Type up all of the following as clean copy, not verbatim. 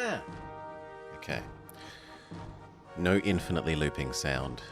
Okay. No infinitely looping sound.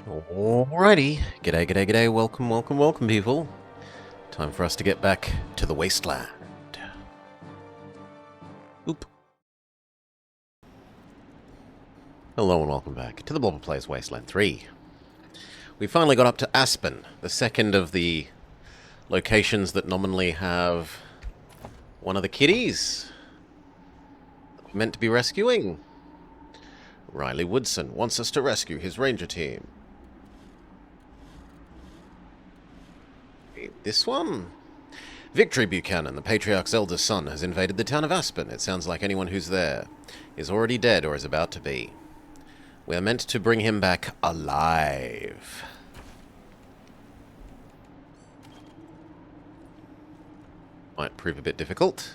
Alrighty. G'day, g'day, g'day. Welcome, welcome, welcome, people. Time for us to get back to the Wasteland. Oop. Hello and welcome back to the Blobber Plays Wasteland 3. We finally got up to Aspen, the second of the locations that nominally have one of the kiddies. meant to be rescuing? Riley Woodson wants us to rescue his ranger team. This one? Victory Buchanan, the Patriarch's eldest son, has invaded the town of Aspen. It sounds like anyone who's there is already dead or is about to be. We are meant to bring him back alive. Might prove a bit difficult.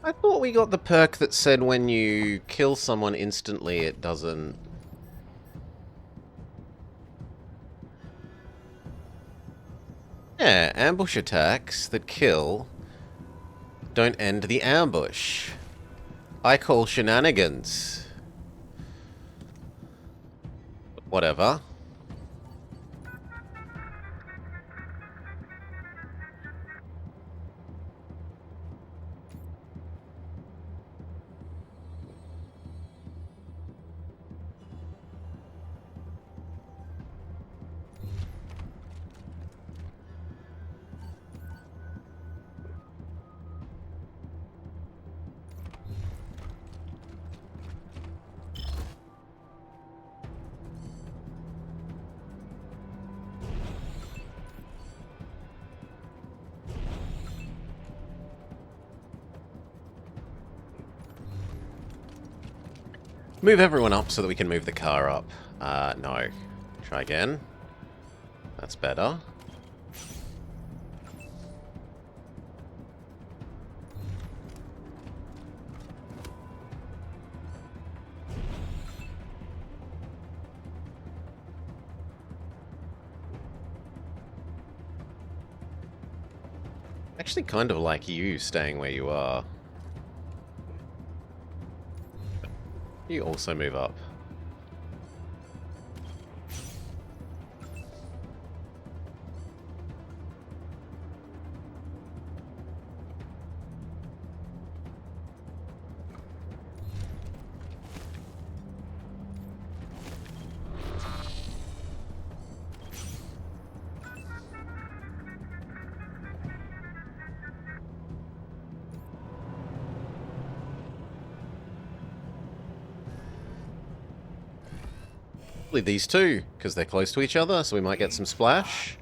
I thought we got the perk that said when you kill someone instantly, it doesn't... Yeah, ambush attacks that kill don't end the ambush. I call shenanigans. Whatever. Move everyone up so that we can move the car up. No. Try again. That's better. Actually kind of like you staying where you are. You also move up. These two, because they're close to each other, so we might get some splash.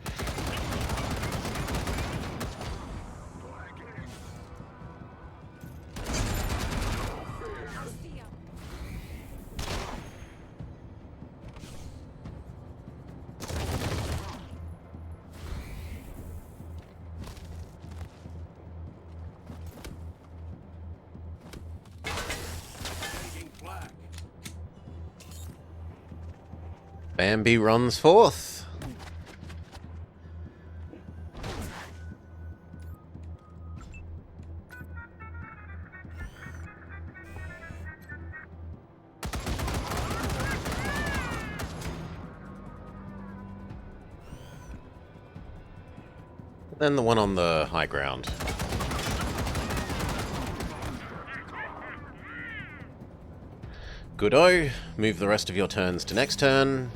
Bambi runs forth. Then the one on the high ground. Good-o. Move the rest of your turns to next turn.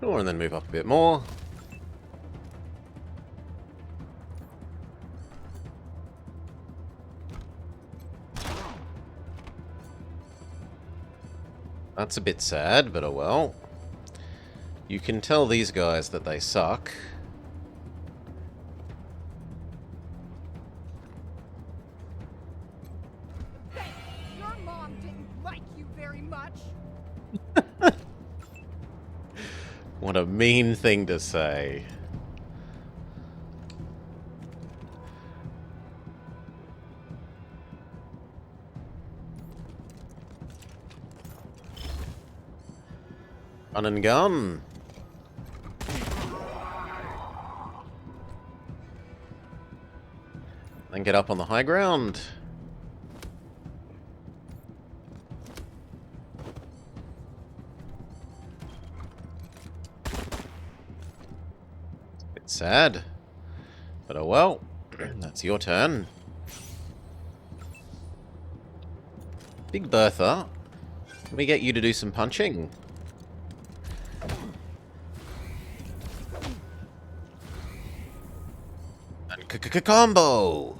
Sure, and then move up a bit more. That's a bit sad, but oh well. You can tell these guys that they suck. Your mom didn't like you very much. What a mean thing to say. Run and gun. Then get up on the high ground. Sad. But oh well. That's your turn. Big Bertha. Can we get you to do some punching? And combo!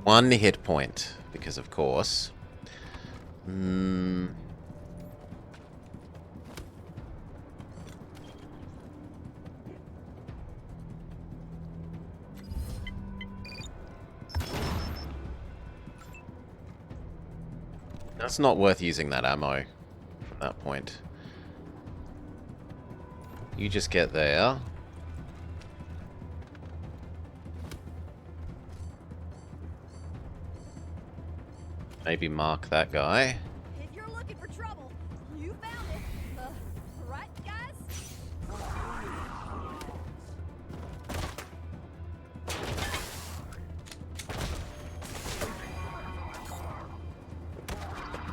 One hit point, because of course. That's not worth using that ammo from that point. You just get there. Maybe mark that guy. If you're looking for trouble, you found it. Right, guys?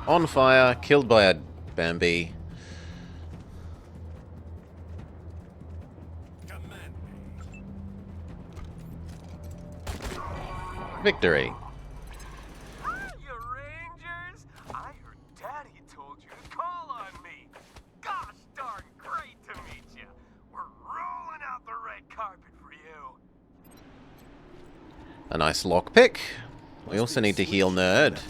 On fire, killed by a Bambi. Victory. You Rangers! I heard Daddy told you to call on me. Gosh darn great to meet you. We're rolling out the red carpet for you. A nice lockpick. We also need to heal Nerd.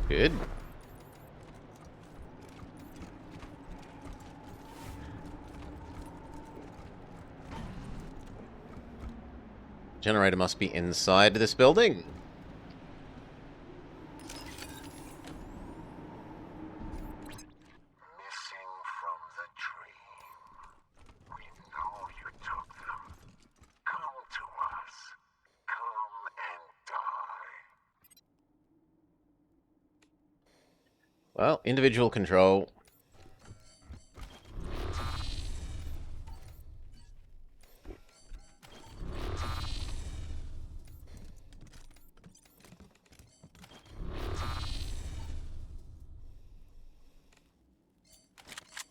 Good. Generator must be inside this building. Missing from the dream. We know you took them. Come to us. Come and die. Well, individual control.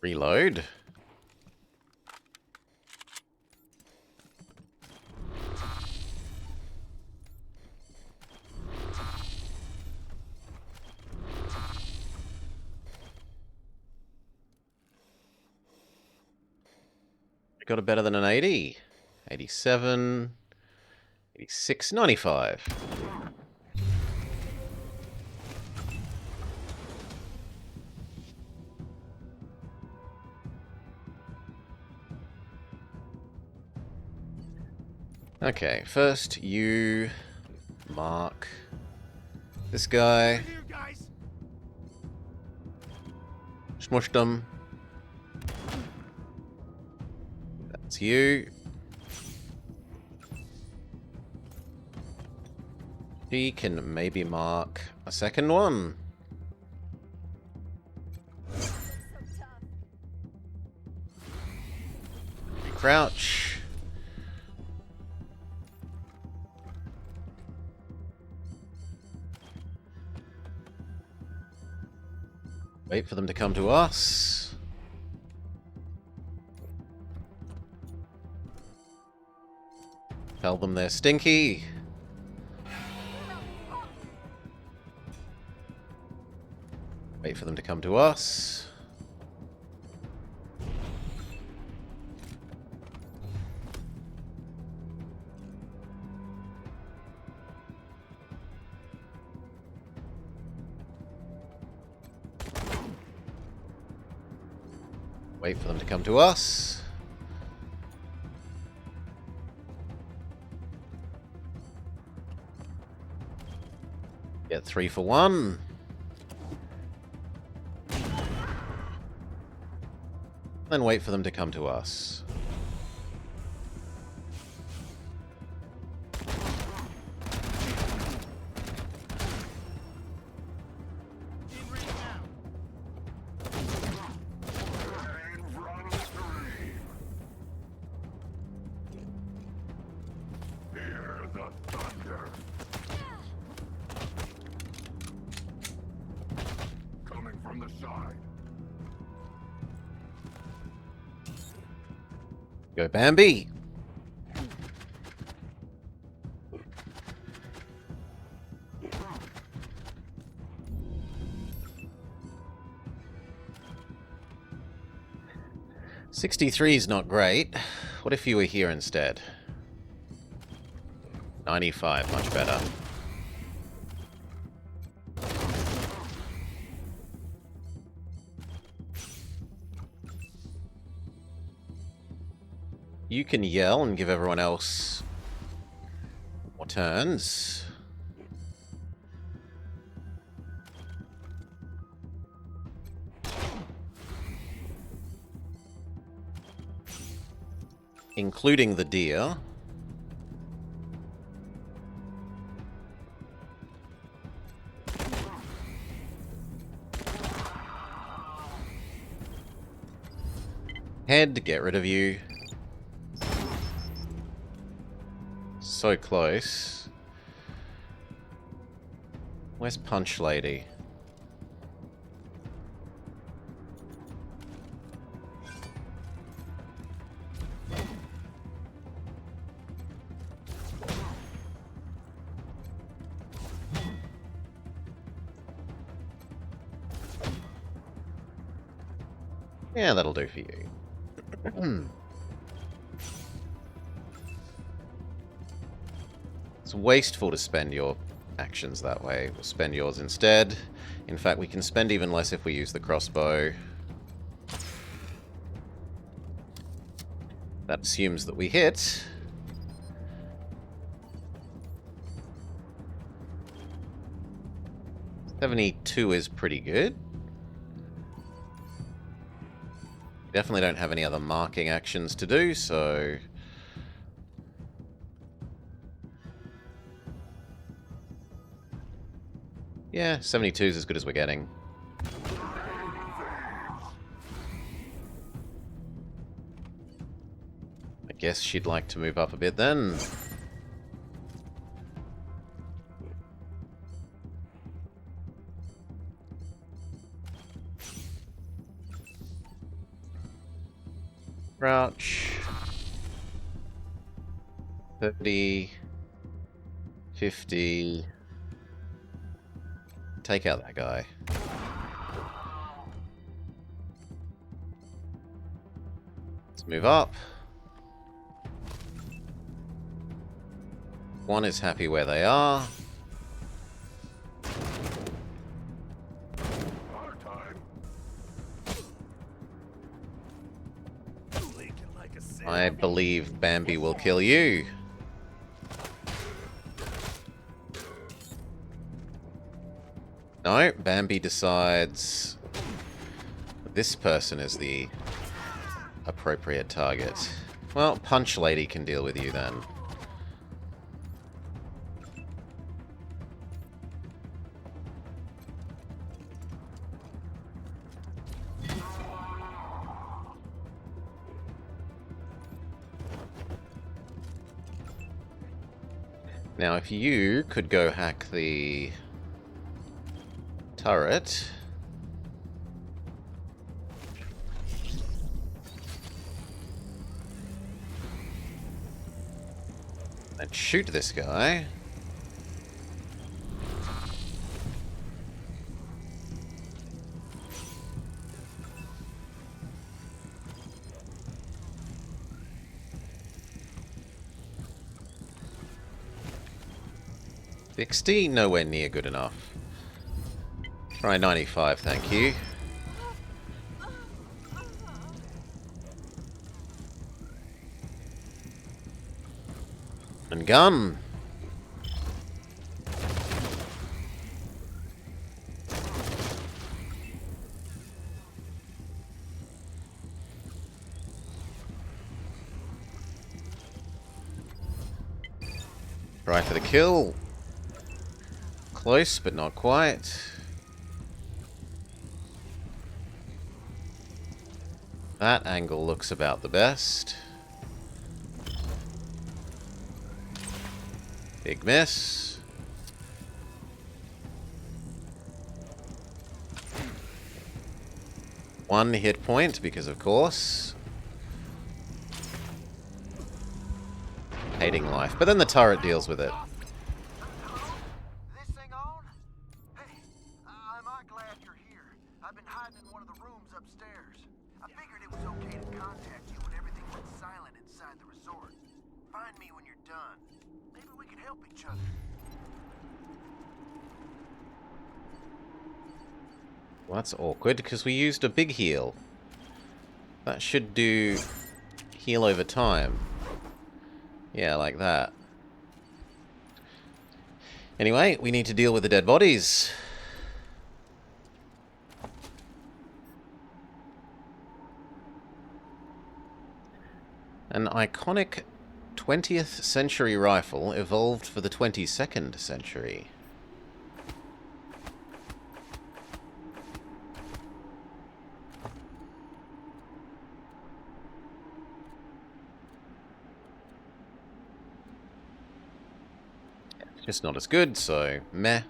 Reload. Got a better than an 80. 87. 86. 95. Okay, first you mark this guy. Smushed him. That's you. He can maybe mark a second one. Crouch. Wait for them to come to us. Tell them they're stinky. Wait for them to come to us. Wait for them to come to us. Get 3 for 1. Then wait for them to come to us. Go Bambi! $63 is not great. What if you were here instead? 95, much better. You can yell and give everyone else more turns. Including the deer. Head, get rid of you. So close. Where's Punch Lady? Yeah, that'll do for you. It's wasteful to spend your actions that way. We'll spend yours instead. In fact, we can spend even less if we use the crossbow. That assumes that we hit. $72 is pretty good. Definitely don't have any other marking actions to do, so... yeah, 72 is as good as we're getting. I guess she'd like to move up a bit then. Crouch. 30. 50. Take out that guy. Let's move up. One is happy where they are. I believe Bambi will kill you. No, Bambi decides this person is the appropriate target. Well, Punch Lady can deal with you then. Now, if you could go hack the turret. And shoot this guy. $60, nowhere near good enough. Try 95, thank you. And gun. Try for the kill. Close, but not quite. That angle looks about the best. Big miss. 1 hit point, because of course. Hating life. But then the turret deals with it. Hello? This thing on? Hey, am I glad you're here? I've been hiding in one of the rooms upstairs. I figured it was okay to contact you when everything went silent inside the resort. Find me when you're done. Maybe we can help each other. Well, that's awkward, because we used a big heal. That should do heal over time. Yeah, like that. Anyway, we need to deal with the dead bodies. An iconic 20th century rifle evolved for the 22nd century. Just not as good, so meh.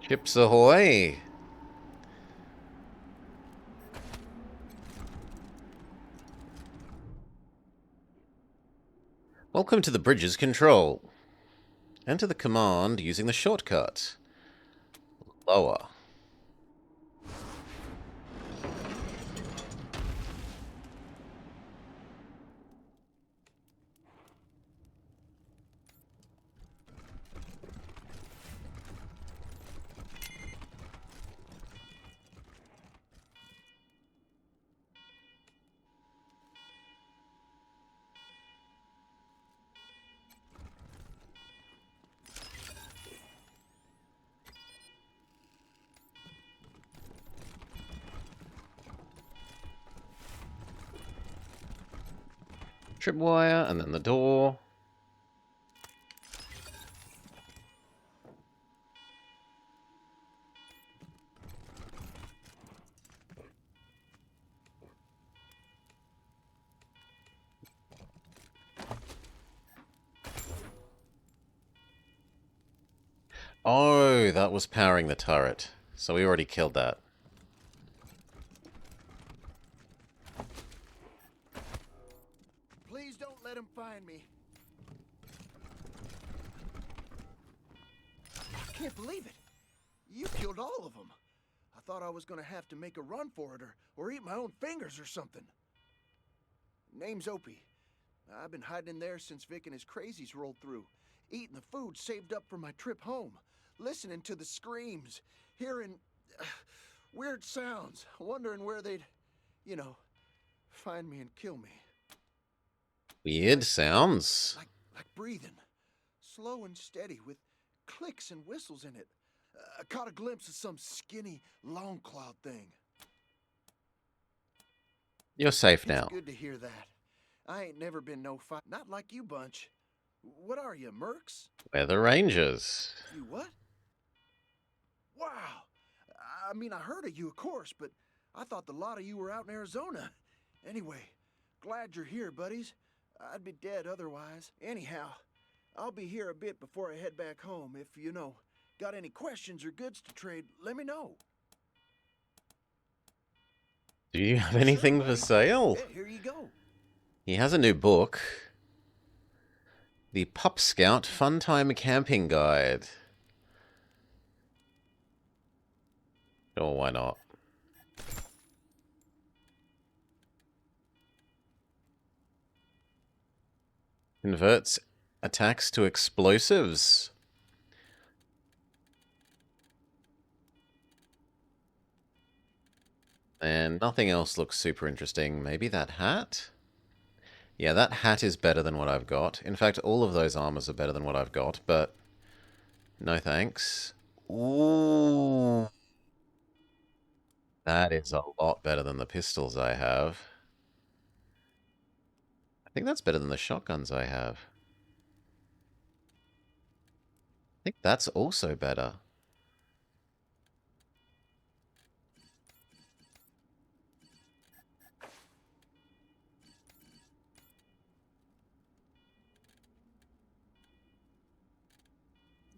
Chips ahoy! Welcome to the bridge's control. Enter the command using the shortcut. Lower. Tripwire, and then the door. Oh, that was powering the turret. So we already killed that. Please don't let him find me. I can't believe it. You killed all of them. I thought I was gonna have to make a run for it or eat my own fingers or something. Name's Opie. I've been hiding in there since Vic and his crazies rolled through, eating the food saved up for my trip home, listening to the screams, hearing weird sounds, wondering where they'd, you know, find me and kill me. Weird sounds. Like breathing, slow and steady, with clicks and whistles in it. I caught a glimpse of some skinny, long cloud thing. You're safe now. It's good to hear that. I ain't never been no fight. Not like you bunch. What are you, mercs? We're the Rangers. You what? Wow. I mean, I heard of you, of course, but I thought the lot of you were out in Arizona. Anyway, glad you're here, buddies. I'd be dead otherwise. Anyhow, I'll be here a bit before I head back home. If, you know, got any questions or goods to trade, let me know. Do you have anything for sale? Yeah, here you go. He has a new book. The Pup Scout Fun Time Camping Guide. Sure, why not? Converts attacks to explosives. And nothing else looks super interesting. Maybe that hat? Yeah, that hat is better than what I've got. In fact, all of those armors are better than what I've got, but no thanks. Ooh. That is a lot better than the pistols I have. I think that's better than the shotguns I have. I think that's also better.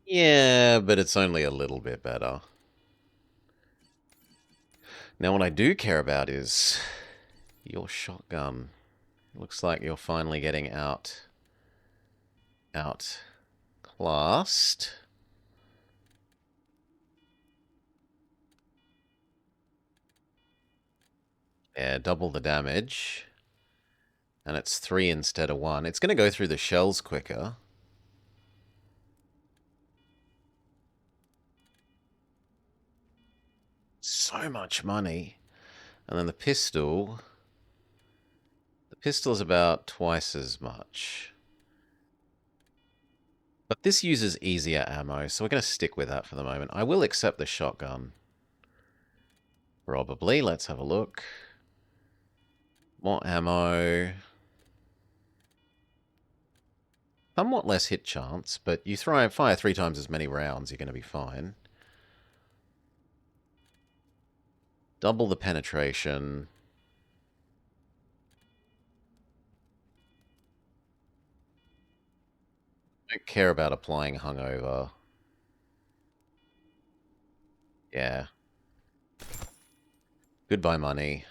Yeah, but it's only a little bit better. Now what I do care about is your shotgun. Looks like you're finally getting outclassed. Yeah, double the damage. And it's 3 instead of 1. It's going to go through the shells quicker. So much money. And then the pistol... The pistol's about twice as much. But this uses easier ammo, so we're going to stick with that for the moment. I will accept the shotgun. Probably. Let's have a look. More ammo. Somewhat less hit chance, but you fire 3 times as many rounds, you're going to be fine. Double the penetration. Don't care about applying hungover. Yeah. Goodbye, money.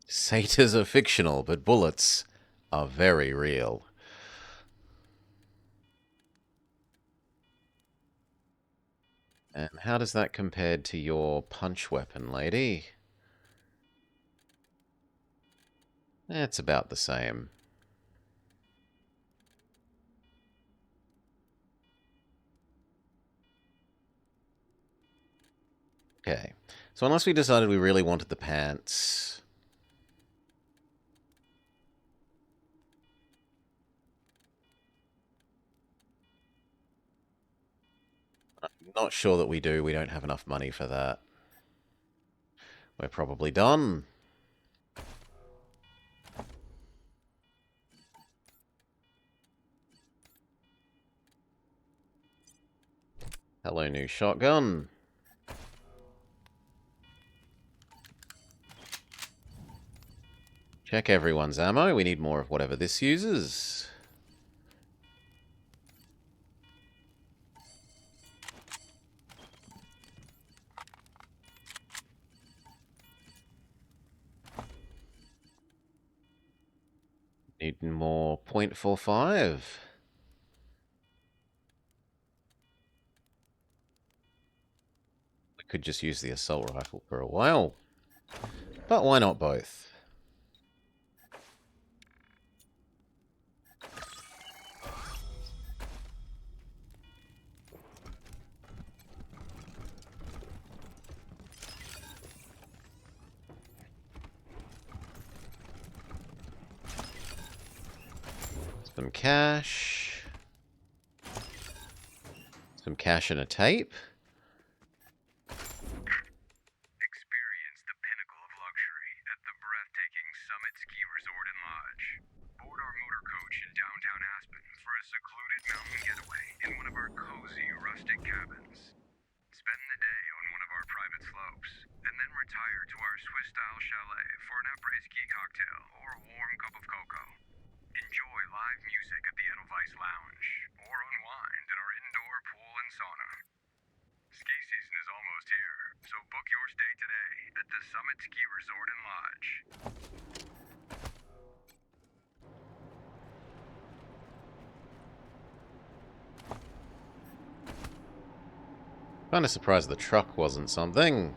Satyrs are fictional, but bullets are very real. And how does that compare to your punch weapon, lady? It's about the same. Okay. So unless we decided we really wanted the pants... I'm not sure that we do. We don't have enough money for that. We're probably done. Hello, new shotgun. Check everyone's ammo. We need more of whatever this uses. Need more .45. We could just use the assault rifle for a while. But why not both? Some cash. Some cash and a tape. Experience the pinnacle of luxury at the breathtaking Summit Ski Resort and Lodge. Board our motor coach in downtown Aspen for a secluded mountain getaway in one of our cozy rustic cabins. Spend the day on one of our private slopes, and then retire to our Swiss-style chalet for an après-ski cocktail or a warm cup of cocoa. Enjoy live music at the Edelweiss Lounge, or unwind in our indoor pool and sauna. Ski season is almost here, so book your stay today at the Summit Ski Resort and Lodge. Kind of surprised the truck wasn't something.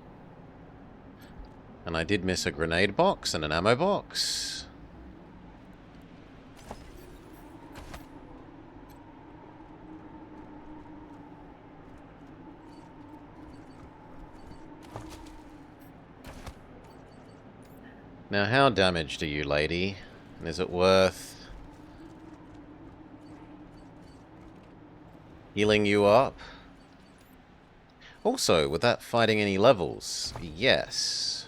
And I did miss a grenade box and an ammo box. Now, how damaged are you, lady? And is it worth healing you up? Also, with that fighting any levels? Yes.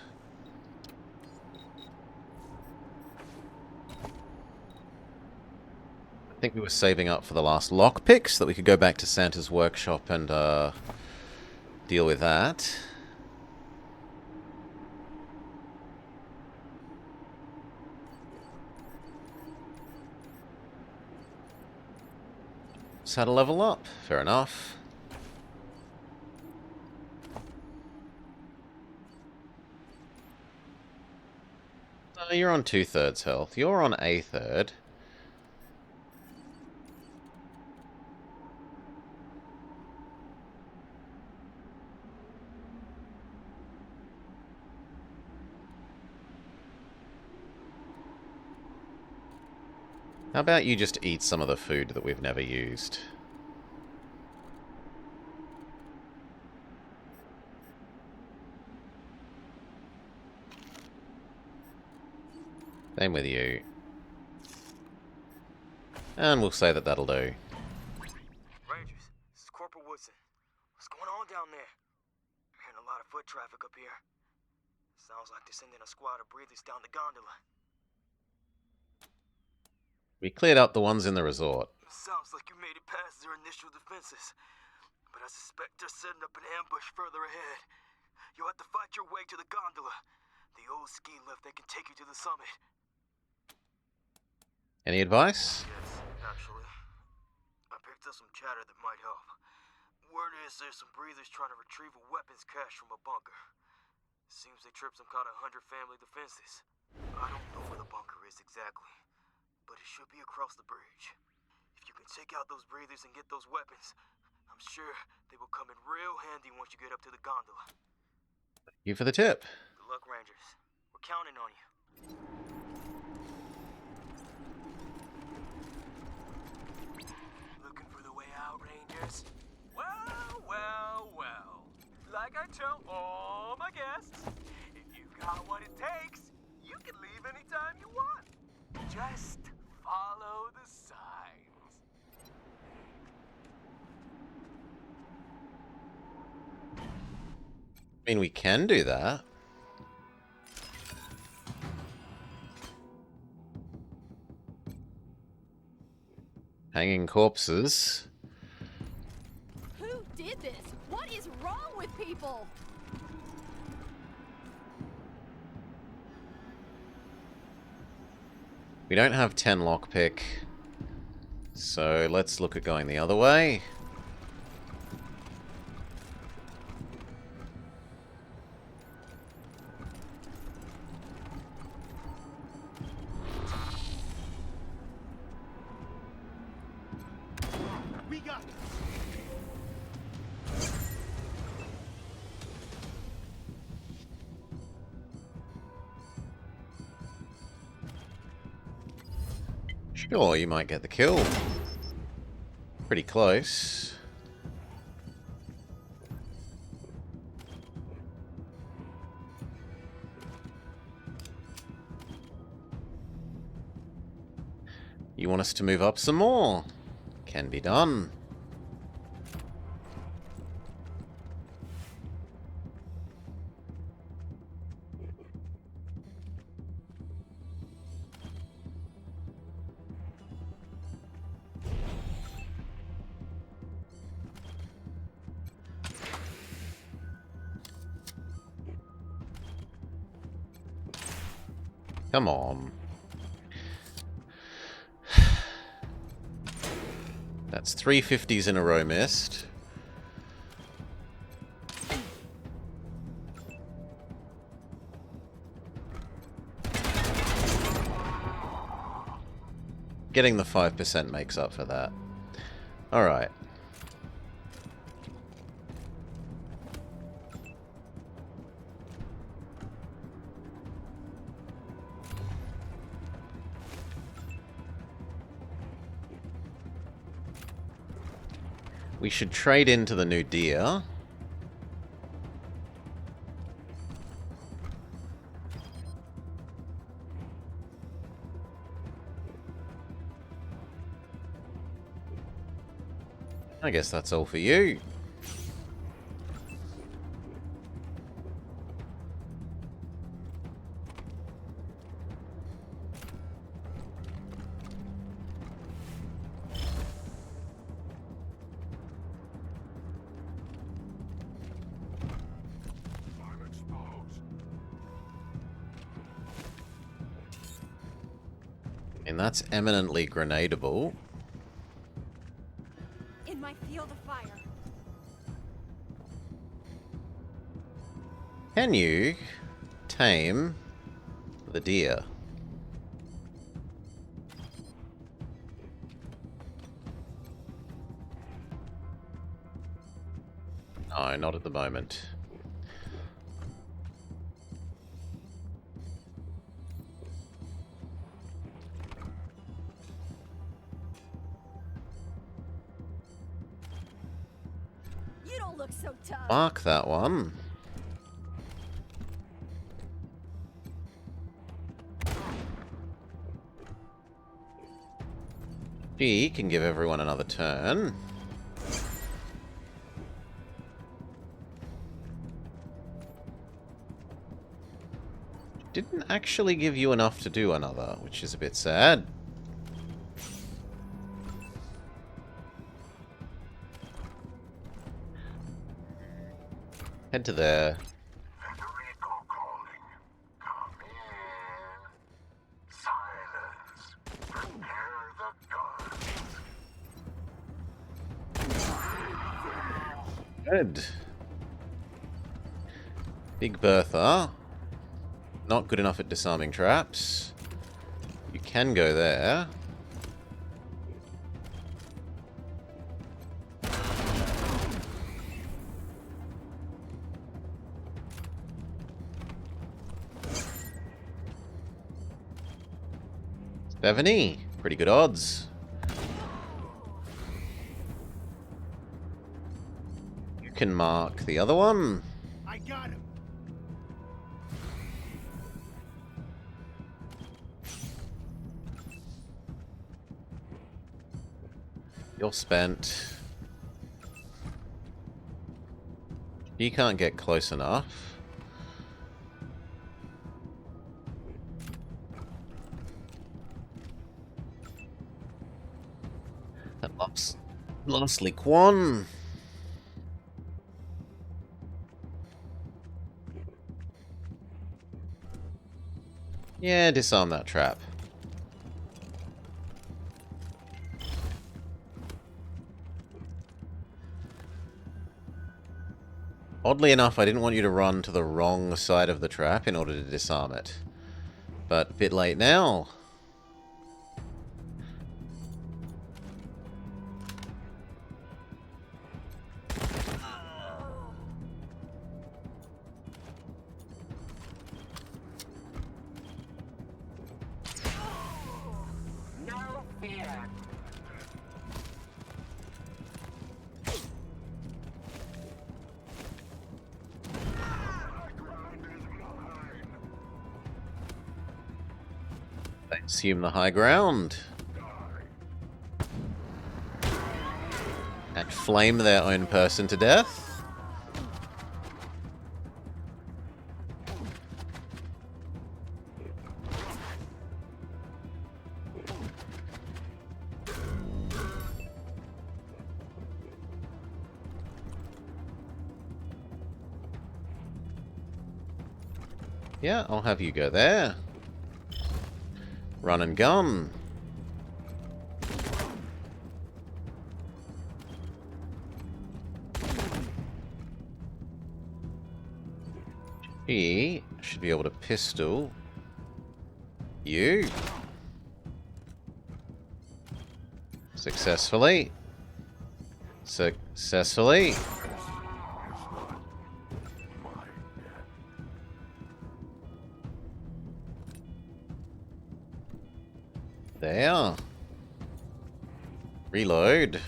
I think we were saving up for the last lockpick so that we could go back to Santa's workshop and deal with that. Just had a level up. Fair enough. You're on 2/3 health. You're on 1/3. How about you just eat some of the food that we've never used? Same with you. And we'll say that that'll do. Rangers, this is Corporal Woodson. What's going on down there? I'm hearing a lot of foot traffic up here. Sounds like they're sending a squad of breathers down the gondola. We cleared up the ones in the resort. Sounds like you made it past their initial defenses. But I suspect they're setting up an ambush further ahead. You'll have to fight your way to the gondola. The old ski lift that can take you to the summit. Any advice? Yes, actually. I picked up some chatter that might help. Word is there's some breathers trying to retrieve a weapons cache from a bunker. Seems they tripped some kind of 100 family defenses. I don't know where the bunker is exactly, but it should be across the bridge. If you can take out those breathers and get those weapons, I'm sure they will come in real handy once you get up to the gondola. Thank you for the tip. Good luck, Rangers. We're counting on you. Looking for the way out, Rangers? Well, well, well. Like I tell all my guests, if you've got what it takes, you can leave anytime you want. Just follow the signs. I mean, we can do that. Hanging corpses. Who did this? What is wrong with people? We don't have 10 lockpick, so let's look at going the other way. We got it. Sure, you might get the kill. Pretty close. You want us to move up some more? Can be done. Come on. That's 3 50s in a row missed. Getting the 5% makes up for that. Alright. We should trade into the new deer. I guess that's all for you. And that's eminently grenadable. Can you tame the deer? No, not at the moment. You don't look so tough. Mark that one. She can give everyone another turn. Didn't actually give you enough to do another, which is a bit sad. Head to there. Good. Big Bertha. Not good enough at disarming traps. You can go there. $70. Pretty good odds. You can mark the other one. I got him. You're spent. You can't get close enough. And lastly, Quan. Yeah, disarm that trap. Oddly enough, I didn't want you to run to the wrong side of the trap in order to disarm it. But a bit late now. No fear. They assume the high ground. And flame their own person to death. Yeah, I'll have you go there. Run and gun. He should be able to pistol you. Successfully. Successfully. There. Reload.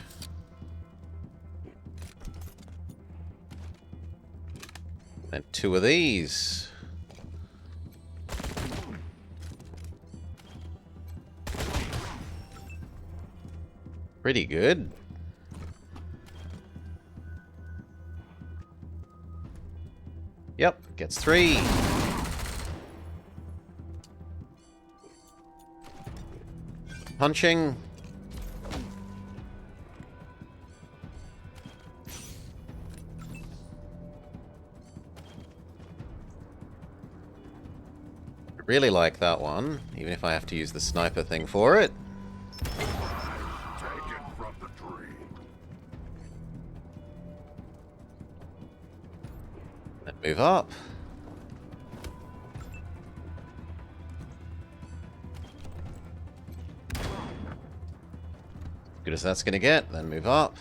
And 2 of these. Pretty good. Yep, gets 3. Punching. I really like that one, even if I have to use the sniper thing for it. Take it from the tree. And move up. Good as that's gonna get, then move up.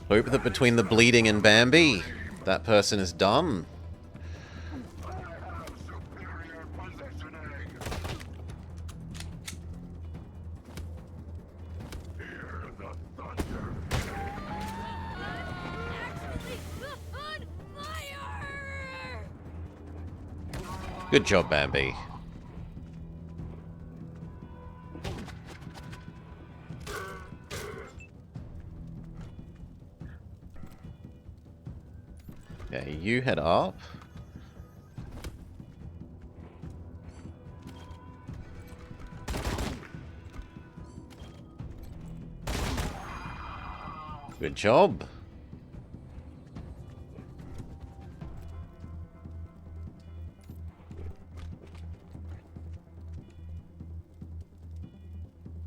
Hope that between the bleeding and Bambi, that person is done. I have superior positioning. Hear the thunder. Actually, on fire! Good job, Bambi. Okay, you head up. Good job.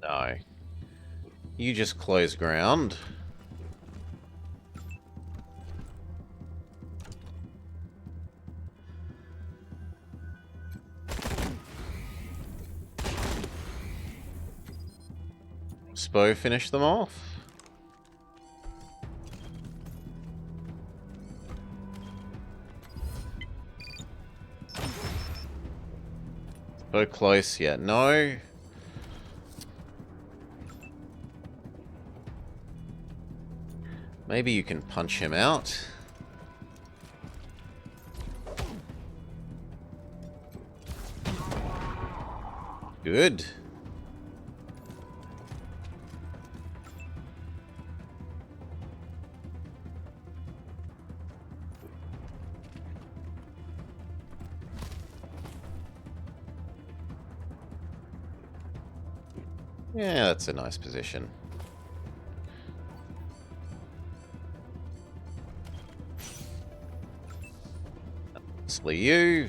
No. You just close ground. Spo finish them off. So close yet. No. Maybe you can punch him out. Good. Yeah, that's a nice position. Mostly you.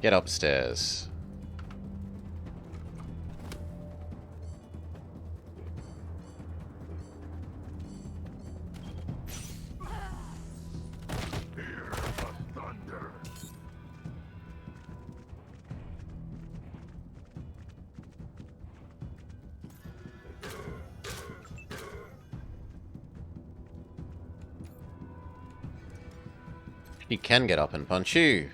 Get upstairs. Hear the thunder. He can get up and punch you.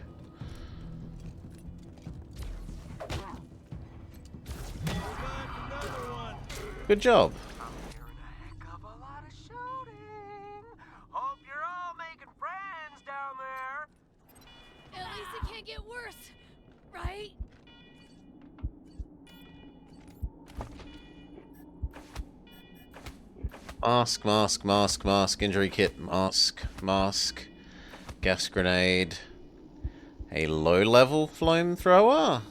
Good job. I'm hearing a heck of a lot of shooting. Hope you're all making friends down there. At least it can't get worse, right? Mask, mask, mask, mask, injury kit, mask, mask, gas grenade, a low-level flamethrower.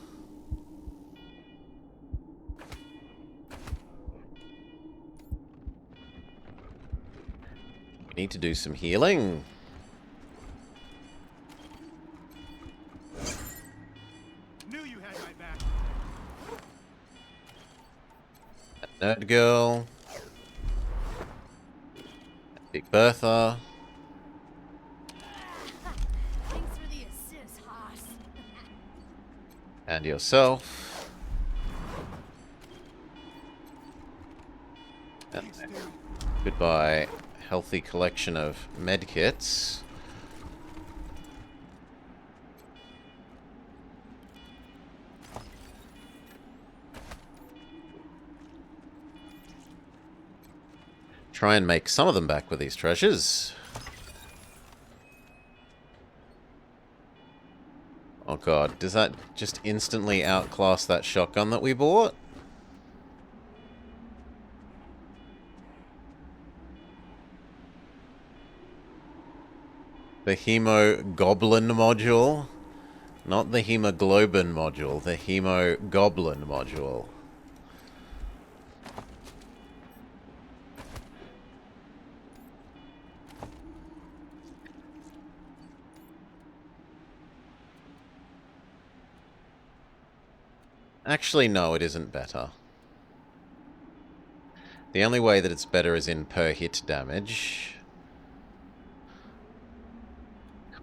We need to do some healing. Knew you had my back. Nerd girl. Big Bertha. Thanks for the assist, Haas. And yourself. And goodbye, healthy collection of medkits. Try and make some of them back with these treasures. Oh god, does that just instantly outclass that shotgun that we bought? The Hemo Goblin module? Not the Hemoglobin module, the Hemo Goblin module. Actually, no, it isn't better. The only way that it's better is in per hit damage.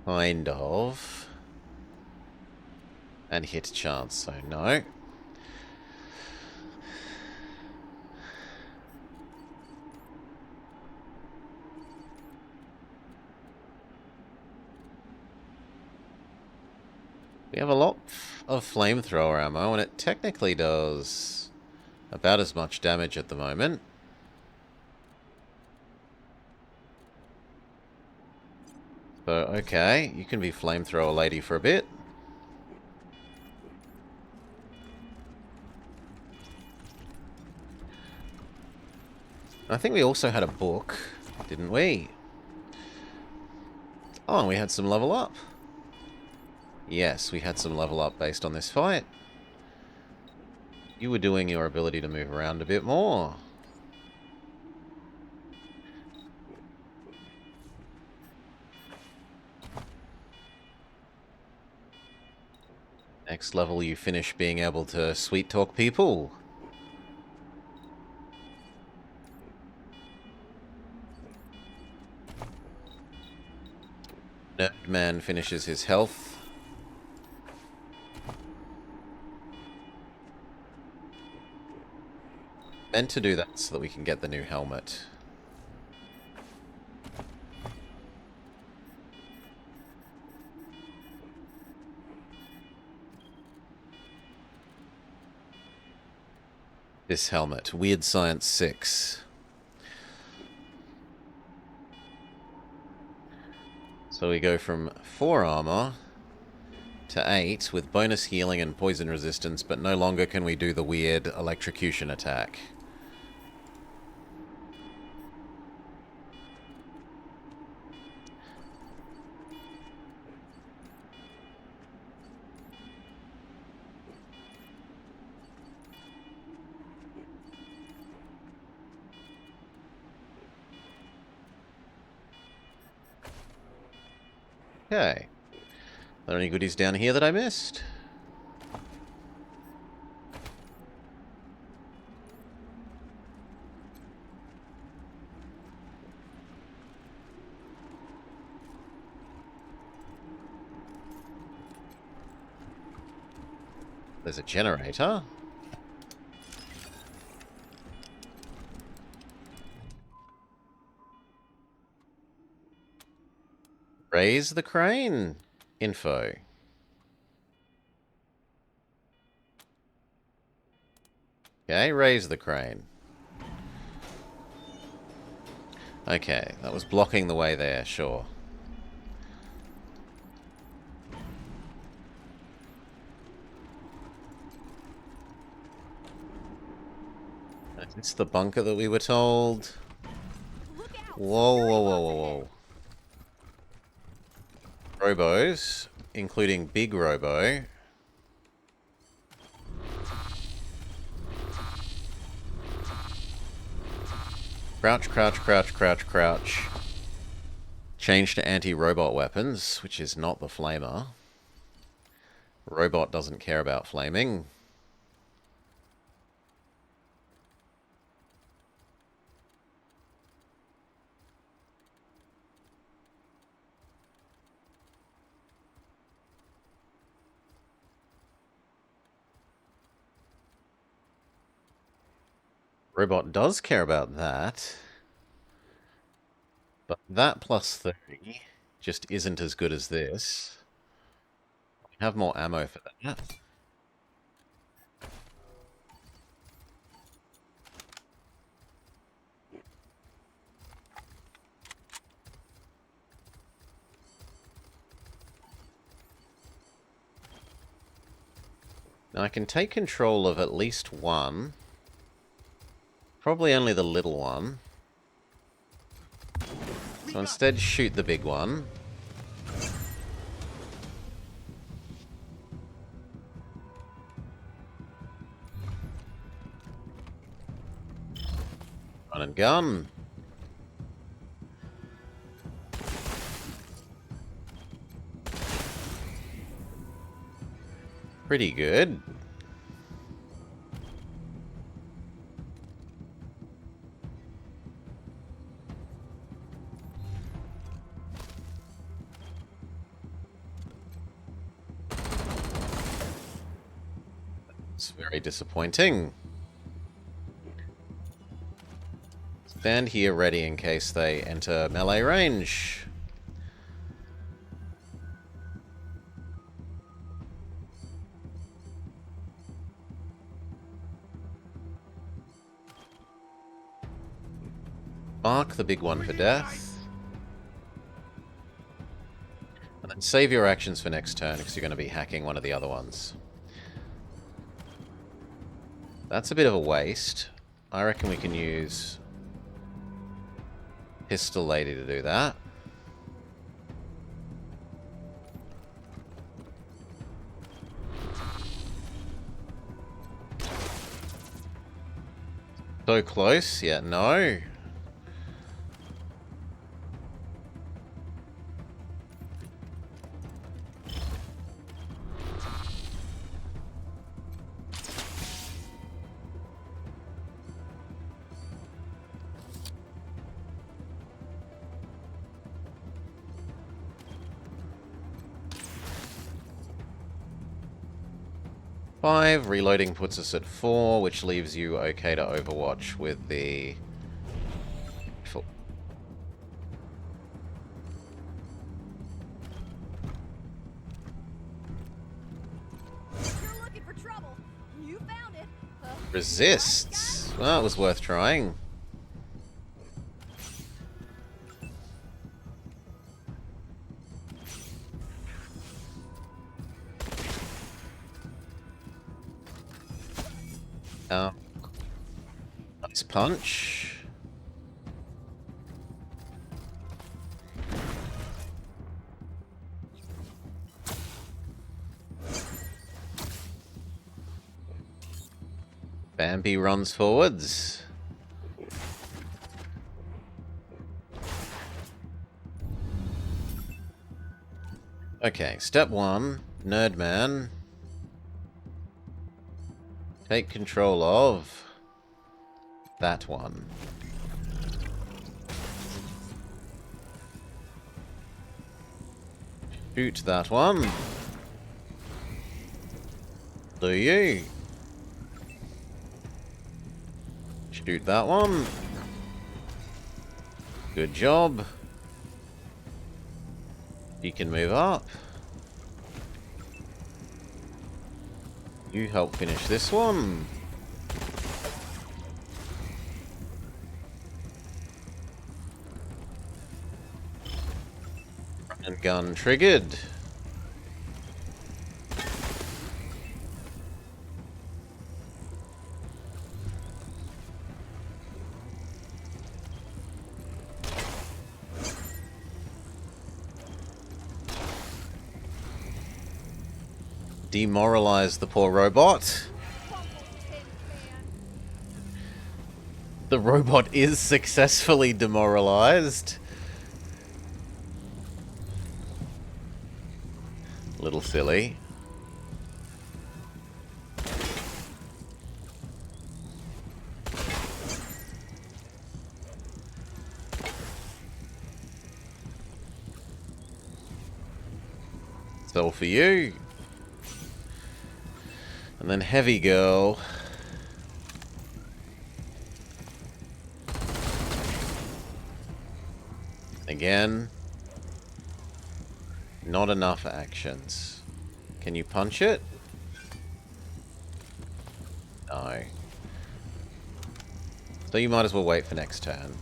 Kind of. And hit chance, so no. We have a lot of flamethrower ammo, and it technically does about as much damage at the moment. So, okay, you can be flamethrower lady for a bit. I think we also had a book, didn't we? Oh, and we had some level up. Yes, we had some level up based on this fight. You were doing your ability to move around a bit more. Next level, you finish being able to sweet talk people. Nerdman finishes his health. Meant to do that so that we can get the new helmet. This helmet, Weird Science 6. So we go from 4 armor to 8 with bonus healing and poison resistance, but no longer can we do the weird electrocution attack. Okay. Are there any goodies down here that I missed? There's a generator. Raise the crane. Info. Okay, raise the crane. Okay, that was blocking the way there, sure. It's the bunker that we were told. Look out! Whoa, Scary whoa, whoa, monster whoa, head. whoa. Robos, including Big Robo. Crouch, crouch, crouch, crouch, crouch. Change to anti-robot weapons, which is not the flamer. Robot doesn't care about flaming. Robot does care about that. But that plus 30 just isn't as good as this. We have more ammo for that. Now I can take control of at least one. Probably only the little one. So instead, shoot the big one. Run and gun. Pretty good. It's very disappointing. Stand here ready in case they enter melee range. Mark the big one for death. And then save your actions for next turn, because you're going to be hacking one of the other ones. That's a bit of a waste. I reckon we can use Pistol Lady to do that. So close, yet no. Five. Reloading puts us at 4, which leaves you okay to Overwatch with the... You're looking for trouble. You found it. Resists. Well, it was worth trying. Nice punch. Bambi runs forwards. Okay, step 1, Nerdman. Take control of that one. Shoot that one. Do you? Shoot that one. Good job. You can move up. You help finish this one. And gun triggered. Demoralize the poor robot. The robot is successfully demoralized. Little silly. It's all for you. And then Heavy Girl. Again. Not enough actions. Can you punch it? No. So you might as well wait for next turn.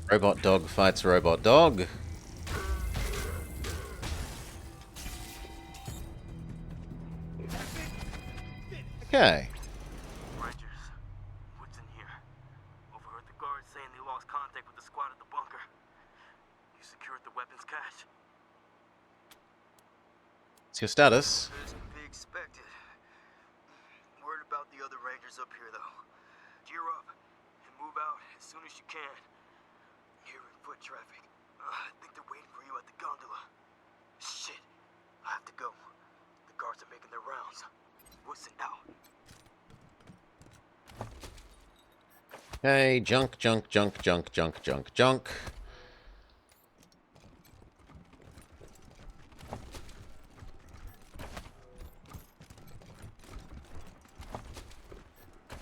Robot dog fights robot dog. Okay. Rangers, what's in here? Overheard the guards saying they lost contact with the squad at the bunker. You secured the weapons cache? What's your status? This can be expected. Worried about the other Rangers up here, though. Gear up and move out as soon as you can. Hearing foot traffic. I think they're waiting for you at the gondola. Shit, I have to go. The guards are making their rounds. Listen out. Okay, junk.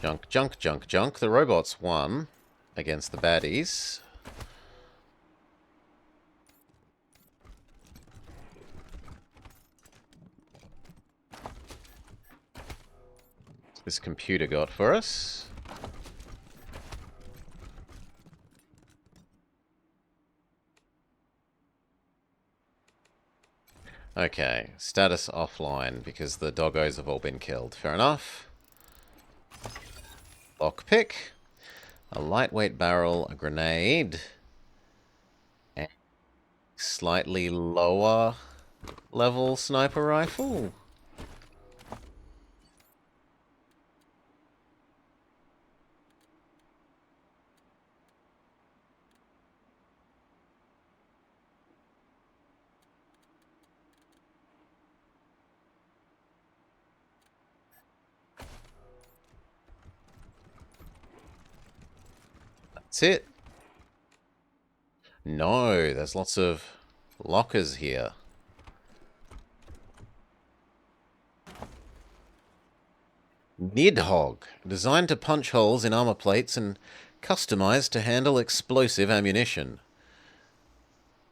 Junk, junk, junk, junk. The robots won against the baddies. What's this computer got for us? Okay, status offline because the doggos have all been killed. Fair enough. Lockpick. A lightweight barrel, a grenade. And slightly lower level sniper rifle. That's it. No, there's lots of lockers here. Nidhogg, designed to punch holes in armor plates and customized to handle explosive ammunition.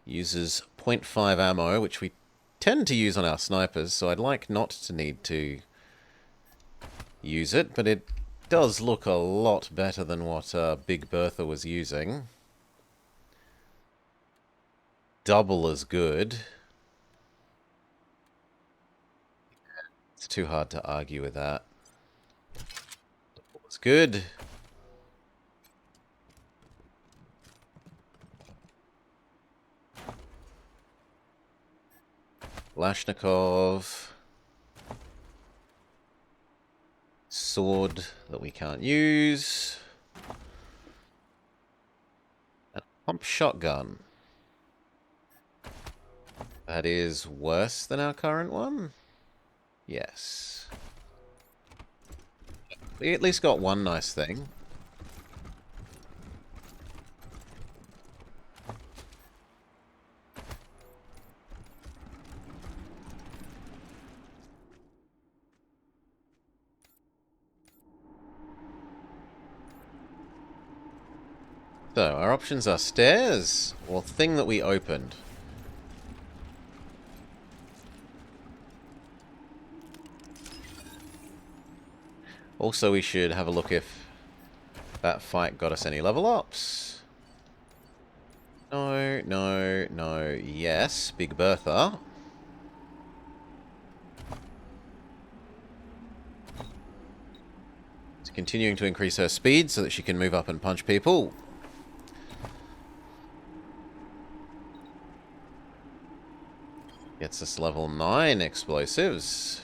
Uses .5 ammo, which we tend to use on our snipers, so I'd like not to need to use it, but it does look a lot better than what Big Bertha was using. Double as good. It's too hard to argue with that. Double as good. Lashnikov. Sword that we can't use. A pump shotgun. That is worse than our current one? Yes. We at least got one nice thing. So, our options are stairs or thing that we opened. Also, we should have a look if that fight got us any level ups. No, no, no, yes, Big Bertha. It's continuing to increase her speed so that she can move up and punch people. Gets us level 9 explosives.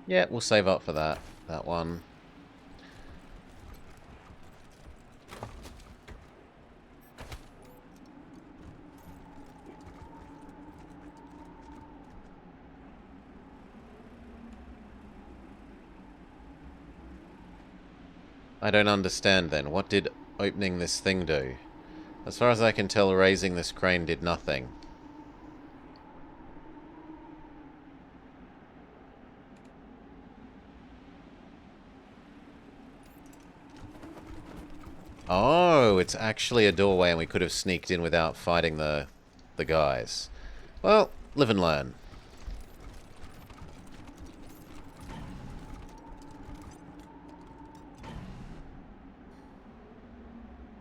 Yeah, we'll save up for that one. I don't understand then. What did opening this thing do? As far as I can tell, raising this crane did nothing. Oh, it's actually a doorway and we could have sneaked in without fighting the guys. Well, live and learn.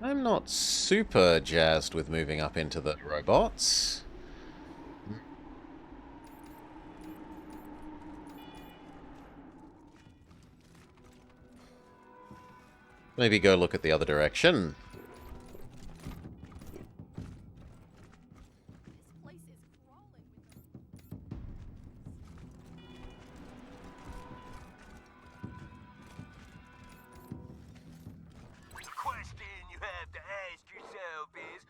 I'm not super jazzed with moving up into the robots. Maybe go look at the other direction. This place is crawling with them. The question you have to ask yourself is,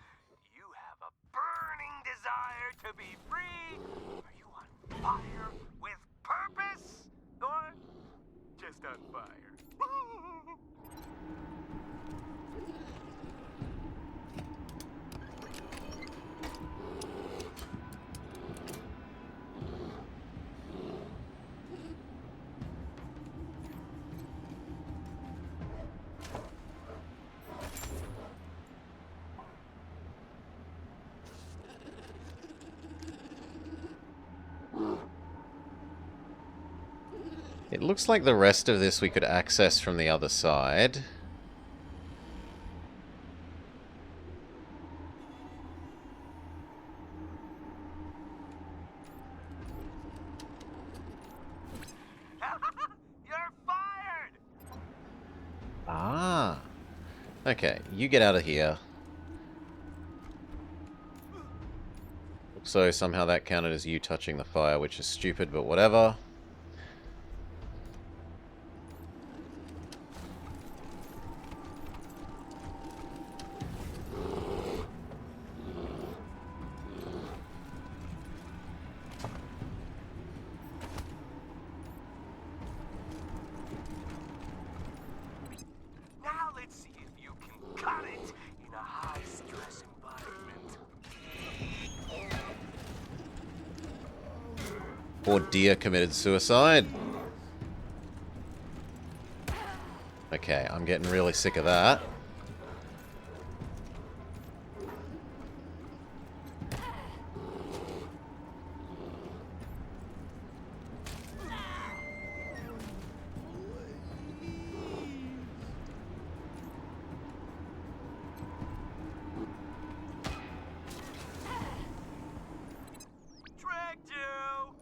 you have a burning desire to be free? Are you on fire with purpose? Or just on fire? It looks like the rest of this we could access from the other side. You're fired! Ah. Okay, you get out of here. So somehow that counted as you touching the fire, which is stupid, but whatever. Now let's see if you can cut it in a high-stress environment. Poor deer committed suicide. Okay, I'm getting really sick of that. Tricked you!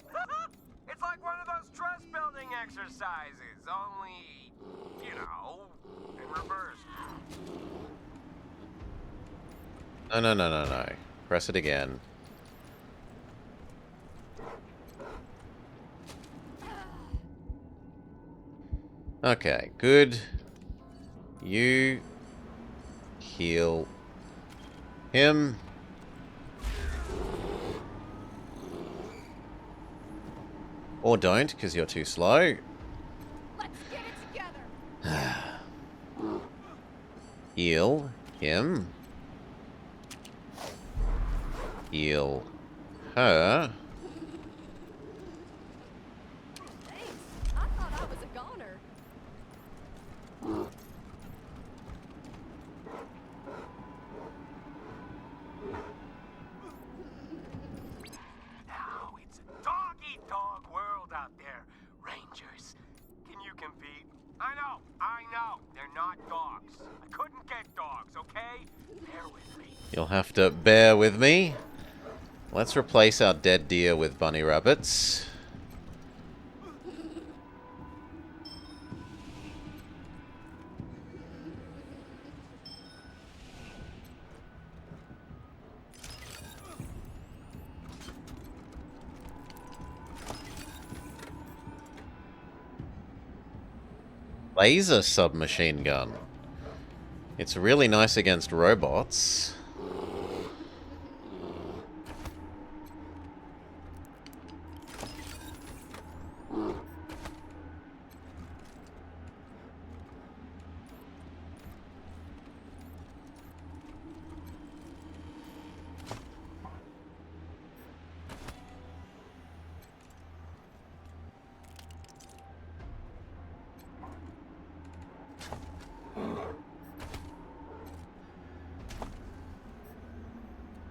It's like one of those trust building exercises, only, you know, in reverse. No. Press it again. Okay, good. You heal him. Or don't, because you're too slow. Let's get it together. Heal him. Heal her. Thanks. I thought I was a goner. Now it's a dog-eat-dog world out there, Rangers. Can you compete? I know, they're not dogs. I couldn't get dogs, okay? Bear with me. You'll have to bear with me. Let's replace our dead deer with bunny rabbits. Laser submachine gun. It's really nice against robots.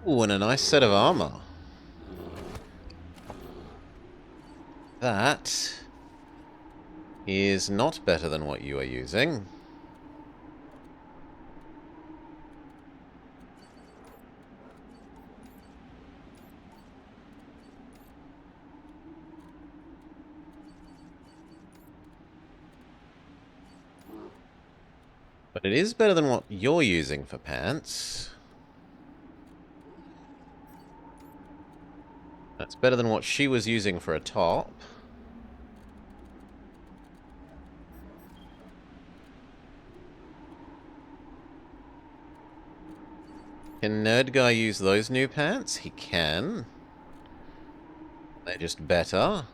Ooh, and a nice set of armor. That is not better than what you are using. But it is better than what you're using for pants. That's better than what she was using for a top. Can Nerd Guy use those new pants? He can. They're just better.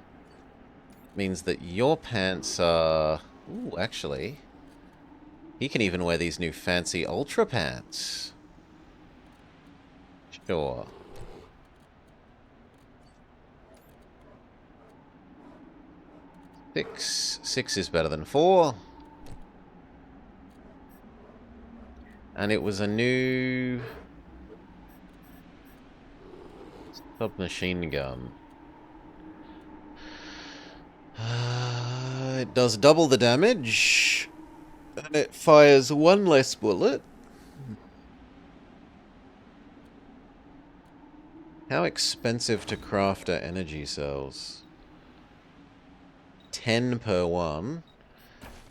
Means that your pants are... Ooh, actually... He can even wear these new fancy Ultra pants. Sure. Six is better than 4. And it was a new... submachine gun. It does double the damage. And it fires one less bullet. How expensive to craft are energy cells? 10 per one,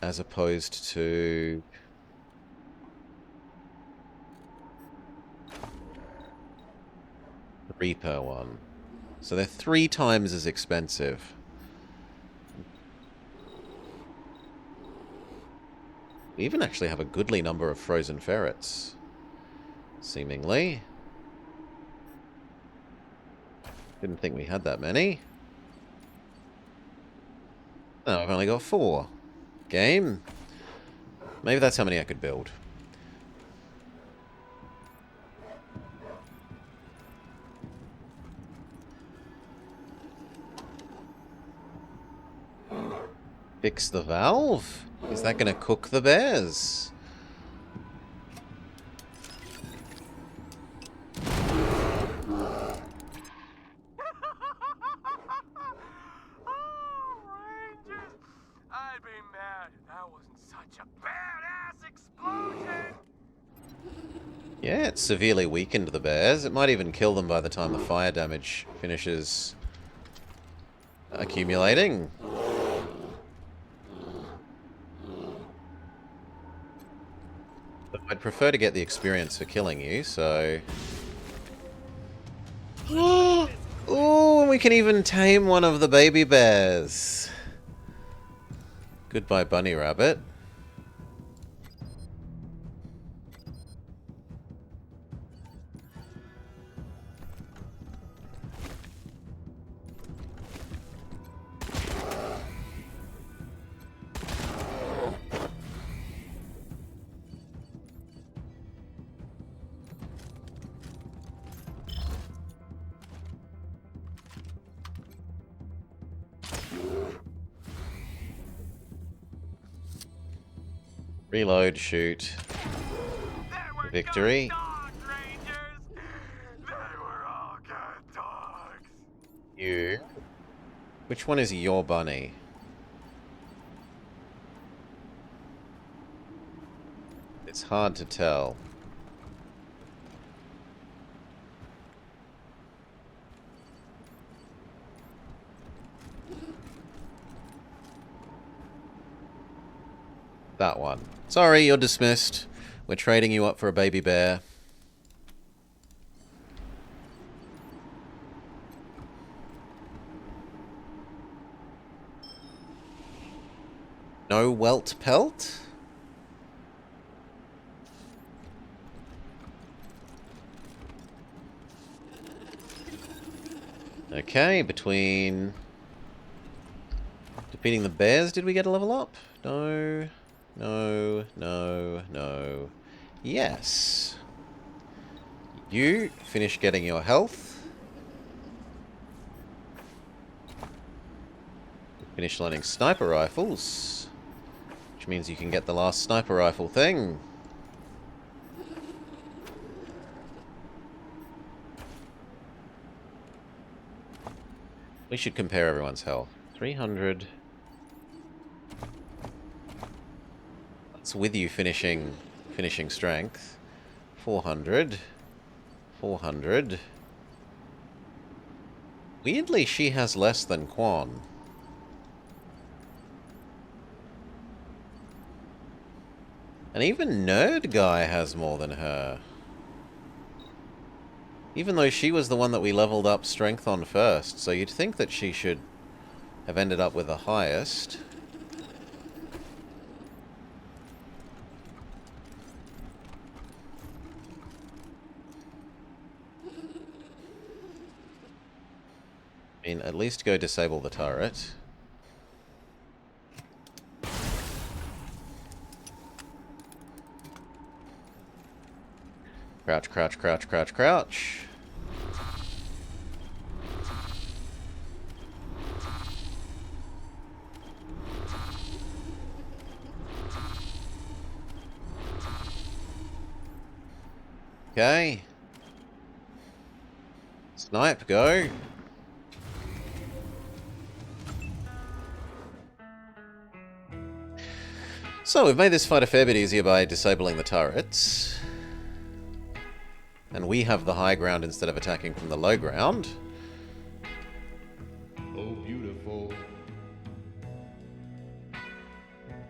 as opposed to 3 per one. So they're 3 times as expensive. We even actually have a goodly number of frozen ferrets, seemingly. Didn't think we had that many. No, I've only got 4. Game. Maybe that's how many I could build. Fix the valve? Is that going to cook the bears? Oh, Rangers! I'd be mad if that wasn't such a badass explosion! Yeah, it's severely weakened the bears. It might even kill them by the time the fire damage finishes accumulating. But I'd prefer to get the experience for killing you, so... Oh, we can even tame one of the baby bears. Goodbye, bunny rabbit. Reload, shoot. Victory. Dogs, Rangers! They were all good dogs! You. Which one is your bunny? It's hard to tell. That one. Sorry, you're dismissed. We're trading you up for a baby bear. No welt pelt? Okay, between defeating the bears, did we get a level up? No. No, no, no. Yes. You finish getting your health. Finish learning sniper rifles. Which means you can get the last sniper rifle thing. We should compare everyone's health. 300... with you finishing strength. 400. 400. Weirdly, she has less than Quan. And even Nerd Guy has more than her. Even though she was the one that we leveled up strength on first, so you'd think that she should have ended up with the highest. I mean, at least go disable the turret. Crouch, crouch, crouch, crouch, crouch. Okay. Snipe, go. So we've made this fight a fair bit easier by disabling the turrets. And we have the high ground instead of attacking from the low ground. Oh, beautiful.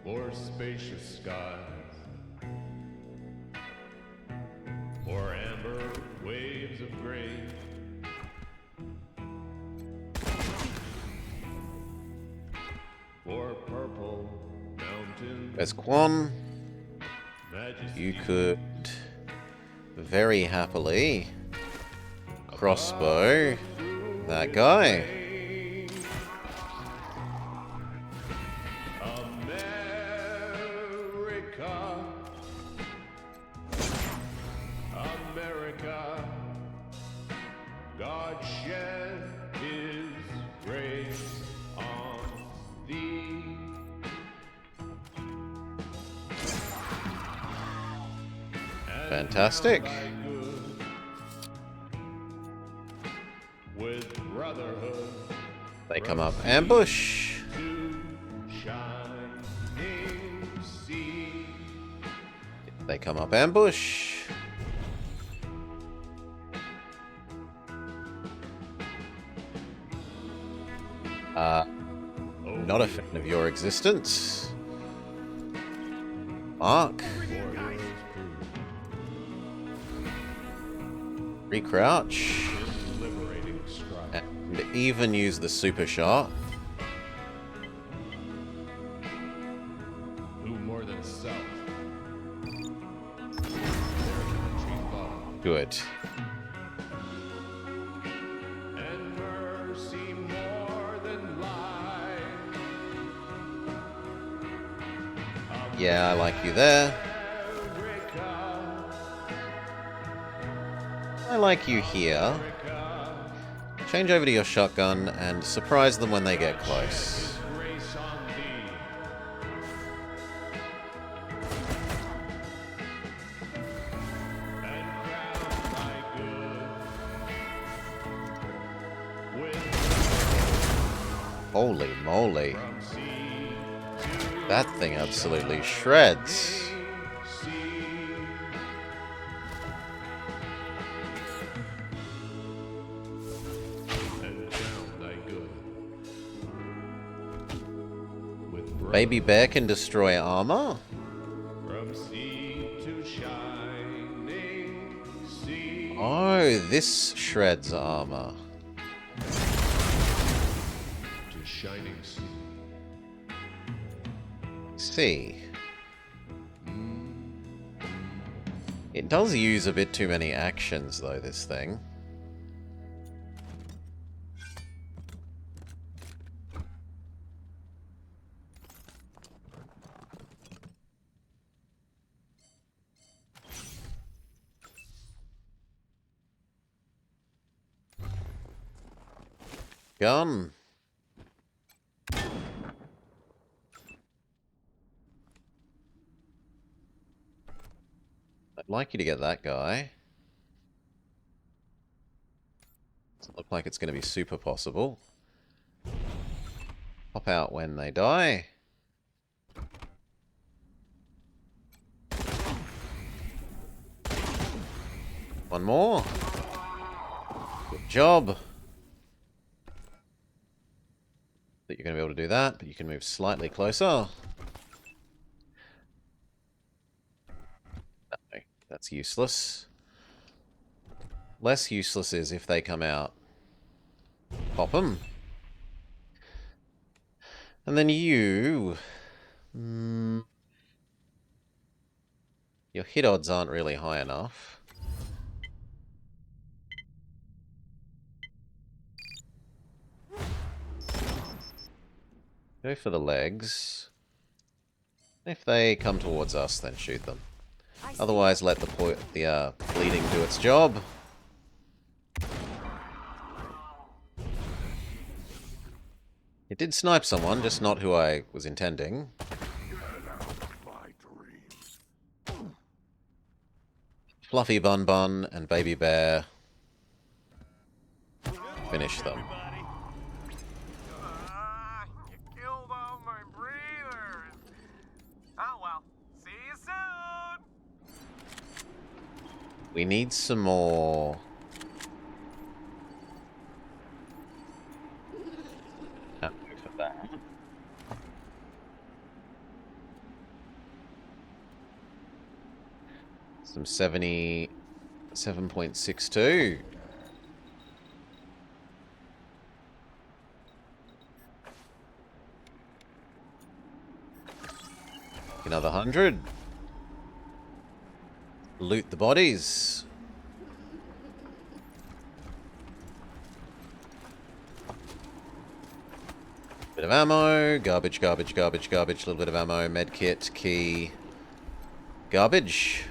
More spacious skies. Or amber waves of grain. Or purple mountains. There's Quan. Majesty. You could very happily crossbow that guy. America. America. God shed his grace on thee. Fantastic. With brotherhood They come up ambush. to shining sea. They come up ambush. Not a fan of your existence. Mark. Recrouch. Liberating strike. And even use the super shot. Who more than self? Their country love Good. and mercy more than life. Yeah, I like you there. America, I like you here. Change over to your shotgun and surprise them when they get close. grace on thee. And crown thy good with Holy moly. from sea to That thing absolutely shreds. sea. And crown thy good with Baby Bear can destroy armor? from sea to shining sea. Oh, this shreds armor. To shining sea. See. It does use a bit too many actions, though, this thing. Gun. I'd like you to get that guy. Doesn't look like it's going to be super possible. Pop out when they die. One more. Good job. That you're going to be able to do that, but you can move slightly closer. No, that's useless. Less useless is if they come out. Pop them. And then you... your hit odds aren't really high enough. Go for the legs. If they come towards us, then shoot them. Otherwise, let the bleeding do its job. It did snipe someone, just not who I was intending. My dreams. Fluffy Bun Bun and Baby Bear. Finish them. You killed all my breathers. Oh well, We need some more. Ammo for that. Some 77.62. Another 100. Loot the bodies. Bit of ammo. Garbage, garbage, garbage, garbage. A little bit of ammo. Medkit. Key. Garbage.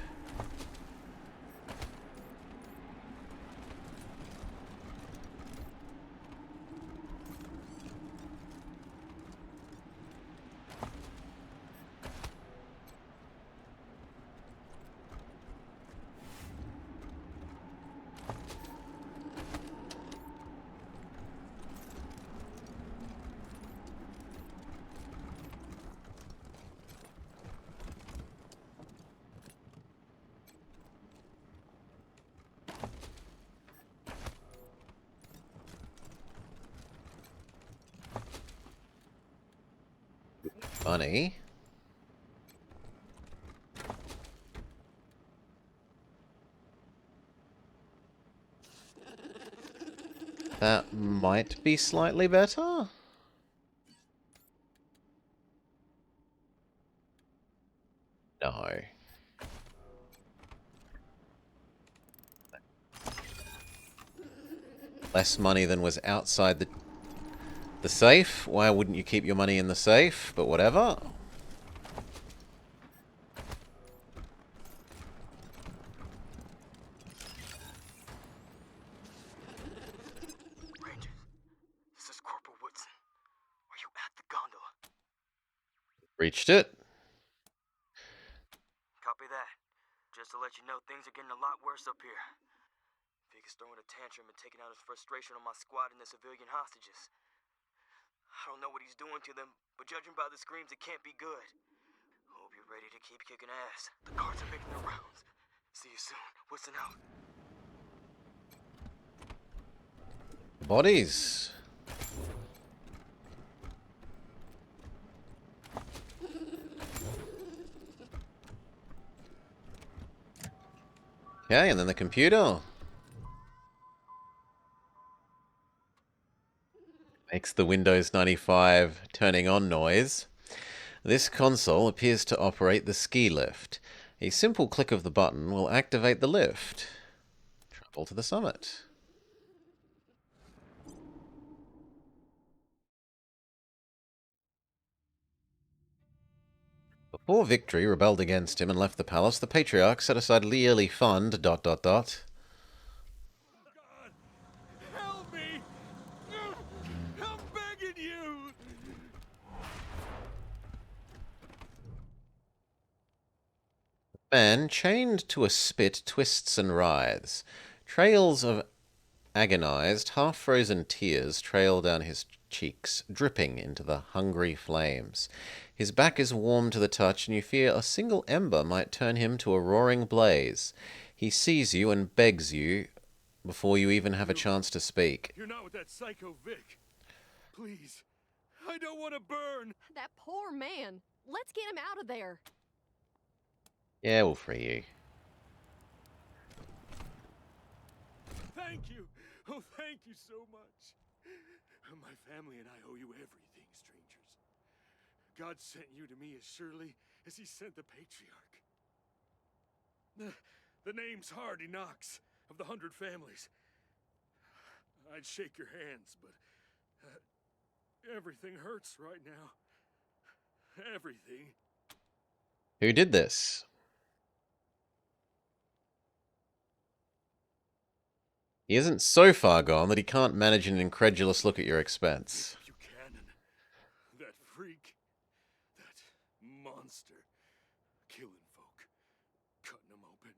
Money. That might be slightly better. No. Less money than was outside the safe. Why wouldn't you keep your money in the safe? But whatever. Rangers, this is Corporal Woodson. Are you at the gondola? Reached it. Copy that. Just to let you know, things are getting a lot worse up here. Vic is throwing a tantrum and taking out his frustration on my squad and the civilian hostages. I don't know what he's doing to them, but judging by the screams, it can't be good. Hope you're ready to keep kicking ass. The guards are making their rounds. See you soon. Woodson out. Bodies. Okay, and then the computer. Makes the Windows 95 turning on noise. This console appears to operate the ski lift. A simple click of the button will activate the lift. Travel to the summit. Before Victory rebelled against him and left the palace, the Patriarch set aside a yearly fund, ... Help me! I'm begging you! Man, chained to a spit, twists and writhes. Trails of agonized, half-frozen tears trail down his cheeks, dripping into the hungry flames. His back is warm to the touch, and you fear a single ember might turn him to a roaring blaze. He sees you and begs you before you even have a chance to speak. You're not with that psycho Vic. Please. I don't want to burn. That poor man. Let's get him out of there. Yeah, we'll free you. Thank you. Oh, thank you so much. My family and I owe you everything, strangers. God sent you to me as surely as he sent the Patriarch. The name's Hardy Knox of the 100 Families. I'd shake your hands, but everything hurts right now. Everything. Who did this? He isn't so far gone that he can't manage an incredulous look at your expense. Buchanan. That freak. That monster. Killing folk. Cutting them open.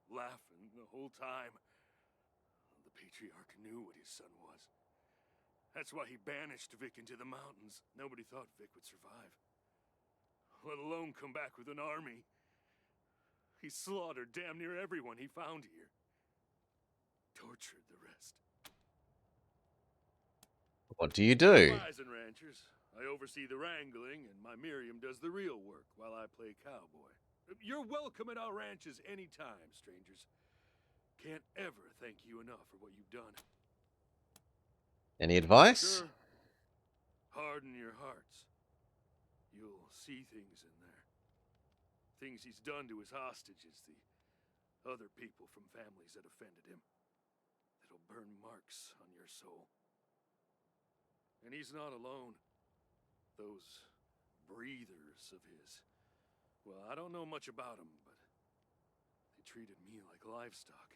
Laughing the whole time. The Patriarch knew what his son was. That's why he banished Vic into the mountains. Nobody thought Vic would survive. Let alone come back with an army. He slaughtered damn near everyone he found here. Tortured the rest. What do you do? Bison ranchers. I oversee the wrangling, and my Miriam does the real work while I play cowboy. You're welcome at our ranches anytime, strangers. Can't ever thank you enough for what you've done. Any advice? Sure. Harden your hearts. You'll see things in there. Things he's done to his hostages, the other people from families that offended him. It'll burn marks on your soul. And he's not alone. Those breathers of his. Well, I don't know much about them, but they treated me like livestock.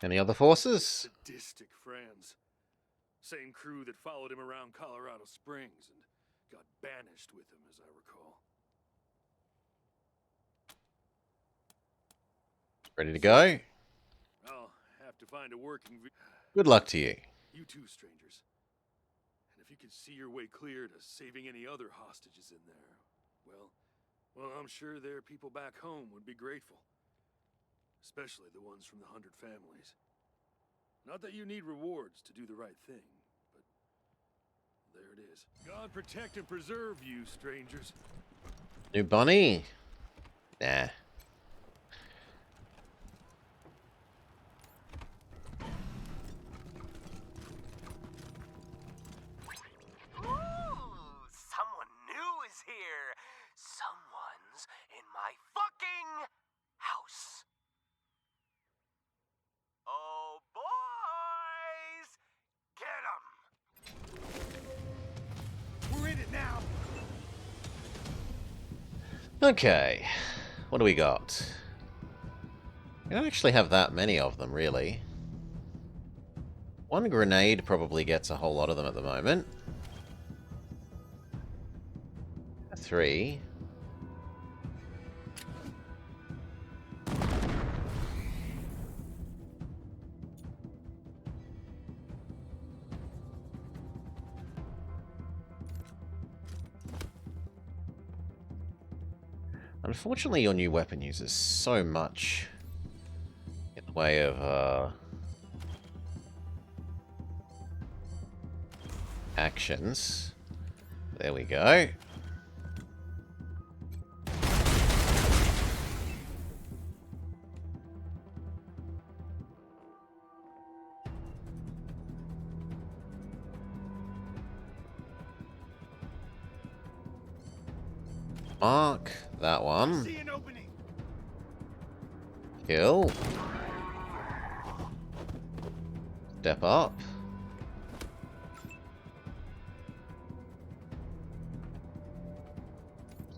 Any other forces? Sadistic friends. Same crew that followed him around Colorado Springs and got banished with him, as I recall. Ready to go? I'll have to find a working Good luck to you. You too, strangers. And if you could see your way clear to saving any other hostages in there, well, I'm sure their people back home would be grateful. Especially the ones from the 100 families. Not that you need rewards to do the right thing, but there it is. God protect and preserve you, strangers. New bunny? Nah. Ooh, someone new is here. Someone's in my fucking house. Oh, boys! Get 'em! We're in it now. Okay. What do we got? We don't actually have that many of them, really. One grenade probably gets a whole lot of them at the moment. 3. Unfortunately, your new weapon uses so much in the way of actions. There we go. Mark that one. See an opening. Kill. Step up.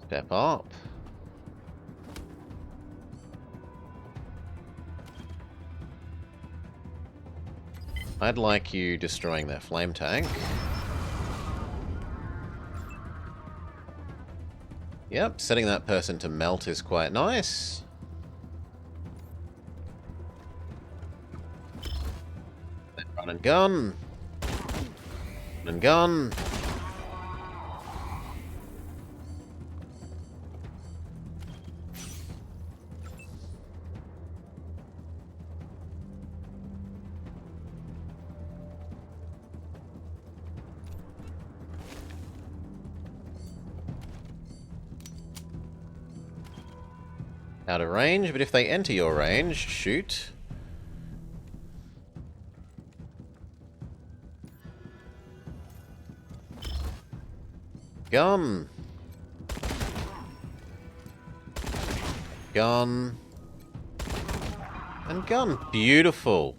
Step up. I'd like you destroying their flame tank. Yep, setting that person to melt is quite nice. Then run and gun. Run and gun. Out of range, but if they enter your range, shoot. Gun. Gun. And gun. Beautiful.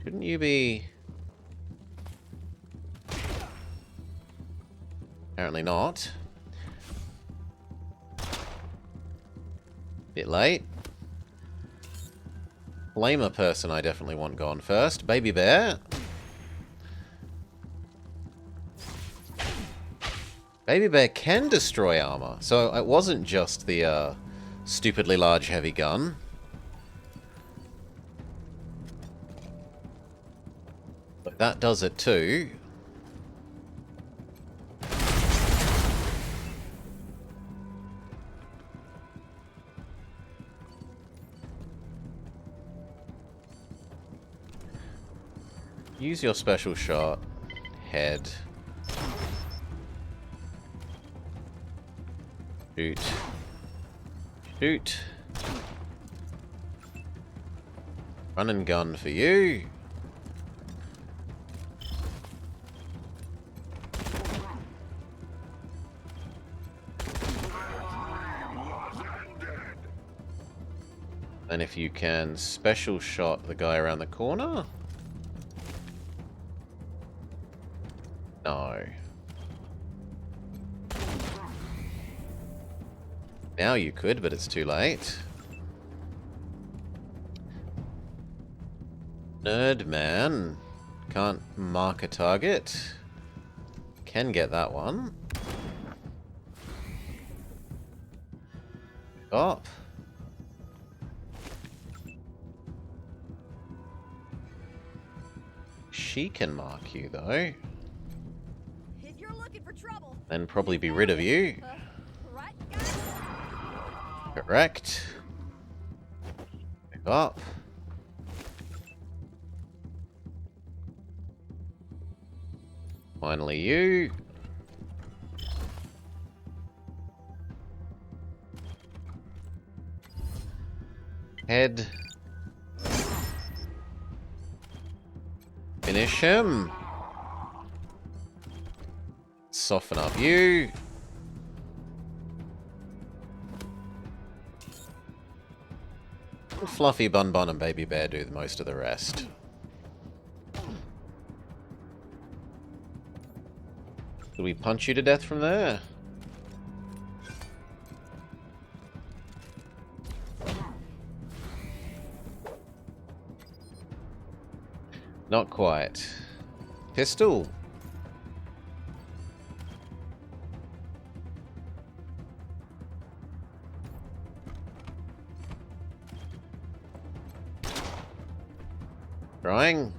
Shouldn't you be... Apparently not. Bit late. Flamer person I definitely want gone first. Baby bear. Baby bear can destroy armor. So it wasn't just the stupidly large heavy gun. That does it too. Use your special shot. Head. Shoot. Shoot. Run and gun for you. And if you can special shot the guy around the corner? No. Now you could, but it's too late. Nerd man. Can't mark a target. Can get that one. Up. She can mark you though. If you're looking for trouble, Then probably be rid of you. right, guys? Correct. Pick up. Finally you. Head. Finish him. Soften up you. Fluffy Bun Bun and Baby Bear do most of the rest. Did we punch you to death from there? Not quite. Pistol. Trying.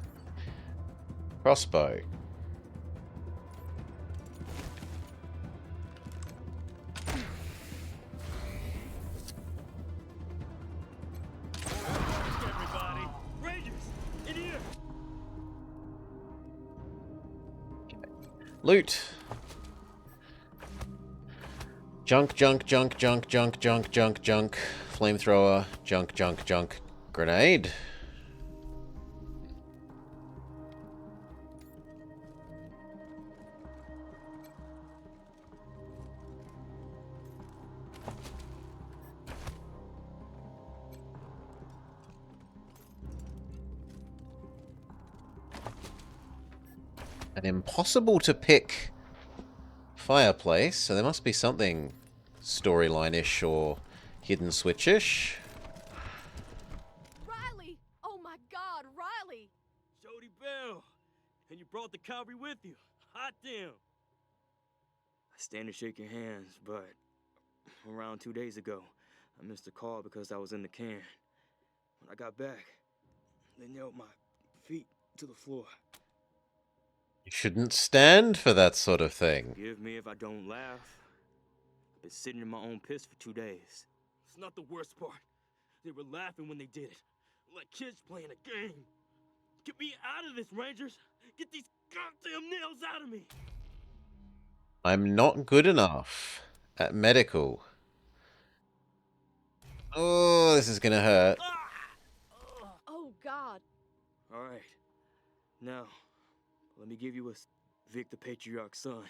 Crossbow. Everybody, Rangers, in here. Loot. Junk, junk, junk, junk, junk, junk, junk, junk. Flamethrower. Junk, junk, junk. Grenade. An impossible to pick fireplace, so there must be something storyline-ish or hidden switch-ish. Riley! Oh my God, Riley! Jody Bell, and you brought the cavalry with you. Hot damn. I stand to shake your hands, but around 2 days ago, I missed a call because I was in the can. When I got back, they nailed my feet to the floor. You shouldn't stand for that sort of thing. Forgive me if I don't laugh. I've been sitting in my own piss for 2 days. It's not the worst part. They were laughing when they did it. Like kids playing a game. Get me out of this, Rangers! Get these goddamn nails out of me! I'm not good enough at medical. Oh, this is gonna hurt. Oh God. All right. Now, let me give you a Vic the Patriarch's son.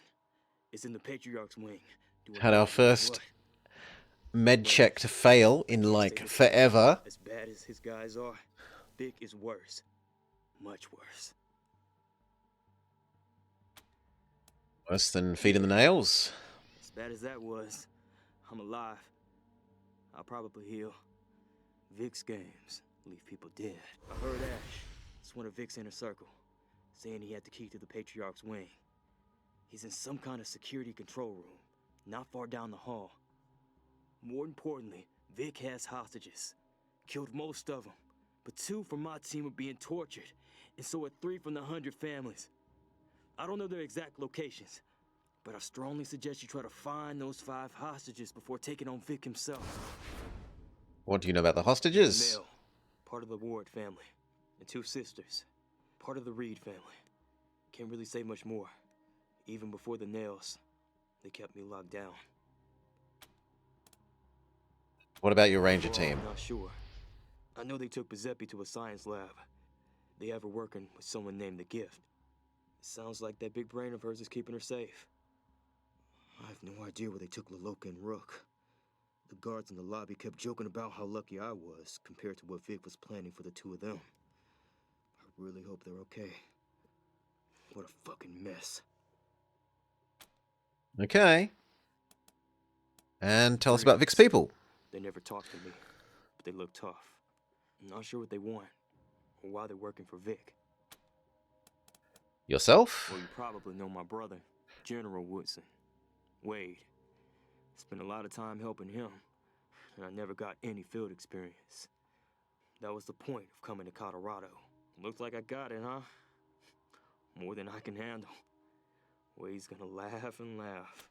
It's in the Patriarch's wing. Had our first med check to fail in like forever. As bad as his guys are, Vic is worse. Much worse. Worse than feeding the nails. As bad as that was, I'm alive. I'll probably heal. Vic's games leave people dead. I heard Ash. It's one of Vic's inner circle, saying he had the key to the Patriarch's wing. He's in some kind of security control room, not far down the hall. More importantly, Vic has hostages. Killed most of them, but 2 from my team are being tortured. And so are 3 from the 100 families. I don't know their exact locations, but I strongly suggest you try to find those 5 hostages before taking on Vic himself. What do you know about the hostages? Male, part of the Ward family, and 2 sisters, part of the Reed family. Can't really say much more. Even before the nails, they kept me locked down. What about your ranger Well, team? I'm not sure. I know they took Giuseppe to a science lab. They have her working with someone named The Gift. Sounds like that big brain of hers is keeping her safe. I have no idea where they took Laloka and Rook. The guards in the lobby kept joking about how lucky I was compared to what Vic was planning for the 2 of them. I really hope they're okay. What a fucking mess. Okay. And tell us about Vic's people. They never talked to me, but they look tough. I'm not sure what they want, or why they're working for Vic. Yourself? Well, you probably know my brother, General Woodson. Wade. Spent a lot of time helping him, and I never got any field experience. That was the point of coming to Colorado. Looks like I got it, huh? More than I can handle. Wade's gonna laugh and laugh.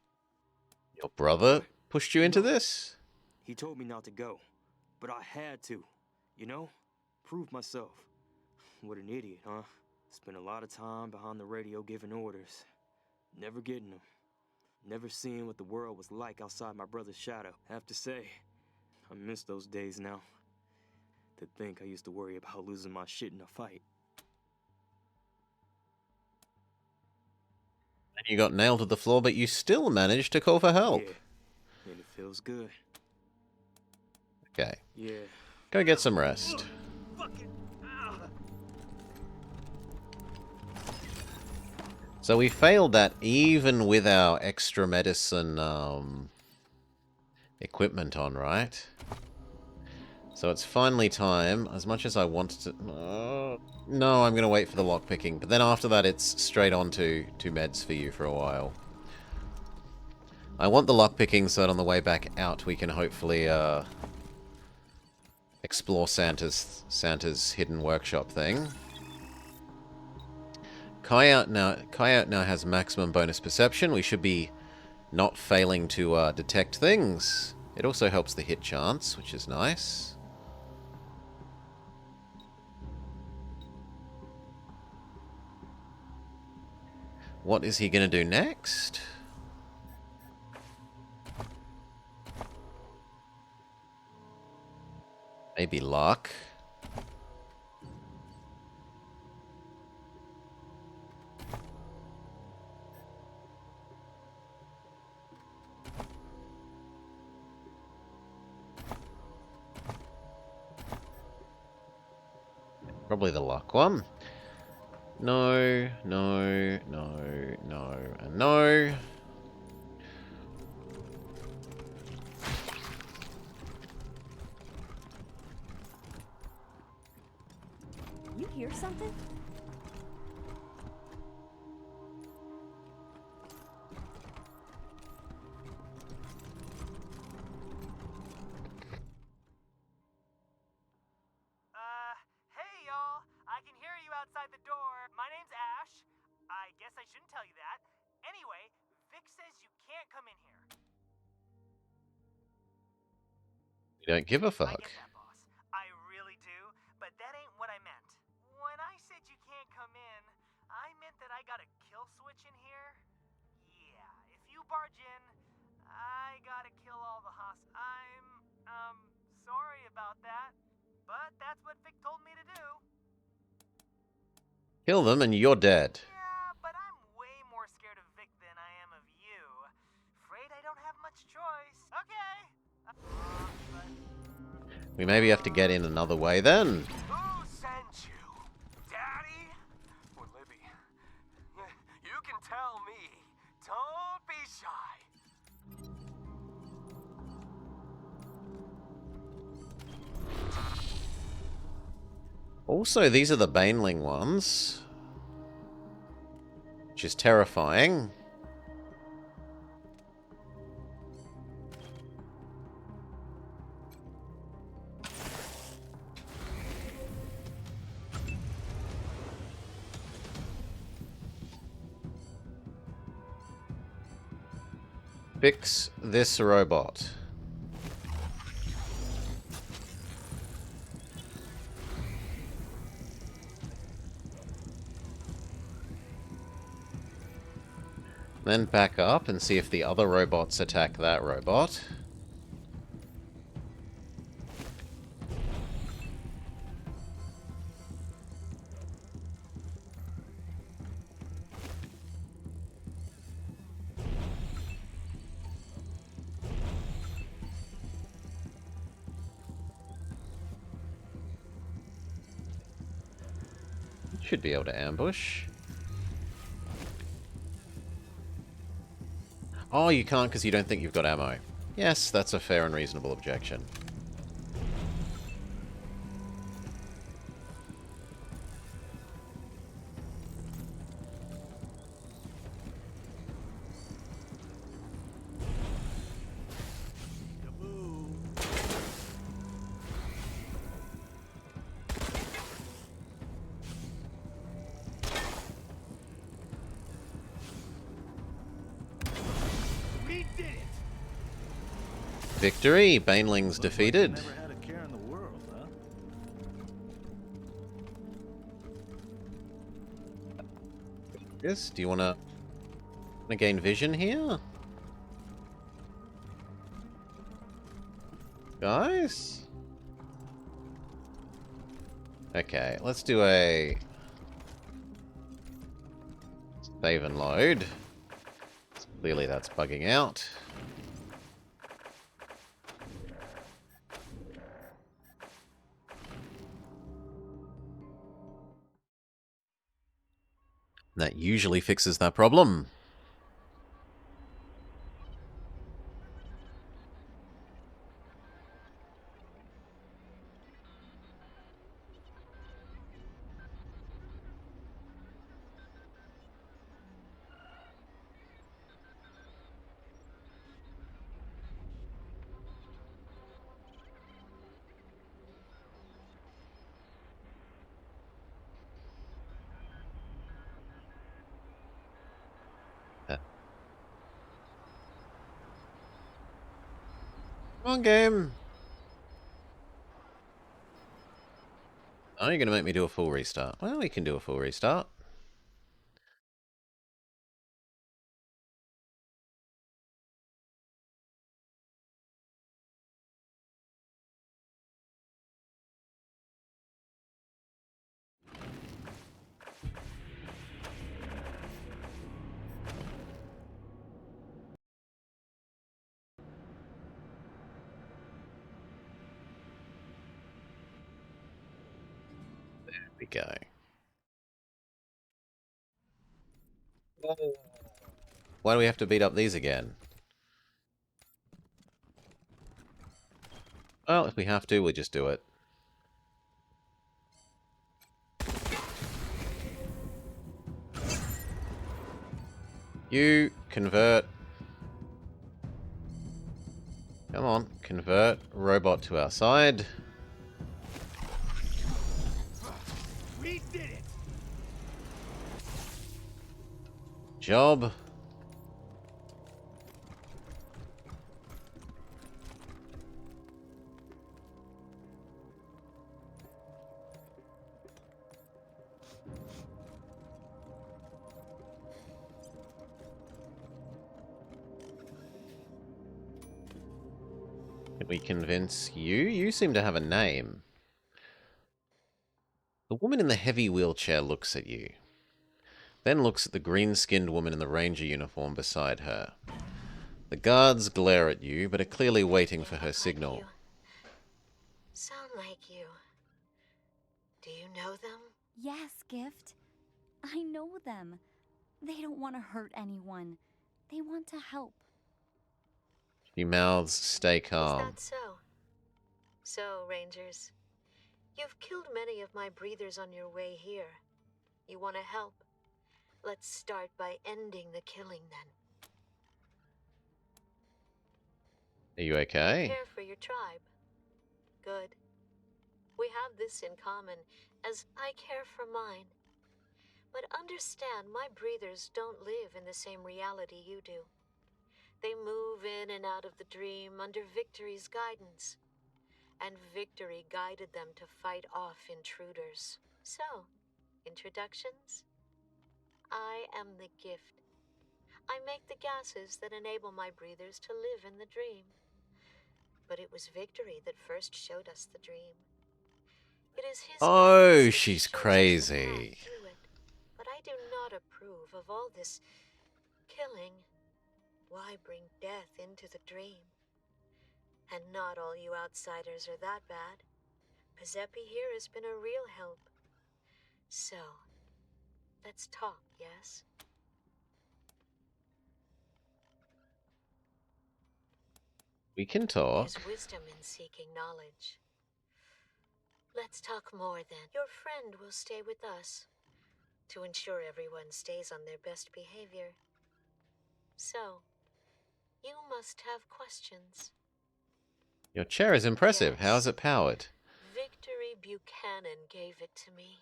Your brother pushed you into this? He told me not to go, but I had to, you know? Prove myself. What an idiot, huh? Spent a lot of time behind the radio giving orders. Never getting them. Never seeing what the world was like outside my brother's shadow. Have to say, I miss those days now. To think I used to worry about losing my shit in a fight. And you got nailed to the floor, but you still managed to call for help. Yeah, and it feels good. Okay. Yeah. Go get some rest. So we failed that even with our extra medicine equipment on, right? So it's finally time, as much as I wanted to... no, I'm going to wait for the lockpicking. But then after that, it's straight on to meds for you for a while. I want the lockpicking so that on the way back out we can hopefully explore Santa's hidden workshop thing. Coyote now has maximum bonus perception. We should be not failing to detect things. It also helps the hit chance, which is nice. What is he going to do next? Maybe luck. Probably the luck one. No, no, no, no, and no. You hear something? Hey y'all, I can hear you outside the door. My name's Ash. I guess I shouldn't tell you that. Anyway, Vic says you can't come in here. You don't give a I fuck. get that, boss. I really do, but that ain't what I meant. When I said you can't come in, I meant that I got a kill switch in here. Yeah, if you barge in, I gotta kill all the I'm sorry about that, but that's what Vic told me to do. Kill them and you're dead. Yeah, but I'm way more scared of Vic than I am of you. Afraid I don't have much choice. Okay. We maybe have to get in another way then. Who sent you? Daddy? Or Libby? You can tell me. Don't be shy. Also, these are the Baneling ones. Which is terrifying. Fix this robot. Then back up and see if the other robots attack that robot. Should be able to ambush. Oh, you can't because you don't think you've got ammo. Yes, that's a fair and reasonable objection. Victory! Banelings defeated. Never had a care in the world, huh? Yes, do you wanna gain vision here? Guys? Okay, let's do a save and load. Clearly that's bugging out. That usually fixes that problem. Come on, game. Oh, you're going to make me do a full restart. Well, we can do a full restart. There we go. Why do we have to beat up these again? Well, if we have to, we'll just do it. You convert. Come on, convert robot to our side. We did it! Job. Can we convince you? You seem to have a name. The woman in the heavy wheelchair looks at you. Then looks at the green-skinned woman in the ranger uniform beside her. The guards glare at you, but are clearly waiting for her signal. Sound like you. Do you know them? Yes, Gift. I know them. They don't want to hurt anyone. They want to help. She mouths, "Stay Is calm." that so? So, Rangers, you've killed many of my breathers on your way here. You want to help? Let's start by ending the killing, then. Are you okay? Care for your tribe. Good. We have this in common, as I care for mine. But understand, my breathers don't live in the same reality you do. They move in and out of the dream under Victory's guidance. And Victory guided them to fight off intruders. So, introductions? I am the gift. I make the gases that enable my breathers to live in the dream. But it was Victory that first showed us the dream. It is his Oh, guidance that she's shows us the crazy. path through it. But I do not approve of all this killing. Why bring death into the dream? And not all you outsiders are that bad. Giuseppe here has been a real help. So, let's talk, yes? We can talk. There's wisdom in seeking knowledge. Let's talk more then. Your friend will stay with us to ensure everyone stays on their best behavior. So, you must have questions. Your chair is impressive. Yes. How is it powered? Victory Buchanan gave it to me.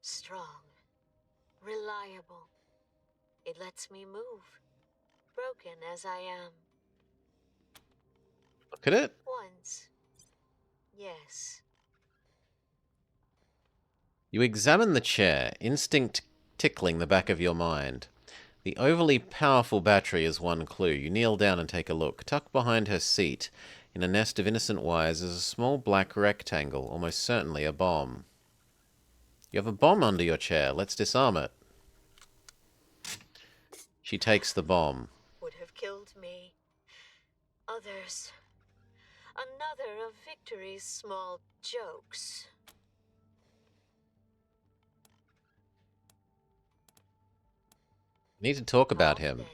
Strong. Reliable. It lets me move. Broken as I am. Look at it. Once. Yes. You examine the chair, instinct tickling the back of your mind. The overly powerful battery is one clue. You kneel down and take a look. Tucked behind her seat, in a nest of innocent wires, is a small black rectangle, almost certainly a bomb. You have a bomb under your chair. Let's disarm it. She takes the bomb. Would have killed me. Others. Another of Victory's small jokes. Need to talk about Now him. then.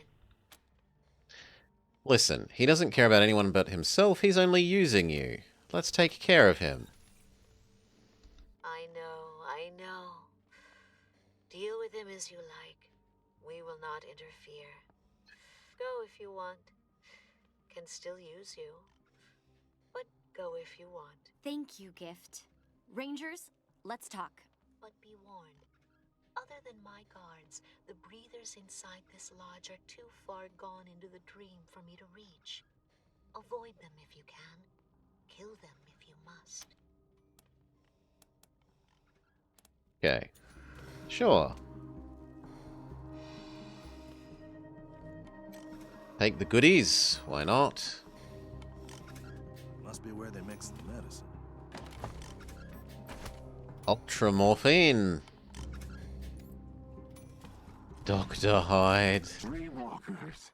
Listen, he doesn't care about anyone but himself. He's only using you. Let's take care of him. I know. Deal with him as you like. We will not interfere. Go if you want. Can still use you. But go if you want. Thank you, Gift. Rangers, let's talk. But be warned. Other than my guards, the breathers inside this lodge are too far gone into the dream for me to reach. Avoid them if you can. Kill them if you must. Okay. Sure. Take the goodies. Why not? Must be where they mix the medicine. Ultramorphine. Dr. Hyde. Dreamwalkers,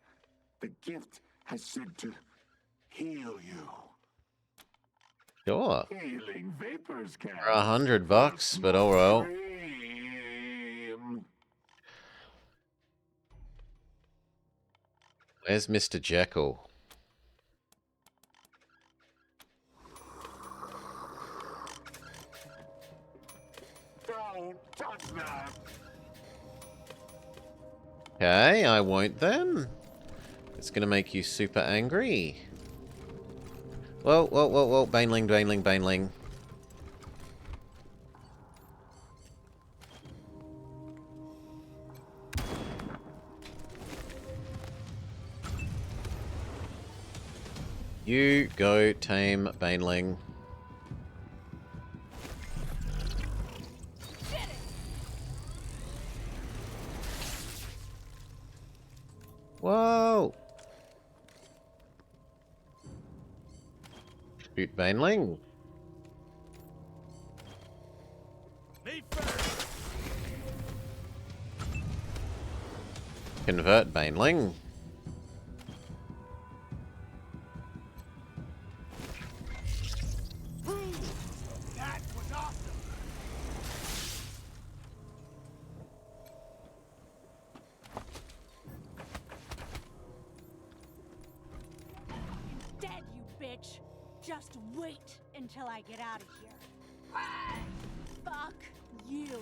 the gift has said to heal you. Sure. Healing vapors can. For $100, but oh well. Dream. Where's Mr. Jekyll? Don't touch that. Okay, I won't then. It's gonna make you super angry. Whoa, whoa, whoa, whoa. Baneling, Baneling, Baneling. You go tame Baneling. Whoa! Shoot Baneling. Me first. Convert Baneling. That was awesome. Dead, you bitch. Just wait until I get out of here. Fuck you.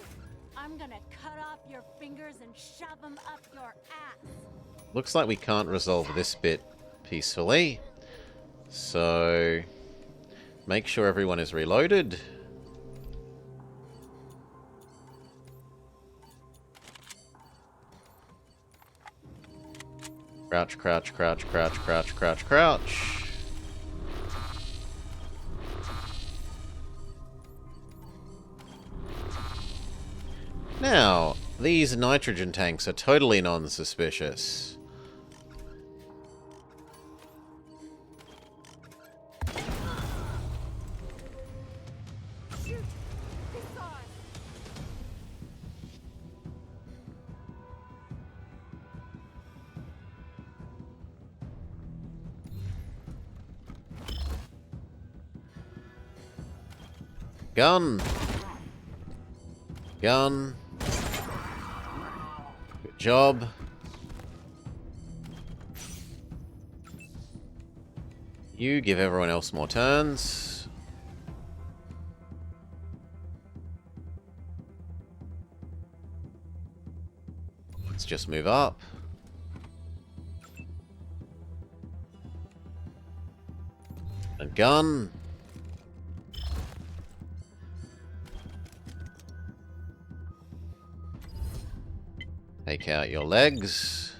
I'm gonna cut off your fingers and shove them up your ass. Looks like we can't resolve this bit peacefully. So, make sure everyone is reloaded. Crouch, crouch, crouch, crouch, crouch, crouch, crouch. Now, these nitrogen tanks are totally non-suspicious. Gun. Gun. Good job. You give everyone else more turns. Let's just move up. A gun. Take out your legs.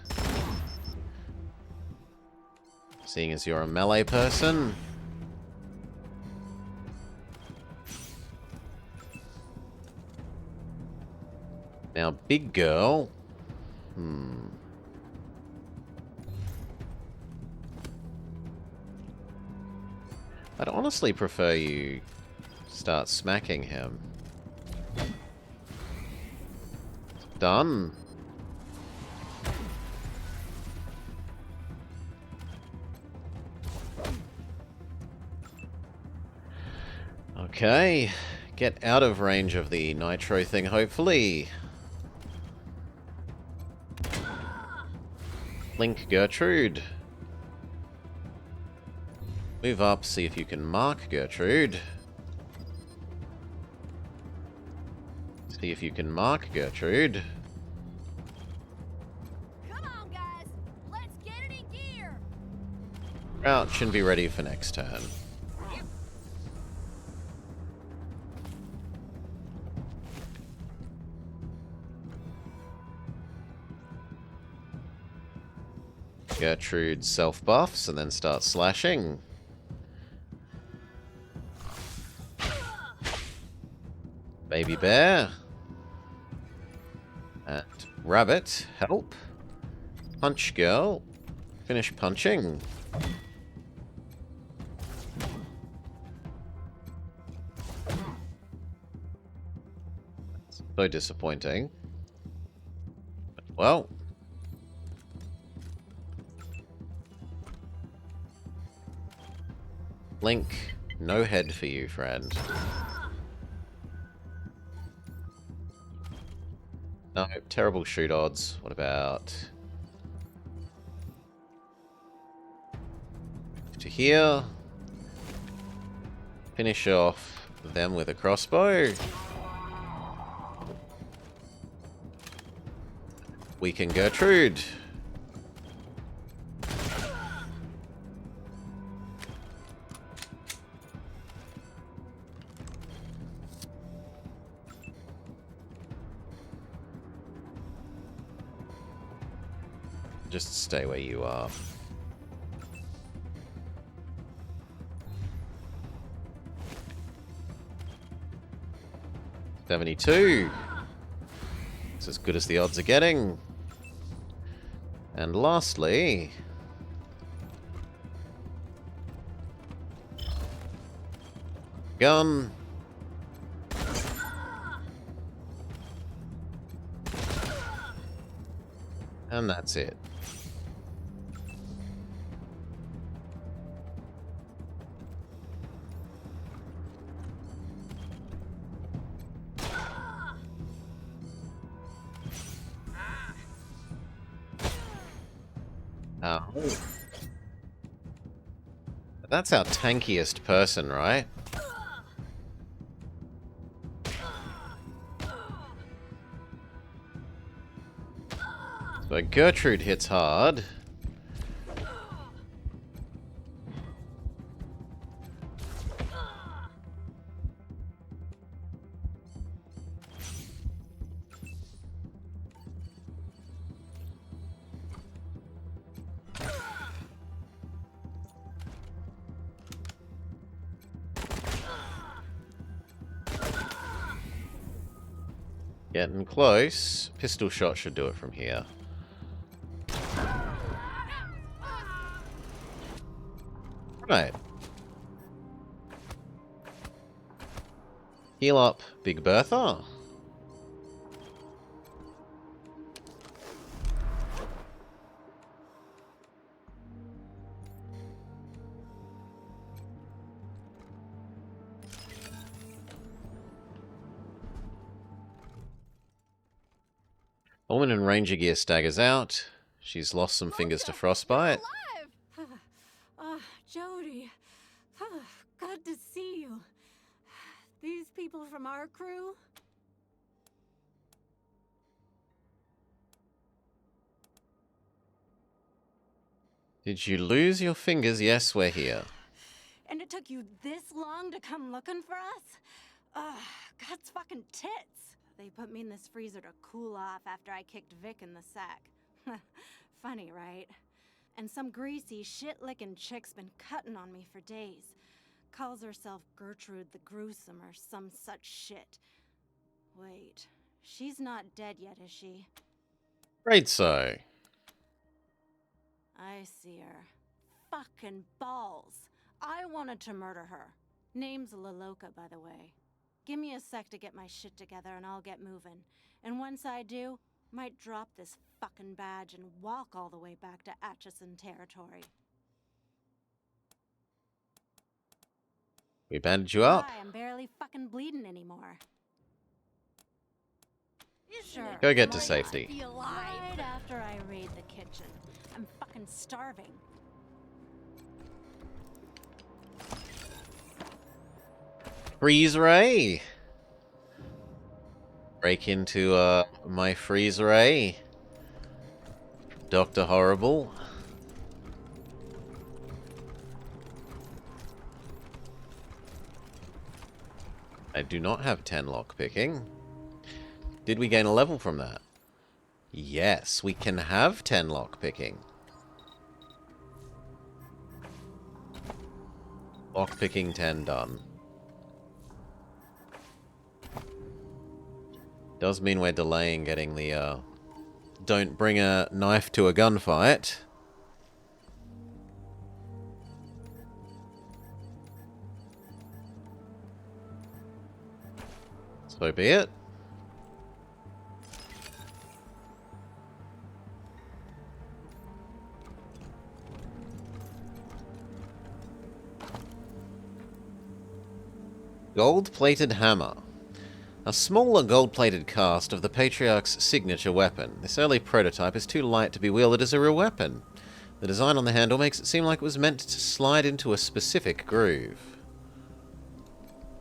Seeing as you're a melee person. Now, big girl. I'd honestly prefer you start smacking him. Done. Okay, get out of range of the nitro thing, hopefully. Link Gertrude. Move up, see if you can mark Gertrude. See if you can mark Gertrude. Come on, guys. Let's get it in gear. Crouch and be ready for next turn. Gertrude self-buffs and then start slashing. Baby bear. And rabbit, help. Punch girl. Finish punching. So disappointing. Well. Link, no head for you, friend. No, terrible shoot odds. What about... to here. Finish off them with a crossbow. Weaken Gertrude. Just stay where you are. $72. It's as good as the odds are getting. And lastly... gun. And that's it. Oh. That's our tankiest person, right? So Gertrude hits hard. Getting close. Pistol shot should do it from here. Right. Heal up, Big Bertha. Woman in ranger gear staggers out. She's lost some fingers to frostbite. Jody. Good to see you. These people from our crew? Did you lose your fingers? Yes, we're here. And it took you this long to come looking for us? God's fucking tits. They put me in this freezer to cool off after I kicked Vic in the sack. Funny, right? And some greasy, shit-licking chick's been cutting on me for days. Calls herself Gertrude the Gruesome or some such shit. Wait, she's not dead yet, is she? Right, so. I see her. Fucking balls. I wanted to murder her. Name's Laloka, by the way. Give me a sec to get my shit together and I'll get moving. And once I do, might drop this fucking badge and walk all the way back to Atchison territory. We bandaged you up. Why, I'm barely fucking bleeding anymore. Sure. Go get to safety. Right after I raid the kitchen. I'm fucking starving. Freeze ray. Break into my freeze ray. Dr. Horrible. I do not have 10 lockpicking. Did we gain a level from that? Yes, we can have 10 lockpicking. Lockpicking 10 done. Does mean we're delaying getting the, don't bring a knife to a gunfight. So be it. Gold-plated hammer. A smaller gold-plated cast of the Patriarch's signature weapon. This early prototype is too light to be wielded as a real weapon. The design on the handle makes it seem like it was meant to slide into a specific groove.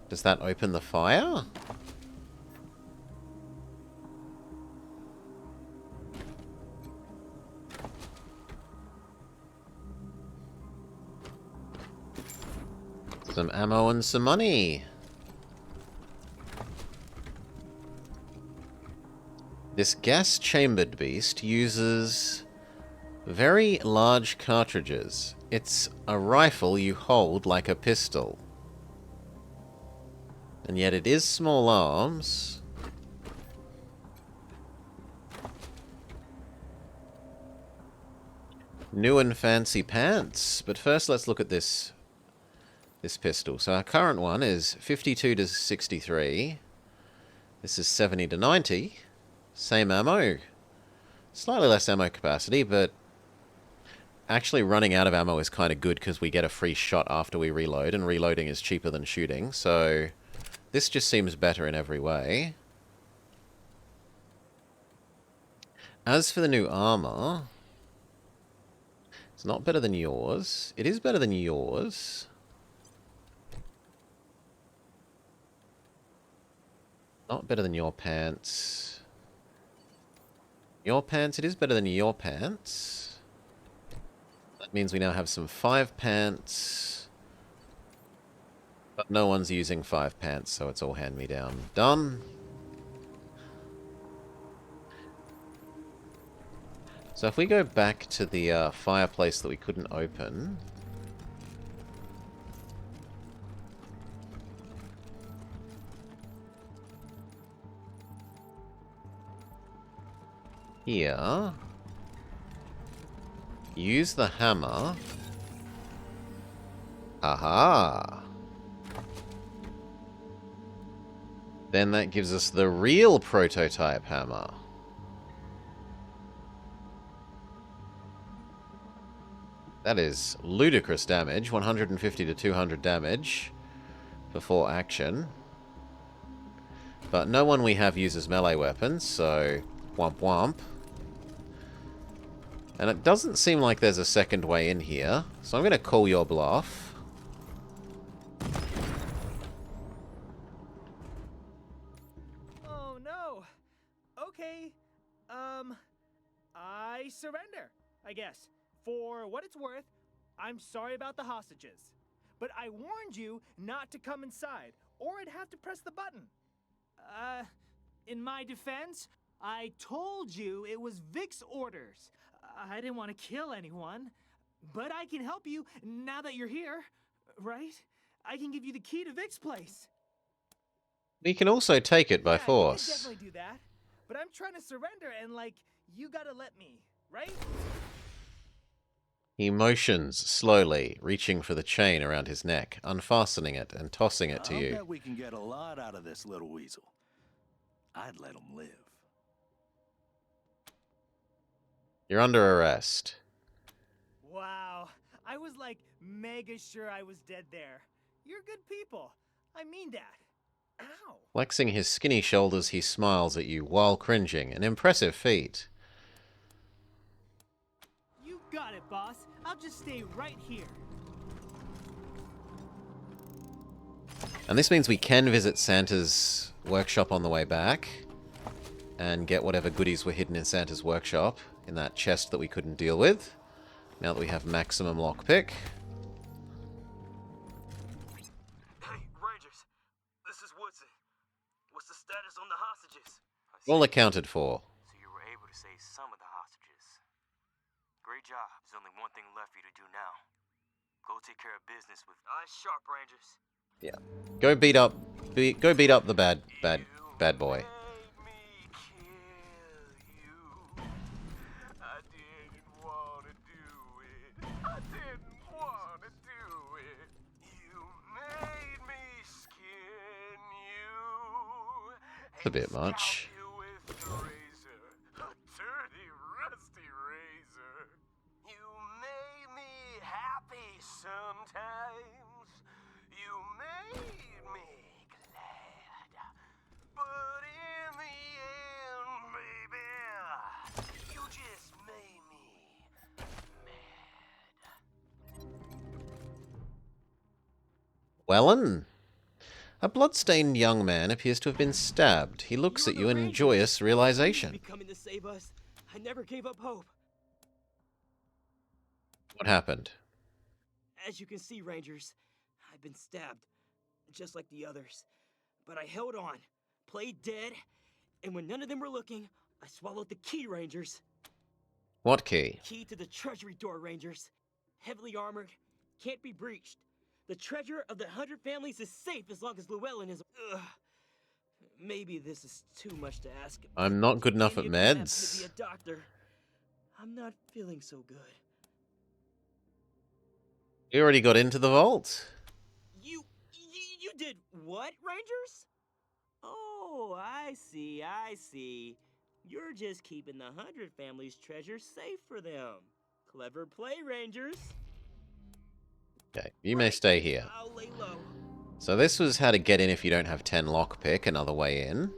Does that open the fire? Some ammo and some money. This gas-chambered beast uses very large cartridges. It's a rifle you hold like a pistol. And yet it is small arms. New and fancy pants. But first let's look at this pistol. So our current one is 52 to 63. This is 70 to 90. Same ammo. Slightly less ammo capacity, but actually running out of ammo is kind of good because we get a free shot after we reload, and reloading is cheaper than shooting, so this just seems better in every way. As for the new armor, it's not better than yours. It is better than yours. Not better than your pants. Your pants, it is better than your pants. That means we now have some 5 pants. But no one's using 5 pants, so it's all hand-me-down. Done. So if we go back to the fireplace that we couldn't open... here. Use the hammer. Aha! Then that gives us the real prototype hammer. That is ludicrous damage. 150 to 200 damage before action. But no one we have uses melee weapons, so womp womp. And it doesn't seem like there's a second way in here, so I'm going to call your bluff. Oh no. Okay. I surrender, I guess. For what it's worth, I'm sorry about the hostages. But I warned you not to come inside, or I'd have to press the button. In my defense, I told you it was Vic's orders. I didn't want to kill anyone. But I can help you now that you're here, right? I can give you the key to Vic's place. We can also take it by Yeah, force. you can definitely do that. But I'm trying to surrender and, like, you gotta let me, right? He motions slowly, reaching for the chain around his neck, unfastening it and tossing it to I'll you. bet we can get a lot out of this little weasel. I'd let him live. You're under arrest. Wow. I was, like, mega sure I was dead there. You're good people. I mean that. Ow. Flexing his skinny shoulders, he smiles at you while cringing. An impressive feat. You got it, boss. I'll just stay right here. And this means we can visit Santa's workshop on the way back and get whatever goodies were hidden in Santa's workshop in that chest that we couldn't deal with, now that we have maximum lockpick. Hey, Rangers. This is Woodson. What's the status on the hostages? All accounted for. So you were able to save some of the hostages. Great job. There's only one thing left for you to do now. Go take care of business with eyes sharp, Rangers. Yeah. Go beat up the bad boy. It's a bit much. Sometimes you made me glad, but in the end, baby, you just made me mad. Wellen? A blood-stained young man appears to have been stabbed. He looks at you in joyous realization. Coming to save us. I never gave up hope. What happened? As you can see, Rangers, I've been stabbed, just like the others. But I held on, played dead, and when none of them were looking, I swallowed the key, Rangers. What key? Key to the treasury door, Rangers. Heavily armored, can't be breached. The treasure of the 100 families is safe as long as Llewellyn is... Ugh. Maybe this is too much to ask. I'm not good enough at Maybe if you happen meds. to be a doctor. I'm not feeling so good. You already got into the vault. You did what, Rangers? Oh, I see. You're just keeping the 100 families' treasure safe for them. Clever play, Rangers. Okay, you may stay here. I'll lay low. So this was how to get in if you don't have 10 lockpick, another way in.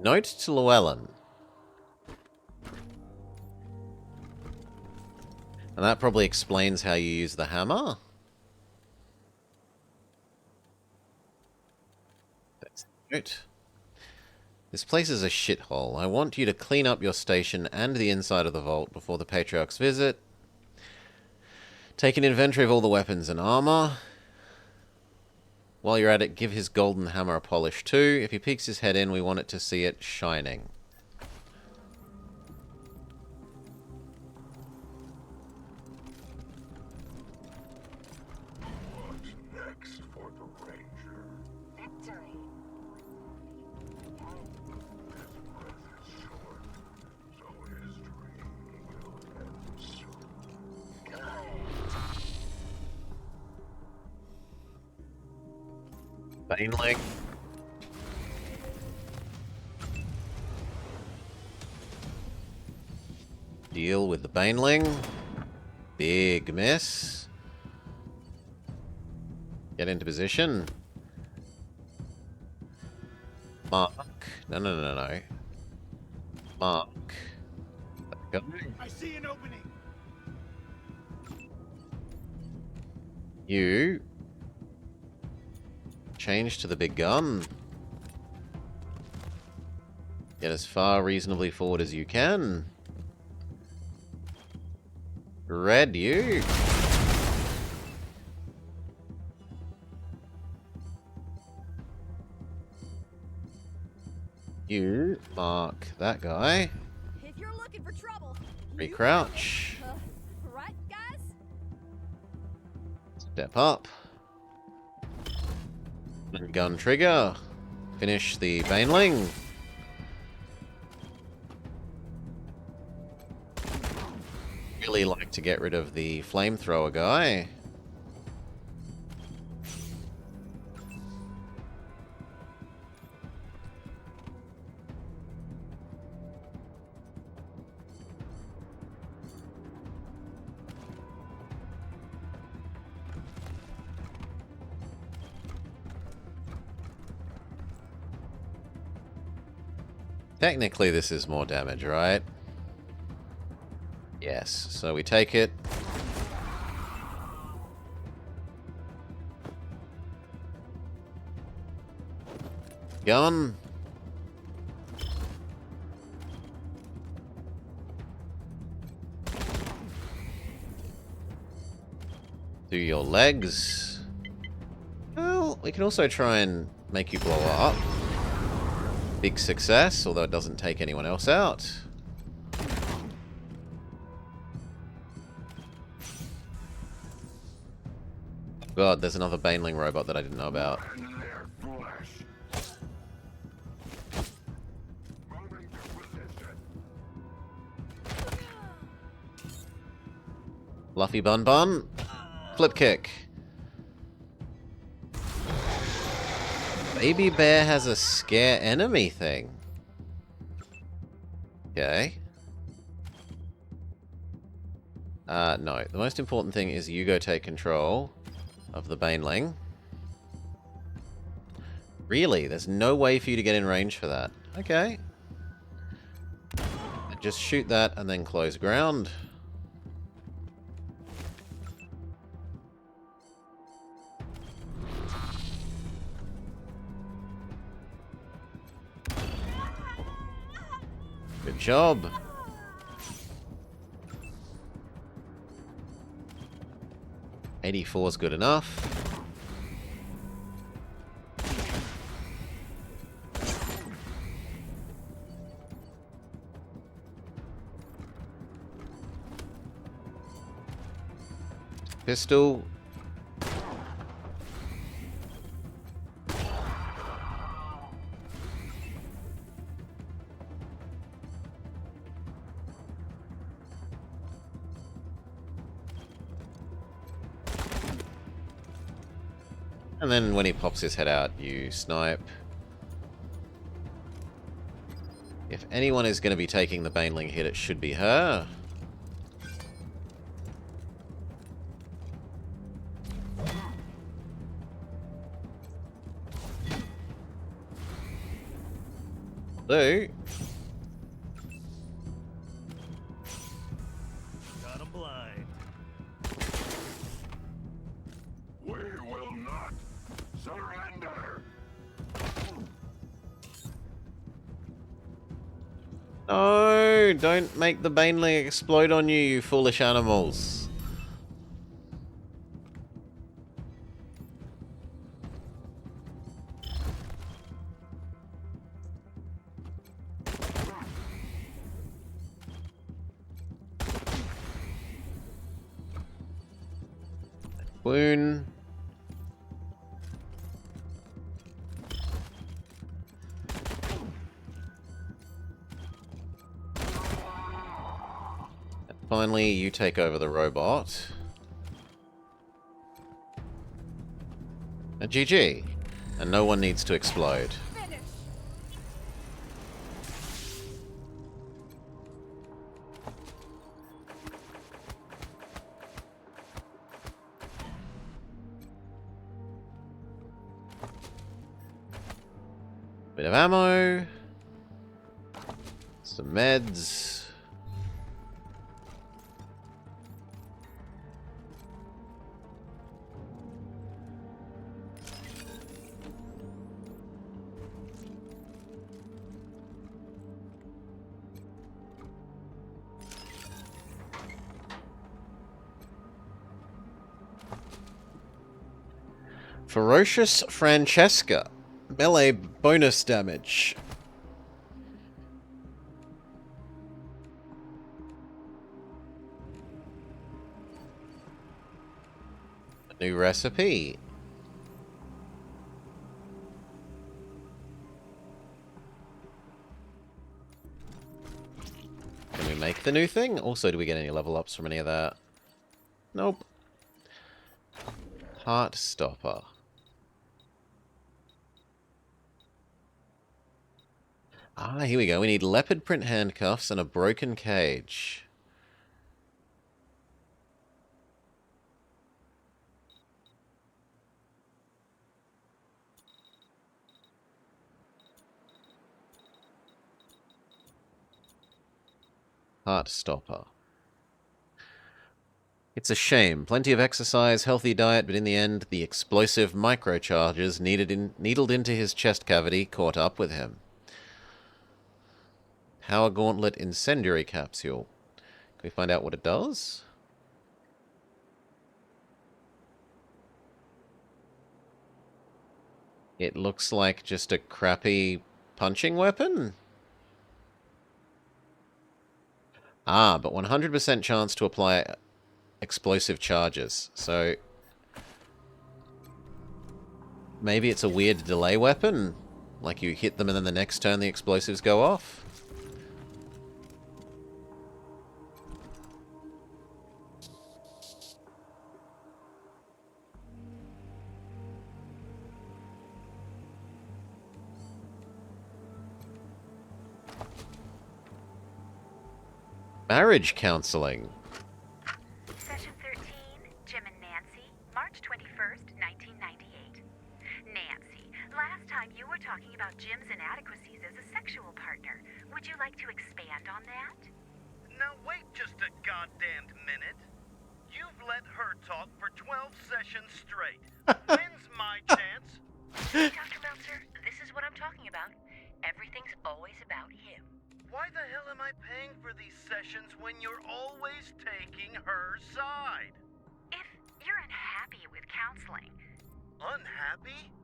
Note to Llewellyn. And that probably explains how you use the hammer. That's it. This place is a shithole. I want you to clean up your station and the inside of the vault before the Patriarch's visit. Take an inventory of all the weapons and armor. While you're at it, give his golden hammer a polish too. If he peeks his head in, we want it to see it shining. What's next for the Ranger? Victory. Baneling. Deal with the Baneling. Big miss. Get into position. Mark. No. Mark. Go. I see an opening. You. Change to the big gun. Get as far reasonably forward as you can. Red, you. You mark that guy. If you're looking for trouble, Recrouch. right, guys? Step up. And gun trigger. Finish the Baneling. Really like to get rid of the flamethrower guy. Technically, this is more damage, right? Yes, so we take it. Gun. Do your legs. Well, we can also try and make you blow up. Big success, although it doesn't take anyone else out. God, there's another Baneling robot that I didn't know about. Fluffy Bun Bun. Flip kick. Baby Bear has a scare enemy thing. Okay. No. The most important thing is you go take control of the Baneling. Really? There's no way for you to get in range for that. Okay. Just shoot that and then close ground. Good job. '84's good enough. Pistol. And then when he pops his head out, you snipe. If anyone is going to be taking the Baneling hit, it should be her. Do. Got him blind. We will not surrender. No, don't make the Baneling explode on you, you foolish animals. Wound. And finally, you take over the robot. And GG. And no one needs to explode. Finish. Bit of ammo. Some meds. Ferocious Francesca. Melee bonus damage. New recipe. Can we make the new thing? Also, do we get any level ups from any of that? Nope. Heart stopper. Ah, here we go. We need leopard print handcuffs and a broken cage. Heart stopper. It's a shame. Plenty of exercise, healthy diet, but in the end, the explosive microcharges needled into his chest cavity caught up with him. Power Gauntlet Incendiary Capsule. Can we find out what it does? It looks like just a crappy punching weapon? Ah, but 100% chance to apply explosive charges. So maybe it's a weird delay weapon? Like you hit them and then the next turn the explosives go off? Marriage counseling. Session 13, Jim and Nancy, March 21st, 1998. Nancy, last time you were talking about Jim's inadequacies as a sexual partner. Would you like to expand on that? Now wait just a goddamned minute. You've let her talk for 12 sessions straight. When's my chance? Dr. Meltzer, this is what I'm talking about. Everything's always about him. Why the hell am I paying for these sessions when you're always taking her side? If you're unhappy with counseling. Unhappy?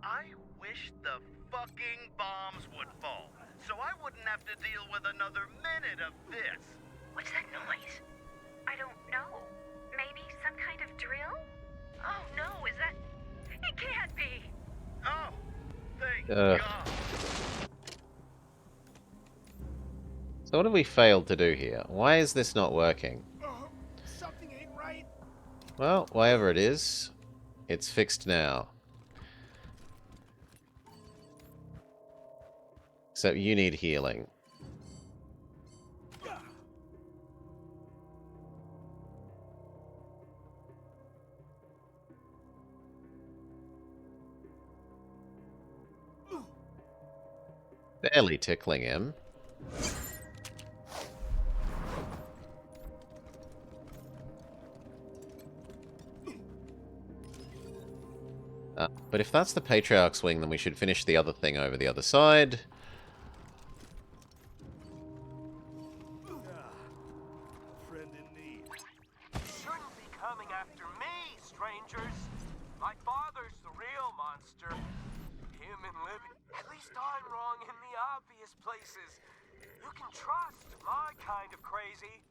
I wish the fucking bombs would fall, so I wouldn't have to deal with another minute of this. What's that noise? I don't know. Maybe some kind of drill? Oh no, is that... It can't be! Oh, thank God. So what have we failed to do here? Why is this not working? Something ain't right. Well, whatever it is, it's fixed now. Except you need healing. Barely tickling him. But if that's the Patriarch's wing, then we should finish the other thing over the other side. Friend in need. You shouldn't be coming after me, strangers. My father's the real monster. Him and Libby. At least I'm wrong in the obvious places. You can trust my kind of crazy.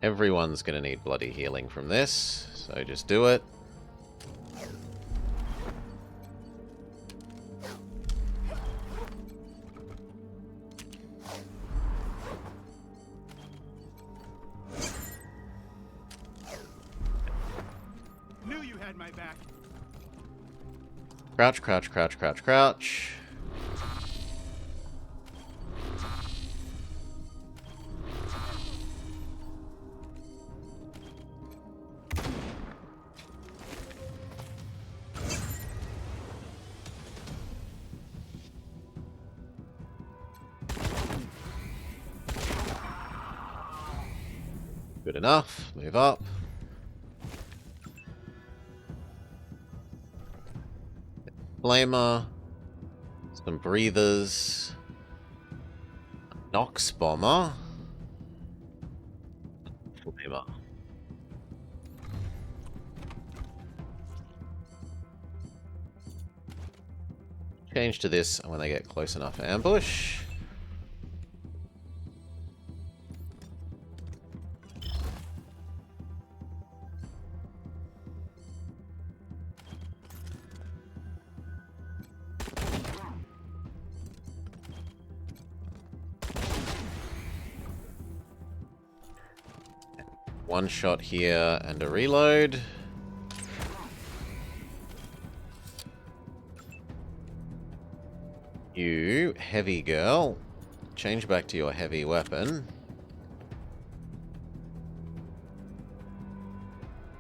Everyone's gonna need bloody healing from this, so just do it. my back. Crouch, crouch, crouch, crouch, crouch. Good enough. Move up. Flamer. Some breathers. Nox bomber. Flamer. Change to this when they get close enough to ambush. One shot here and a reload. You, heavy girl, change back to your heavy weapon.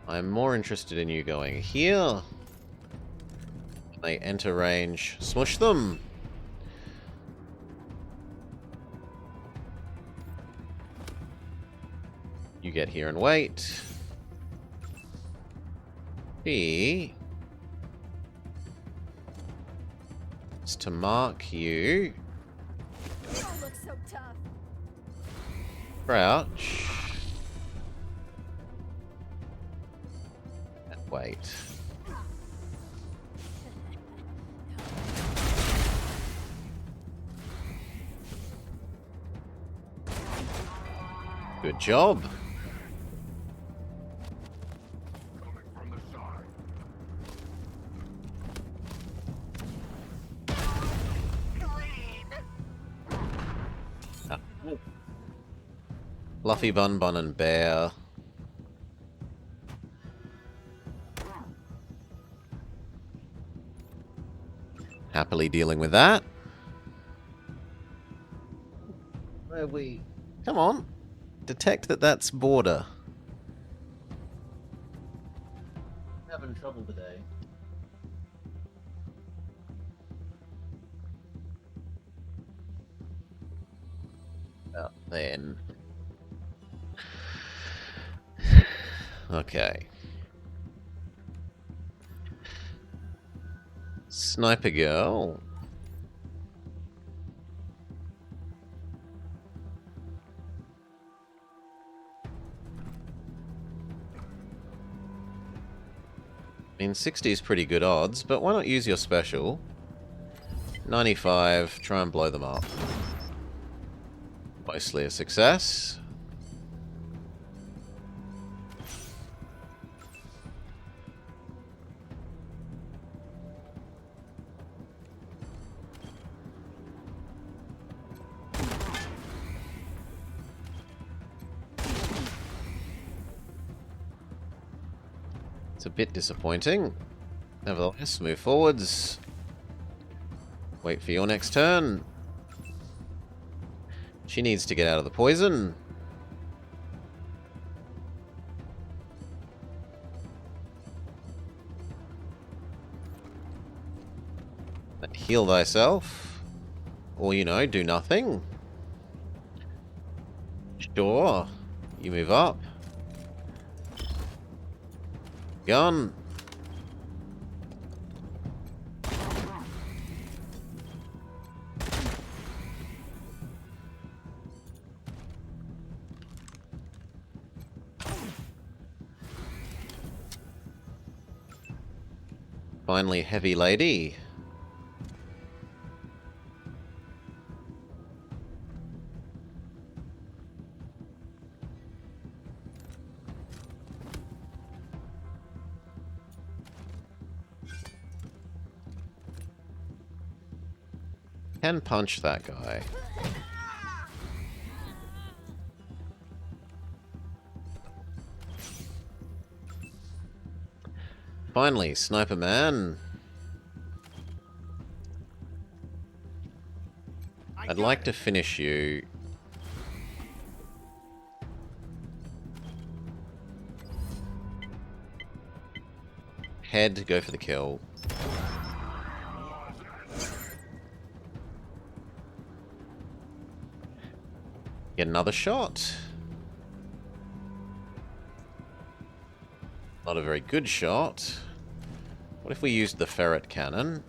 I'm more interested in you going here. They enter range, smush them. You get here and wait. B is to mark you. You all look so tough. Crouch. And wait. Good job. Fluffy Bun Bun and Bear. Happily dealing with that. Where we? Come on. Detect that that's border. Having trouble today. Well, then. Okay. Sniper girl. I mean, 60 is pretty good odds, but why not use your special? 95, try and blow them up. Mostly a success. It's a bit disappointing. Nevertheless, move forwards. Wait for your next turn. She needs to get out of the poison. Heal thyself. Or, you know, do nothing. Sure. You move up. Gun. Finally, heavy lady. Can punch that guy. Finally, Sniper Man. I'd like to finish you. Head, go for the kill. Get another shot. Not a very good shot. What if we used the ferret cannon?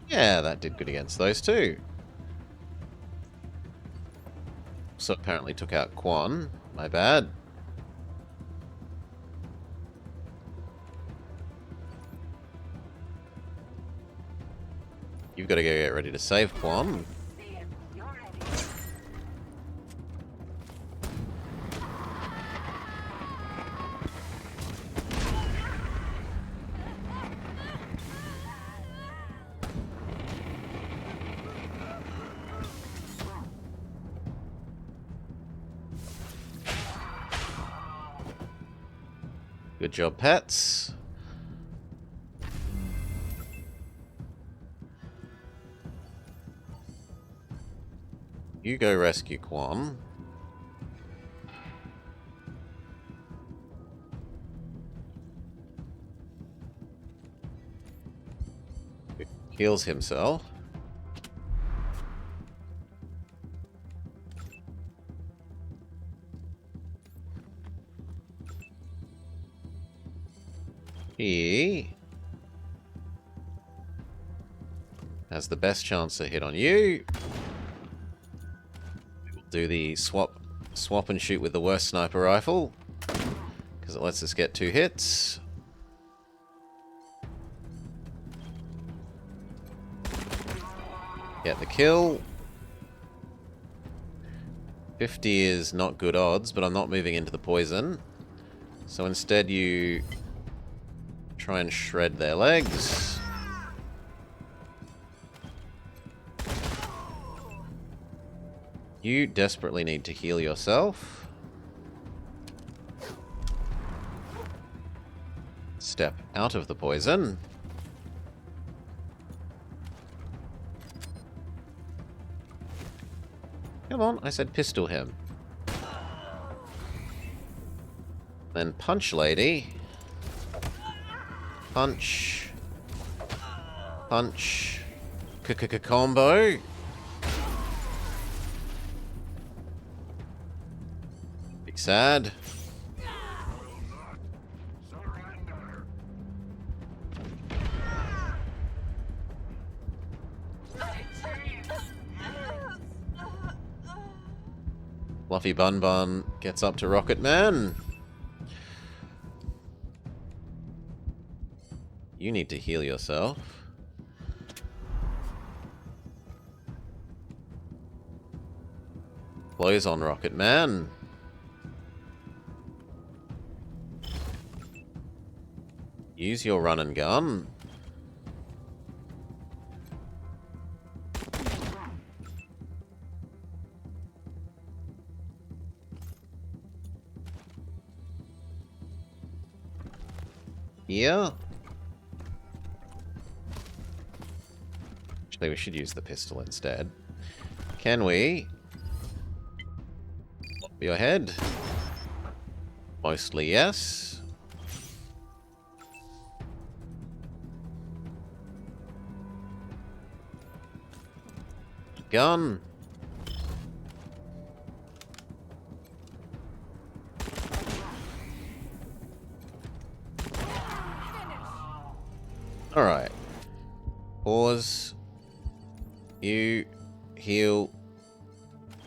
Yeah, that did good against those two. So apparently took out Quan. My bad. You've got to go get ready to save Quan. Good job, pets. You go rescue Quan. Heals himself. He has the best chance to hit on you. We'll do the swap and shoot with the worst sniper rifle, because it lets us get 2 hits. Get the kill. 50 is not good odds, but I'm not moving into the poison. So instead you try and shred their legs. You desperately need to heal yourself. Step out of the poison. Come on, I said pistol him. Then punch lady. Punch. Punch. Combo. Big sad. Fluffy Bun Bun gets up to Rocket Man. You need to heal yourself. Blows on Rocket Man. Use your run and gun. Yeah. Actually, we should use the pistol instead. Can we? Pop your head. Mostly yes. Gun. Alright. Pause. You heal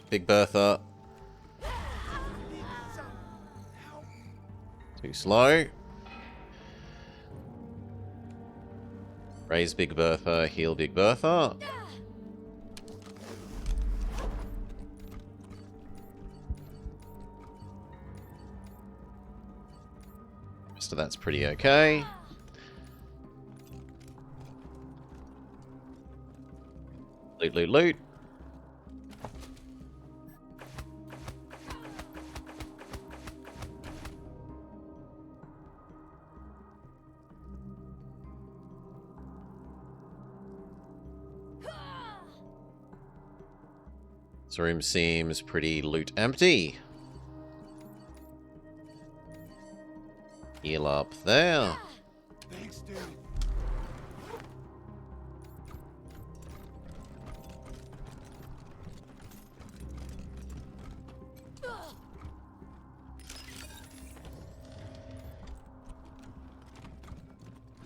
Big Bertha. Too slow. Raise Big Bertha, heal Big Bertha. So that's pretty okay. Loot, loot, loot. This room seems pretty loot empty. Heal up there. Thanks, dude.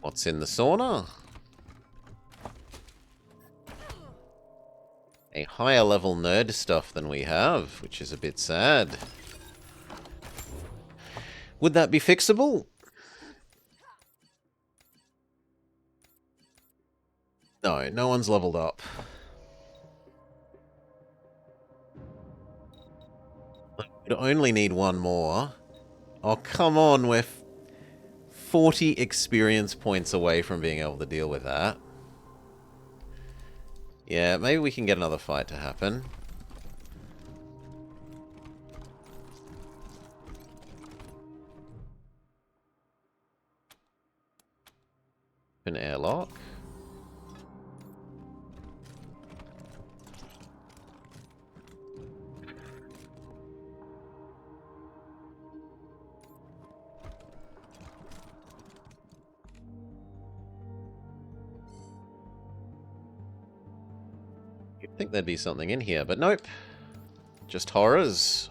What's in the sauna? A higher level nerd stuff than we have, which is a bit sad. Would that be fixable? No, no one's leveled up. We'd only need one more. Oh, come on, we're 40 experience points away from being able to deal with that. Yeah, maybe we can get another fight to happen. An airlock. You'd think there'd be something in here, but nope. Just horrors.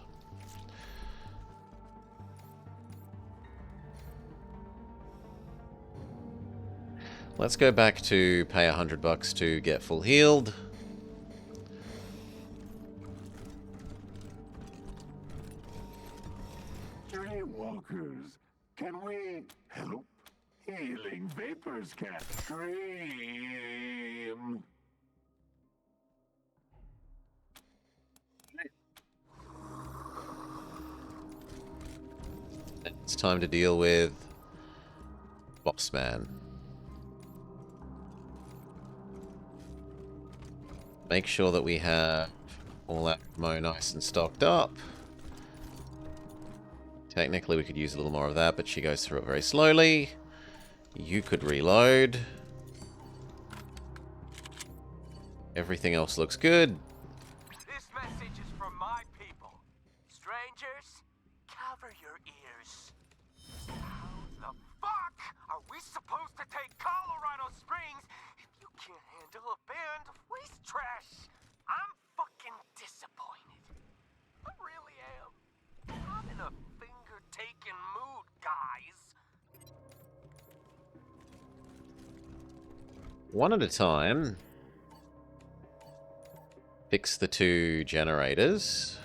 Let's go back to pay $100 to get full healed. Dreamwalkers, can we help? Healing vapors can't dream. It's time to deal with Boss Man. Make sure that we have all that ammo nice and stocked up. Technically, we could use a little more of that, but she goes through it very slowly. You could reload. Everything else looks good. This message is from my people. Strangers, cover your ears. How the fuck are we supposed to take Colorado Springs if you can't handle a band of waste trash? I'm fucking disappointed. I really am. I'm in a finger-taking mood, guys. One at a time. Fix the 2 generators.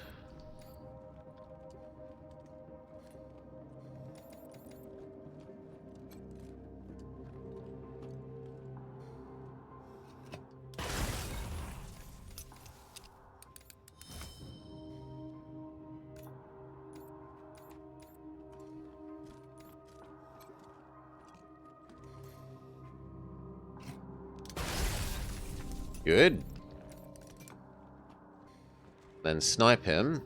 Good. Then snipe him.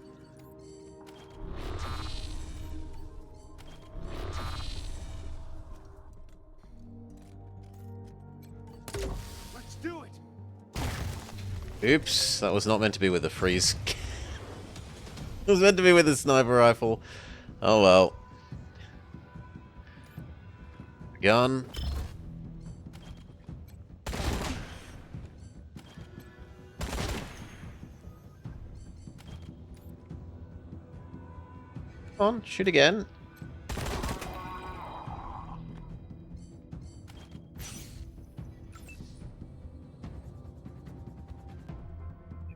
Let's do it. Oops, that was not meant to be with a freeze. It was meant to be with a sniper rifle. Oh well. Gun. Come on, shoot again.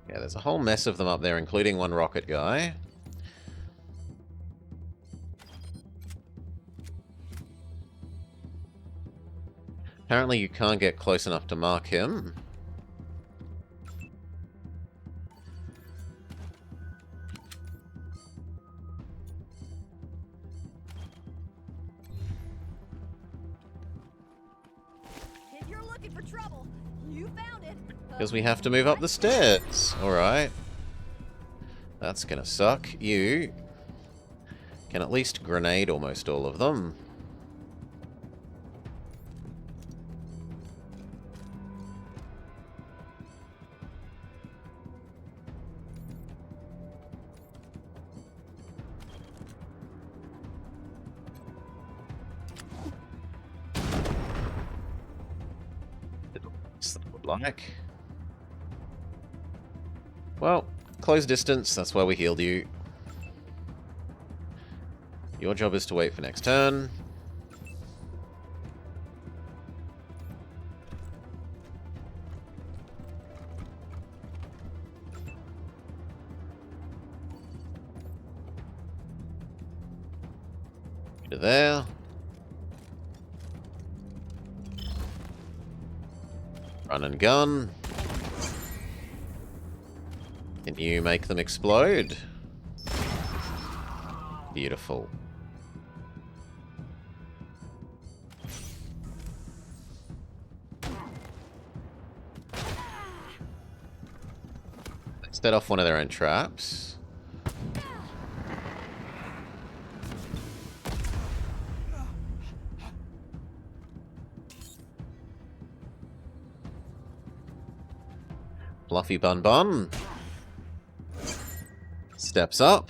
Yeah, there's a whole mess of them up there, including one rocket guy. Apparently you can't get close enough to mark him. If you're looking for trouble, you found it. Because we have to move up the stairs. Alright. That's gonna suck. You can at least grenade almost all of them. like. Well, close distance, that's why we healed you. Your job is to wait for next turn. To there. Run and gun. Can you make them explode? Beautiful. Let's set off one of their own traps. Fluffy Bun Bun steps up.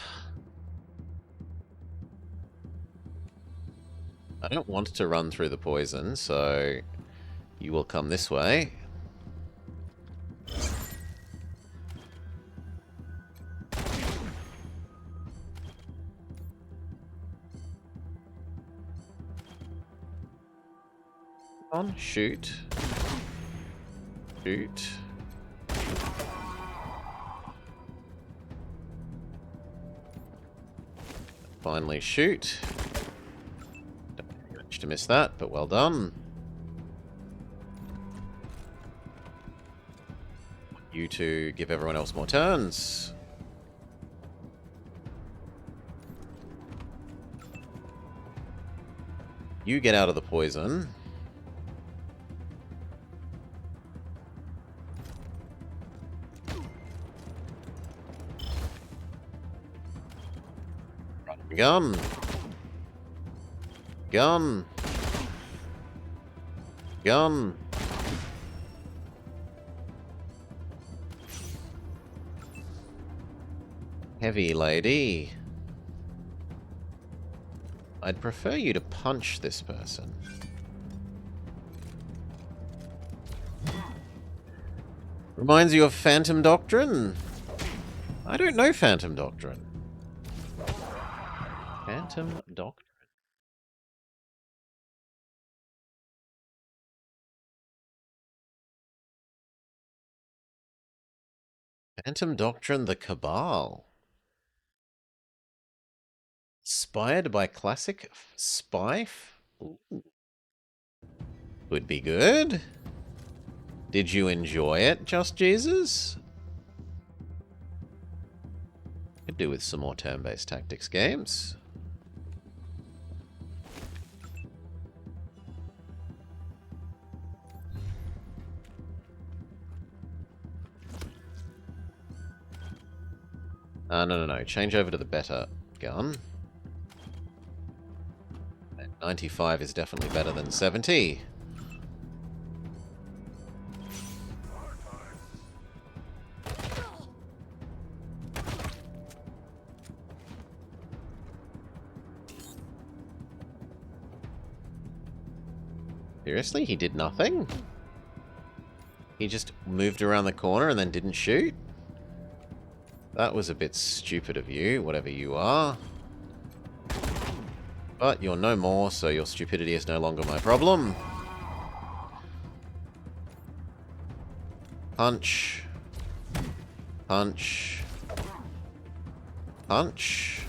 I don't want to run through the poison, so you will come this way. On, shoot. Shoot. Finally shoot. Don't manage to miss that, but well done. You two give everyone else more turns. You get out of the poison. Gun. Gun. Gun. Heavy lady. I'd prefer you to punch this person. Reminds you of Phantom Doctrine? I don't know Phantom Doctrine. Phantom Doctrine. Phantom Doctrine, the Cabal. Inspired by classic Spife? Ooh. Would be good. Did you enjoy it, Just Jesus? Could do with some more turn-based tactics games. No. Change over to the better gun. 95 is definitely better than 70. Seriously? He did nothing? He just moved around the corner and then didn't shoot? That was a bit stupid of you, whatever you are. But you're no more, so your stupidity is no longer my problem. Punch. Punch. Punch.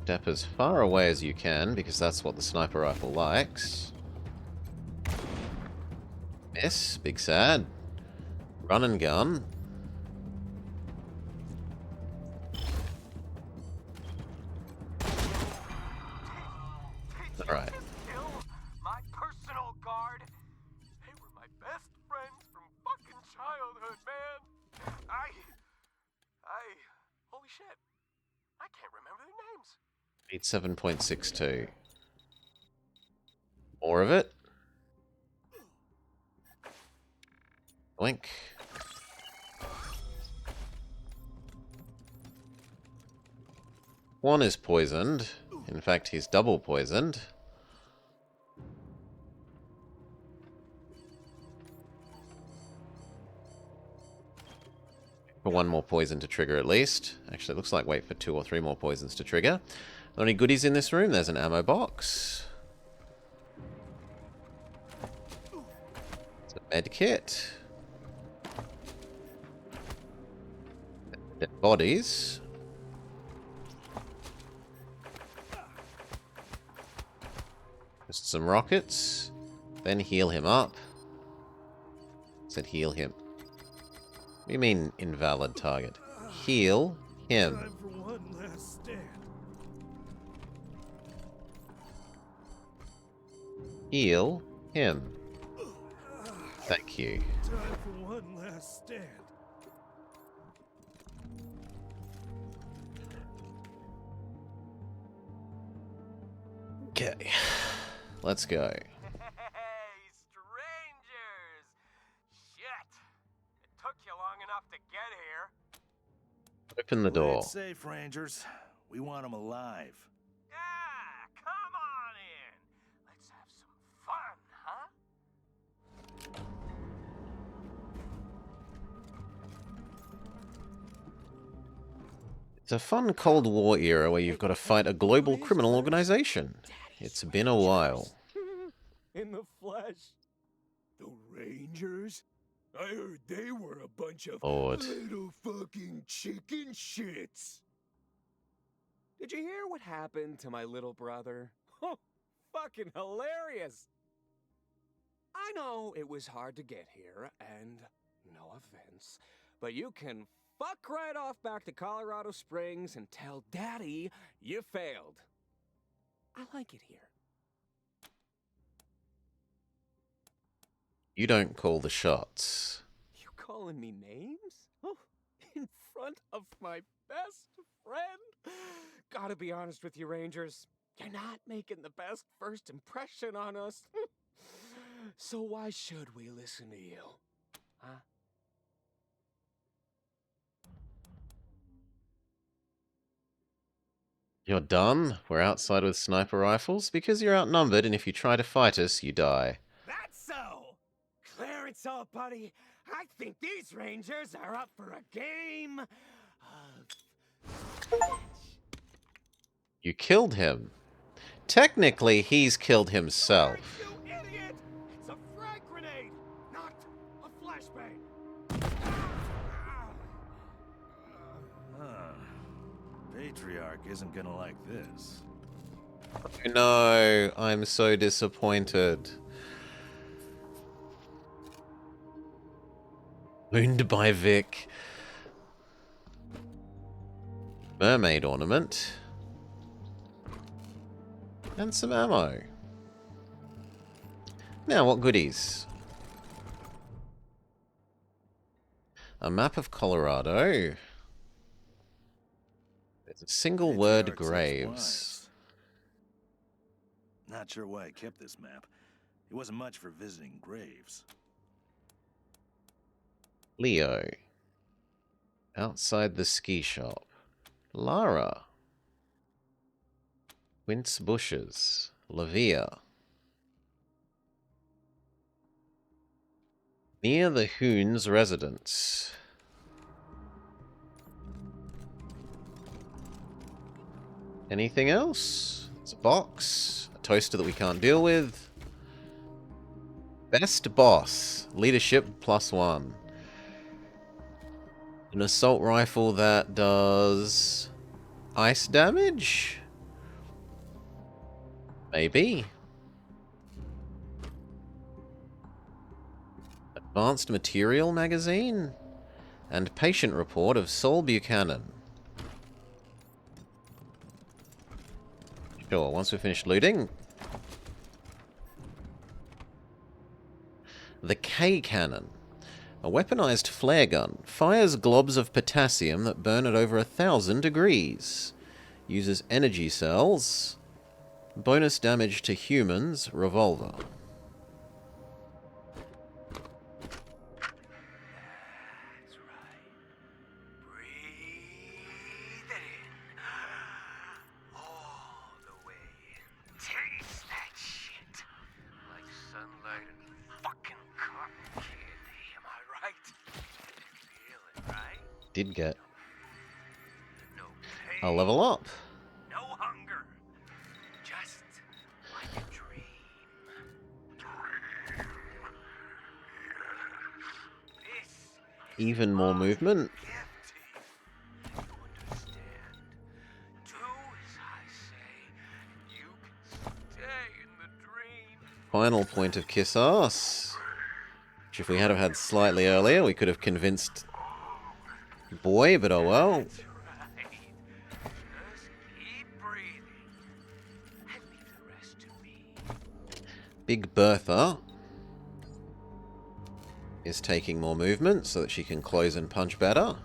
Step as far away as you can, because that's what the sniper rifle likes. Miss, big sad. Run and gun. Alright. My personal guard. They were my best friends from fucking childhood, man. Holy shit. I can't remember their names. Need 7.62. More of it. Blink. One is poisoned. In fact, he's double poisoned. For one more poison to trigger at least. Actually, it looks like wait for 2 or 3 more poisons to trigger. Are there any goodies in this room? There's an ammo box. It's a med kit. Dead bodies. Just some rockets. Then heal him up. Said heal him. What do you mean invalid target? Heal him. Time for one last stand. Heal him. Thank you. Time for one last stand. Okay. Let's go. Hey, strangers! Shit! It took you long enough to get here. Open the door. Play it safe, Rangers. We want them alive. Yeah, come on in. Let's have some fun, huh? It's a fun Cold War era where you've got to fight a global criminal organization. It's been a while. In the flesh. The Rangers? I heard they were a bunch of Lord. little fucking chicken shits. Did you hear what happened to my little brother? Oh, fucking hilarious! I know it was hard to get here, and no offense, but you can fuck right off back to Colorado Springs and tell Daddy you failed. I like it here. You don't call the shots. You calling me names? Oh, in front of my best friend? Gotta be honest with you, Rangers. You're not making the best first impression on us. So why should we listen to you? Huh? You're done? We're outside with sniper rifles? Because you're outnumbered, and if you try to fight us, you die. That's so! Clarence, old buddy, I think these Rangers are up for a game of... You killed him. Technically, he's killed himself. You idiot! It's a frag grenade, not a flashbang! Patriarch isn't gonna like this. No, I'm so disappointed. Wounded by Vic. Mermaid ornament. And some ammo. Now, what goodies? A map of Colorado. There's a single word Patriarch says graves. wives. Not sure why I kept this map. It wasn't much for visiting graves. Leo. Outside the ski shop. Lara. Quince Bushes. Lavia. Near the Hoon's residence. Anything else? It's a box. A toaster that we can't deal with. Best boss. Leadership +1. An assault rifle that does ice damage? Maybe. Advanced material magazine? And patient report of Saul Buchanan. Sure, once we've finished looting. The K cannon. A weaponized flare gun. Fires globs of potassium that burn at over 1,000 degrees. Uses energy cells. Bonus damage to humans. Revolver. That's right. Breathe it in. did get No a pain, level up. no hunger. Just like a dream. This Even more movement. gift to you. You understand? Do as I say. You can stay in the dream. Final point of kiss ass. Which if we had have had slightly earlier, we could have convinced boy, but oh well. That's right. Just keep breathing. And leave the rest to me. Big Bertha is taking more movement so that she can close and punch better.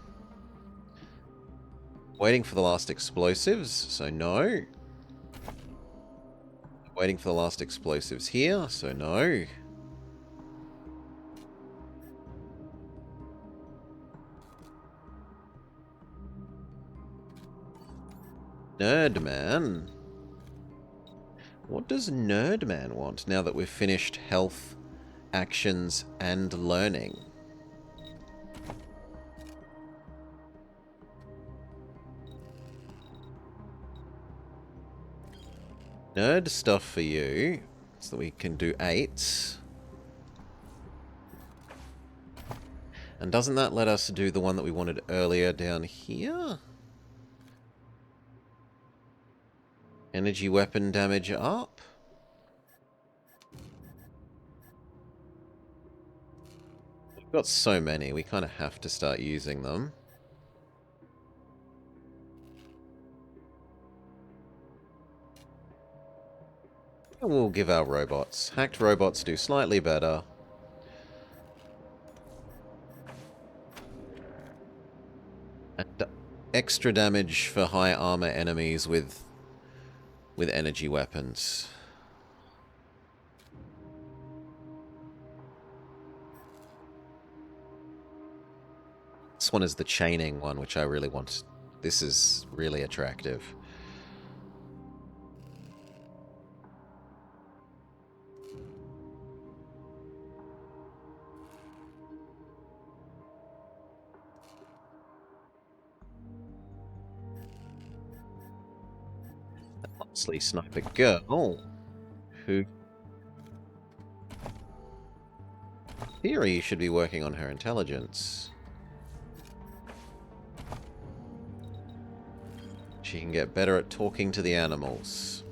Waiting for the last explosives, so no. Waiting for the last explosives here, so no. Nerdman. What does Nerdman want now that we've finished health, actions, and learning? Nerd stuff for you, so that we can do 8. And doesn't that let us do the one that we wanted earlier down here? Energy weapon damage up. We've got so many, we kind of have to start using them. And we'll give our robots. Hacked robots do slightly better. And extra damage for high armor enemies with energy weapons. This one is the chaining one, which I really want. This is really attractive. Lastly, Sniper Girl, who in theory should be working on her intelligence. She can get better at talking to the animals.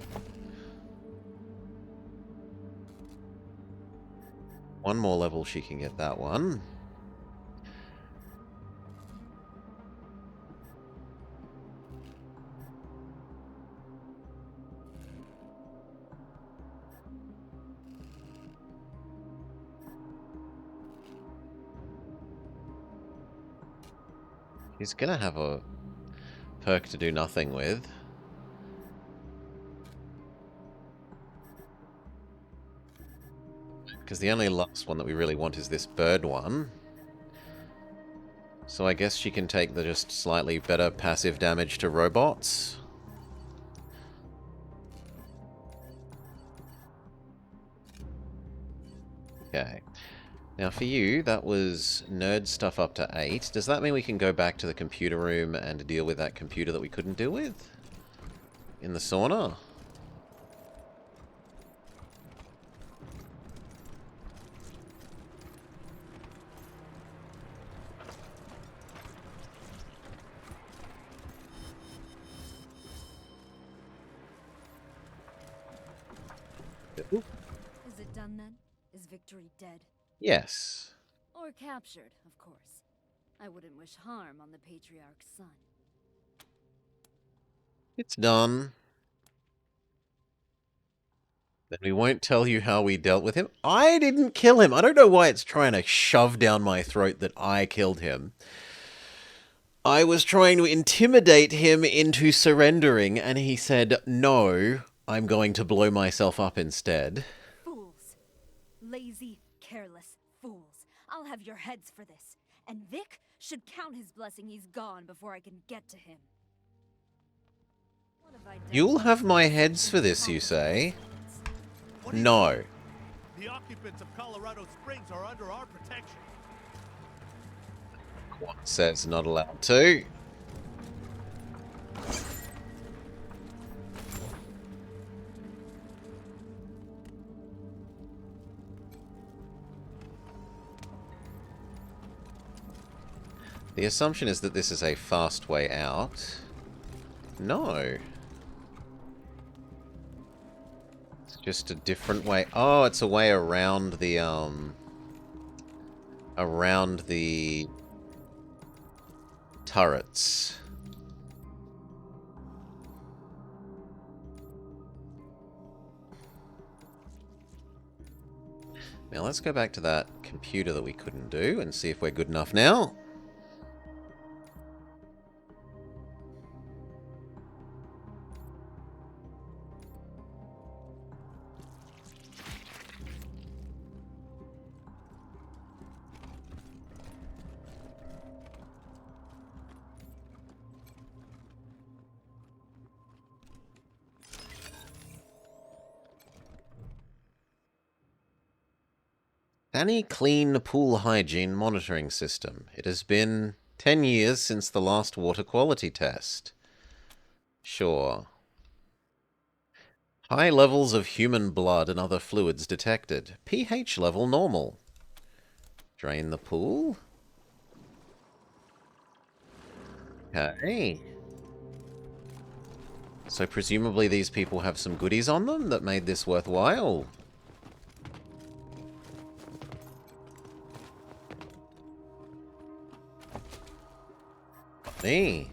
One more level, she can get that one. He's gonna have a perk to do nothing with. Because the only last one that we really want is this bird one. So I guess she can take the just slightly better passive damage to robots. Okay. Now for you, that was nerd stuff up to 8. Does that mean we can go back to the computer room and deal with that computer that we couldn't deal with? In the sauna? Is it done then? Is Victory dead? Yes. Or captured, of course. I wouldn't wish harm on the Patriarch's son. It's done. Then we won't tell you how we dealt with him. I didn't kill him. I don't know why it's trying to shove down my throat that I killed him. I was trying to intimidate him into surrendering, and he said, no, I'm going to blow myself up instead. Fools. Lazy, careless fools. I'll have your heads for this. And Vic should count his blessing he's gone before I can get to him. You'll have my heads for this, you say? No. The occupants of Colorado Springs are under our protection. One says not allowed to. The assumption is that this is a fast way out. No. It's just a different way. Oh, it's a way around the, around the turrets. Now let's go back to that computer that we couldn't do and see if we're good enough now. Any clean pool hygiene monitoring system. It has been 10 years since the last water quality test. Sure. High levels of human blood and other fluids detected. pH level normal. Drain the pool? Okay. So presumably these people have some goodies on them that made this worthwhile. Me.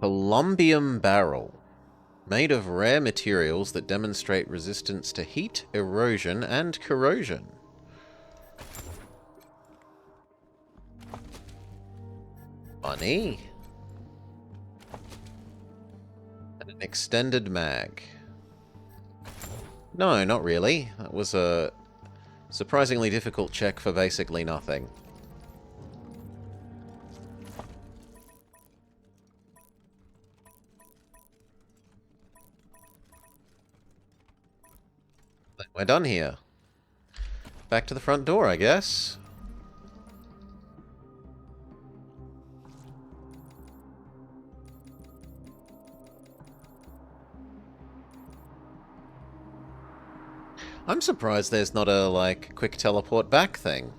Columbium barrel. Made of rare materials that demonstrate resistance to heat, erosion, and corrosion. Funny. And an extended mag. No, not really. That was a surprisingly difficult check for basically nothing. We're done here. Back to the front door, I guess. I'm surprised there's not a, like, quick teleport back thing.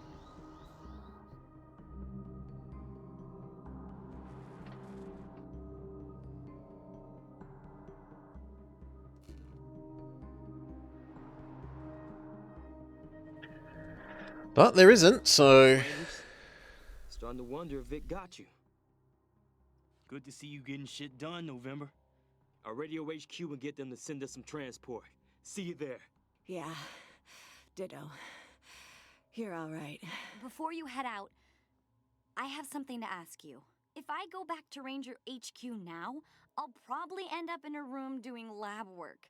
But there isn't, so... Starting to wonder if Vic got you. Good to see you getting shit done, November. I'll radio HQ and get them to send us some transport. See you there. Yeah, ditto. You're all right. Before you head out, I have something to ask you. If I go back to Ranger HQ now, I'll probably end up in a room doing lab work.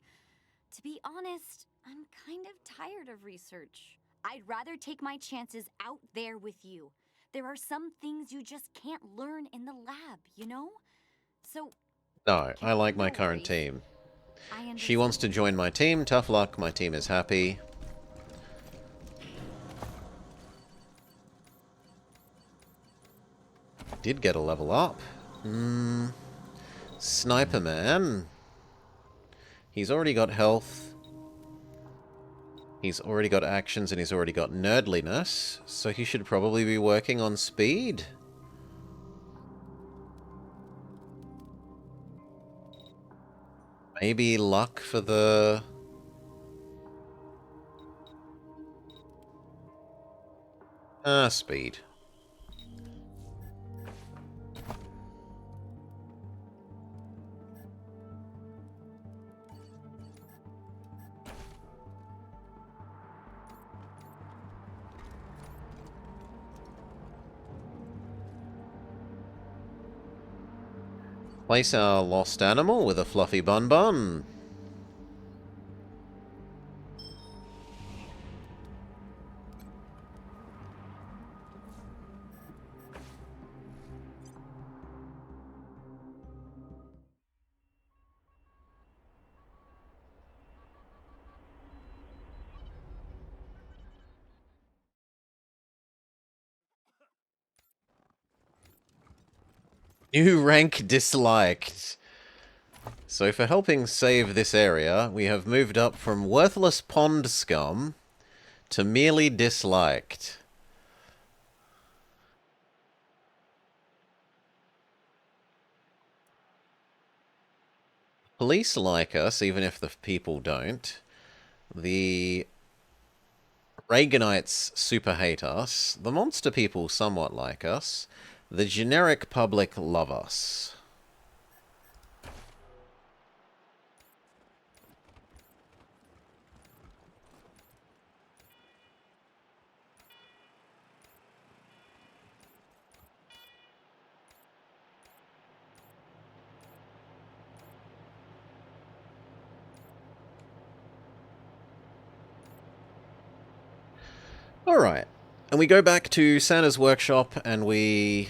To be honest, I'm kind of tired of research. I'd rather take my chances out there with you. There are some things you just can't learn in the lab, you know? So... No, I like my current team. She wants to join my team. Tough luck, my team is happy. Did get a level up. Sniper Man. He's already got health. He's already got actions and he's already got nerdliness. So he should probably be working on speed. Maybe luck for the... speed. Place our lost animal with a fluffy bun bun. New rank disliked. So for helping save this area, we have moved up from worthless pond scum to merely disliked. Police like us, even if the people don't. The Reaganites super hate us. The monster people somewhat like us. The generic public love us. Alright. And we go back to Santa's workshop and we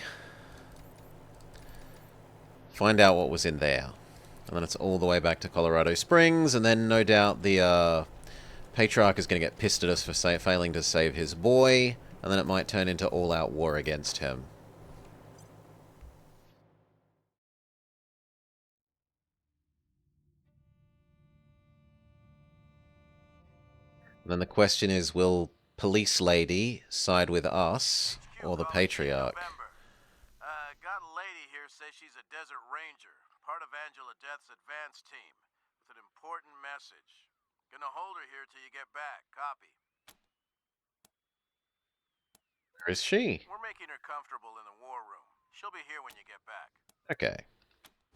find out what was in there. And then it's all the way back to Colorado Springs, and then no doubt the Patriarch is going to get pissed at us for failing to save his boy, and then it might turn into all-out war against him. And then the question is, will Police Lady side with us or the Patriarch? Got a lady here says she's a desert ranger, part of Angela Death's advance team, with an important message. Gonna hold her here till you get back. Copy. Where is she? We're making her comfortable in the war room. She'll be here when you get back. Okay.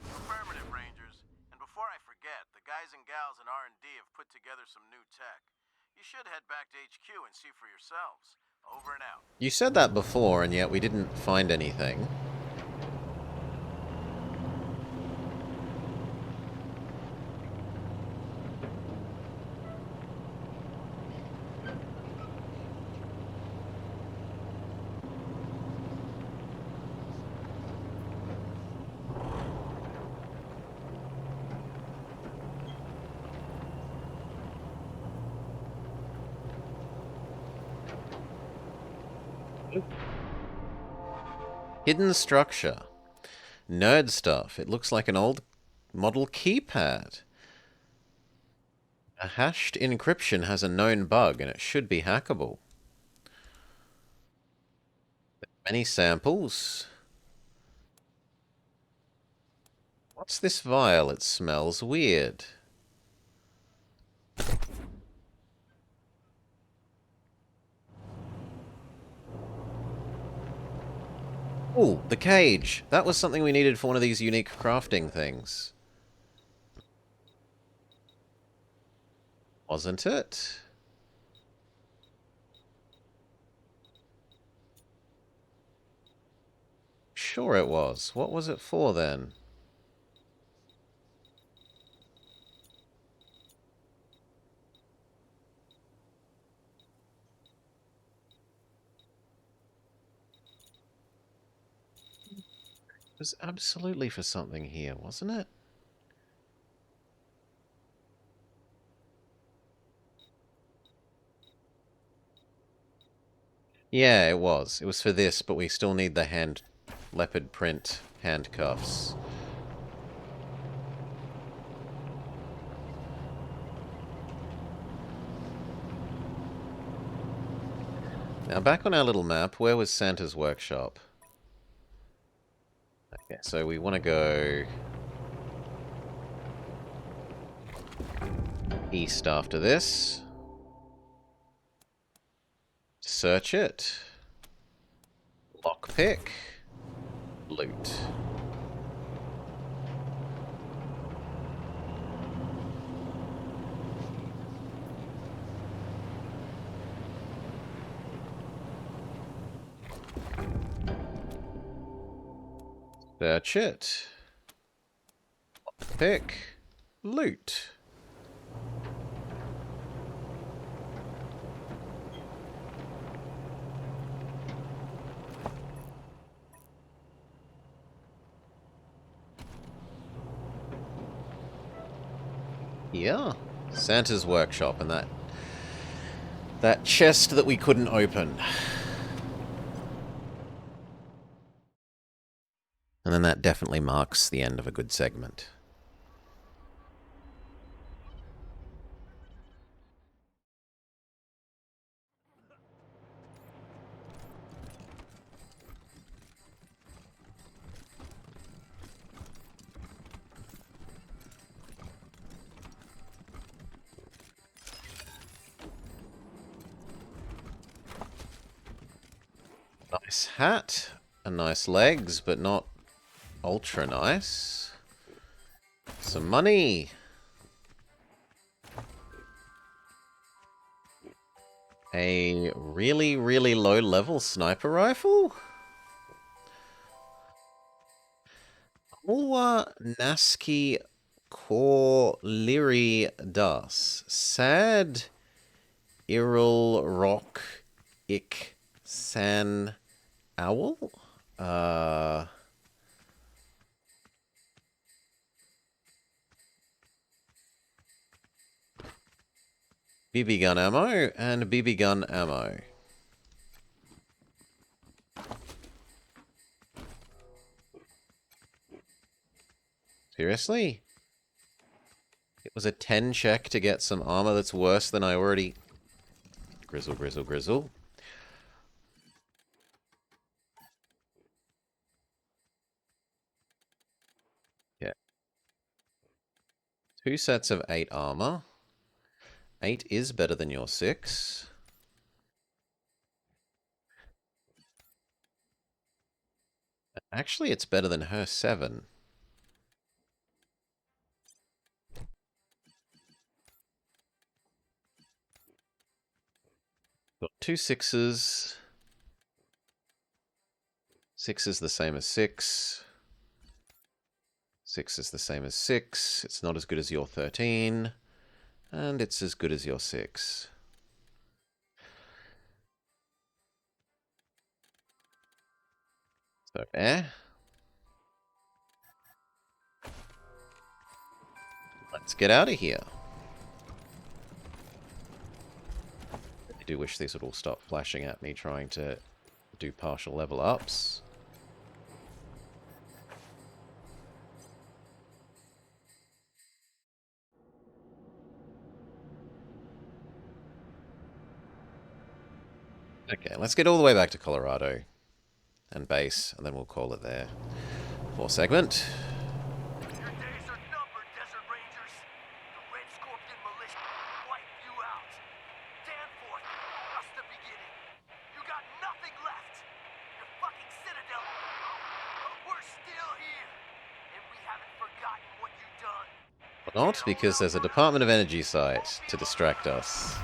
Affirmative, Rangers. And before I forget, the guys and gals in R&D have put together some new tech. You should head back to HQ and see for yourselves. Over and out. You said that before, and yet we didn't find anything. Hidden structure. Nerd stuff. It looks like an old model keypad. A hashed encryption has a known bug, and it should be hackable. Many samples. What's this vial? It smells weird. Ooh, the cage. That was something we needed for one of these unique crafting things. Wasn't it? Sure it was. What was it for then? It was absolutely for something here, wasn't it? Yeah, it was. It was for this, but we still need the leopard print handcuffs. Now back on our little map, where was Santa's workshop? Okay, so we want to go east after this. Search it. Lockpick. Loot. Search it. Lockpick. Loot. Yeah, Santa's workshop and that chest that we couldn't open. And then that definitely marks the end of a good segment. Nice hat, and nice legs, but not ultra nice. Some money. A really, really low level sniper rifle? Mulwa Naski Kor Liri Das. Sad Iril Rock Ik San Owl? BB gun ammo and BB gun ammo. Seriously? It was a 10 check to get some armor that's worse than I already... Grizzle, grizzle, grizzle. Yeah. 2 sets of 8 armor. 8 is better than your 6. Actually, it's better than her 7. Got 2 6s. 6 is the same as 6. 6 is the same as 6. It's not as good as your 13. And it's as good as your 6. So, let's get out of here. I do wish these would all stop flashing at me trying to do partial level ups. Okay, let's get all the way back to Colorado and base, and then we'll call it there for segment. Your days are numbered, Desert Rangers. The Red Scorpion militia wiped you out. Danforth, just the beginning. You got nothing left. Your fucking citadel. But we're still here, and we haven't forgotten what you've done. Not because there's a Department of Energy site to distract us.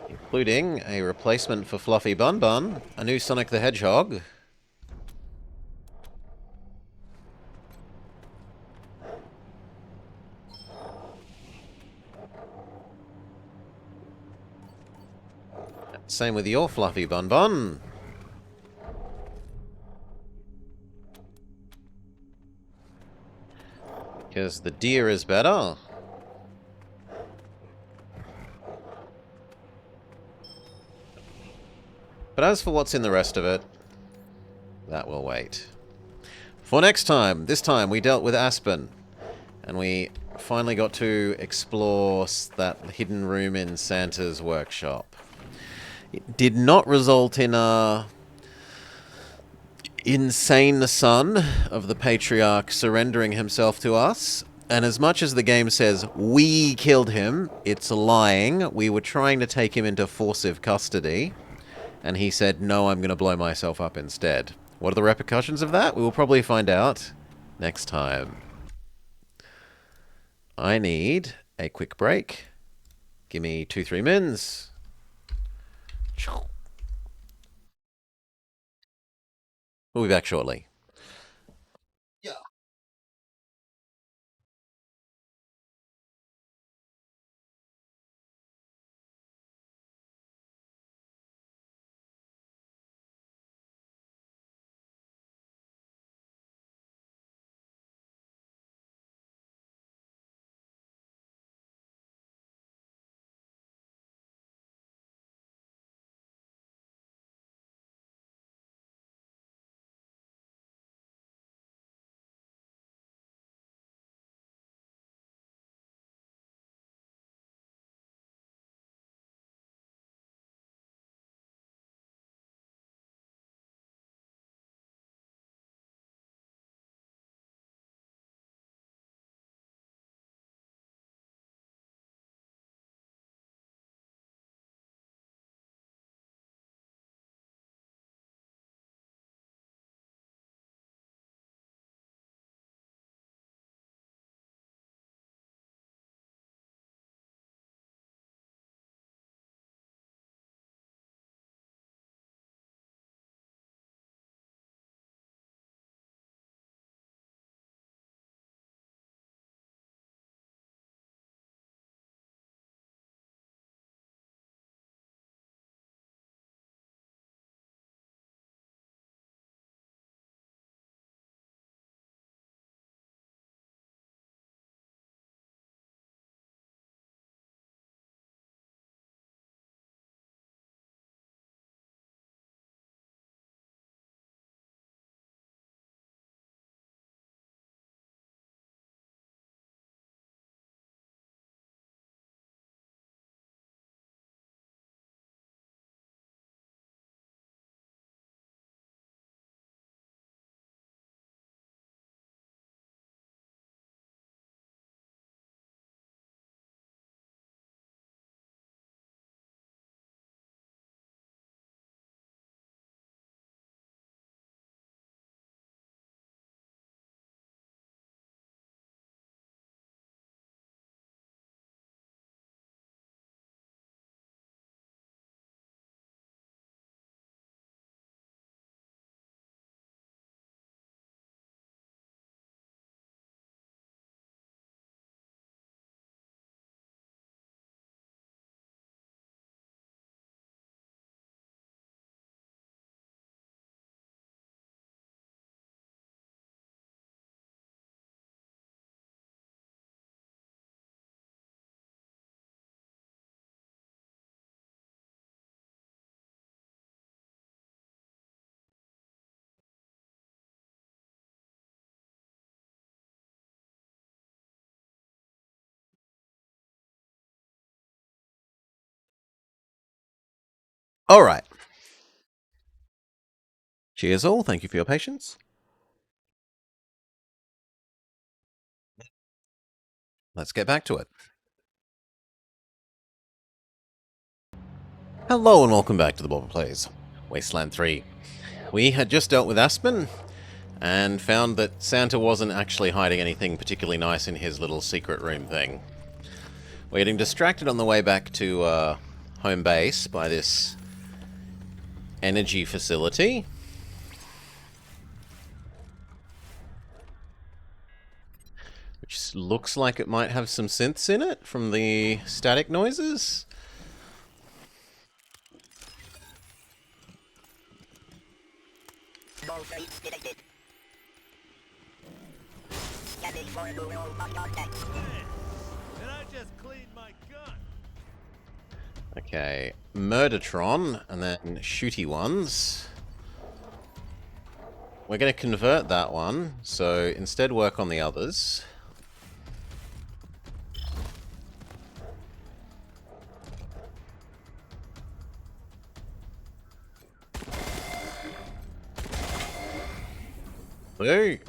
Including a replacement for Fluffy Bun Bun, a new Sonic the Hedgehog. Same with your Fluffy Bun Bun. Because the deer is better. But as for what's in the rest of it, that will wait. For next time, this time we dealt with Aspen. And we finally got to explore that hidden room in Santa's workshop. It did not result in a insane son of the Patriarch surrendering himself to us. And as much as the game says we killed him, it's lying. We were trying to take him into forcive custody. And he said, no, I'm going to blow myself up instead. What are the repercussions of that? We will probably find out next time. I need a quick break. Give me 2-3 mins. We'll be back shortly. Alright. Cheers all, thank you for your patience. Let's get back to it. Hello and welcome back to the Bobber Plays Wasteland 3. We had just dealt with Aspen, and found that Santa wasn't actually hiding anything particularly nice in his little secret room thing. We're getting distracted on the way back to home base by this energy facility. Which looks like it might have some synths in it from the static noises. Okay, Murdertron, and then shooty ones. We're going to convert that one, so instead work on the others. Hey!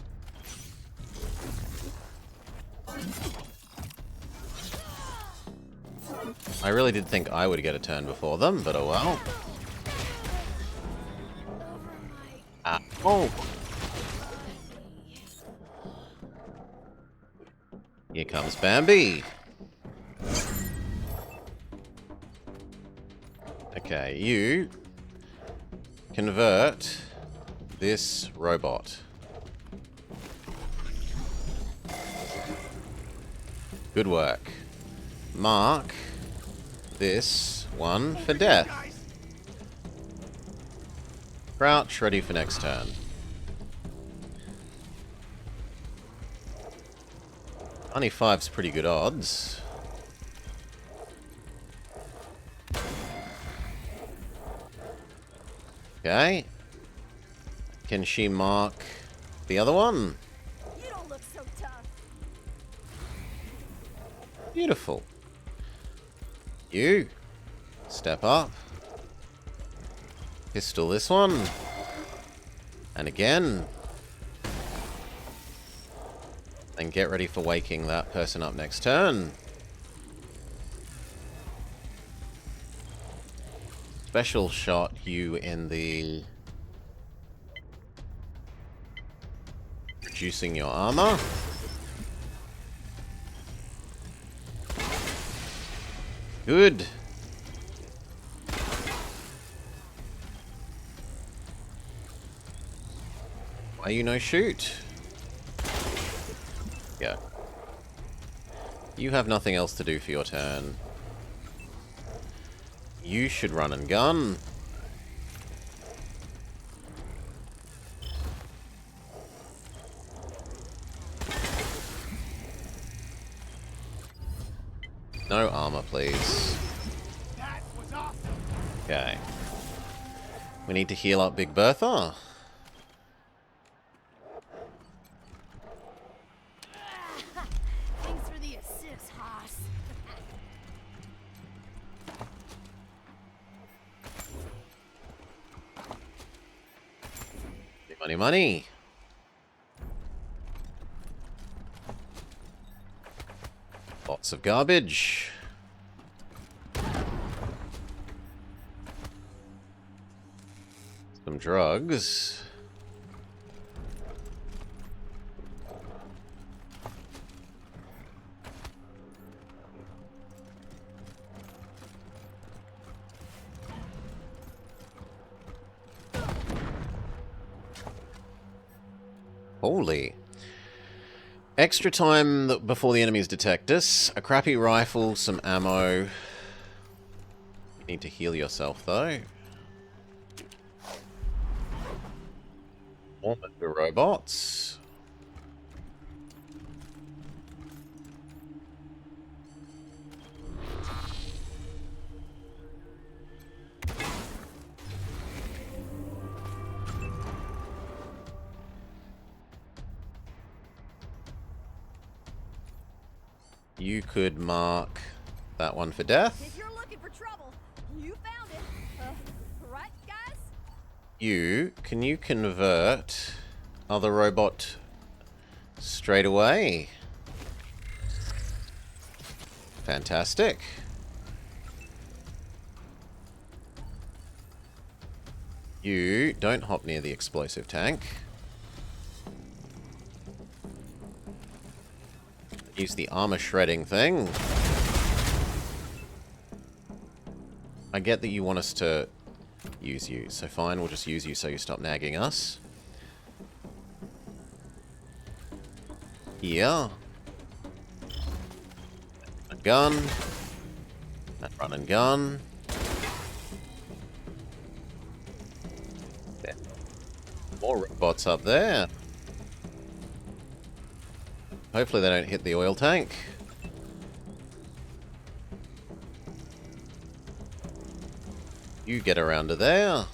I really did think I would get a turn before them, but oh well. Ah, oh! Here comes Bambi! Okay, you convert this robot. Good work. Mark this one for death. Crouch, ready for next turn. Only 5's pretty good odds. Okay. Can she mark the other one? You don't look so tough. Beautiful. You step up. Pistol this one. And again. And get ready for waking that person up next turn. Special shot you in the... reducing your armor. Good. Why you no shoot? Yeah. You have nothing else to do for your turn. You should run and gun. No armor, please. That was awesome. Okay. We need to heal up Big Bertha. Thanks for the assist, Haas. Money, money. Lots of garbage. Some drugs. Holy. Extra time before the enemies detect us. A crappy rifle, some ammo. You need to heal yourself, though. More the robots. You could mark that one for death. If you're looking for trouble, you found it. Can you convert other robot straight away? Fantastic. You don't hop near the explosive tank. Use the armor shredding thing. I get that you want us to use you, so fine, we'll just use you so you stop nagging us. Yeah. A gun. That run and gun. There. More robots up there. Hopefully they don't hit the oil tank. You get around to there.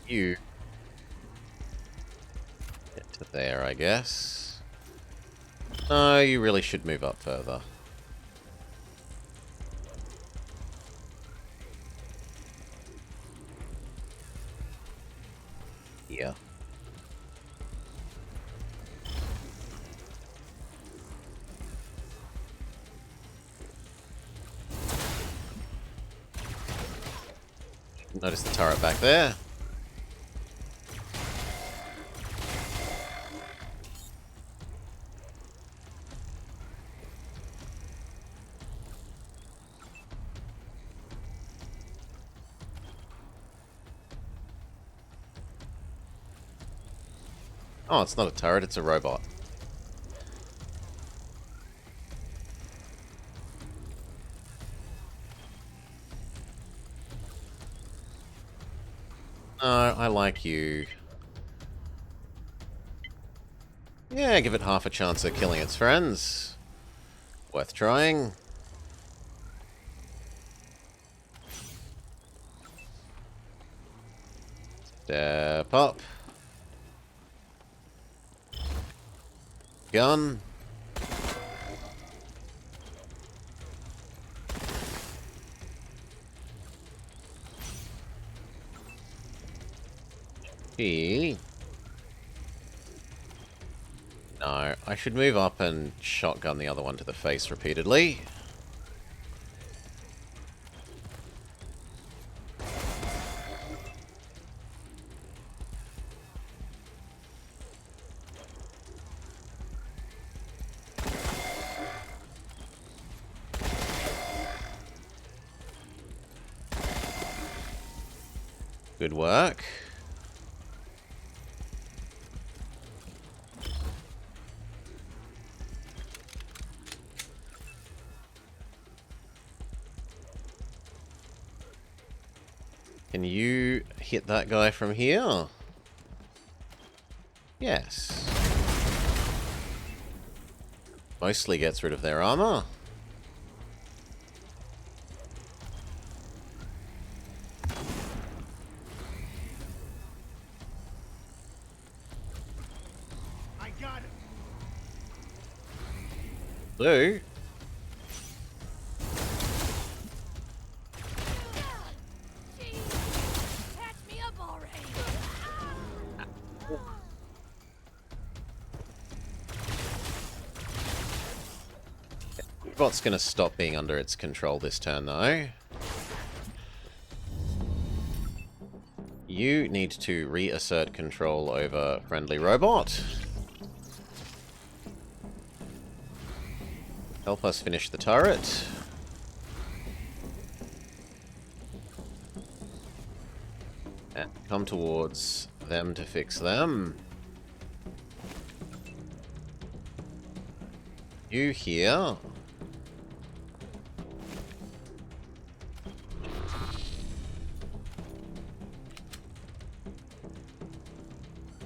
You get to there, I guess. No, you really should move up further. Yeah. Notice the turret back there. Oh, it's not a turret, it's a robot. I like you. Yeah, give it half a chance at killing its friends. Worth trying. Step up. Gun. E. No, I should move up and shotgun the other one to the face repeatedly. Good work. Can you hit that guy from here? Yes. Mostly gets rid of their armor. I got it. Do. Bot's gonna stop being under its control this turn, though. You need to reassert control over friendly robot. Help us finish the turret. And come towards them to fix them. You here.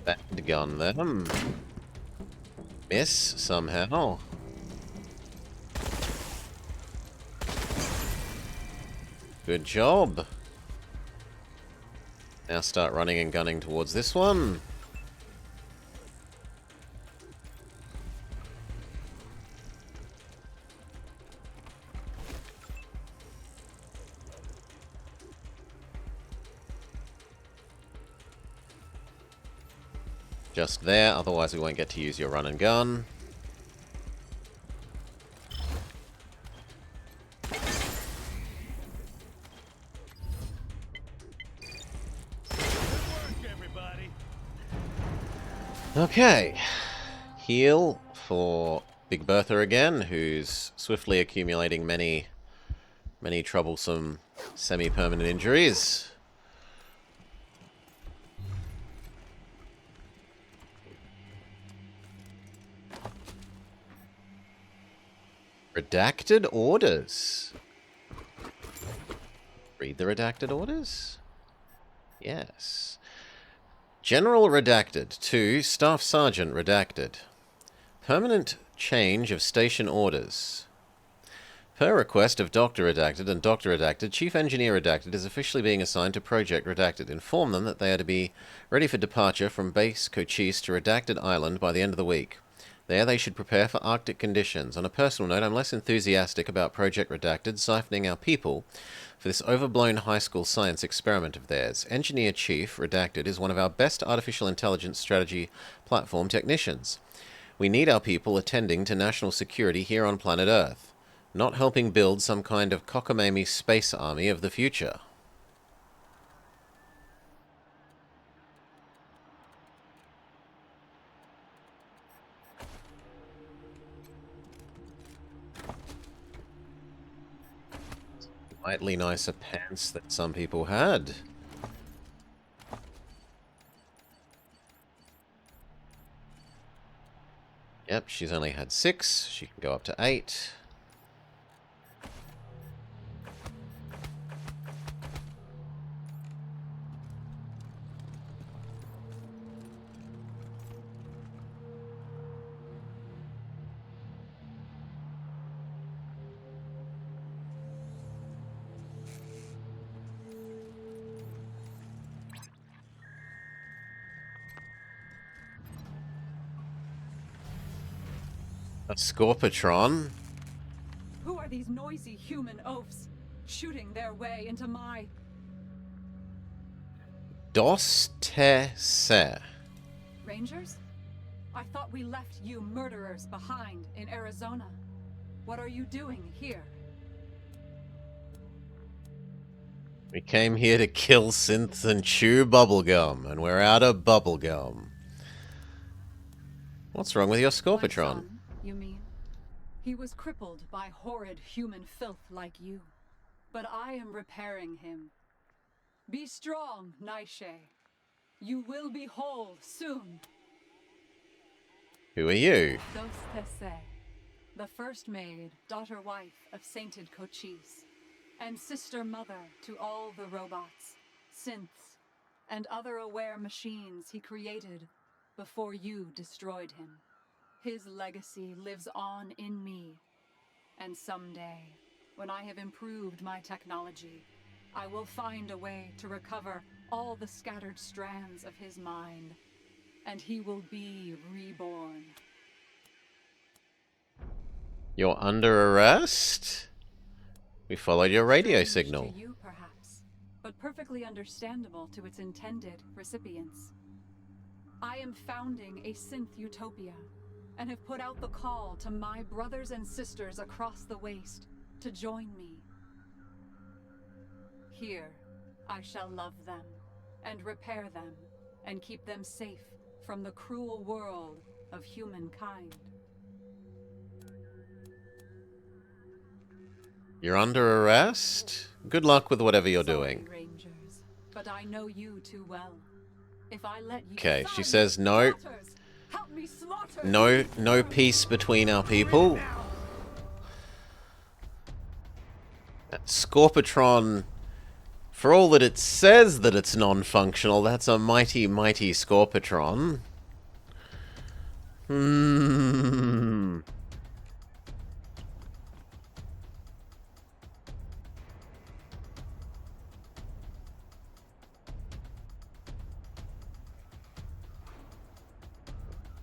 Back gun them. Miss somehow. Good job. Now start running and gunning towards this one. just there, otherwise we won't get to use your run and gun. Okay. Heal for Big Bertha again, who's swiftly accumulating many troublesome semi-permanent injuries. Redacted orders. Read the redacted orders? Yes. General redacted to Staff Sergeant redacted. Permanent change of station orders. Per request of Doctor Redacted and Doctor Redacted, Chief Engineer Redacted is officially being assigned to Project Redacted. Inform them that they are to be ready for departure from Base Cochise to Redacted Island by the end of the week. There they should prepare for Arctic conditions. On a personal note, I'm less enthusiastic about Project Redacted siphoning our people for this overblown high school science experiment of theirs. Engineer Chief Redacted is one of our best artificial intelligence strategy platform technicians. We need our people attending to national security here on planet Earth, not helping build some kind of cockamamie space army of the future. Slightly nicer pants than some people had. Yep, she's only had 6. She can go up to 8. A Scorpatron. Who are these noisy human oafs shooting their way into my... Dos te se. Rangers? I thought we left you murderers behind in Arizona. What are you doing here? We came here to kill synths and chew bubblegum, and we're out of bubblegum. What's wrong with your Scorpatron? You mean? He was crippled by horrid human filth like you. But I am repairing him. Be strong, Naishe. You will be whole soon. Who are you? Dos Tese, the first maid, daughter-wife of sainted Cochise, and sister-mother to all the robots, synths, and other aware machines he created before you destroyed him. His legacy lives on in me, and someday, when I have improved my technology, I will find a way to recover all the scattered strands of his mind, and he will be reborn. You're under arrest? We followed your radio Strange signal. to you, perhaps, but perfectly understandable to its intended recipients. I am founding a synth utopia, and have put out the call to my brothers and sisters across the waste to join me. Here, I shall love them, and repair them, and keep them safe from the cruel world of humankind. You're under arrest? Good luck with whatever you're doing. Rangers, but I know you too well. If I let you... Okay, she says no. No peace between our people. That Scorpatron, for all that it says that it's non-functional, that's a mighty, mighty Scorpatron.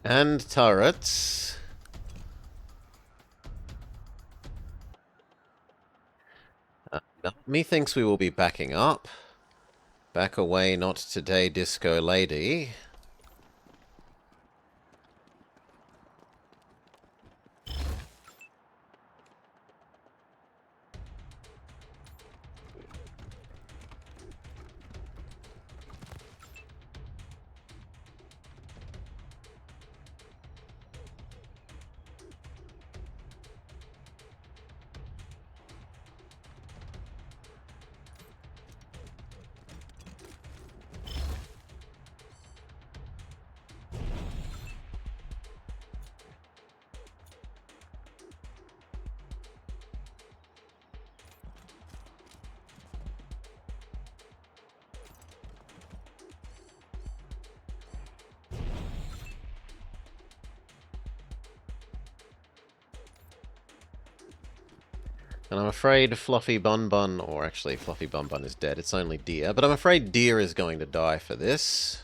And turrets. Methinks we will be backing up. Back away, not today, disco lady. And I'm afraid Fluffy Bun Bun, or actually Fluffy Bun Bun is dead, it's only Deer, but I'm afraid Deer is going to die for this.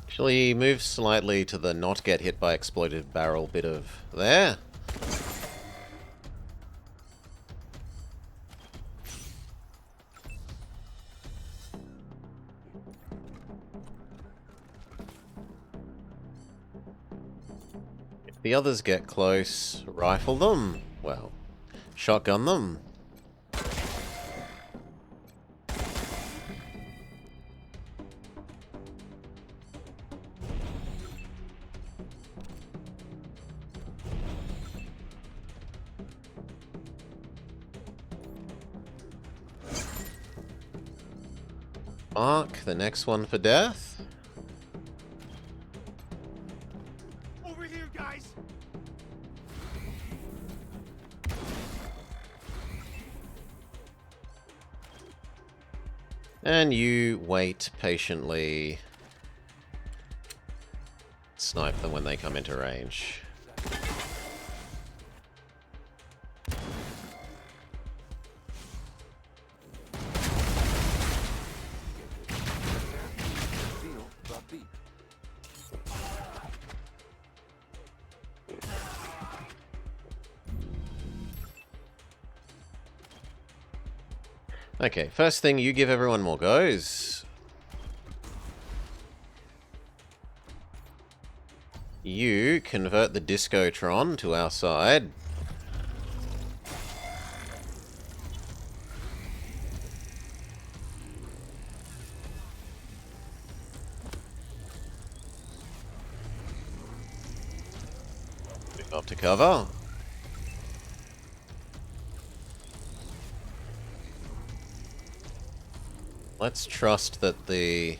Actually, move slightly to the not get hit by exploded barrel bit of there. If the others get close, rifle them. Well, shotgun them. Mark the next one for death. Over here, guys! And you wait patiently. Snipe them when they come into range. Okay, first thing, you give everyone more goes. You convert the Discotron to our side. Move up to cover. Let's trust that the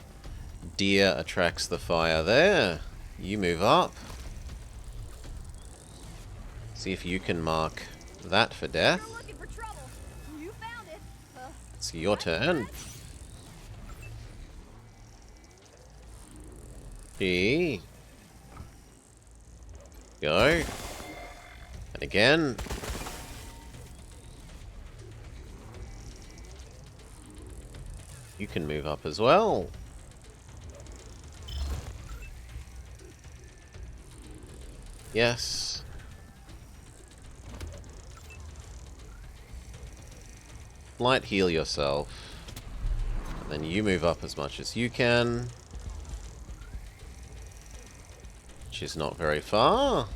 deer attracts the fire there. You move up. See if you can mark that for death. It's your turn. G. Go. And again. You can move up as well. Yes. Light heal yourself. And then you move up as much as you can. Which is not very far.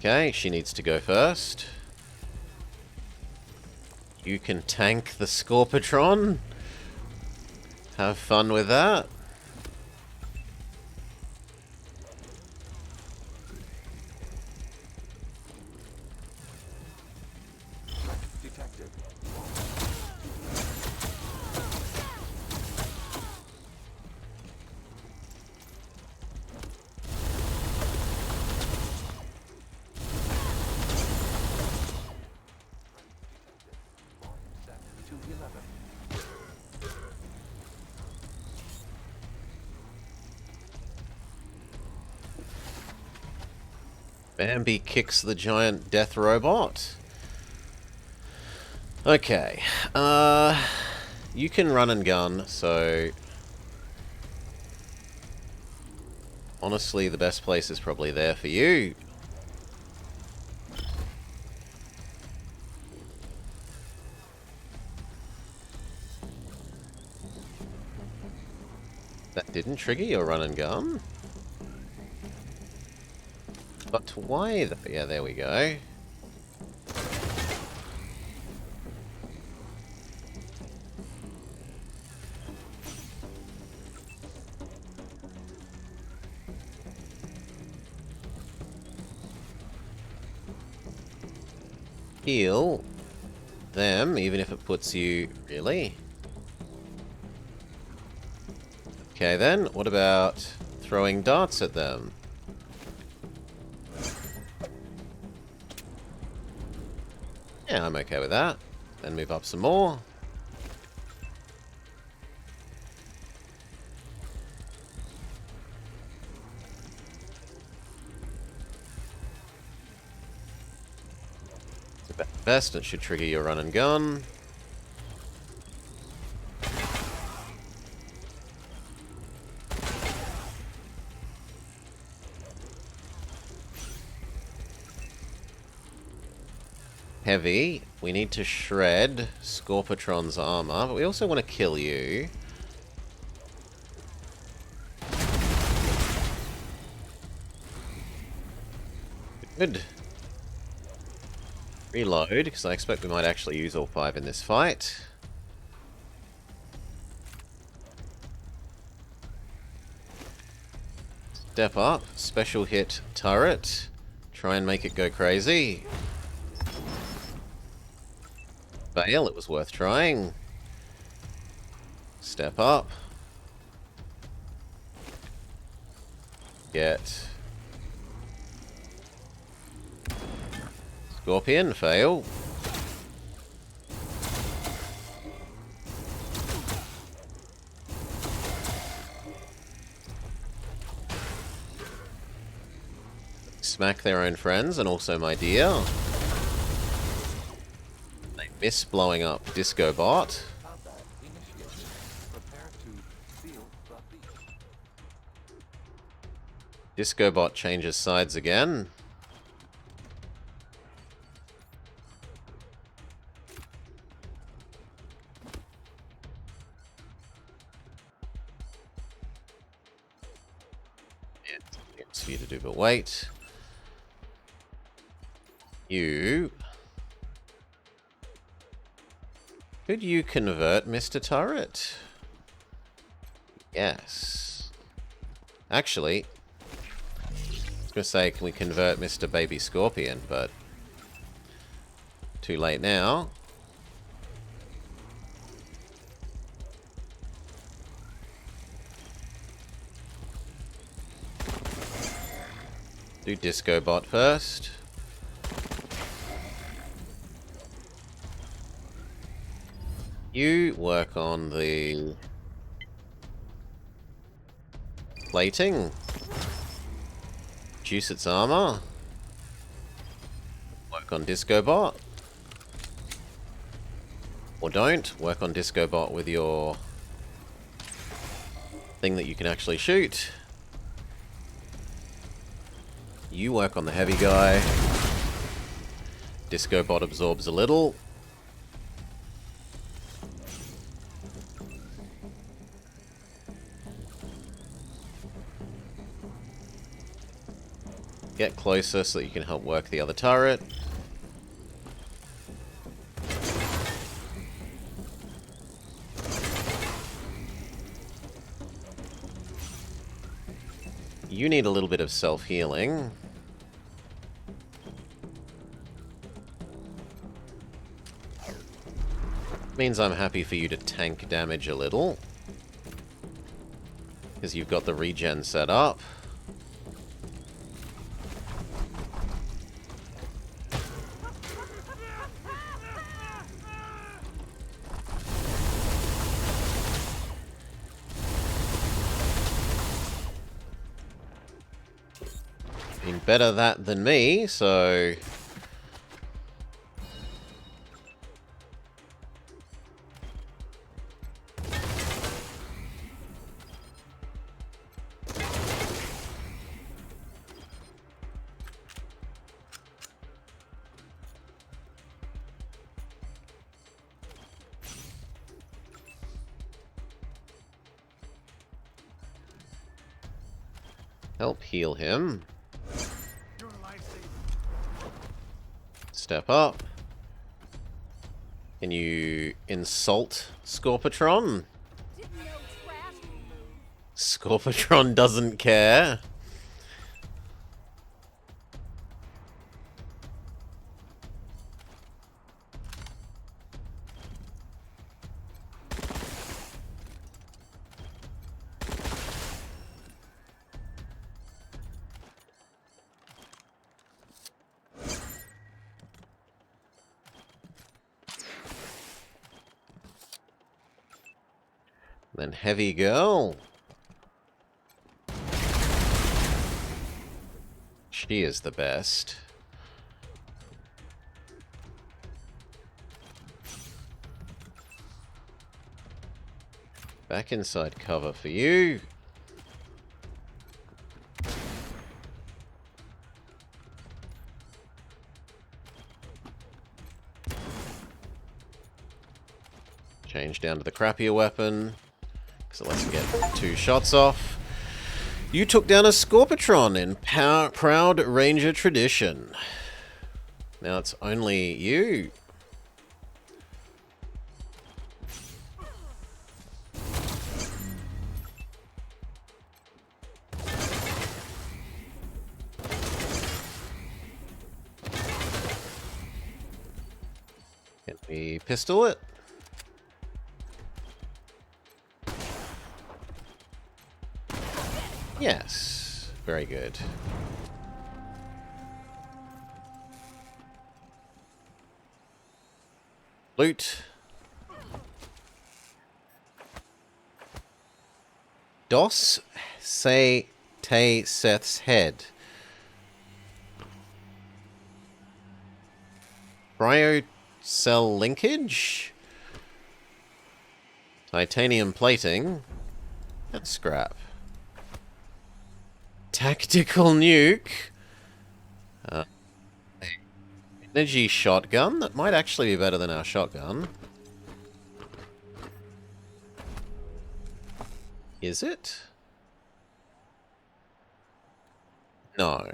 Okay, she needs to go first. You can tank the Scorpitron. Have fun with that. Detected. Bambi kicks the giant death robot. Okay. You can run and gun, so... honestly, the best place is probably there for you. That didn't trigger your run and gun. But why? Yeah, there we go. heal them, even if it puts you... Really? Okay then, what about throwing darts at them? Yeah, I'm okay with that. Then move up some more. Best, it should trigger your run and gun. Heavy, we need to shred Scorpitron's armor, but we also want to kill you. Good. Reload, because I expect we might actually use all 5 in this fight. Step up, special hit turret. Try and make it go crazy. Fail, it was worth trying. Step up. Get... Scorpion, fail. Smack their own friends and also my dear. They miss blowing up Disco Bot. Disco Bot changes sides again. It's for you to do, but wait. You... Could you convert Mr. Turret? Yes. Actually, I was going to say, can we convert Mr. Baby Scorpion, but too late now. Do Disco Bot first. You work on the plating. Reduce its armor. Work on Disco Bot. Or don't. Work on Disco Bot with your thing that you can actually shoot. You work on the heavy guy. Disco Bot absorbs a little. Get closer so that you can help work the other turret. You need a little bit of self-healing. Means I'm happy for you to tank damage a little. Because you've got the regen set up. Been better that than me, so... Help heal him. Step up. Can you insult Scorpitron? Scorpitron doesn't care. Then Heavy Girl. She is the best. Back inside cover for you. Change down to the crappier weapon. So let's get 2 shots off. You took down a Scorpitron in proud Ranger tradition. Now it's only you. Can we pistol it? Yes. Very good. Loot. Dos say Tay Seth's head. Cryocell linkage? Titanium plating. That's scrap. Tactical nuke. Energy shotgun. That might actually be better than our shotgun. Is it? No.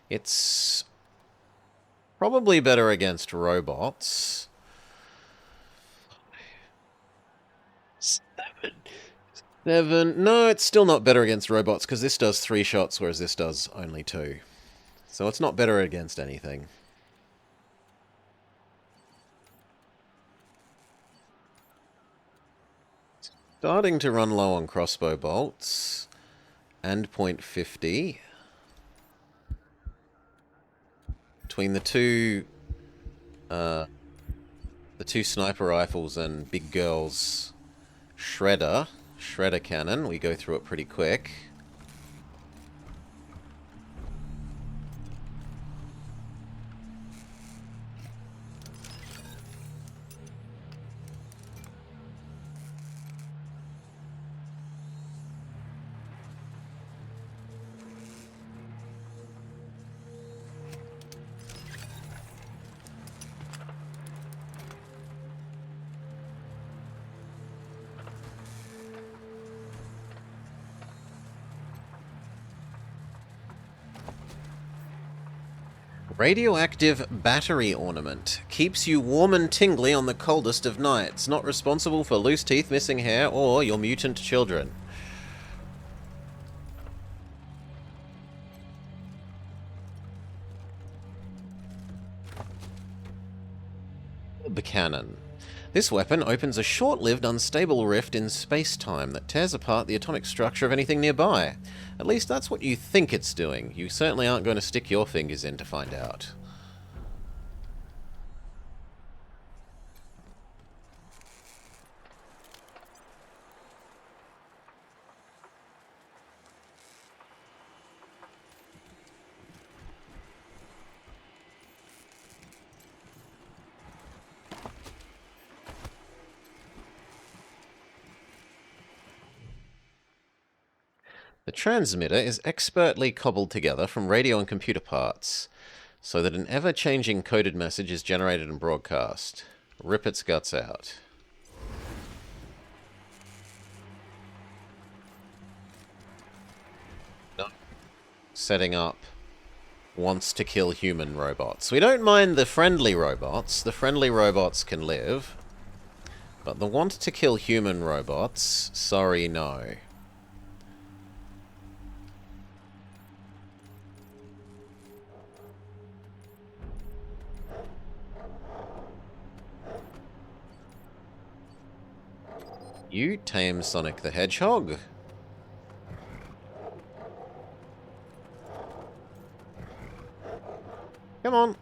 It's probably better against robots. 7. No, it's still not better against robots because this does 3 shots, whereas this does only 2. So it's not better against anything. Starting to run low on crossbow bolts. And .50. Between the two sniper rifles and Big Girl's shredder cannon, we go through it pretty quick. Radioactive battery ornament. Keeps you warm and tingly on the coldest of nights. Not responsible for loose teeth, missing hair, or your mutant children. The cannon. This weapon opens a short-lived, unstable rift in space-time that tears apart the atomic structure of anything nearby. At least that's what you think it's doing. You certainly aren't going to stick your fingers in to find out. The transmitter is expertly cobbled together from radio and computer parts, so that an ever-changing coded message is generated and broadcast. Rip its guts out. Setting up wants to kill human robots. We don't mind the friendly robots. The friendly robots can live. But the want to kill human robots, sorry, no. You tame Sonic the Hedgehog. Come on.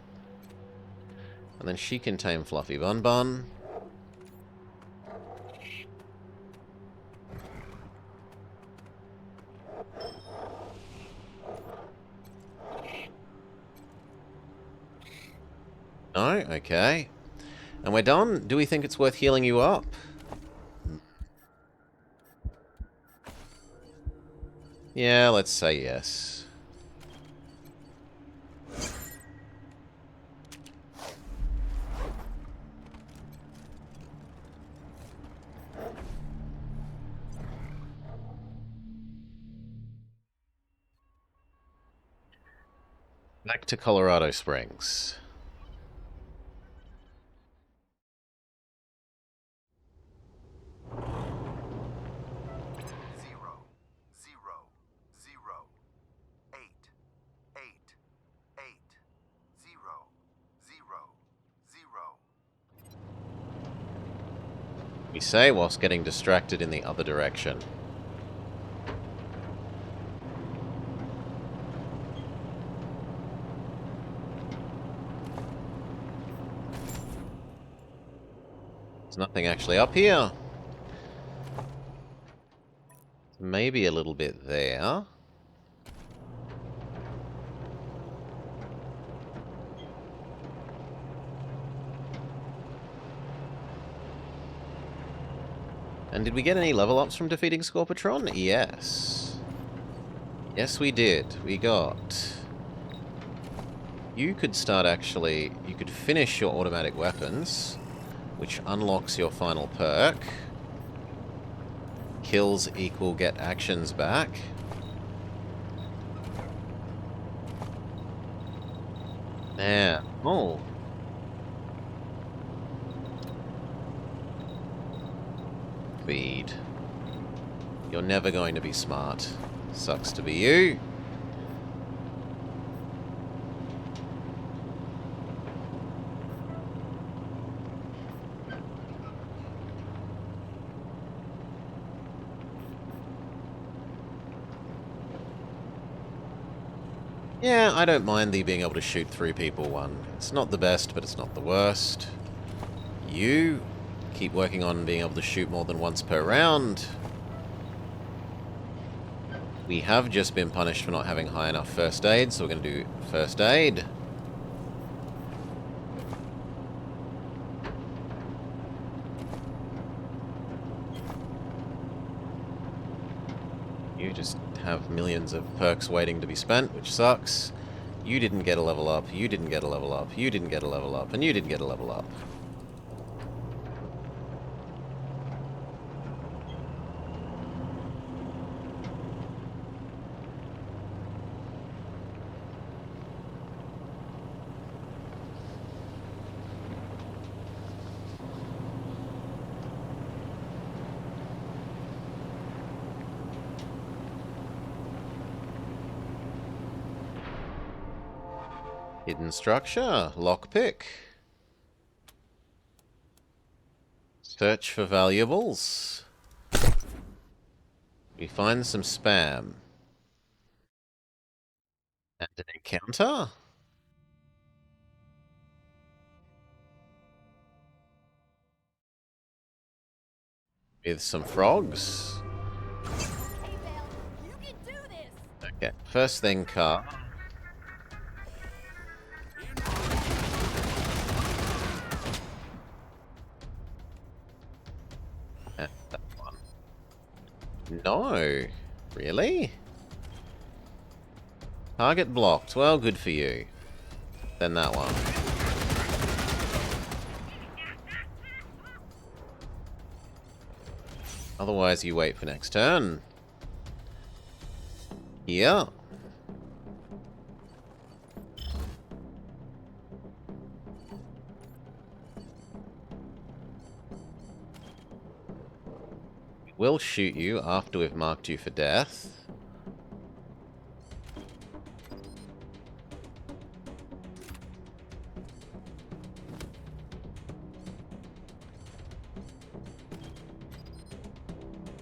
And then she can tame Fluffy Bun Bun. No? Okay. And we're done? Do we think it's worth healing you up? Yeah, let's say yes. Back to Colorado Springs. We say whilst getting distracted in the other direction. There's nothing actually up here. Maybe a little bit there. And did we get any level ups from defeating Scorpatron? Yes. Yes, we did. We got... You could start actually... You could finish your automatic weapons, which unlocks your final perk. Kills equal get actions back. Man. Oh. Feed. You're never going to be smart. Sucks to be you. Yeah, I don't mind thee being able to shoot 3 people one. It's not the best, but it's not the worst. You keep working on being able to shoot more than once per round. We have just been punished for not having high enough first aid, so we're going to do first aid. You just have millions of perks waiting to be spent, which sucks. You didn't get a level up, you didn't get a level up, you didn't get a level up, and you didn't get a level up. Hidden structure, lockpick. Search for valuables. We find some spam. And an encounter? With some frogs. Okay, first thing, car. And that one. No. Really? Target blocked. Well, good for you. Then that one. Otherwise, you wait for next turn. Yeah. We'll shoot you after we've marked you for death.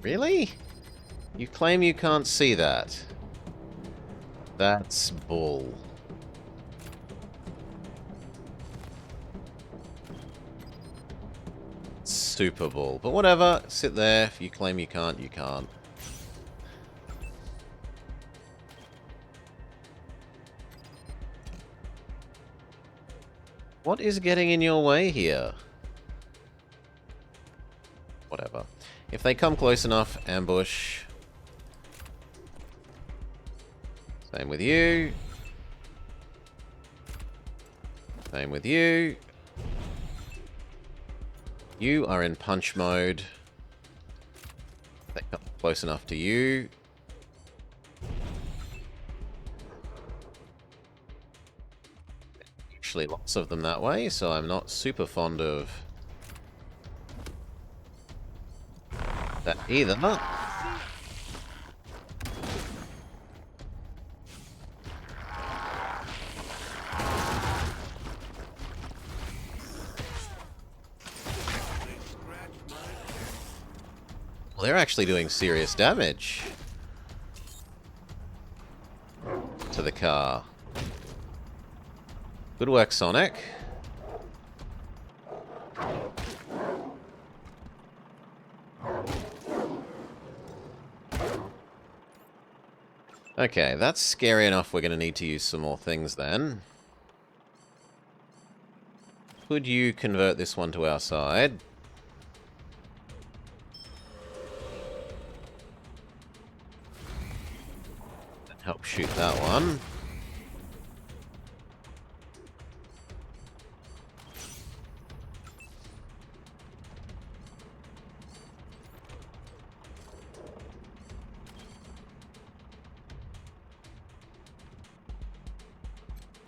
Really? You claim you can't see that? That's bull. Super bull. But whatever, sit there. If you claim you can't, you can't. What is getting in your way here? Whatever. If they come close enough, ambush. Same with you. Same with you. You are in punch mode. They come close enough to you. Actually, lots of them that way, so I'm not super fond of that either. Well, they're actually doing serious damage to the car. Good work, Sonic. Okay, that's scary enough. We're going to need to use some more things then. Could you convert this one to our side? Help shoot that one.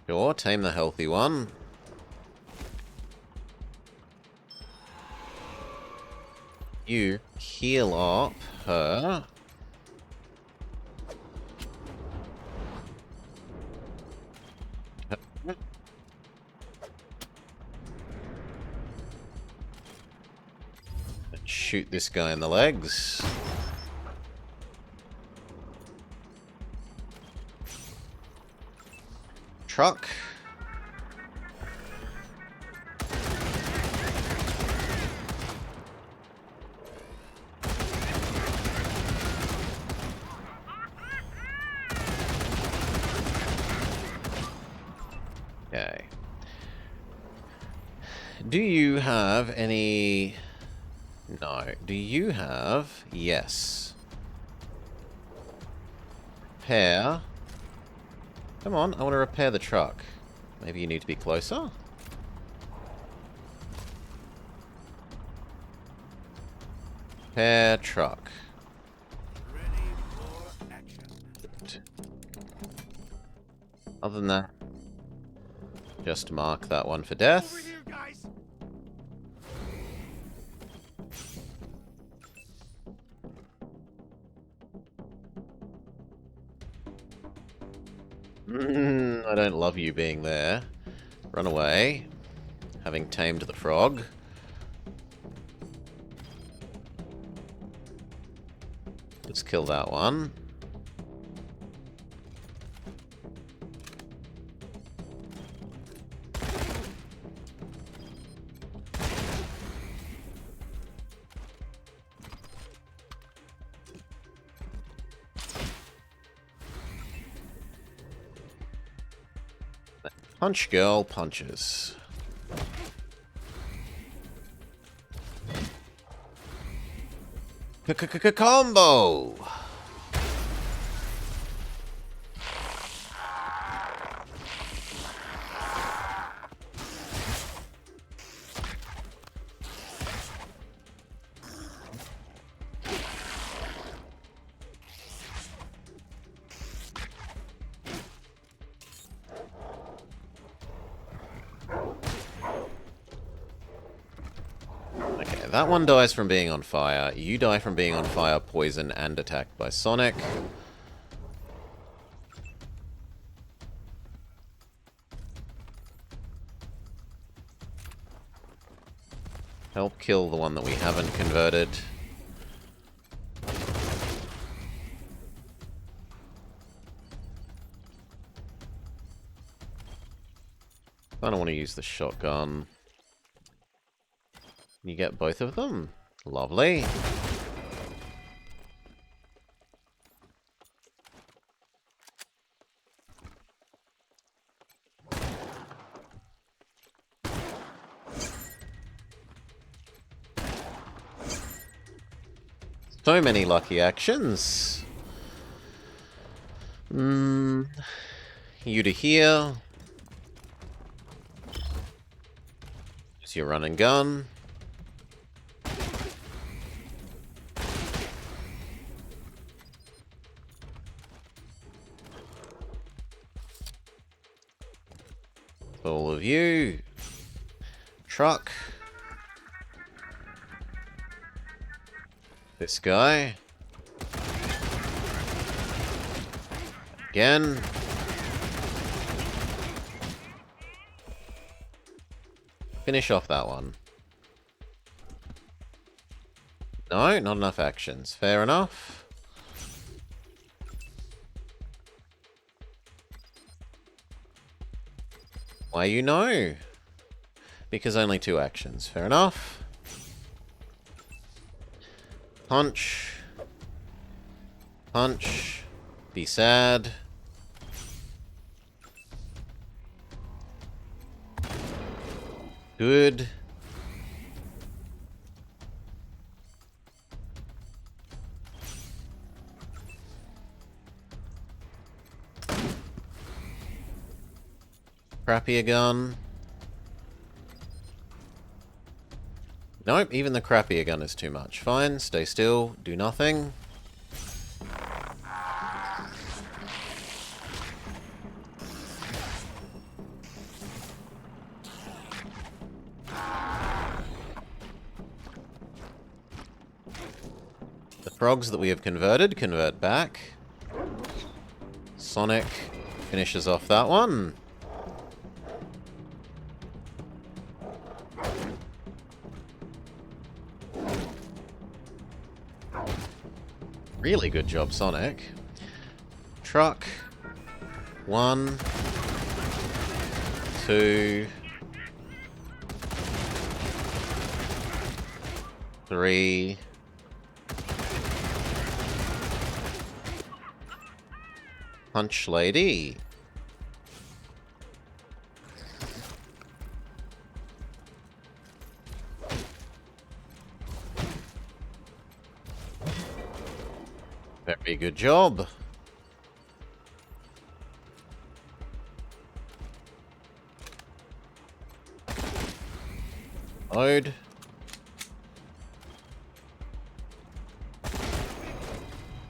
Sure, tame the healthy one. You heal up her. Shoot this guy in the legs. Truck. Okay. Do you have any... No. Do you have... Yes. Repair. Come on, I want to repair the truck. Maybe you need to be closer? Repair truck. Other than that, just mark that one for death. Over here, guys. I don't love you being there. Run away. Having tamed the frog. Let's kill that one. Punch girl punches. Combo! Okay, that one dies from being on fire. You die from being on fire, poison, and attacked by Sonic. Help kill the one that we haven't converted. I don't want to use the shotgun. You get both of them? Lovely. So many lucky actions. You to here. Use your run and gun. All of you. Truck. This guy. Again. Finish off that one. No, not enough actions. Fair enough. Why you know? Because only 2 actions. Fair enough. Punch. Punch. Be sad. Good. Crappier gun. Nope, even the crappier gun is too much. Fine, stay still, do nothing. The frogs that we have converted, convert back. Sonic finishes off that one. Really good job, Sonic. Truck. 1, 2, 3. Punch lady. Very good job. Load.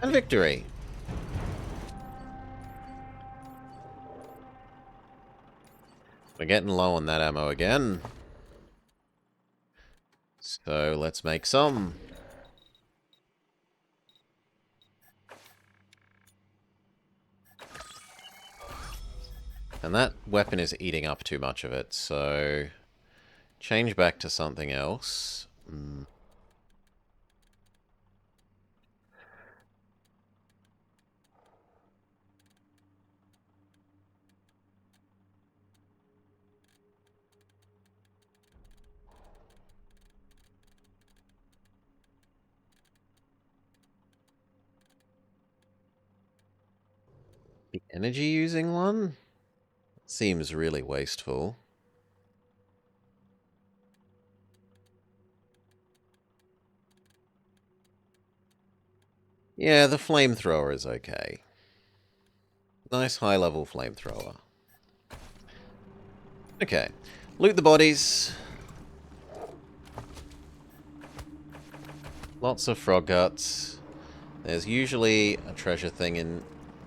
And victory. We're getting low on that ammo again. So let's make some. And that weapon is eating up too much of it, so change back to something else. The energy using one? Seems really wasteful. Yeah, the flamethrower is okay. Nice high-level flamethrower. Okay. Loot the bodies. Lots of frog guts. There's usually a treasure thing in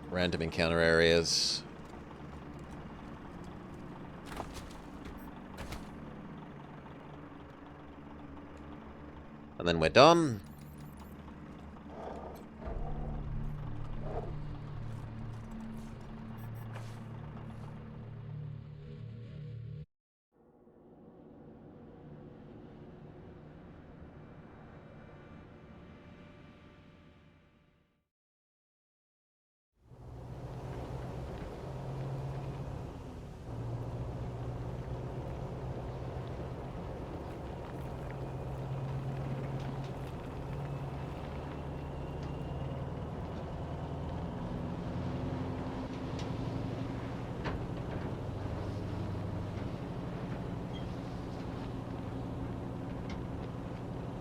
random encounter areas. And then we're done.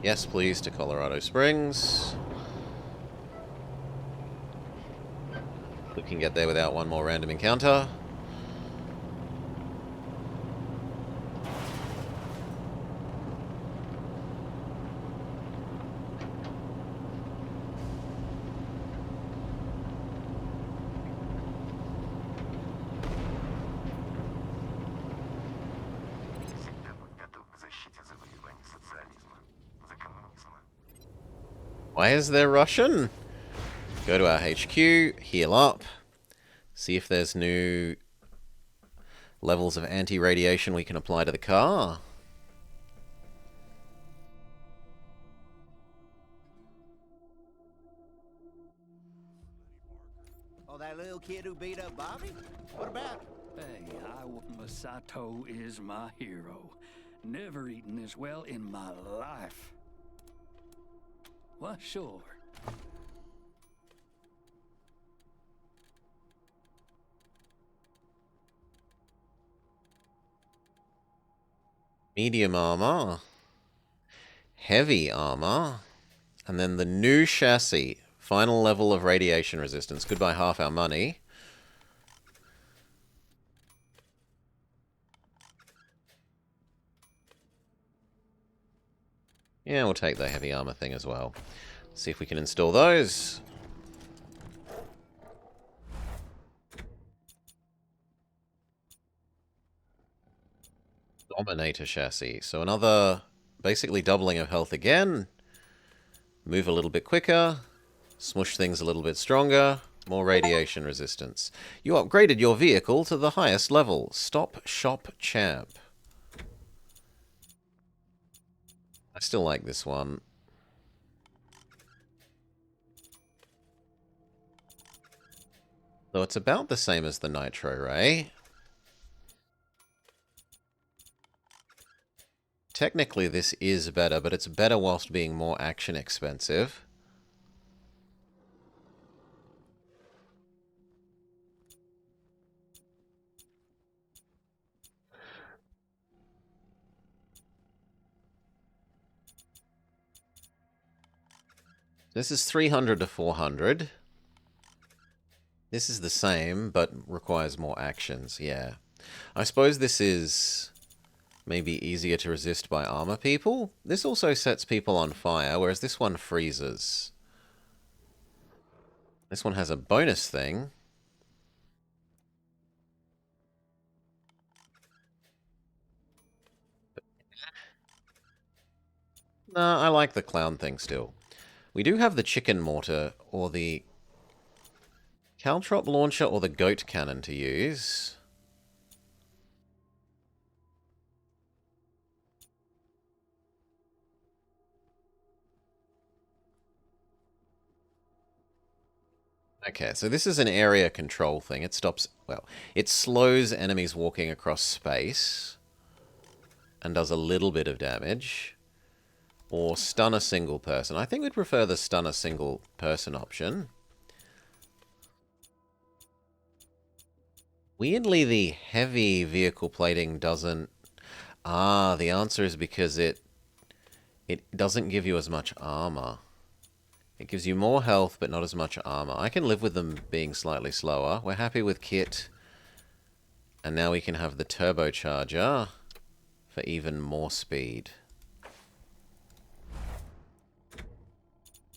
Yes, please, to Colorado Springs. can get there without one more random encounter. Why is there Russian? Go to our HQ, heal up, see if there's new levels of anti-radiation we can apply to the car. Oh, that little kid who beat up Bobby? What about? Hey, Masato is my hero. Never eaten this well in my life. Well, sure. Medium armor. Heavy armor. And then the new chassis. Final level of radiation resistance. Goodbye half our money. Yeah, we'll take the heavy armor thing as well. See if we can install those. Dominator chassis. So another basically doubling of health again. Move a little bit quicker. Smush things a little bit stronger. More radiation resistance. You upgraded your vehicle to the highest level. Stop Shop Champ. I still like this one. Though it's about the same as the Nitro Ray. Technically this is better, but it's better whilst being more action expensive. This is 300 to 400. This is the same, but requires more actions, yeah. I suppose this is maybe easier to resist by armor people. This also sets people on fire, whereas this one freezes. This one has a bonus thing. Nah, I like the clown thing still. We do have the chicken mortar, or the caltrop launcher, or the goat cannon to use. Okay, so this is an area control thing. It stops, well, it slows enemies walking across space and does a little bit of damage. Or stun a single person. I think we'd prefer the stun a single person option. Weirdly, the heavy vehicle plating doesn't... Ah, the answer is because it doesn't give you as much armor. It gives you more health, but not as much armor. I can live with them being slightly slower. We're happy with kit. And now we can have the turbocharger for even more speed.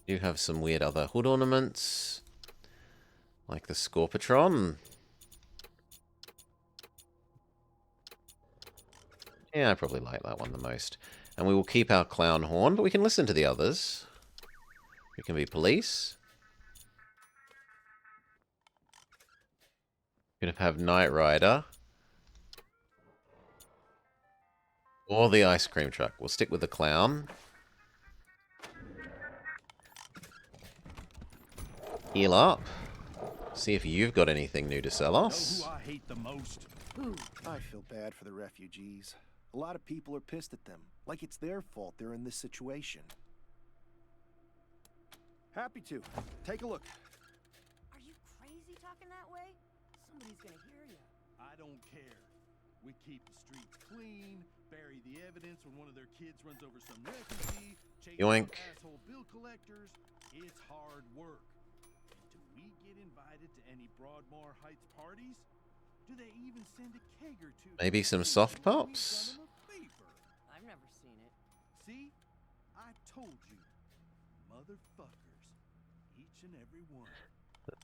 Do have some weird other hood ornaments, like the Scorpitron. Yeah, I probably like that one the most. And we will keep our clown horn, but we can listen to the others. We can be police. We can have Knight Rider. Or the ice cream truck. We'll stick with the clown. Heal up. See if you've got anything new to sell us. Know who I hate the most? Who? I feel bad for the refugees. A lot of people are pissed at them, like it's their fault they're in this situation. Happy to. Take a look. Are you crazy talking that way? Somebody's gonna hear you. I don't care. We keep the streets clean, bury the evidence when one of their kids runs over some refugee, chase Yoink. asshole bill collectors. It's hard work. And to we get invited to any Broadmoor Heights parties? Do they even send a keg or two? Maybe some soft pops? I've never seen it. See? I told you. Motherfuckers. Each and every one.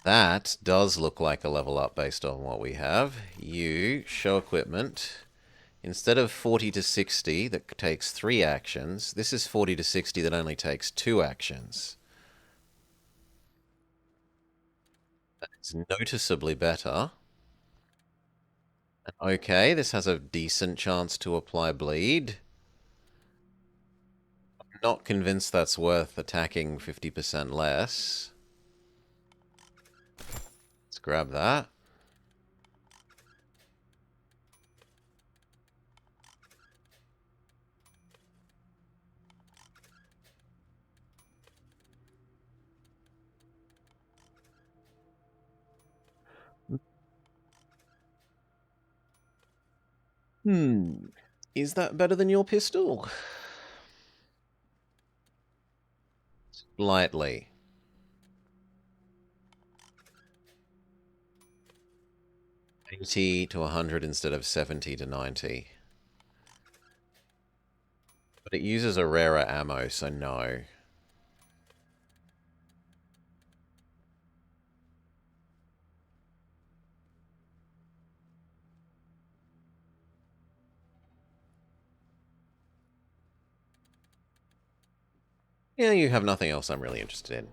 That does look like a level up based on what we have. You, show equipment. Instead of 40 to 60 that takes 3 actions, this is 40 to 60 that only takes 2 actions. That's noticeably better. Okay, this has a decent chance to apply bleed. I'm not convinced that's worth attacking 50% less. Let's grab that. Is that better than your pistol? Slightly. 80 to 100 instead of 70 to 90. But it uses a rarer ammo, so no. Yeah, you have nothing else I'm really interested in.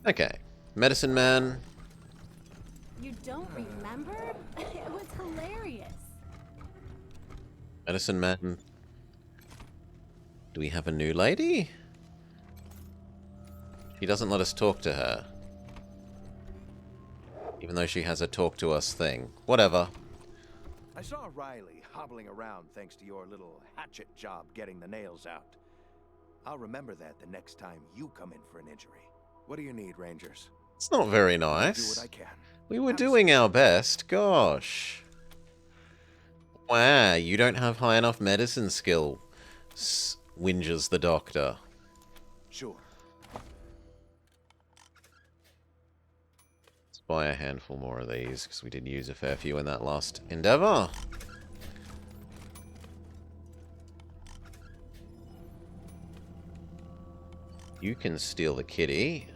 Okay. Medicine Man. You don't remember? It was hilarious. Medicine Man. Do we have a new lady? She doesn't let us talk to her. Even though she has a talk to us thing. Whatever. I saw Riley hobbling around thanks to your little hatchet job getting the nails out. I'll remember that the next time you come in for an injury. What do you need, Rangers? It's not very I'll nice. do what I can. We were doing our best. Gosh. Wow, you don't have high enough medicine skill. Whinges the doctor. Sure. Let's buy a handful more of these, because we did use a fair few in that last endeavor. You can steal the kitty.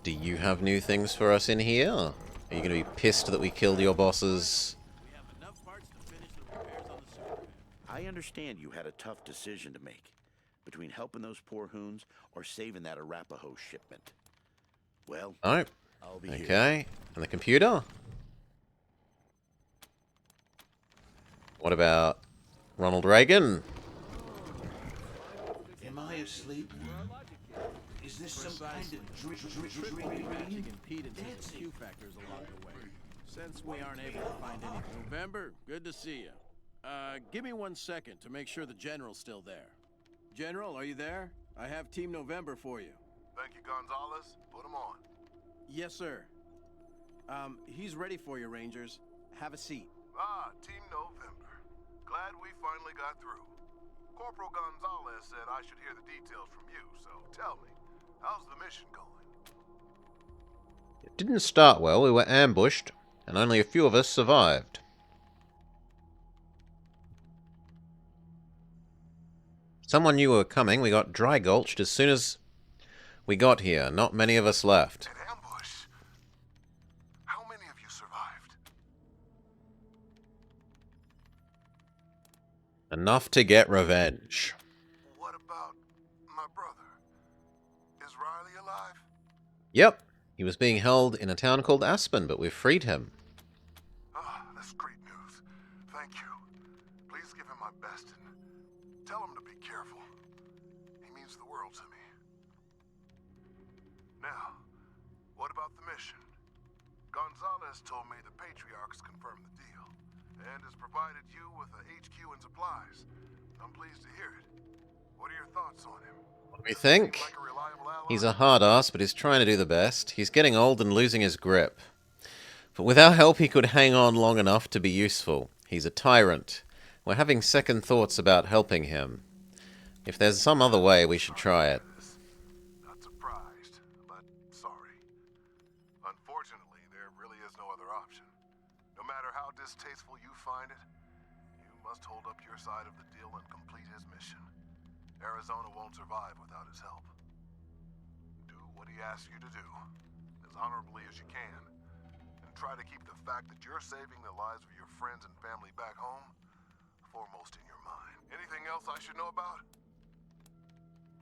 Do you have new things for us in here? Are you going to be pissed that we killed your bosses? I understand you had a tough decision to make between helping those poor hoons or saving that Arapaho shipment. Well, Oh, I'll be okay. here. And the computer? What about Ronald Reagan? Am I asleep? Is this some kind of dream? Impedance Q factors along the way. Since we aren't able to find any November, good to see you. Give me 1 second to make sure the General's still there. General, are you there? I have Team November for you. Thank you, Gonzalez. Put him on. Yes, sir. He's ready for you, Rangers. Have a seat. Ah, Team November. Glad we finally got through. Corporal Gonzalez said I should hear the details from you, so tell me, how's the mission going? It didn't start well. We were ambushed, and only a few of us survived. Someone knew we were coming. We got dry gulched as soon as we got here. Not many of us left. An ambush? How many of you survived? Enough to get revenge. What about my brother? Is Riley alive? Yep. He was being held in a town called Aspen, but we've freed him. Ah, that's great news. Thank you. Please give him my best and tell him to be careful. He means the world to me. Now, what about the mission? Gonzalez told me the Patriarchs confirmed the deal and has provided you with a HQ and supplies. I'm pleased to hear it. What are your thoughts on him? What do we think? He's a hard ass, but he's trying to do the best. He's getting old and losing his grip. But with our help, he could hang on long enough to be useful. He's a tyrant. We're having second thoughts about helping him. If there's some other way, we should try it. Not surprised, but sorry. Unfortunately, there really is no other option. No matter how distasteful you find it, you must hold up your side of the deal and complete his mission. Arizona won't survive without his help. Do what he asks you to do, as honorably as you can, and try to keep the fact that you're saving the lives of your friends and family back home foremost in your mind. Anything else I should know about?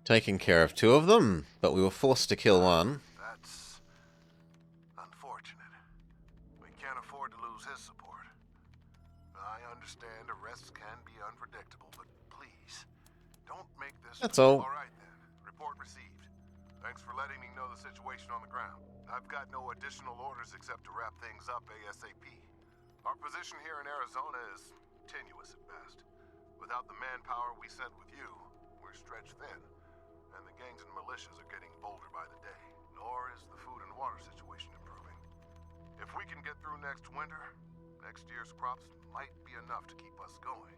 Taking care of 2 of them, but we were forced to kill one. That's unfortunate. We can't afford to lose his support. I understand arrests can be unpredictable, but please, don't make this... That's all. All right then. Report received. Thanks for letting me know the situation on the ground. I've got no additional orders except to wrap things up ASAP. Our position here in Arizona is tenuous at best. Without the manpower we sent with you, we're stretched thin. And the gangs and militias are getting bolder by the day. Nor is the food and water situation improving. If we can get through next winter, next year's crops might be enough to keep us going.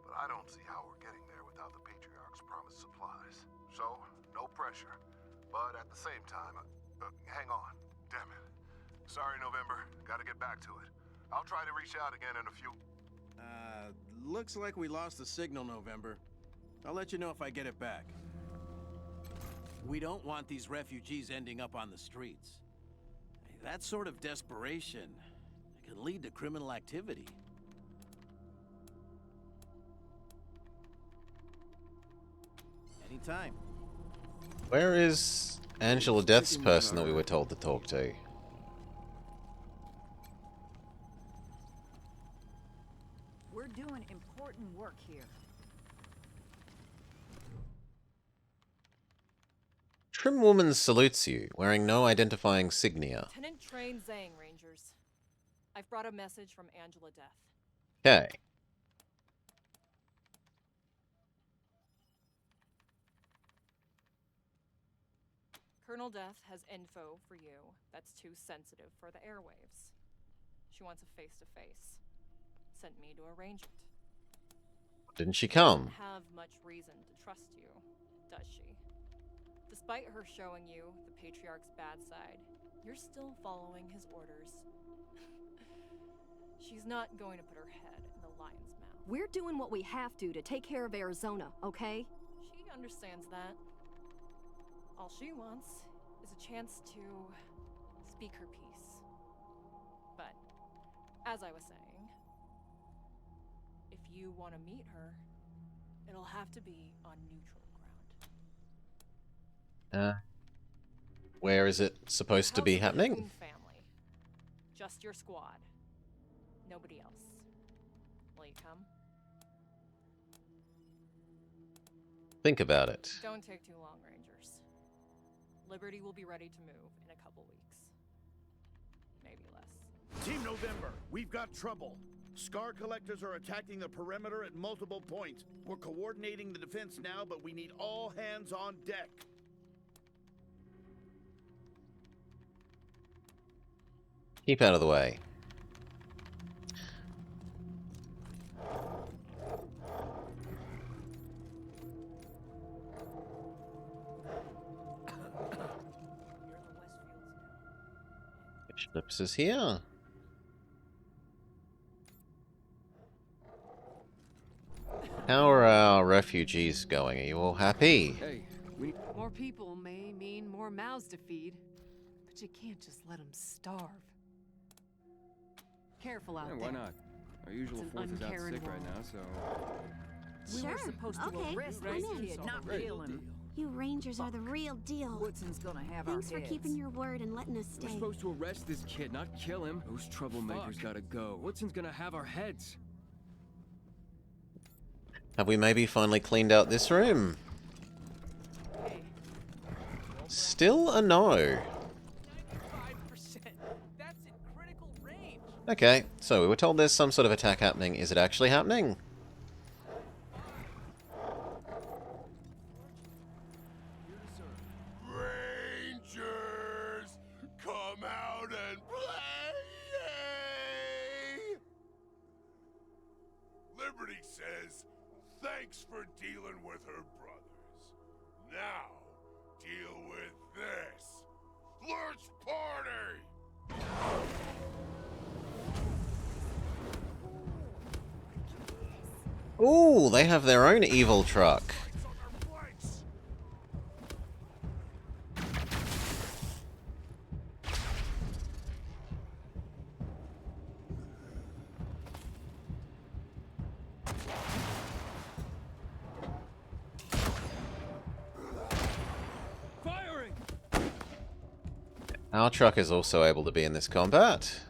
But I don't see how we're getting there without the Patriarch's promised supplies. So, no pressure. But at the same time, hang on. Damn it. Sorry, November. Gotta get back to it. I'll try to reach out again in a few... Looks like we lost the signal, November. I'll let you know if I get it back. We don't want these refugees ending up on the streets. That sort of desperation can lead to criminal activity. Anytime. Where is Angela Death's person that we were told to talk to? We're doing important work here. Trim woman salutes you, wearing no identifying signia. Lieutenant Train Zhang, Rangers. I've brought a message from Angela Death. Okay. Colonel Death has info for you that's too sensitive for the airwaves. She wants a face-to-face. Sent me to arrange it. Didn't she come? Doesn't have much reason to trust you, does she? Despite her showing you the Patriarch's bad side, you're still following his orders. She's not going to put her head in the lion's mouth. We're doing what we have to take care of Arizona, okay? She understands that. All she wants is a chance to speak her piece. But, as I was saying, if you want to meet her, it'll have to be on neutral ground. Where is it supposed to be happening? Family. Just your squad. Nobody else. Will you come? Think about it. Don't take too long, Rangers. Liberty will be ready to move in a couple weeks. Maybe less. Team November, we've got trouble. Scar collectors are attacking the perimeter at multiple points. We're coordinating the defense now, but we need all hands on deck. Keep out of the way. Schnips is here. How are our refugees going? Are you all happy? Hey, more people may mean more mouths to feed, but you can't just let them starve. Careful out there. Why not? Our usual force is out sick right now, so... Sure. We were supposed to arrest this kid, not kill him. You Rangers are the real deal. Woodson's gonna have Thanks our for heads. keeping your word and letting us We're stay. supposed to arrest this kid, not kill him. Those troublemakers gotta go. Woodson's gonna have our heads. Have we maybe finally cleaned out this room? Still a no. Okay, so we were told there's some sort of attack happening. Is it actually happening? Liberty says, thanks for dealing with her brothers. Now, deal with this. Let's party! Ooh, they have their own evil truck. Firing! Our truck is also able to be in this combat.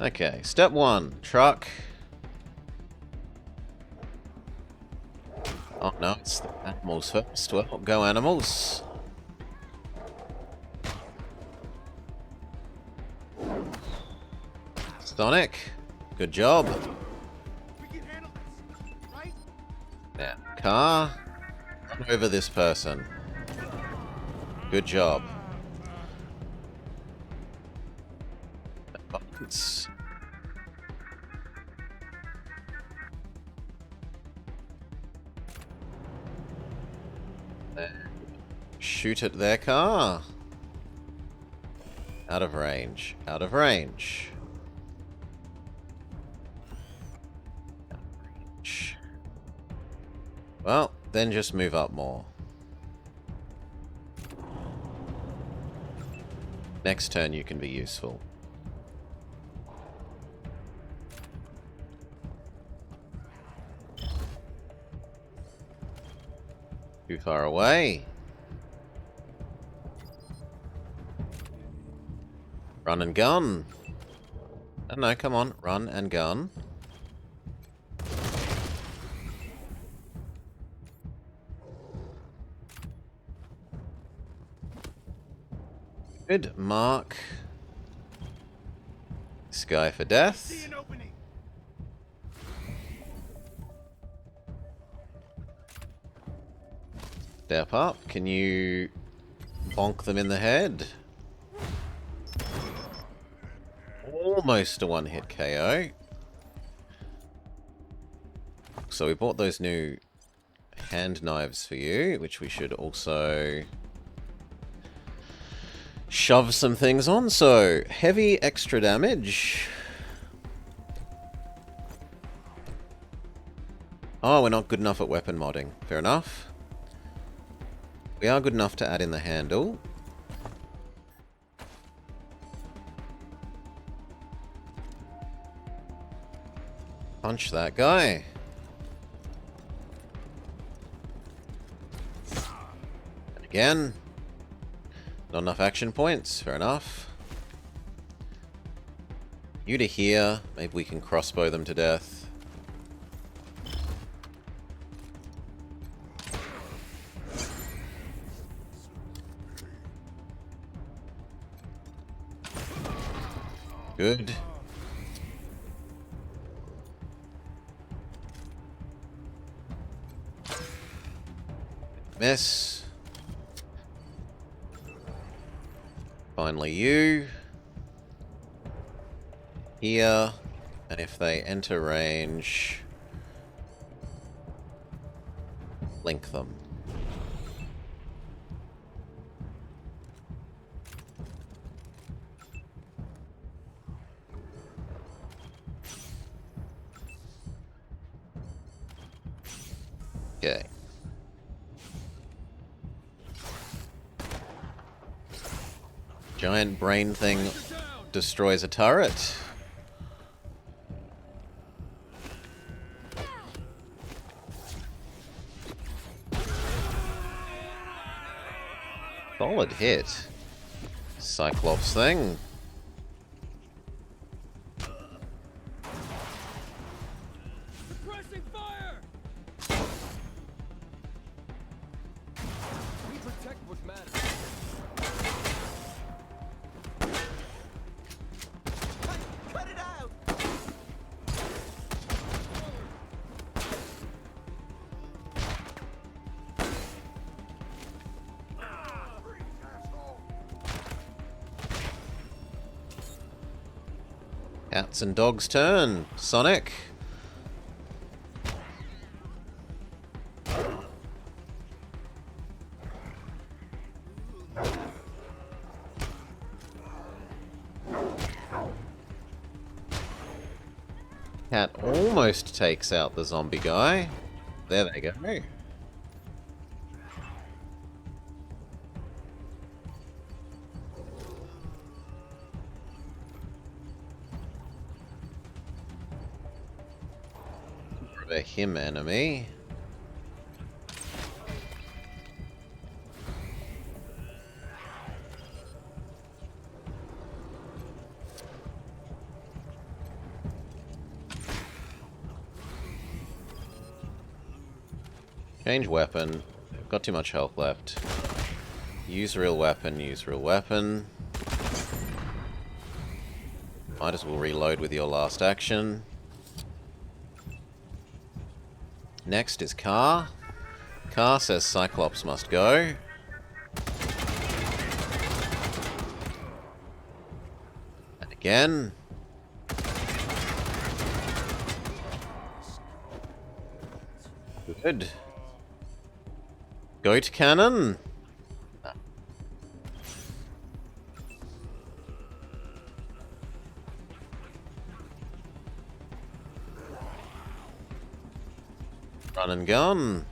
Okay, step 1, truck. Oh no, it's the animals first. Well, go animals. Sonic, good job. Now, car, run over this person. Good job. Buttons. Shoot at their car. Out of range. Out of range. Well, then just move up more. Next turn you can be useful. Too far away. Run and gun. Oh, no, come on. Run and gun. Good. Mark. This guy for death. Step up. Can you bonk them in the head? Almost a one-hit KO. So we bought those new hand knives for you, which we should also shove some things on. So, heavy extra damage. Oh, we're not good enough at weapon modding. Fair enough. We are good enough to add in the handle. Punch that guy. And again. Not enough action points. Fair enough. You to here. Maybe we can crossbow them to death. Good. Miss. Finally you. Here. And if they enter range, link them. Okay. Giant brain thing destroys a turret. Solid hit. Cyclops thing. Suppressing fire! We protect what matters. Cut it out! Cats and dogs' turn. Sonic. Cat almost takes out the zombie guy. There they go. For him enemy. Change weapon. Got too much health left. Use real weapon, use real weapon. Might as well reload with your last action. Next is Car. Car says Cyclops must go. And again. Good. Goat cannon. Run and gun.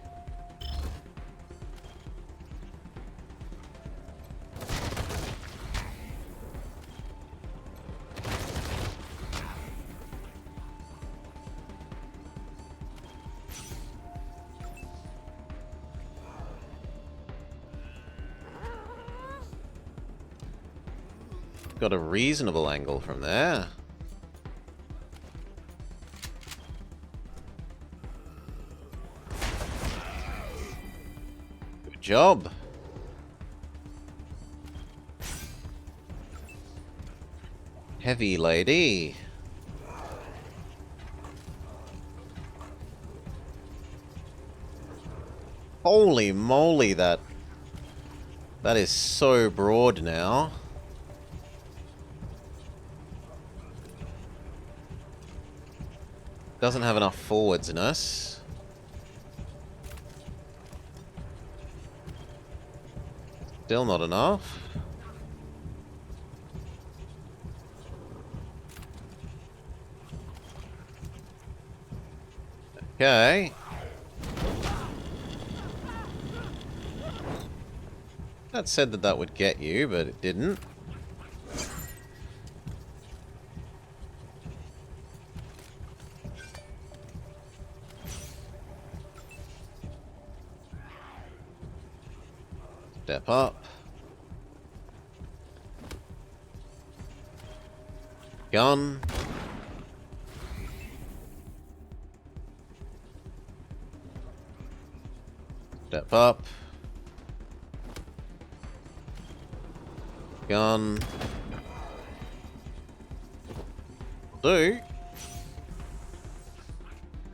Got a reasonable angle from there. Good job. Heavy lady. Holy moly, that is so broad now. Doesn't have enough forwardsness. Still not enough. Okay. That said that would get you, but it didn't. Step up. Gun. Step up. Gun. Do.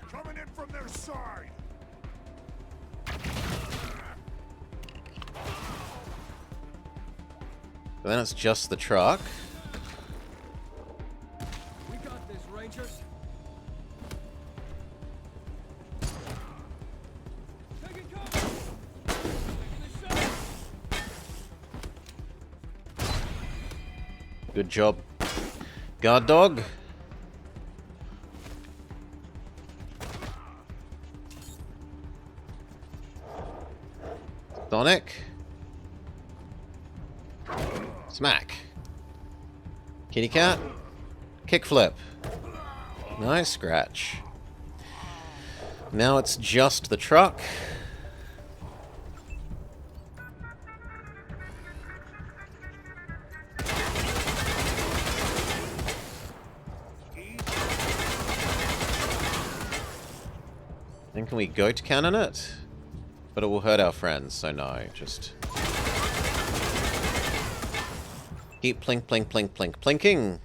Coming in from their side. And then it's just the truck. We got this, Rangers. Taking cover. Taking the shot. Good job, guard dog. Sonic. Smack. Kitty cat. Kickflip. Nice scratch. Now it's just the truck. Then can we goat cannon it? But it will hurt our friends, so no, just... Keep plink, plink, plink, plink, plinking.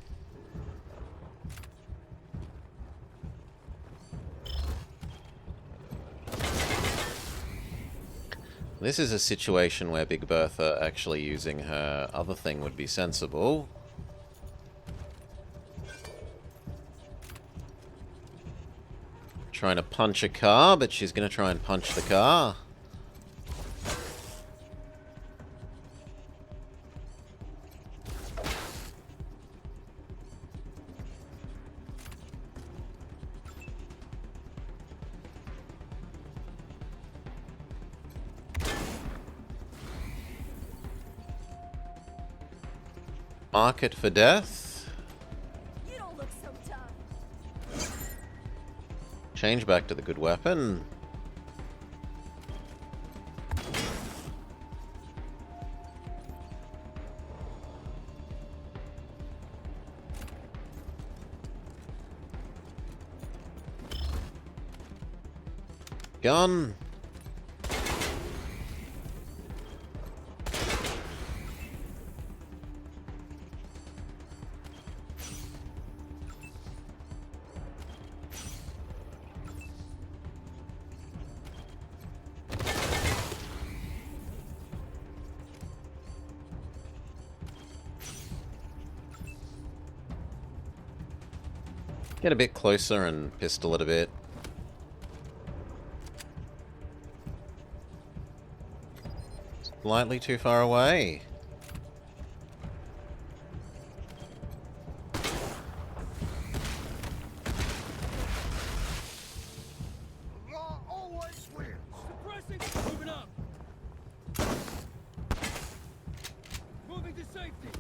This is a situation where Big Bertha actually using her other thing would be sensible. Trying to punch a car, but she's going to try and punch the car. Mark it for death. You don't look so tough. Change back to the good weapon. Gun. Get a bit closer and pistol it a bit. Slightly too far away. Law always wins. Suppressing! Moving up! Moving to safety!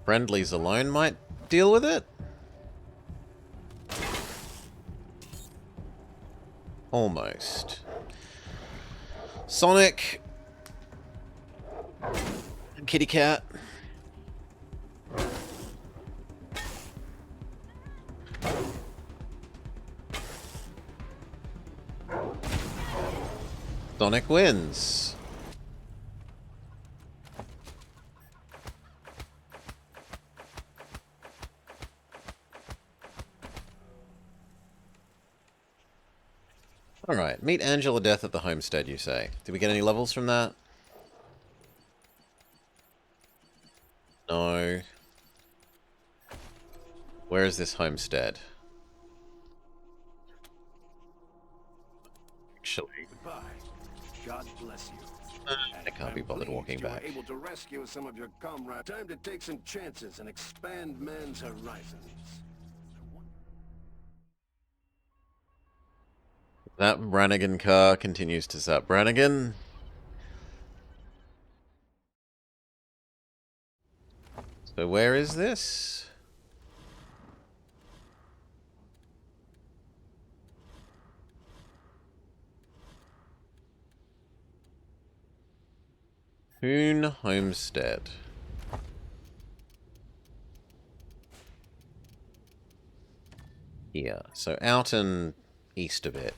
Friendlies alone might deal with it? Almost. Sonic! Kitty cat. Sonic wins. Alright, meet Angela Death at the homestead, you say. Did we get any levels from that? No. Where is this homestead? Actually, Goodbye. God bless you. I can't be bothered walking You were back. able to rescue some of your comrades. Time to take some chances and expand man's horizons. That Brannigan car continues to zap Brannigan. So where is this? Hoon Homestead. Here. So out and east of it.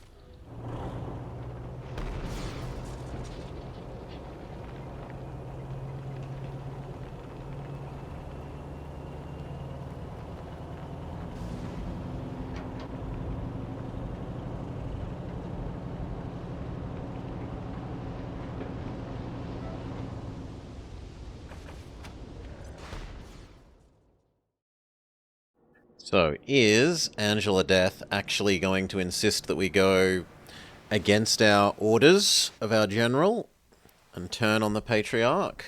So, is Angela Death actually going to insist that we go against our orders of our general and turn on the Patriarch?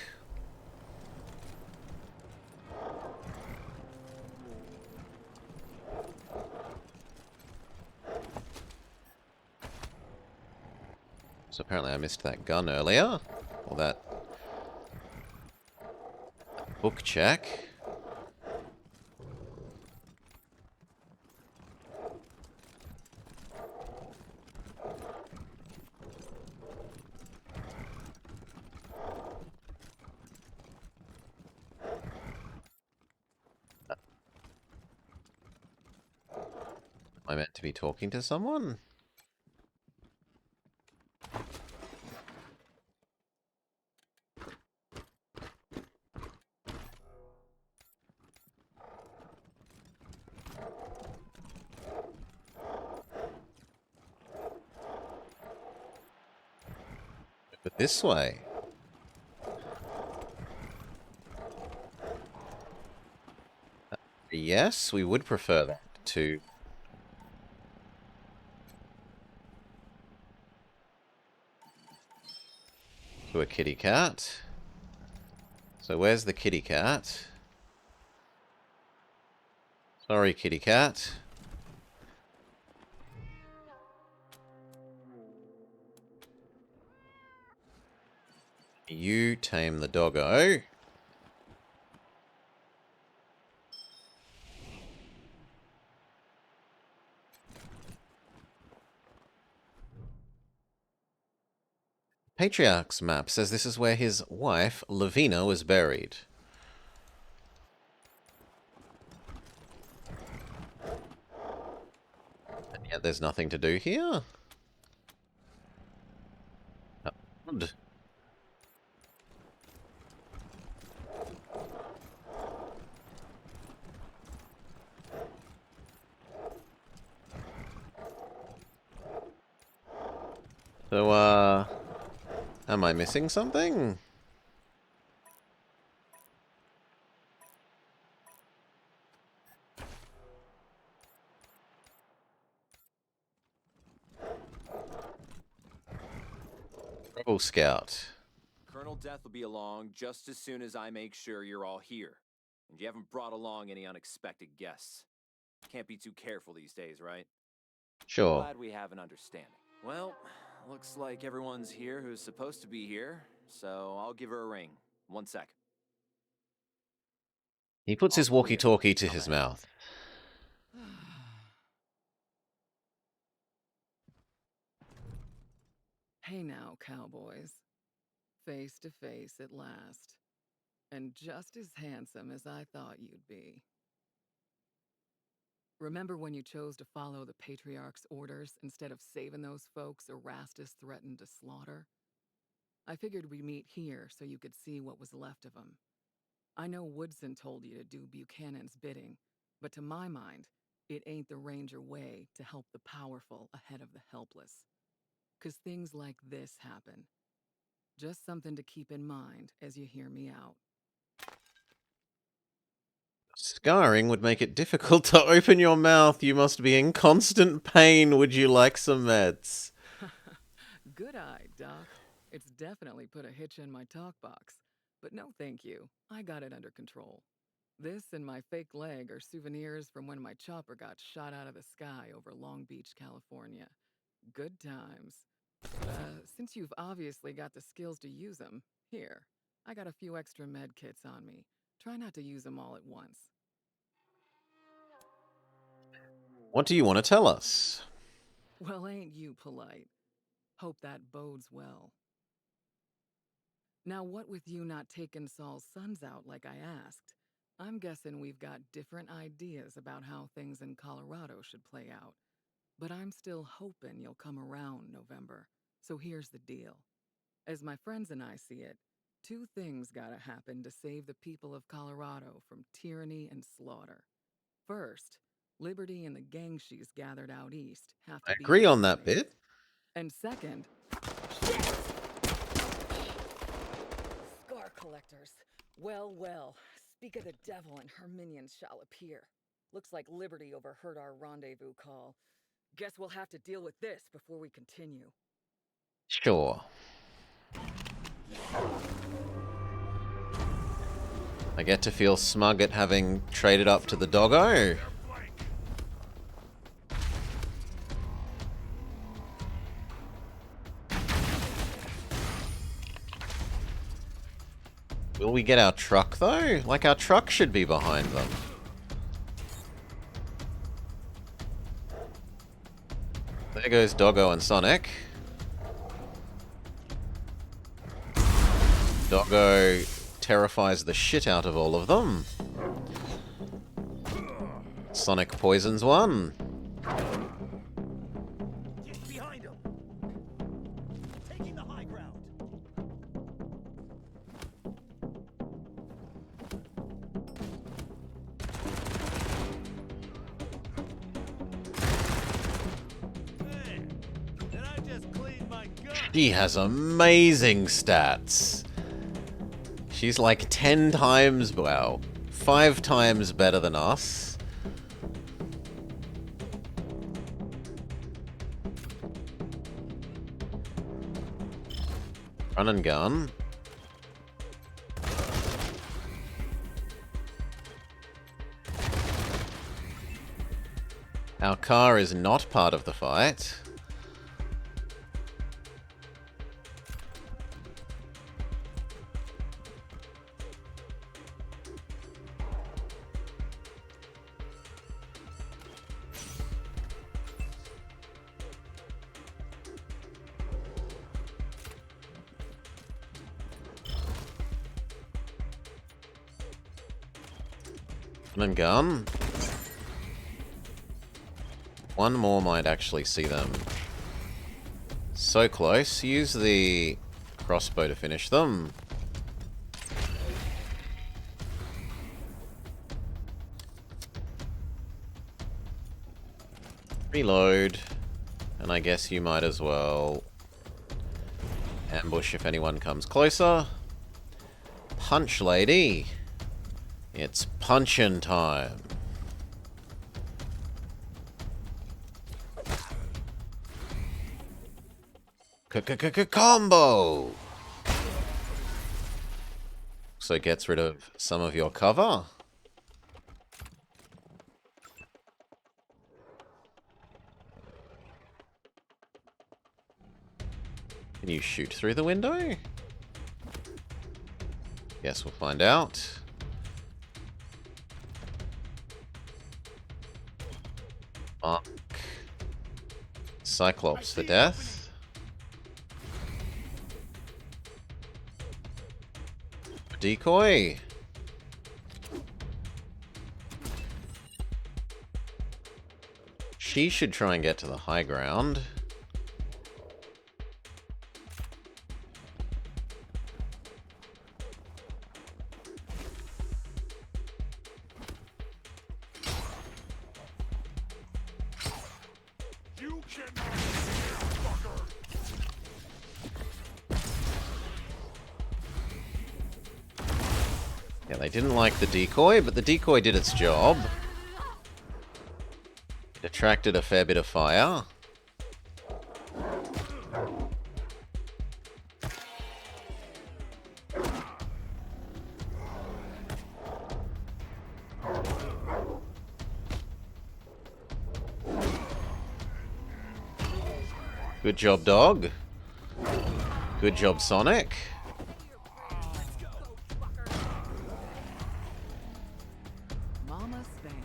So apparently I missed that gun earlier, or that book check. Am I meant to be talking to someone? But this way. Yes, we would prefer that to... to a kitty cat. So where's the kitty cat? Sorry, kitty cat. You tame the doggo. Patriarch's map says this is where his wife, Lavina, was buried. And yet there's nothing to do here? Odd. So, am I missing something? Rebel Scout. Colonel Death will be along just as soon as I make sure you're all here. And you haven't brought along any unexpected guests. Can't be too careful these days, right? Sure. Glad we have an understanding. Well, looks like everyone's here who's supposed to be here, so I'll give her a ring. 1 sec. He puts his walkie-talkie to his mouth. Hey now, cowboys. Face to face at last. And just as handsome as I thought you'd be. Remember when you chose to follow the Patriarch's orders instead of saving those folks Erastus threatened to slaughter? I figured we'd meet here so you could see what was left of him. I know Woodson told you to do Buchanan's bidding, but to my mind, it ain't the Ranger way to help the powerful ahead of the helpless. 'Cause things like this happen. Just something to keep in mind as you hear me out. Scarring would make it difficult to open your mouth. You must be in constant pain. Would you like some meds? Good eye, Doc. It's definitely put a hitch in my talk box. But no thank you. I got it under control. This and my fake leg are souvenirs from when my chopper got shot out of the sky over Long Beach, California. Good times. Since you've obviously got the skills to use them, here, I got a few extra med kits on me. Try not to use them all at once. What do you want to tell us? Well, ain't you polite? Hope that bodes well. Now, what with you not taking Saul's sons out like I asked, I'm guessing we've got different ideas about how things in Colorado should play out. But I'm still hoping you'll come around, November. So here's the deal. As my friends and I see it, 2 things gotta happen to save the people of Colorado from tyranny and slaughter. First, Liberty and the gang she's gathered out east have to I be agree on that bit. And second, Scar collectors. Well, well. Speak of the devil and her minions shall appear. Looks like Liberty overheard our rendezvous call. Guess we'll have to deal with this before we continue. Sure. I get to feel smug at having traded up to the doggo. Will we get our truck, though? Like, our truck should be behind them. There goes Doggo and Sonic. Doggo terrifies the shit out of all of them. Sonic poisons one. Get behind him. Taking the high ground. Hey, did I just clean my gun? She has amazing stats. She's like 10 times, well, 5 times better than us. Run and gun. Our car is not part of the fight. Run and gun. One more might actually see them. So close. Use the crossbow to finish them. Reload. And I guess you might as well ambush if anyone comes closer. Punch, lady. It's punchin' time. Combo! So it gets rid of some of your cover. Can you shoot through the window? Guess we'll find out. Mark. Cyclops for death. Decoy. She should try and get to the high ground. Yeah, they didn't like the decoy, but the decoy did its job. It attracted a fair bit of fire. Good job, dog. Good job, Sonic. Mama Spank.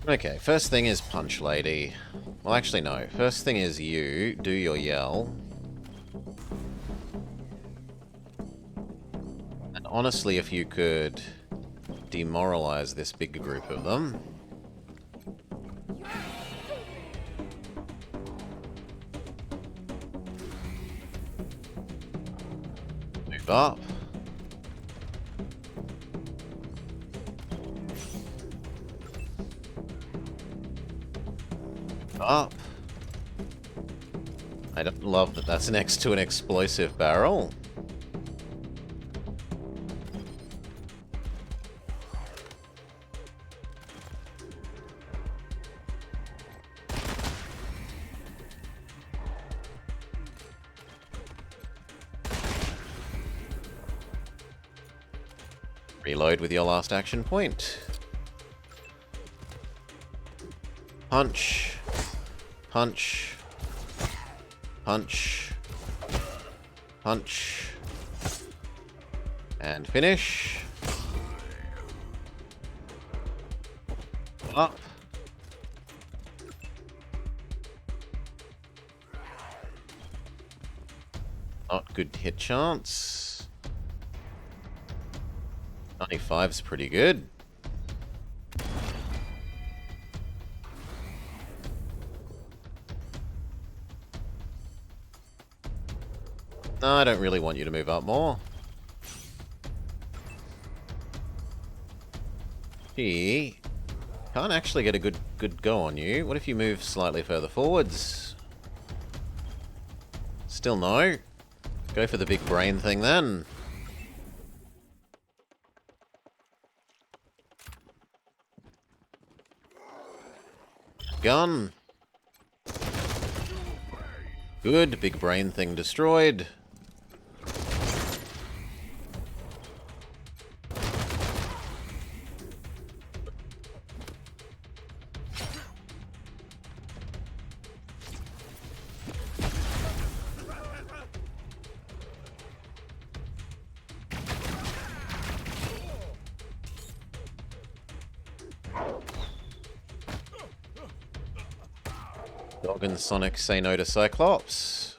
Okay, first thing is punch, lady. Well, actually, no. First thing is you do your yell. And honestly, if you could demoralize this big group of them. Move up. Up. I don't love that that's next to an explosive barrel. Reload with your last action point. Punch. Punch. Punch. Punch. And finish. Up. Not good hit chance. 95's pretty good. No, I don't really want you to move up more. He can't actually get a good go on you. What if you move slightly further forwards? Still no. Go for the big brain thing then. Gun. Good, big brain thing destroyed. Dog and Sonic say no to Cyclops.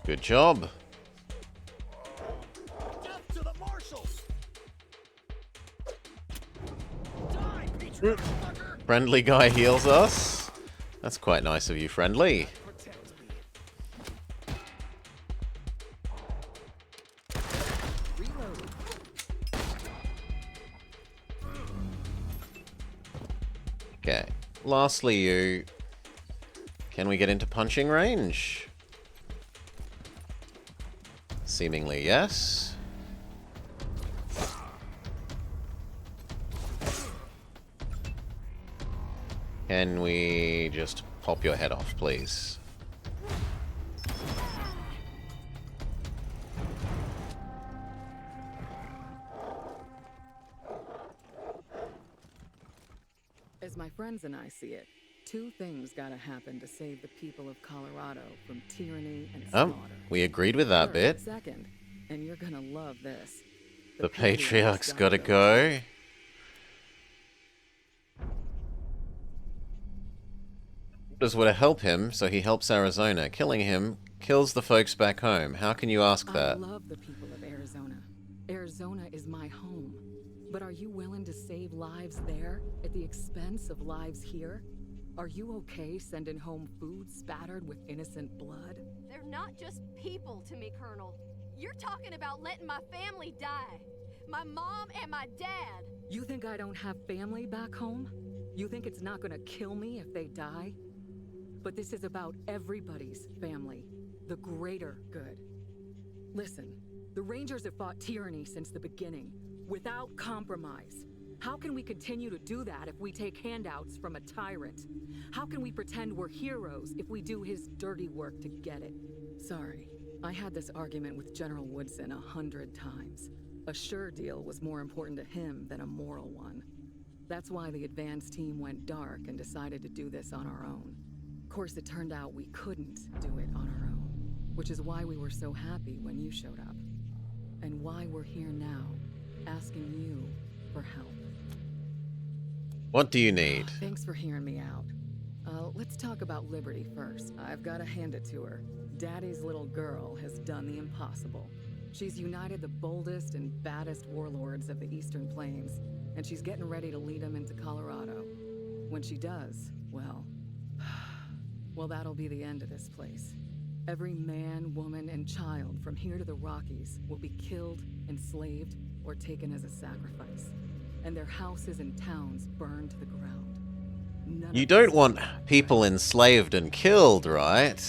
Good job. Friendly guy heals us. That's quite nice of you, Friendly. Okay. Lastly, you. Can we get into punching range? Seemingly, yes. Can we just pop your head off, please? As my friends and I see it, two things gotta happen to save the people of Colorado from tyranny and slaughter. We agreed with that bit. Second, and you're gonna love this. The Patriarch's gotta go. Does would help him, so he helps Arizona. Killing him kills the folks back home. How can you ask that? I love the people of Arizona. Arizona is my home. But are you willing to save lives there at the expense of lives here? Are you okay sending home food spattered with innocent blood? They're not just people to me, Colonel. You're talking about letting my family die. My mom and my dad. You think I don't have family back home? You think it's not gonna kill me if they die? But this is about everybody's family. The greater good. Listen, the Rangers have fought tyranny since the beginning, without compromise. How can we continue to do that if we take handouts from a tyrant? How can we pretend we're heroes if we do his dirty work to get it? Sorry, I had this argument with General Woodson 100 times. A sure deal was more important to him than a moral one. That's why the advance team went dark and decided to do this on our own. Of course, it turned out we couldn't do it on our own, which is why we were so happy when you showed up. And why we're here now, asking you for help. What do you need? Thanks for hearing me out. Let's talk about Liberty first. I've got to hand it to her. Daddy's little girl has done the impossible. She's united the boldest and baddest warlords of the Eastern Plains, and she's getting ready to lead them into Colorado. When she does, well, that'll be the end of this place. Every man, woman, and child from here to the Rockies will be killed, enslaved, or taken as a sacrifice. And their houses and towns burned to the ground. You don't want people enslaved and killed, right?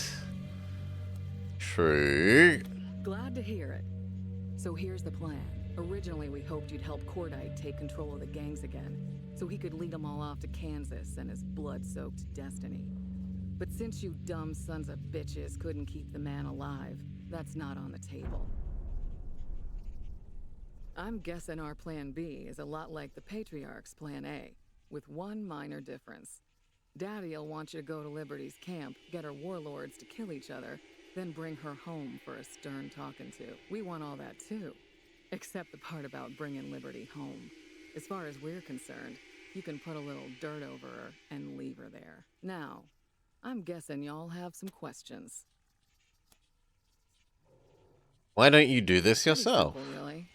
True. Glad to hear it. So here's the plan. Originally, we hoped you'd help Cordite take control of the gangs again, so he could lead them all off to Kansas and his blood-soaked destiny. But since you dumb sons of bitches couldn't keep the man alive, that's not on the table. I'm guessing our plan B is a lot like the Patriarch's plan A, with one minor difference. Daddy'll want you to go to Liberty's camp, get her warlords to kill each other, then bring her home for a stern talking to. We want all that too, except the part about bringing Liberty home. As far as we're concerned, you can put a little dirt over her and leave her there. Now, I'm guessing y'all have some questions. Why don't you do this yourself? Pretty simple, really.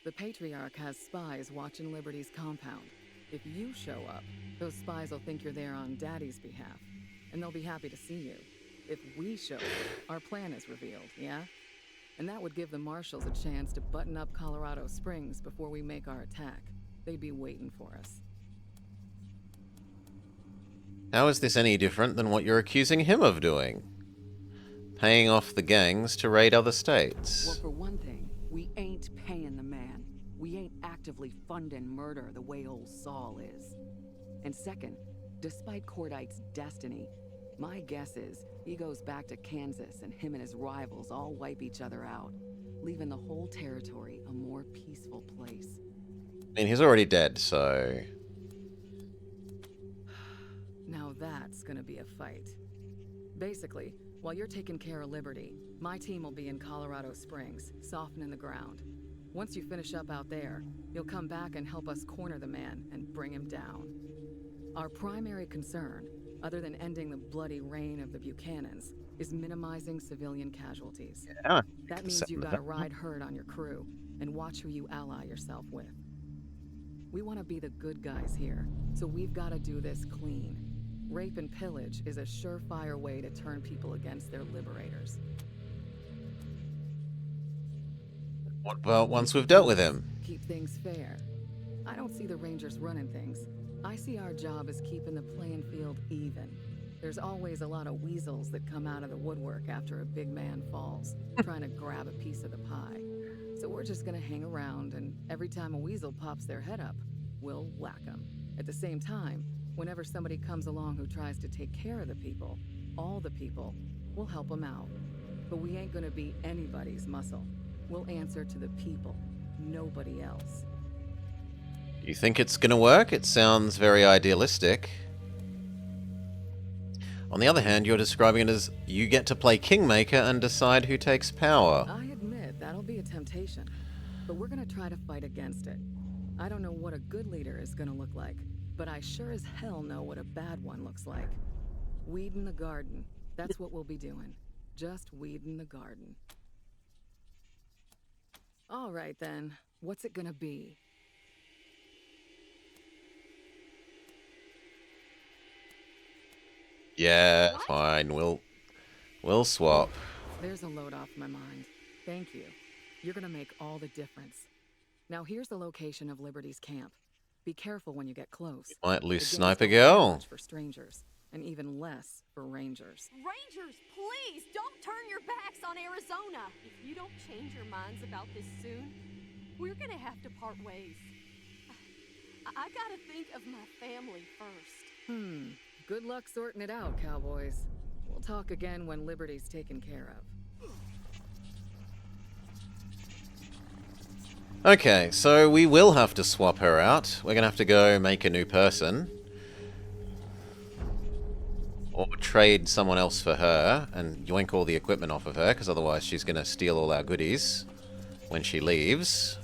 The Patriarch has spies watching Liberty's compound. If you show up, those spies will think you're there on Daddy's behalf, and they'll be happy to see you. If we show up, our plan is revealed, yeah? And that would give the marshals a chance to button up Colorado Springs before we make our attack. They'd be waiting for us. How is this any different than what you're accusing him of doing? Paying off the gangs to raid other states. Well, for one thing, we ain't paying the man. We ain't actively funding murder the way old Saul is. And second, despite Cordite's destiny, my guess is he goes back to Kansas and him and his rivals all wipe each other out, leaving the whole territory a more peaceful place. I mean, he's already dead, so... Now that's gonna be a fight. Basically, while you're taking care of Liberty, my team will be in Colorado Springs, softening the ground. Once you finish up out there, you'll come back and help us corner the man and bring him down. Our primary concern, other than ending the bloody reign of the Buchanans, is minimizing civilian casualties. Yeah, that means you gotta ride herd on your crew and watch who you ally yourself with. We want to be the good guys here, so we've got to do this clean. Rape and pillage is a surefire way to turn people against their liberators. What about once we've dealt with him? Keep things fair. I don't see the Rangers running things. I see our job as keeping the playing field even. There's always a lot of weasels that come out of the woodwork after a big man falls, trying to grab a piece of the pie. So we're just gonna hang around, and every time a weasel pops their head up, we'll whack them. At the same time, whenever somebody comes along who tries to take care of the people, all the people, we'll help them out. But we ain't gonna be anybody's muscle. We'll answer to the people, nobody else. You think it's gonna work? It sounds very idealistic. On the other hand, you're describing it as you get to play Kingmaker and decide who takes power. I admit that'll be a temptation, but we're gonna try to fight against it. I don't know what a good leader is gonna look like, but I sure as hell know what a bad one looks like. Weeding the garden. That's what we'll be doing. Just weeding the garden. All right then, what's it gonna be? Yeah, fine. We'll swap. There's a load off my mind. Thank you. You're gonna make all the difference. Now here's the location of Liberty's camp. Be careful when you get close. Might lose The Sniper gangs don't care Girl. much for strangers, and even less for Rangers. Rangers, please don't turn your backs on Arizona. If you don't change your minds about this soon, we're gonna have to part ways. I gotta think of my family first. Good luck sorting it out, cowboys. We'll talk again when Liberty's taken care of. Okay, so we will have to swap her out. We're gonna have to go make a new person. Or trade someone else for her and yoink all the equipment off of her, because otherwise she's gonna steal all our goodies when she leaves.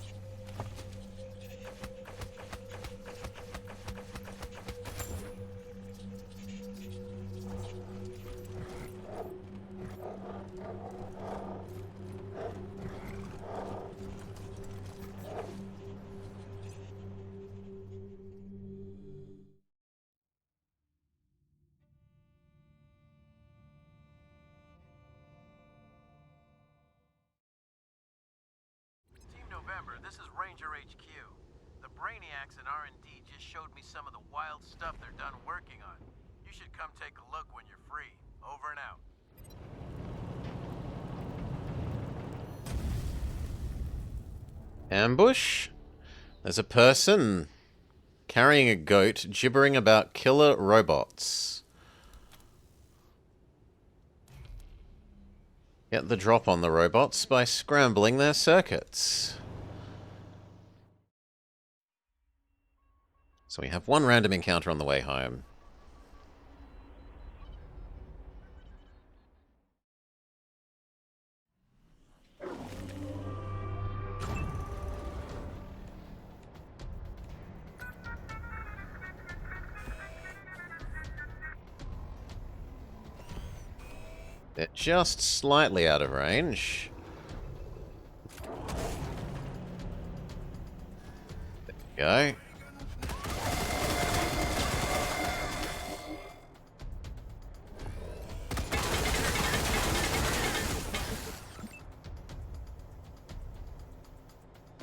November, this is Ranger HQ. The Brainiacs in R&D just showed me some of the wild stuff they're done working on. You should come take a look when you're free. Over and out. Ambush? There's a person carrying a goat gibbering about killer robots. Get the drop on the robots by scrambling their circuits. So we have one random encounter on the way home. They're just slightly out of range. There we go.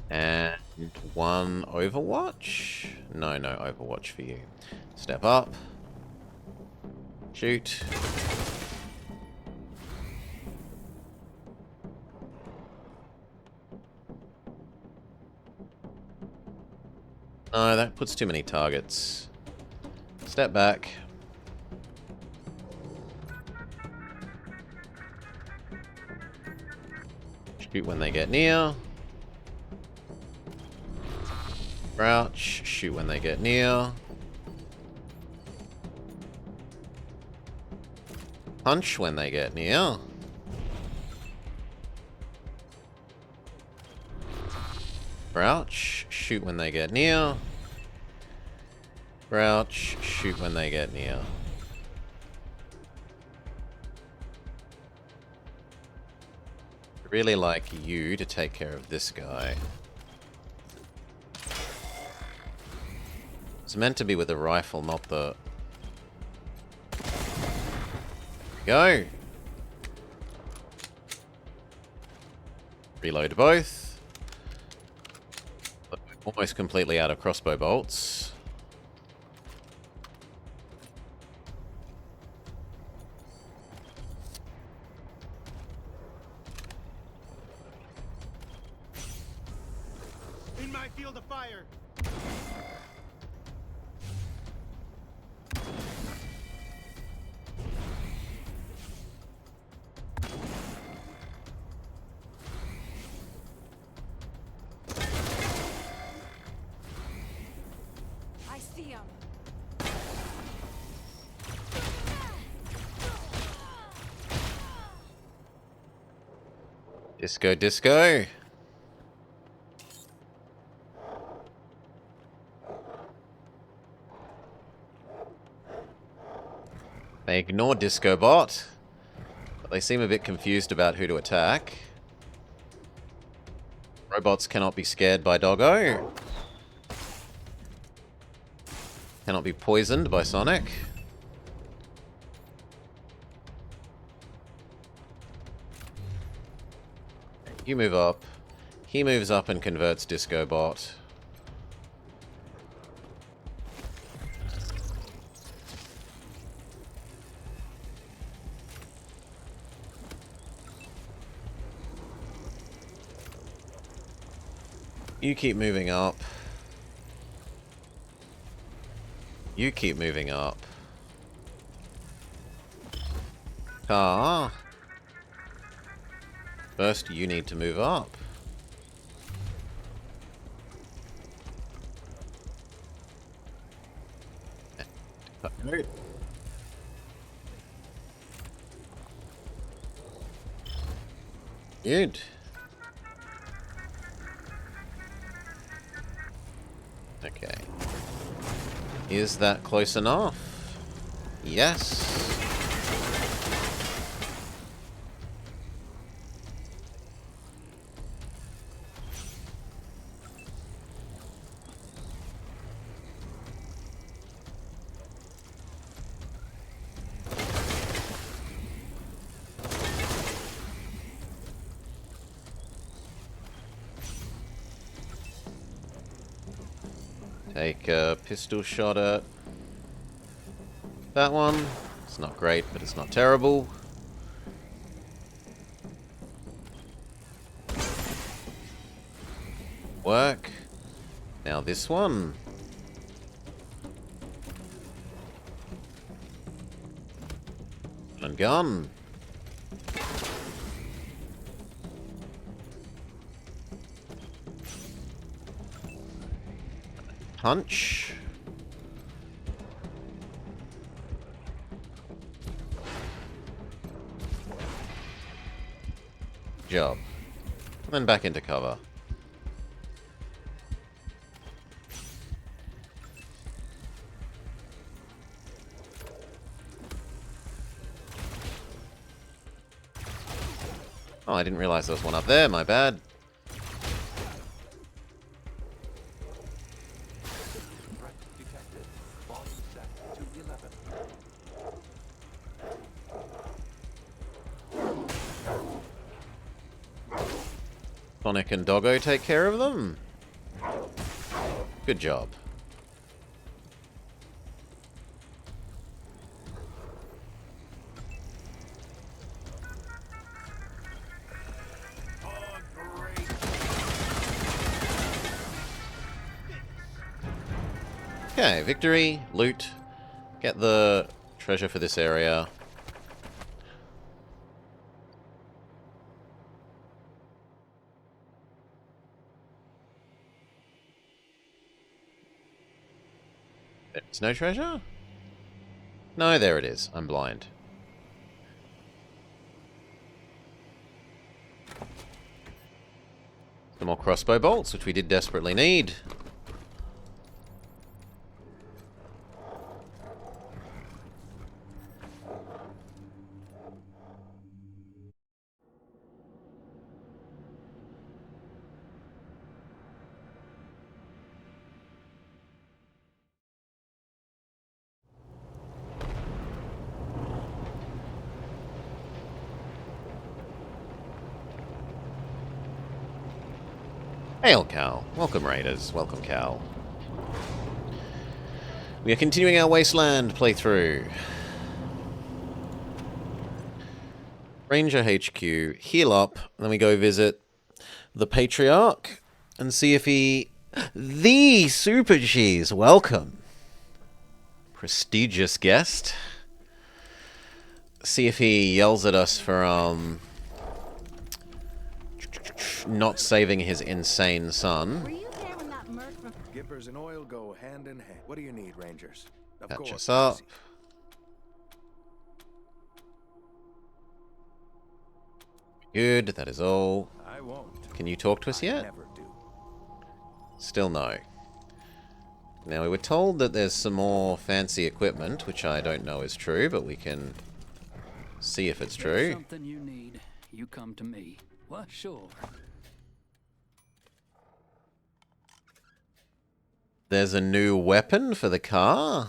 And one Overwatch? No, no Overwatch for you. Step up. Shoot. No, that puts too many targets. Step back. Shoot when they get near. Crouch. Shoot when they get near. Punch when they get near. Crouch. Shoot when they get near. Crouch. Shoot when they get near. I'd really like you to take care of this guy. It's meant to be with a rifle, not the... Go! Reload both. Almost completely out of crossbow bolts. In my field of fire! I see him. Disco, disco. They ignore Disco Bot, but they seem a bit confused about who to attack. Robots cannot be scared by Doggo. Cannot be poisoned by Sonic. You move up. He moves up and converts Disco Bot. You keep moving up. You keep moving up. Car. First, you need to move up. Good. Okay. Is that close enough? Yes. Take a pistol shot at that one. It's not great, but it's not terrible. Work. Now this one. And gun. Punch. Job. And then back into cover. Oh, I didn't realize there was one up there, my bad. Sonic and Doggo take care of them? Good job. Okay, victory, loot, get the treasure for this area. There's no treasure? No, there it is. I'm blind. Some more crossbow bolts, which we did desperately need. Hail, Cal. Welcome, Raiders. Welcome, Cal. We are continuing our Wasteland playthrough. Ranger HQ, heal up, and then we go visit the Patriarch and see if he... The Super Cheese, welcome. Prestigious guest. See if he yells at us for, not saving his insane son. Skippers and oil go hand in hand. What do you need, Rangers? Of Catch course. us up. Good, that is all. I won't. Can you talk to us yet? Never do. Still no. Now, we were told that there's some more fancy equipment, which I don't know is true, but we can see if it's true. Something you need, you come to me. Well, sure. There's a new weapon for the car.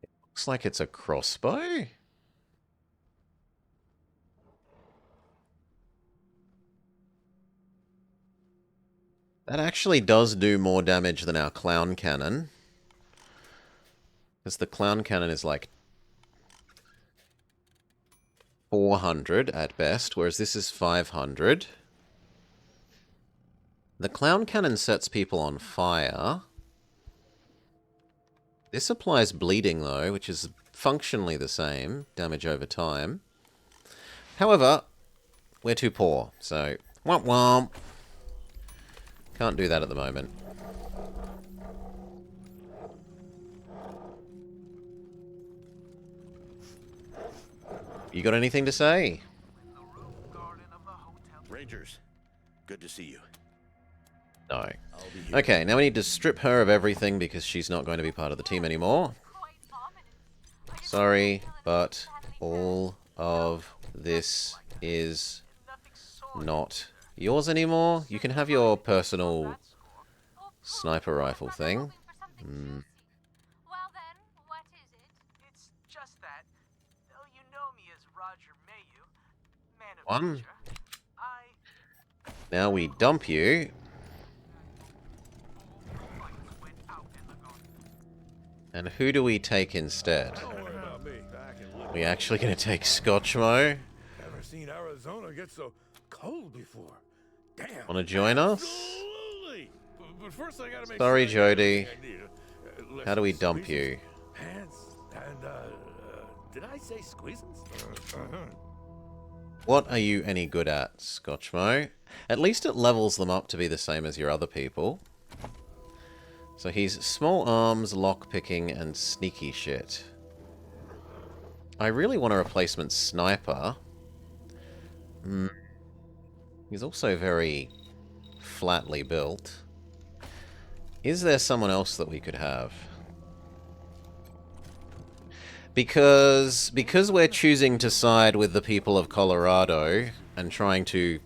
It looks like it's a crossbow. That actually does do more damage than our clown cannon. Because the clown cannon is like 400 at best, whereas this is 500. The clown cannon sets people on fire. This applies bleeding, though, which is functionally the same, damage over time. However, we're too poor, so womp womp. Can't do that at the moment. You got anything to say? Rangers, good to see you. No. Okay, now we need to strip her of everything because she's not going to be part of the team anymore. Sorry, but all of this is not yours anymore. You can have your personal sniper rifle thing. It's just that, though you know me as Roger Mayu, man of One. nature, Now we dump you. And who do we take instead? We actually going to take Scotchmo? Never seen Arizona get so cold before. Damn. Want to join us? Absolutely. But first I gotta make Sorry, sure I got Jody. everything I need. How do we dump you? Pants and did I say squeezins? What are you any good at, Scotchmo? At least it levels them up to be the same as your other people. So he's small arms, lockpicking, and sneaky shit. I really want a replacement sniper. He's also very flatly built. Is there someone else that we could have? Because we're choosing to side with the people of Colorado and trying to...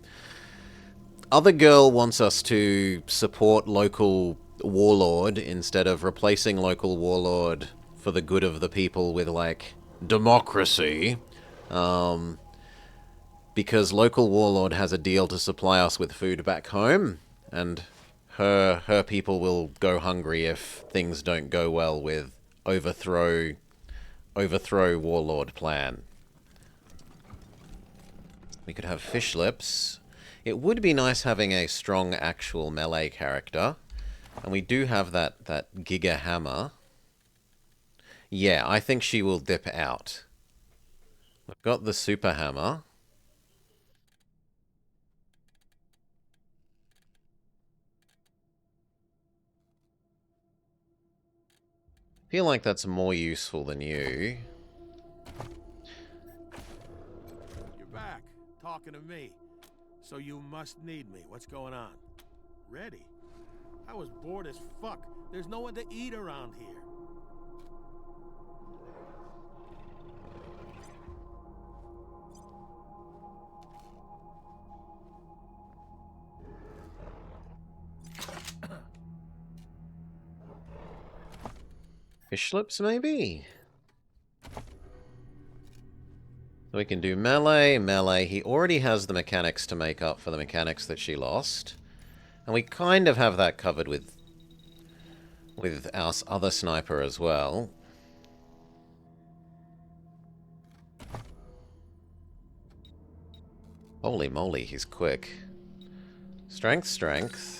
Other girl wants us to support local warlord instead of replacing local warlord for the good of the people with, like, democracy. Because local warlord has a deal to supply us with food back home, and her people will go hungry if things don't go well with overthrow warlord plan. We could have fish lips. It would be nice having a strong actual melee character, and we do have that Giga Hammer. Yeah, I think she will dip out. We've got the Super Hammer. I feel like that's more useful than you. You're back, talking to me. So you must need me. What's going on? Ready? I was bored as fuck. There's no one to eat around here. Fish lips, maybe? We can do melee, melee. He already has the mechanics to make up for the mechanics that she lost. And we kind of have that covered with our other sniper as well. Holy moly, he's quick. Strength, strength.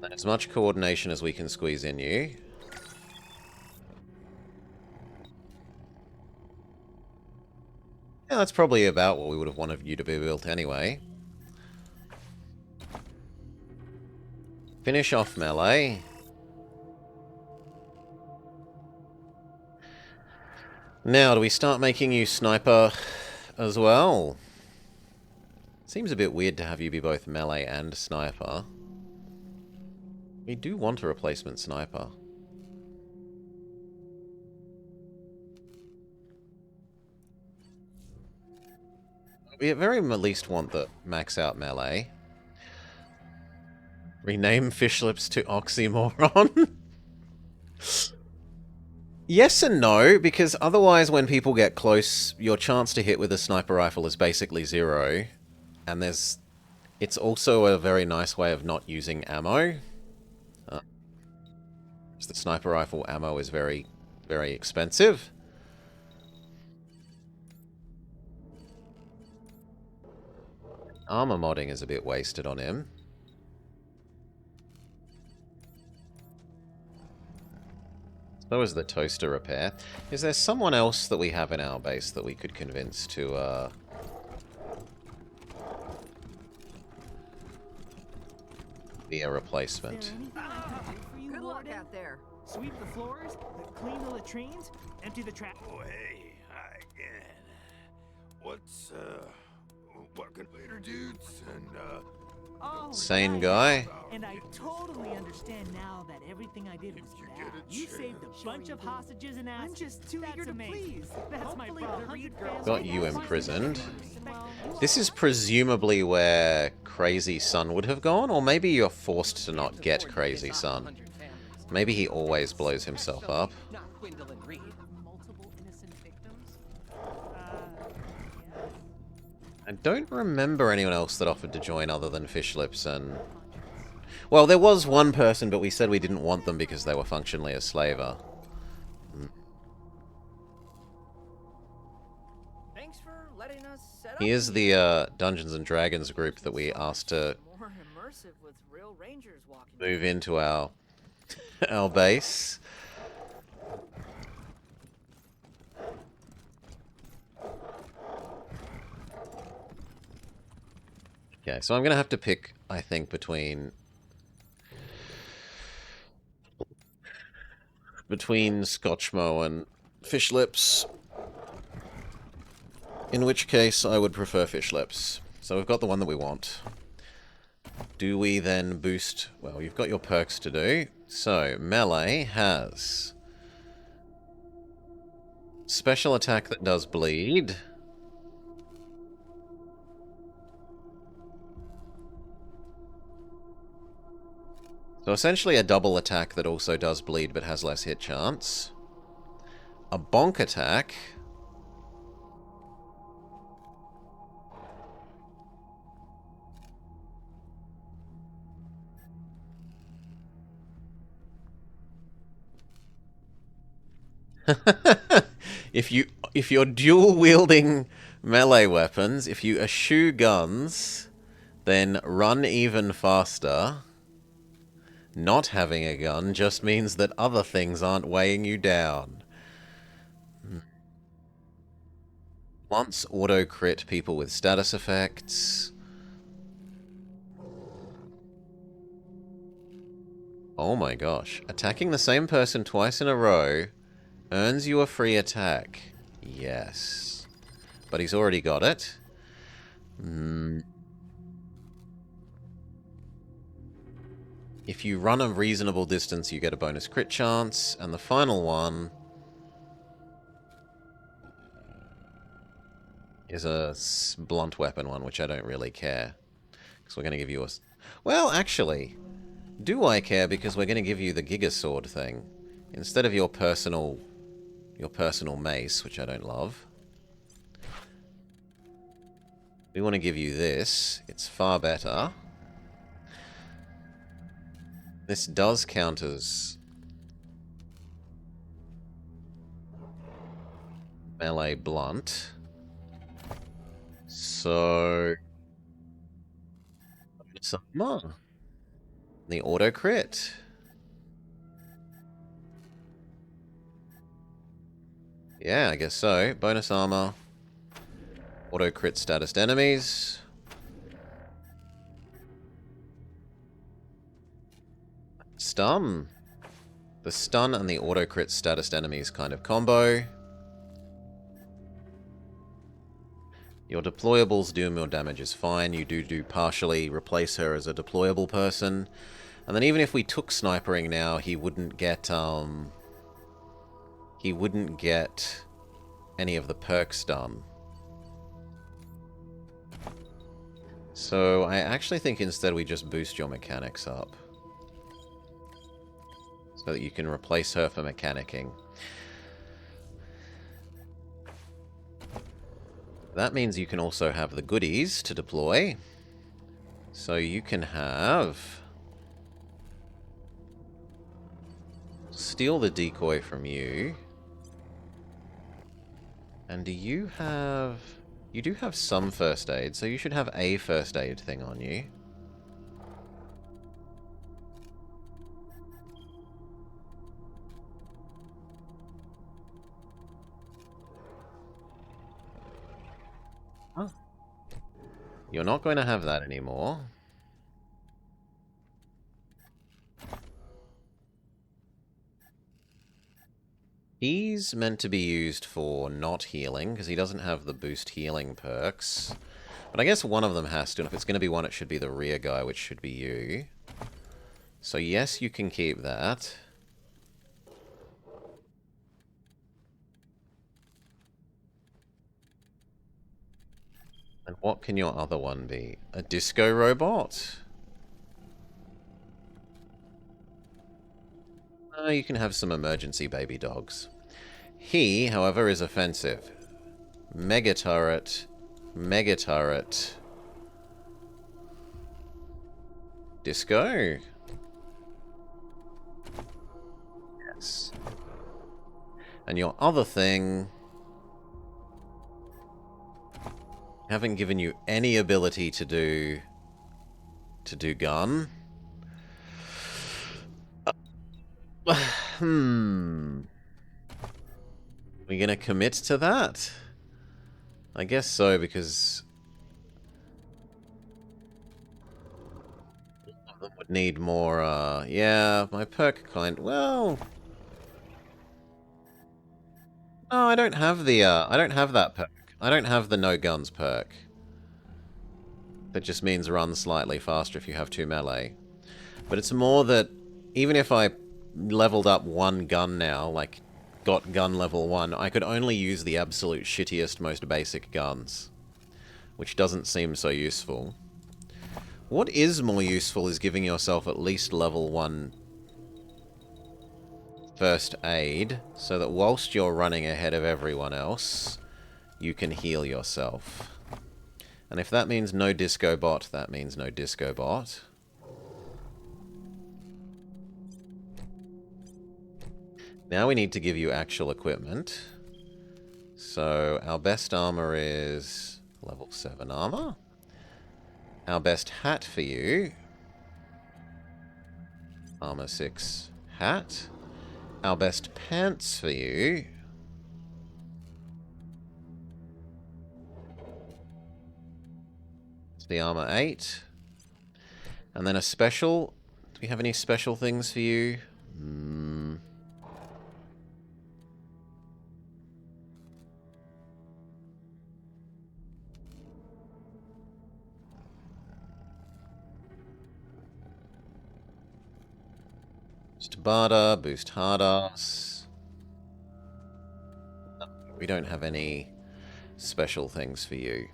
And as much coordination as we can squeeze in you. Yeah, that's probably about what we would have wanted you to be built anyway. Finish off melee. Now, do we start making you sniper as well? Seems a bit weird to have you be both melee and sniper. We do want a replacement sniper. We at very least want the max out melee. Rename fish lips to oxymoron? Yes and no, because otherwise when people get close, your chance to hit with a sniper rifle is basically 0. And it's also a very nice way of not using ammo. The sniper rifle ammo is very, very expensive. Armor modding is a bit wasted on him. So is the toaster repair. Is there someone else that we have in our base that we could convince to, be a replacement? Good luck out there. Sweep the floors, clean the latrines, empty the trash. Oh, hey, hi again. What's, working later, dudes, and, Sane guy. And I totally understand now that everything I did was bad. You saved a bunch of hostages and assets. I'm just too eager to please. That's my problem. Got you imprisoned. This is presumably where Crazy Son would have gone, or maybe you're forced to not get Crazy Son. Maybe he always blows himself up. I don't remember anyone else that offered to join other than Fish Lips and... Well, there was one person, but we said we didn't want them because they were functionally a slaver. Thanks for letting us set up. Here's the Dungeons and Dragons group that we asked to More immersive with real rangers walking. move into our base. Okay, so I'm going to have to pick, I think, between Scotchmo and Fish Lips. In which case, I would prefer Fish Lips. So we've got the one that we want. Do we then boost... Well, you've got your perks to do. So, melee has... special attack that does bleed. So essentially a double attack that also does bleed but has less hit chance. A bonk attack If you're dual wielding melee weapons, if you eschew guns, then run even faster. Not having a gun just means that other things aren't weighing you down. Once auto crit people with status effects. Oh my gosh. Attacking the same person twice in a row earns you a free attack. Yes. But he's already got it. If you run a reasonable distance, you get a bonus crit chance. And the final one is a blunt weapon one, which I don't really care. Because we're going to give you a... Well, actually, do I care? Because we're going to give you the Giga Sword thing. Instead of your personal mace, which I don't love. We want to give you this. It's far better. This does count as melee blunt. So... some more. The auto crit. Yeah, I guess so. Bonus armor. Auto crit status enemies. Stun. The stun and the auto crit status enemies kind of combo. Your deployables do more damage is fine. You do partially replace her as a deployable person. And then even if we took snipering now, he wouldn't get any of the perks done. So I actually think instead we just boost your mechanics up. So that you can replace her for mechanicking. That means you can also have the goodies to deploy. So you can have... steal the decoy from you. And do you have... You do have some first aid, so you should have a first aid thing on you. Huh. You're not going to have that anymore. He's meant to be used for not healing, because he doesn't have the boost healing perks. But I guess one of them has to, and if it's going to be one, it should be the rear guy, which should be you. So yes, you can keep that. And what can your other one be? A disco robot? You can have some emergency baby dogs. He, however, is offensive. Mega turret. Mega turret. Disco. Yes. And your other thing... haven't given you any ability to do gun. We gonna commit to that? I guess so, because one of them would need more, yeah, my perk kind... well... no, I don't have the, I don't have that perk. I don't have the no guns perk. That just means run slightly faster if you have 2 melee. But it's more that even if I leveled up one gun now, like got gun level 1, I could only use the absolute shittiest, most basic guns. Which doesn't seem so useful. What is more useful is giving yourself at least level 1 first aid, so that whilst you're running ahead of everyone else, you can heal yourself. And if that means no disco bot, that means no disco bot. Now we need to give you actual equipment. So our best armor is level 7 armor. Our best hat for you, armor 6 hat. Our best pants for you, it's the armor 8. And then a special. Do we have any special things for you? Boost Barda, boost Hardas. We don't have any special things for you.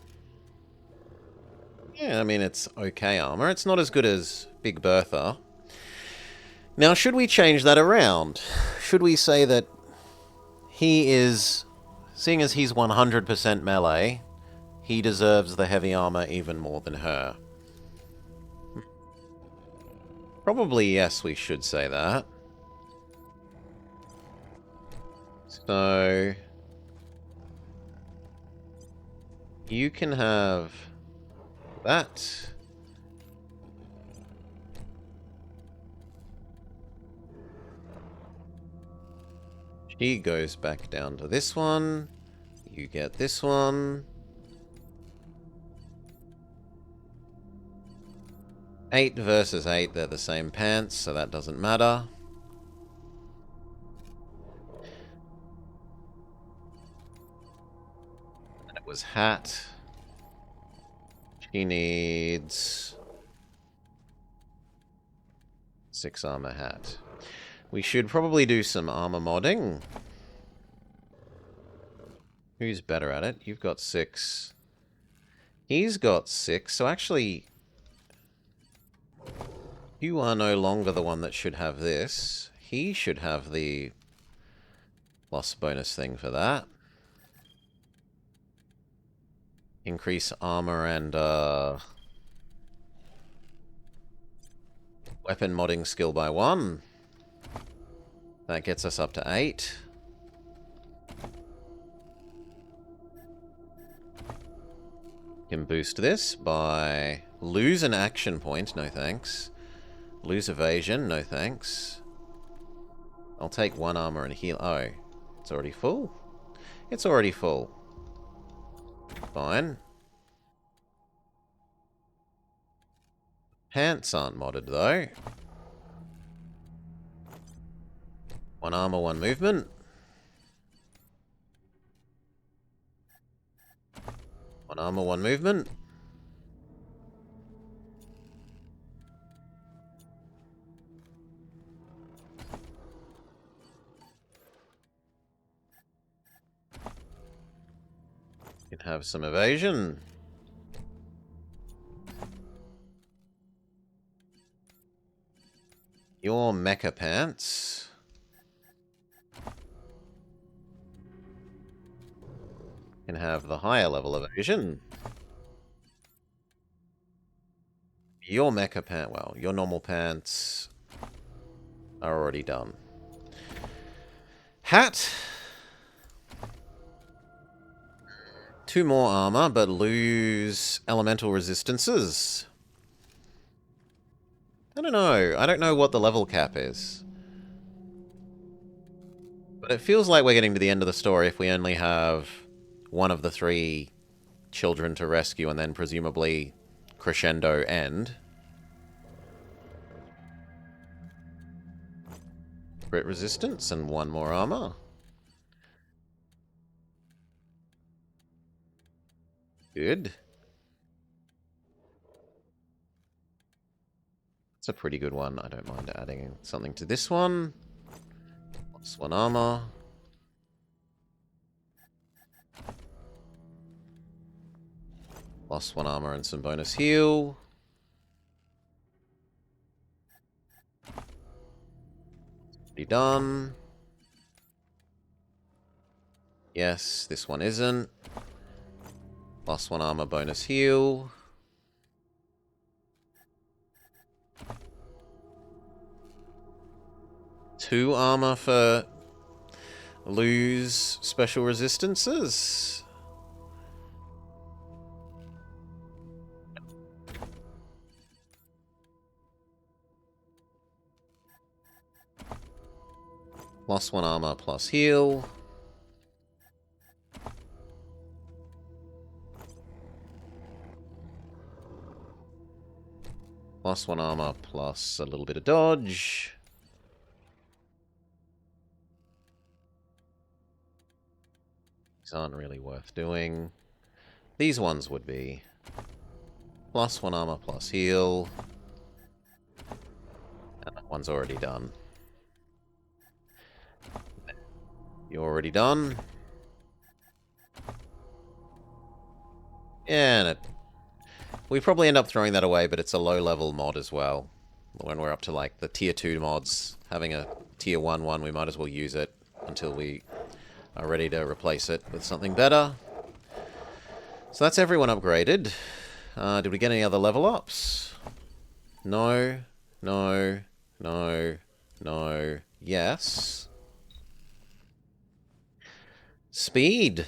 Yeah, I mean, it's okay armor. It's not as good as Big Bertha. Now, should we change that around? Should we say that he is, seeing as he's 100% melee, he deserves the heavy armor even more than her? Probably yes, we should say that. So you can have that. She goes back down to this one. You get this one. 8 versus 8, they're the same pants, so that doesn't matter. And it was hat. She needs 6 armor hat. We should probably do some armor modding. Who's better at it? You've got 6. He's got 6, so actually you are no longer the one that should have this. He should have the loss bonus thing for that. Increase armor and weapon modding skill by 1. That gets us up to 8. Can boost this by lose an action point, no thanks. Lose evasion, no thanks. I'll take 1 armor and heal. Oh, it's already full? It's already full. Fine. Pants aren't modded though. 1 armor, 1 movement. One armor, 1 movement. You can have some evasion. Your mecha pants. Can have the higher level of evasion. Your mecha pant, well, your normal pants are already done. Hat. 2 more armor, but lose elemental resistances. I don't know. I don't know what the level cap is. But it feels like we're getting to the end of the story if we only have one of the 3 children to rescue and then presumably crescendo end. Crit resistance and 1 more armor. Good. It's a pretty good one. I don't mind adding something to this one. Plus 1 armor. Plus 1 armor and some bonus heal. Pretty done. Yes, this one isn't. Plus 1 armor, bonus heal. Two armor for lose special resistances. Plus 1 armor, plus heal. Plus 1 armor, plus a little bit of dodge. These aren't really worth doing. These ones would be. Plus 1 armor, plus heal. And that one's already done. You're already done. And we probably end up throwing that away, but it's a low-level mod as well. When we're up to, like, the Tier 2 mods, having a Tier 1 one, we might as well use it until we are ready to replace it with something better. So that's everyone upgraded. Did we get any other level ups? No, no, no, no, yes. Speed.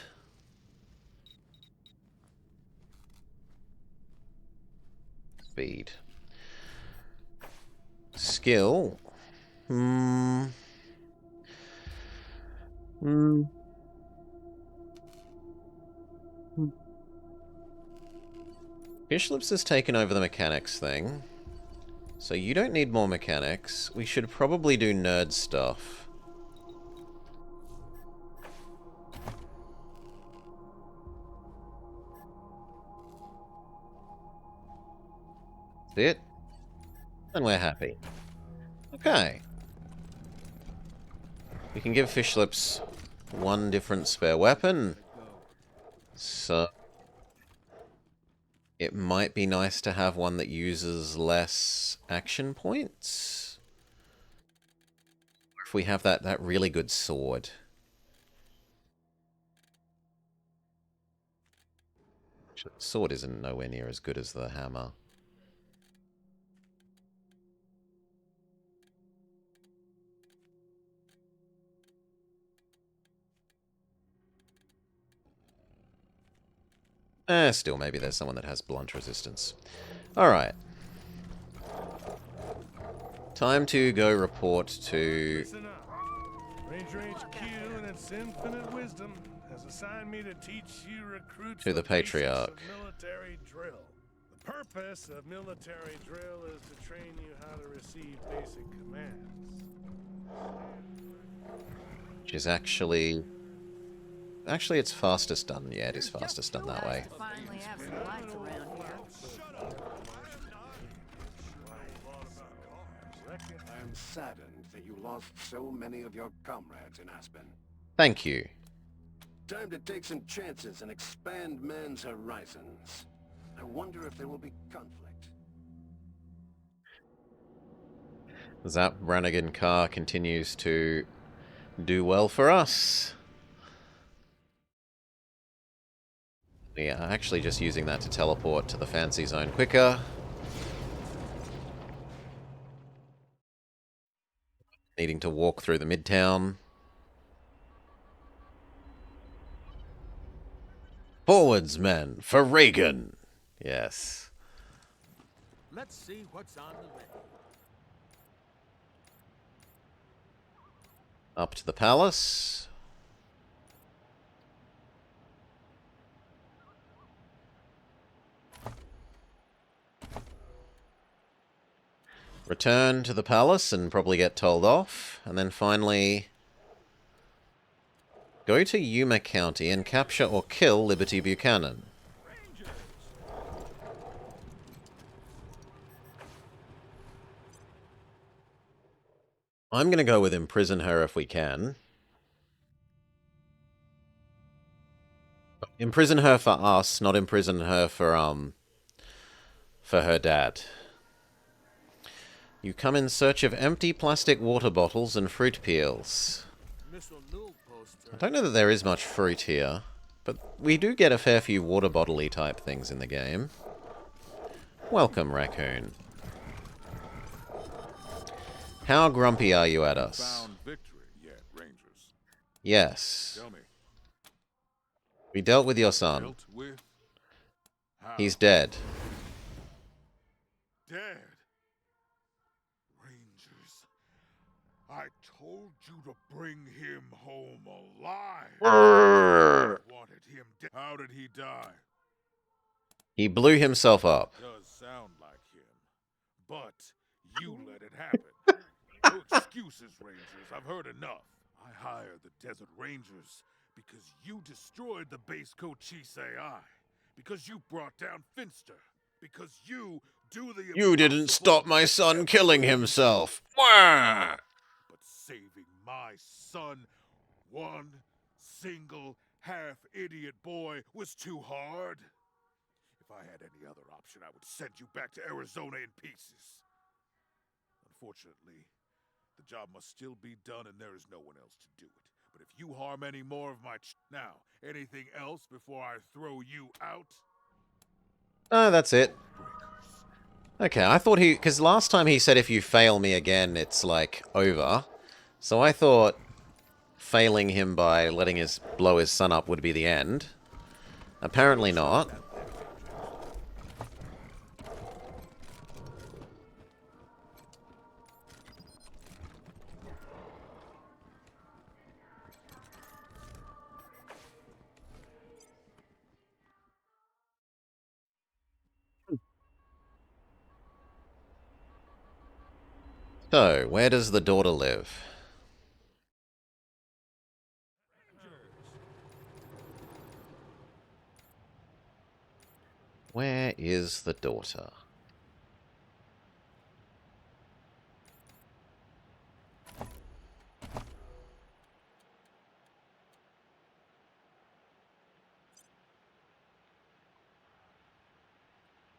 Speed. Skill. Fishlips has taken over the mechanics thing. So you don't need more mechanics. We should probably do nerd stuff. That's it. And we're happy. Okay. We can give Fishlips one different spare weapon. So it might be nice to have one that uses less action points. Or if we have that really good sword. Actually, the sword isn't nowhere near as good as the hammer. Still, maybe there's someone that has blunt resistance. Alright. Time to go report to... Listen up. Ranger HQ and its infinite wisdom has assigned me to teach you recruits to the Patriarch. of military drill. The purpose of military drill is to train you how to receive basic commands. Which is actually... Actually, it's fastest done. Yeah, it is fastest done that way. Finally have some lights around here. I am saddened that you lost so many of your comrades in Aspen. Thank you. Time to take some chances and expand man's horizons. I wonder if there will be conflict. Zap Brannigan car continues to do well for us. We are actually just using that to teleport to the fancy zone quicker. Needing to walk through the midtown. Forwards, men, for Reagan! Yes. Let's see what's on the way. Up to the palace. Return to the palace and probably get told off. And then finally... go to Yuma County and capture or kill Liberty Buchanan. I'm going to go with imprison her if we can. Imprison her for us, not imprison her for her dad. You come in search of empty plastic water bottles and fruit peels. I don't know that there is much fruit here, but we do get a fair few water bottle-y type things in the game. Welcome, raccoon. How grumpy are you at us? Found victory yet, Rangers. Yes. Tell me. We dealt with your son. Dealt with? How? He's dead. Dead? Rangers. I told you to bring him home alive. I wanted him dead. How did he die? He blew himself up. Does sound like him. But you let it happen. No excuses, Rangers. I've heard enough. I hired the Desert Rangers because you destroyed the base Cochise AI. Because you brought down Finster. Because you do the You didn't stop my son killing himself. Wah! But saving my son, one single half-idiot boy, was too hard. If I had any other option, I would send you back to Arizona in pieces. Unfortunately, the job must still be done and there is no one else to do it. But if you harm any more of my now, anything else before I throw you out? Oh, that's it. Okay, I thought because last time he said if you fail me again, it's like over. So I thought failing him by letting blow his son up would be the end. Apparently not. So, where does the daughter live? Where is the daughter?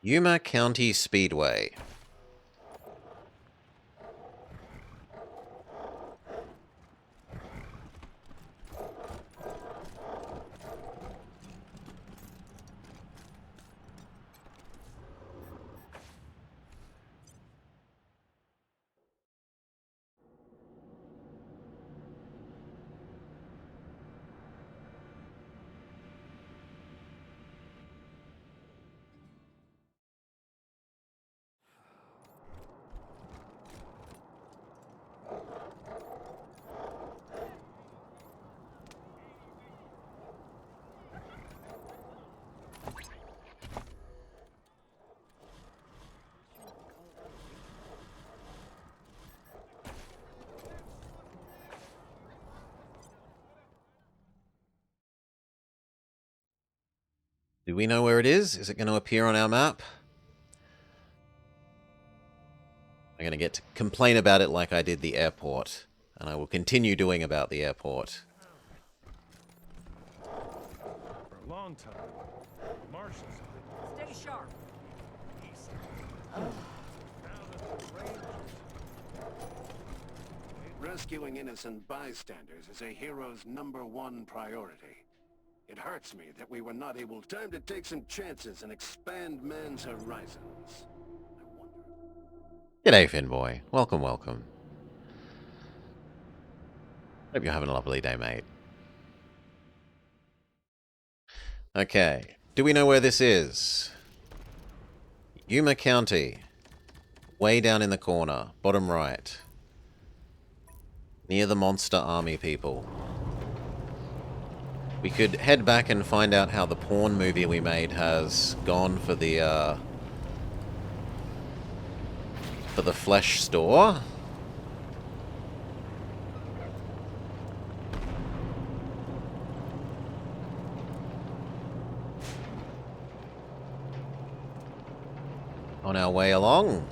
Yuma County Speedway. Do we know where it is? Is it going to appear on our map? I'm going to get to complain about it like I did the airport. And I will continue doing about the airport. For a long time. Marshals. Stay sharp. Rescuing innocent bystanders is a hero's #1 priority. It hurts me that we were not able... Time to take some chances and expand man's horizons. G'day, Finboy. Welcome, welcome. Hope you're having a lovely day, mate. Okay. Do we know where this is? Yuma County. Way down in the corner. Bottom right. Near the Monster Army people. We could head back and find out how the porn movie we made has gone for the flesh store. On our way along.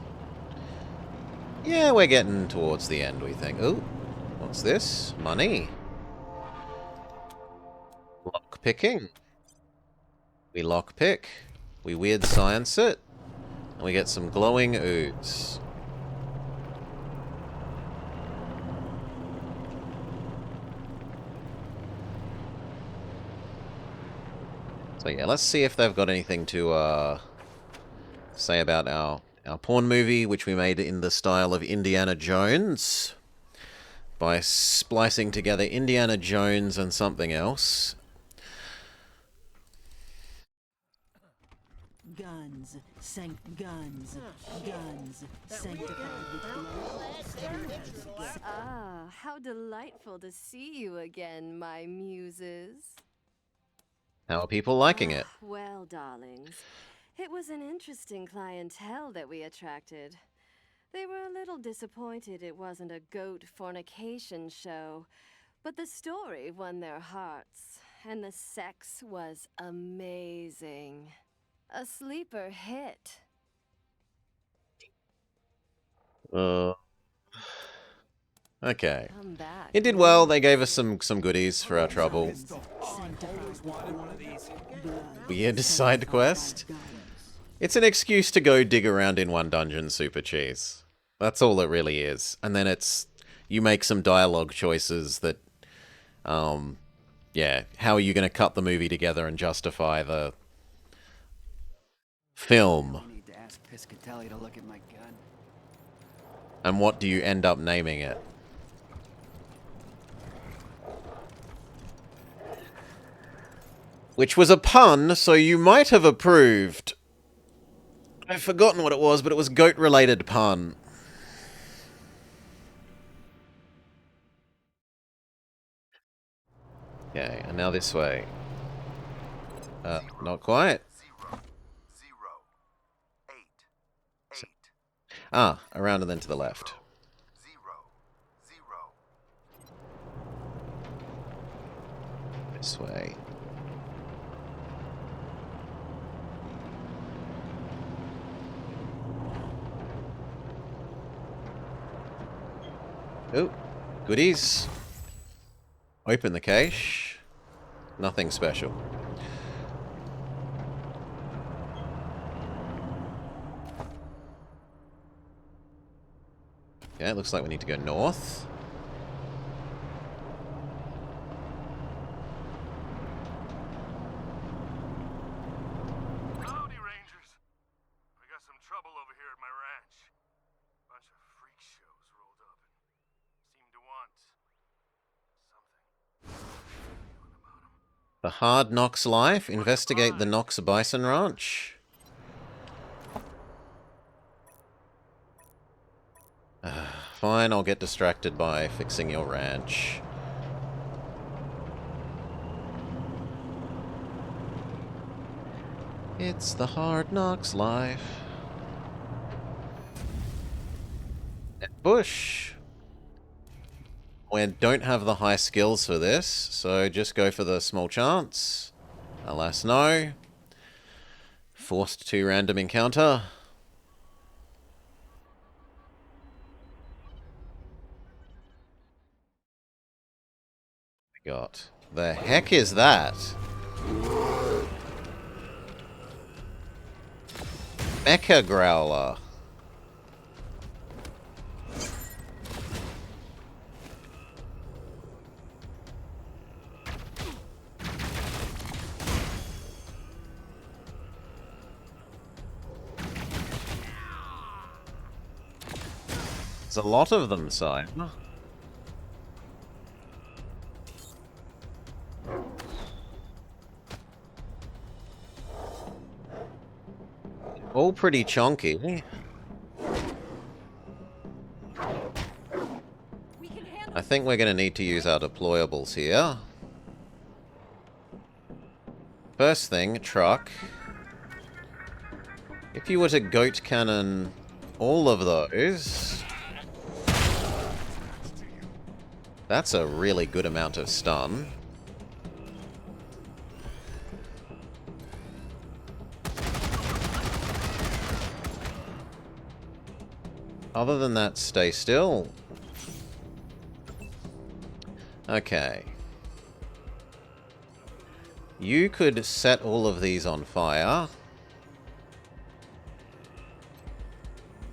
Yeah, we're getting towards the end, we think. Ooh, what's this? Money. Lock picking. We lock pick. We weird science it. And we get some glowing ooze. So yeah, let's see if they've got anything to say about our porn movie, which we made in the style of Indiana Jones. by splicing together Indiana Jones and something else. Guns, guns, sanctified with blood. Ah, how delightful to see you again, my muses. How are people liking it? Well, darlings, it was an interesting clientele that we attracted. They were a little disappointed it wasn't a goat fornication show, but the story won their hearts, and the sex was amazing. A sleeper hit. Okay. Come back, It did well. They gave us some goodies for our trouble. Weird side quest. It's an excuse to go dig around in one dungeon, Super Cheese. That's all it really is. And then it's... you make some dialogue choices that... yeah, how are you going to cut the movie together and justify the... film? I need to ask Piscatelli to look at my gun. And what do you end up naming it? Which was a pun, so you might have approved. I've forgotten what it was, but it was goat-related pun. Okay, and now this way. Not quite. Ah, around and then to the left. This way. Oh, goodies. Open the cache. Nothing special. Yeah, it looks like we need to go north. Howdy, Rangers. We got some trouble over here at my ranch. Bunch of freak shows rolled up and seemed to want something. The Hard Knocks Life. Investigate the Knox Bison Ranch. Fine, I'll get distracted by fixing your ranch. It's the Hard Knocks Life. Bush. We don't have the high skills for this, so just go for the small chance. Alas, no. Forced to random encounter. Got. The heck is that? Mecha Growler. There's a lot of them, Simon. All pretty chunky. I think we're going to need to use our deployables here. First thing, truck. If you were to goat cannon all of those, that's a really good amount of stun. Other than that, stay still. Okay. You could set all of these on fire.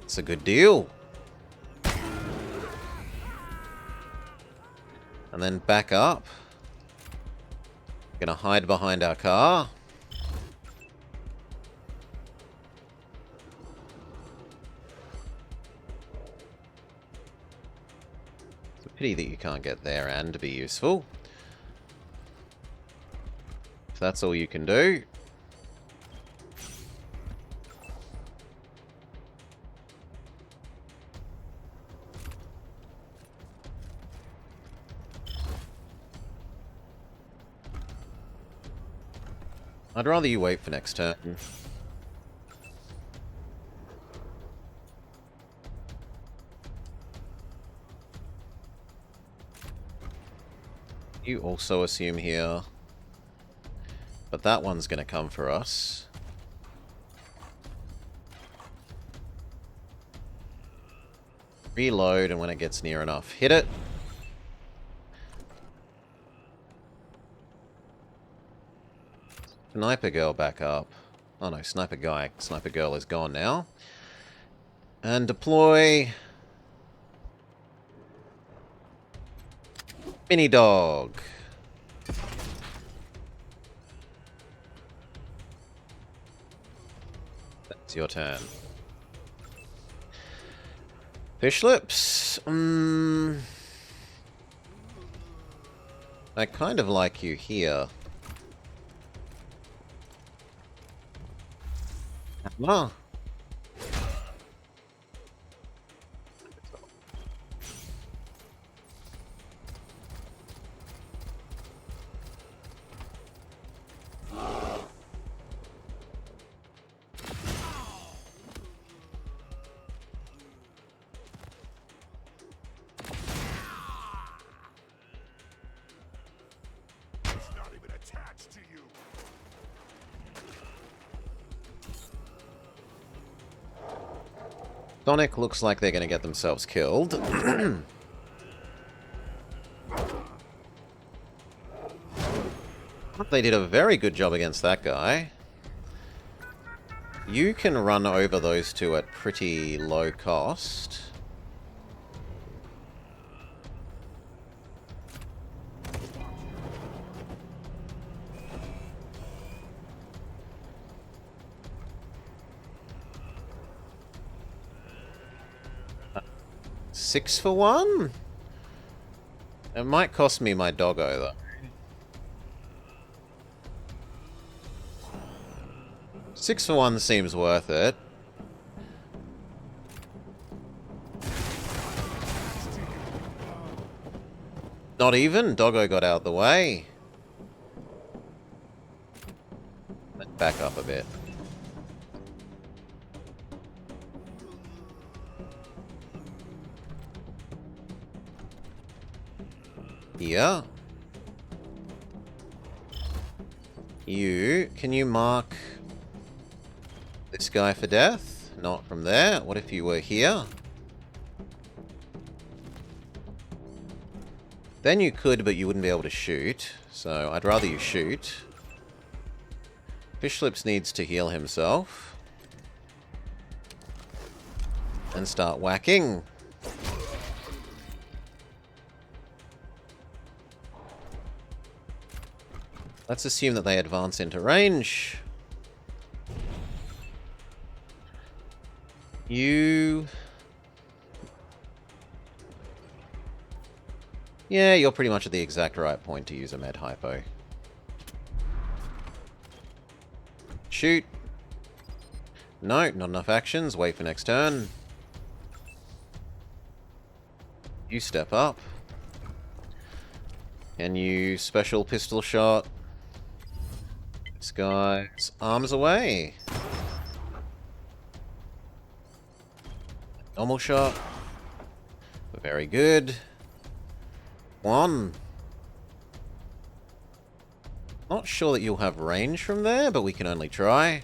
It's a good deal. And then back up. Gonna hide behind our car. Pity that you can't get there and be useful. If that's all you can do. I'd rather you wait for next turn. You also assume here. But that one's gonna come for us. Reload, and when it gets near enough, hit it. Sniper girl back up. Oh no, sniper guy. Sniper girl is gone now. And deploy... Mini dog. That's your turn. Fish lips. I kind of like you here. Ah. Sonic looks like they're going to get themselves killed. They did a very good job against that guy. You can run over those two at pretty low cost. Six for one? It might cost me my doggo, though. 6 for 1 seems worth it. Not even? Doggo got out the way. Let's back up a bit. Yeah. Can you mark this guy for death? Not from there. What if you were here? Then you could, but you wouldn't be able to shoot. So I'd rather you shoot. Fishlips needs to heal himself. And start whacking. Let's assume that they advance into range. Yeah, you're pretty much at the exact right point to use a med hypo. Shoot. No, not enough actions. Wait for next turn. You step up. Can you special pistol shot? This guy's arms away. Normal shot. Very good. One. Not sure that you'll have range from there, but we can only try.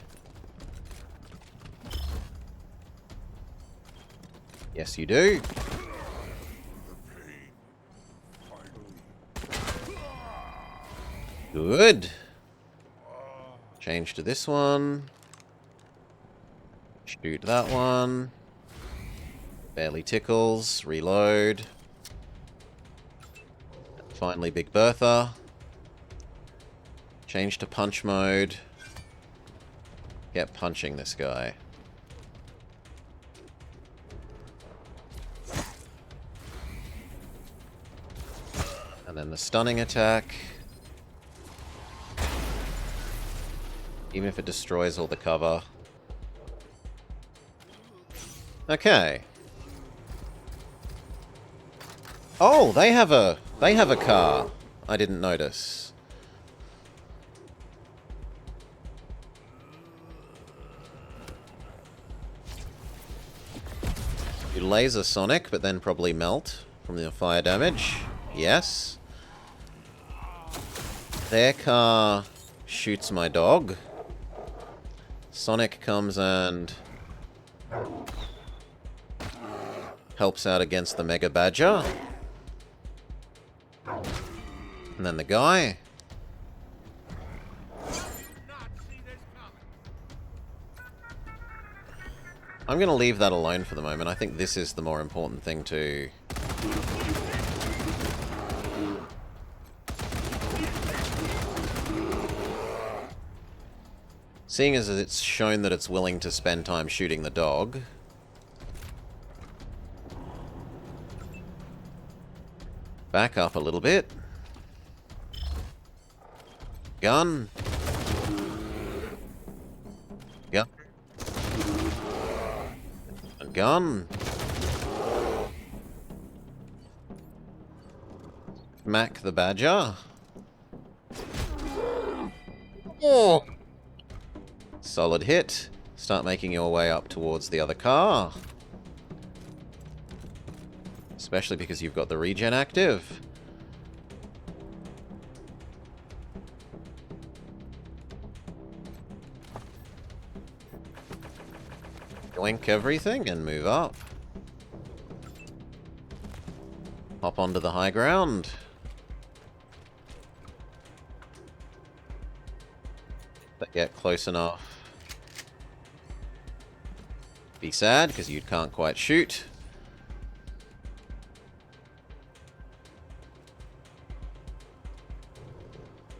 Yes, you do. Good. Change to this one. Shoot that one. Barely tickles. Reload. Finally, Big Bertha. Change to punch mode. Get punching this guy. And then the stunning attack. Even if it destroys all the cover. Okay. Oh, they have a car. I didn't notice. You laser Sonic, but then probably melt from the fire damage. Yes. Their car shoots my dog. Sonic comes and helps out against the Mega Badger. And then the guy. I'm going to leave that alone for the moment. I think this is the more important thing to... Seeing as it's shown that it's willing to spend time shooting the dog. Back up a little bit. Gun. Gun. And gun. Smack the badger. Oh! Solid hit. Start making your way up towards the other car. Especially because you've got the regen active. Yoink everything and move up. Hop onto the high ground. But get close enough. Be sad because you can't quite shoot.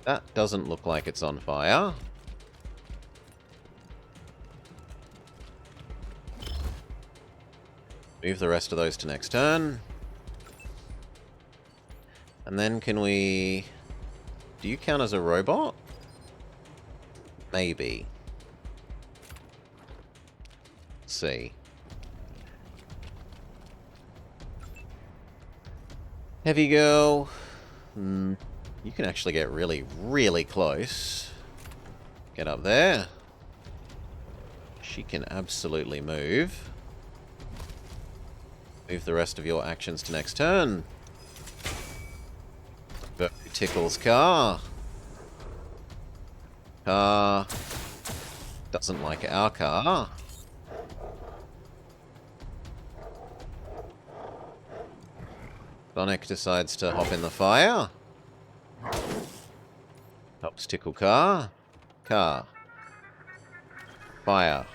That doesn't look like it's on fire. Move the rest of those to next turn. And then can we... Do you count as a robot? Maybe. Let's see. Heavy girl. You can actually get really, really close. Get up there. She can absolutely move. Move the rest of your actions to next turn. Tickles car. Car doesn't like our car. Sonic decides to hop in the fire. Helps tickle car. Car. Fire.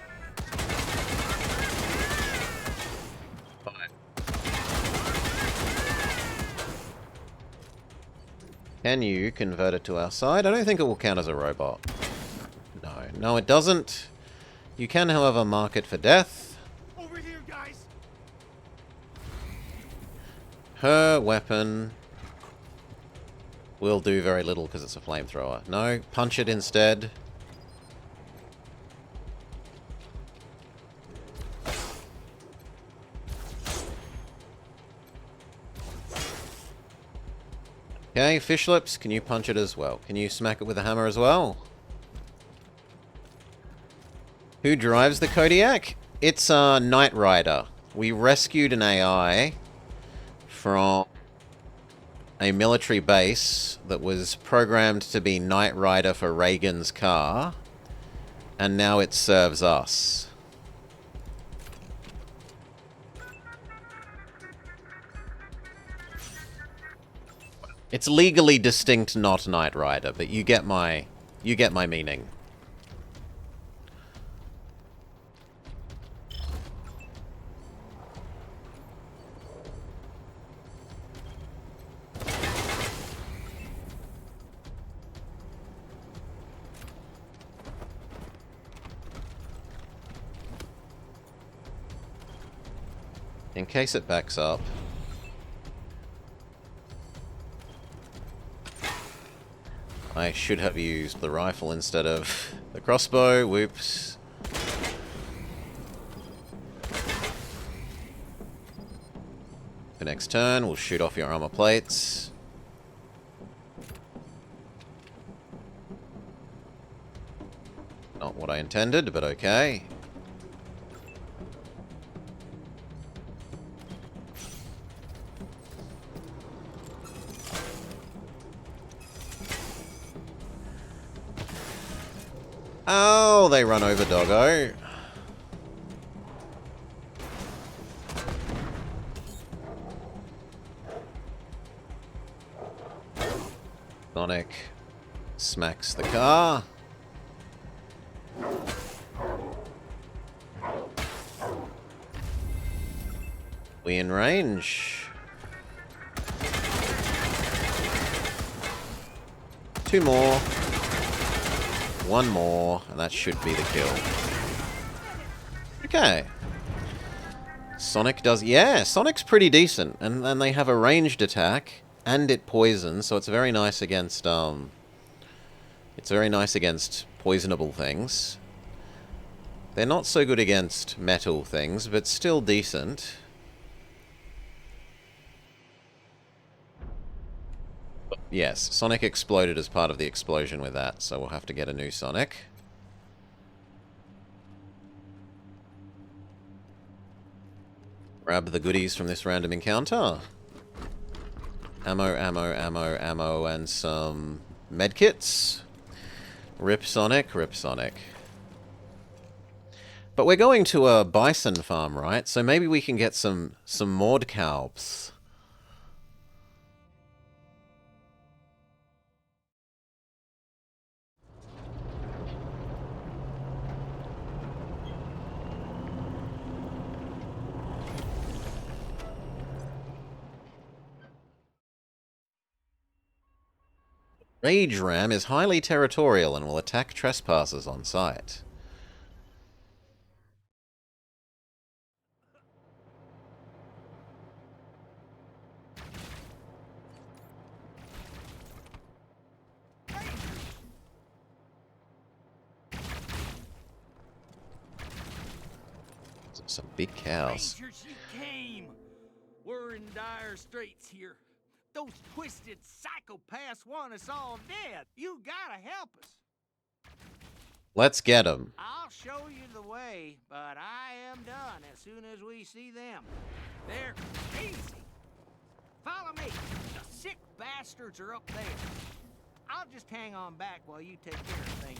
Can you convert it to our side? I don't think it will count as a robot. No. No, it doesn't. You can, however, mark it for death. Over here, guys. Her weapon will do very little because it's a flamethrower. No, punch it instead. Okay, fish lips, can you punch it as well? Can you smack it with a hammer as well? Who drives the Kodiak? It's Knight Rider. We rescued an AI from a military base that was programmed to be Knight Rider for Reagan's car, and now it serves us. It's legally distinct, not Knight Rider, but you get my meaning. In case it backs up. I should have used the rifle instead of the crossbow. Whoops. The next turn, we'll shoot off your armor plates. Not what I intended, but okay. Oh, they run over Doggo. Sonic smacks the car. We in range. 2 more. 1 more, and that should be the kill. Okay. Sonic does... Yeah, Sonic's pretty decent. And they have a ranged attack, and it poisons, so it's very nice against, It's very nice against poisonable things. They're not so good against metal things, but still decent. Yes, Sonic exploded as part of the explosion with that, so we'll have to get a new Sonic. Grab the goodies from this random encounter. Ammo, ammo, ammo, ammo, and some medkits. Rip Sonic, rip Sonic. But we're going to a bison farm, right? So maybe we can get some Mord cows. Rage Ram is highly territorial and will attack trespassers on sight. Some big cows. Rangers, you came. We're in dire straits here. Those twisted psychopaths want us all dead. You gotta help us. Let's get them. I'll show you the way, but I am done as soon as we see them. They're easy. Follow me. The sick bastards are up there. I'll just hang on back while you take care of things.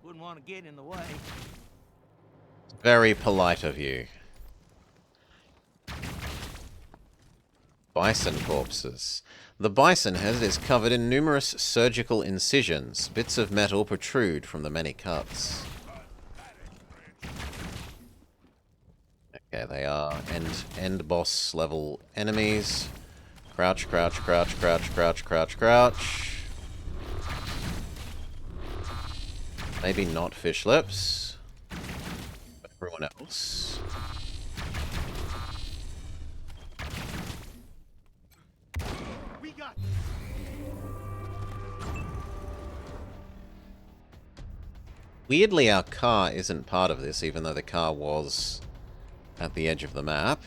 Wouldn't want to get in the way. Very polite of you. Bison corpses. The bison head is covered in numerous surgical incisions. Bits of metal protrude from the many cuts. Okay, they are end boss level enemies. Crouch, crouch, crouch, crouch, crouch, crouch, crouch. Maybe not fish lips. But everyone else. Weirdly, our car isn't part of this, even though the car was at the edge of the map.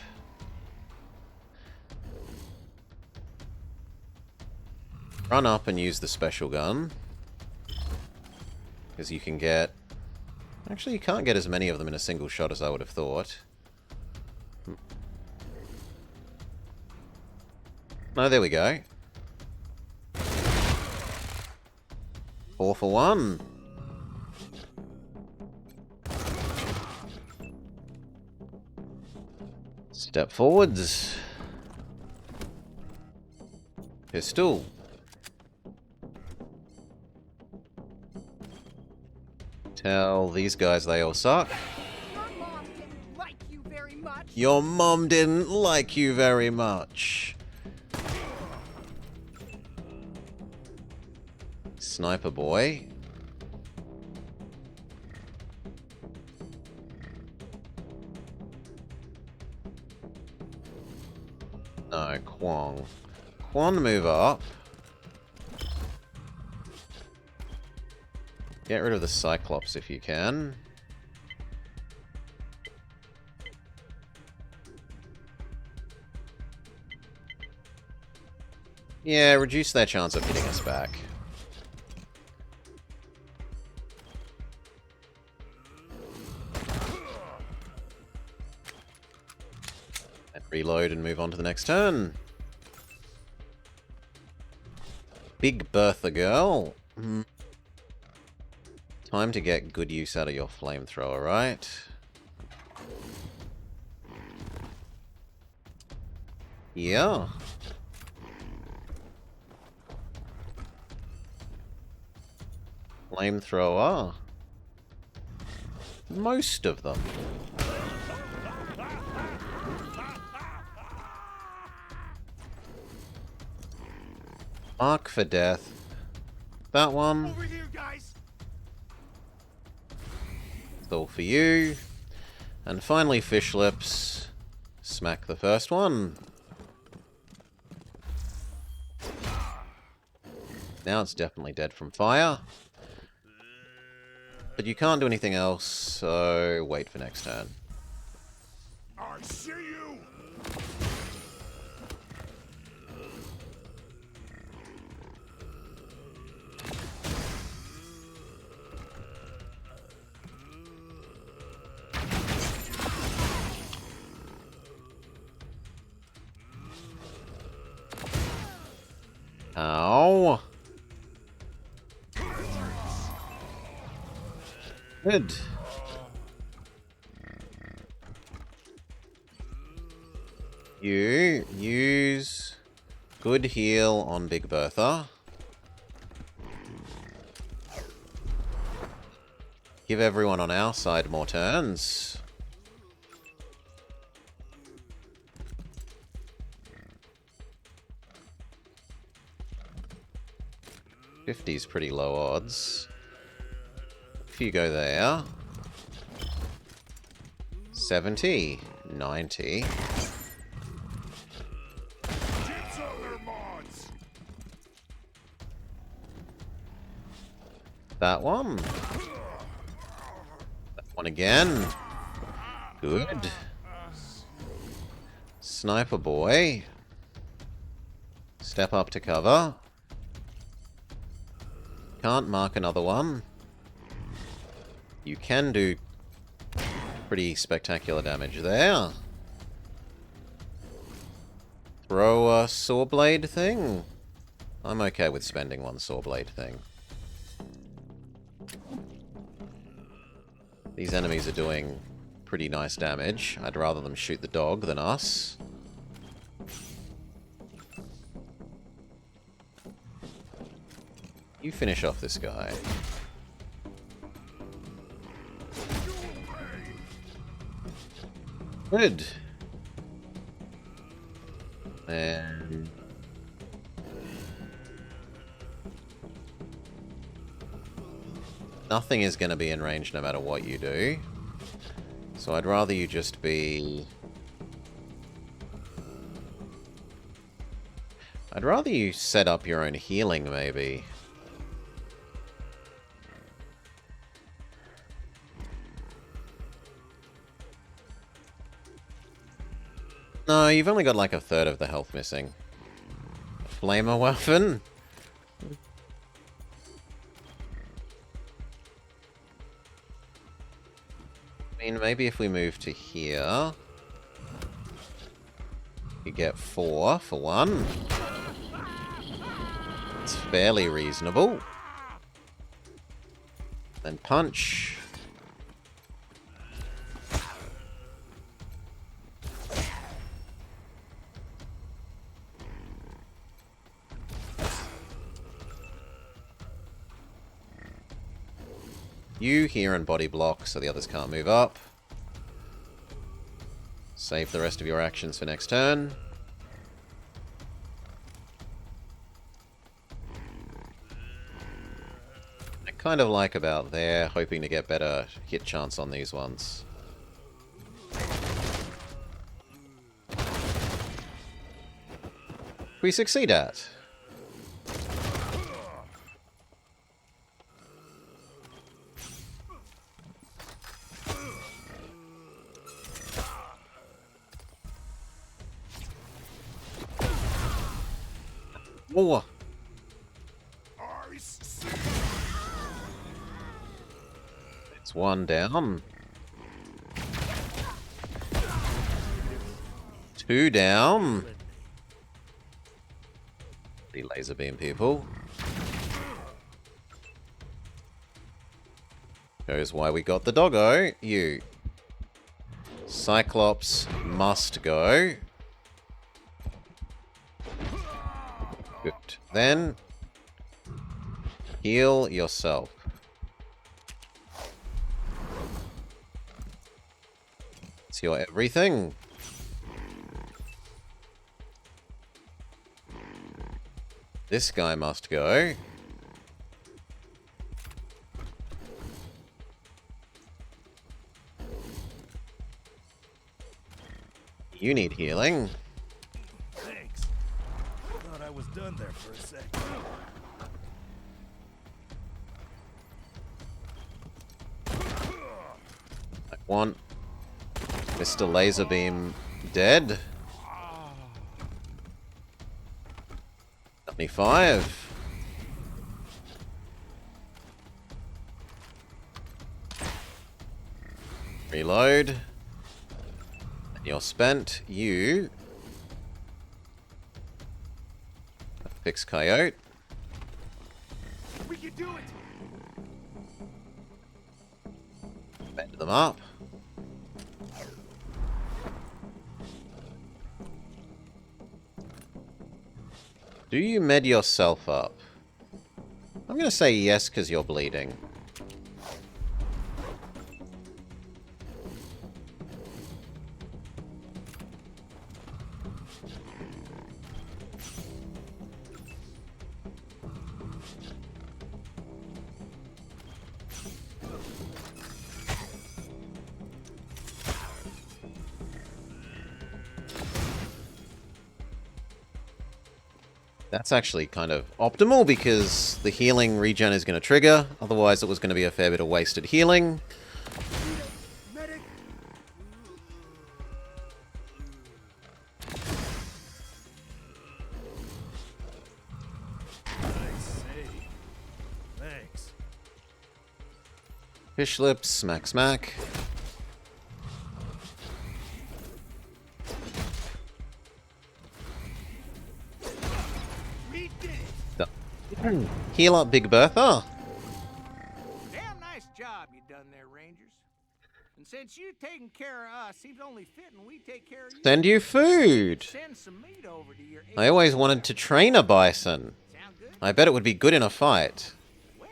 Run up and use the special gun. Because you can get... Actually, you can't get as many of them in a single shot as I would have thought. No, there we go. 4 for 1. Step forwards. Pistol. Tell these guys they all suck. Your mom didn't like you very much. Sniper boy. No, Kwong. Kwon, move up. Get rid of the Cyclops if you can. Yeah, reduce their chance of hitting us back. And reload and move on to the next turn. Big Bertha girl. Time to get good use out of your flamethrower, right? Yeah. Flamethrower. Most of them. Mark for death. That one. Over here, guys. It's all for you. And finally, Fish Lips. Smack the first one. Now it's definitely dead from fire. But you can't do anything else, so wait for next turn. I see you. Ow. Good. You use good heal on Big Bertha. Give everyone on our side more turns. $50's pretty low odds. If you go there... 70, 90. That one. That one again. Good. Sniper boy. Step up to cover. Can't mark another one. You can do pretty spectacular damage there. Throw a saw blade thing. I'm okay with spending one saw blade thing. These enemies are doing pretty nice damage. I'd rather them shoot the dog than us. You finish off this guy. Good. And... nothing is going to be in range no matter what you do. So I'd rather you just be... I'd rather you set up your own healing, maybe. No, you've only got like a third of the health missing. Flamer weapon? I mean, maybe if we move to here... you get 4 for 1. It's fairly reasonable. Then punch. You here and body block so the others can't move up. Save the rest of your actions for next turn. I kind of like about there, hoping to get better hit chance on these ones. We succeed at. Oh. It's one down. 2 down. The laser beam people. Shows why we got the doggo. You. Cyclops must go. Good. Then heal yourself. It's your everything. This guy must go. You need healing. Thanks. Thought I was done there for a sec. I want Mr. Laserbeam dead. 75. Reload. And you're spent. You fix Coyote. We can do it. Bend them up. Do you med yourself up? I'm gonna say yes because you're bleeding. That's actually kind of optimal because the healing regen is going to trigger. Otherwise, it was going to be a fair bit of wasted healing. Medic. I see. Thanks. Fish lips, smack, smack. Heal up, Big Bertha. Damn nice job you done there, Rangers. And since you taking care of us, seems only fitting we take care of you. Send you food. Send some meat over to your I always wanted to train a bison. I bet it would be good in a fight. Well,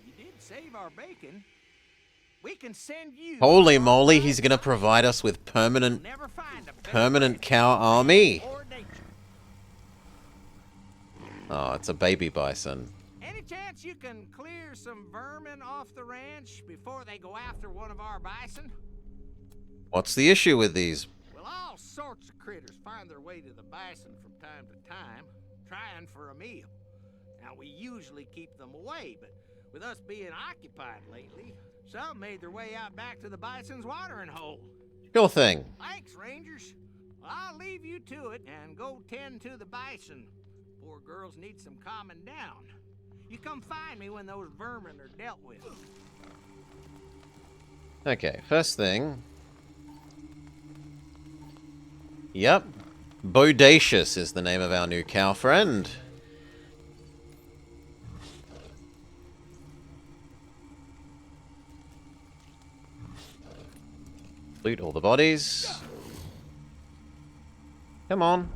you did save our bacon. We can send you. Holy moly, he's gonna provide us with permanent cow army. Oh, it's a baby bison. Any chance you can clear some vermin off the ranch before they go after one of our bison? What's the issue with these? Well, all sorts of critters find their way to the bison from time to time, trying for a meal. Now, we usually keep them away, but with us being occupied lately, some made their way out back to the bison's watering hole. Sure thing. Thanks, Rangers. Well, I'll leave you to it and go tend to the bison. Poor girls need some calming down. You come find me when those vermin are dealt with. Okay, first thing. Yep. Bodacious is the name of our new cow friend. Loot all the bodies. Come on.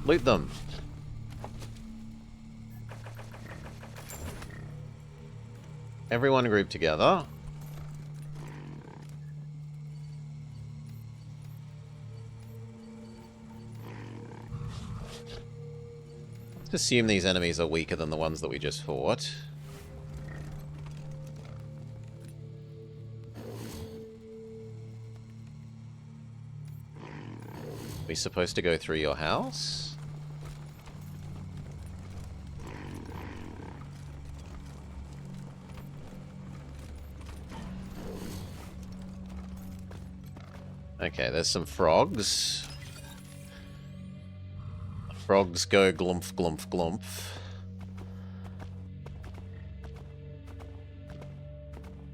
Loot them. Everyone group together. Let's assume these enemies are weaker than the ones that we just fought. We supposed to go through your house? Okay, there's some frogs. Frogs go glumph, glumph, glumph.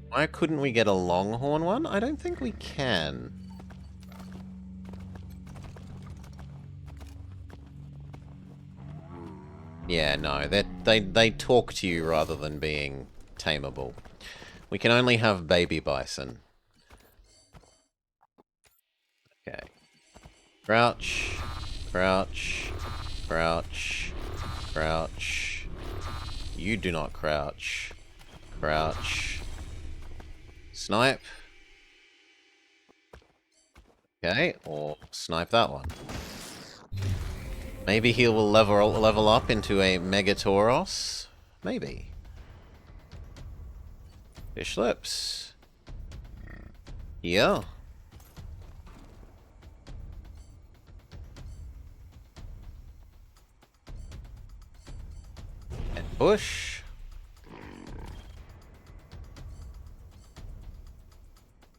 Why couldn't we get a longhorn one? I don't think we can. Yeah, no, they talk to you rather than being tameable. We can only have baby bison. Okay. Crouch, crouch, crouch, crouch. You do not crouch. Crouch. Snipe. Okay, or snipe that one. Maybe he will level up into a Megatoros? Maybe. Fish lips. Yeah. Ambush.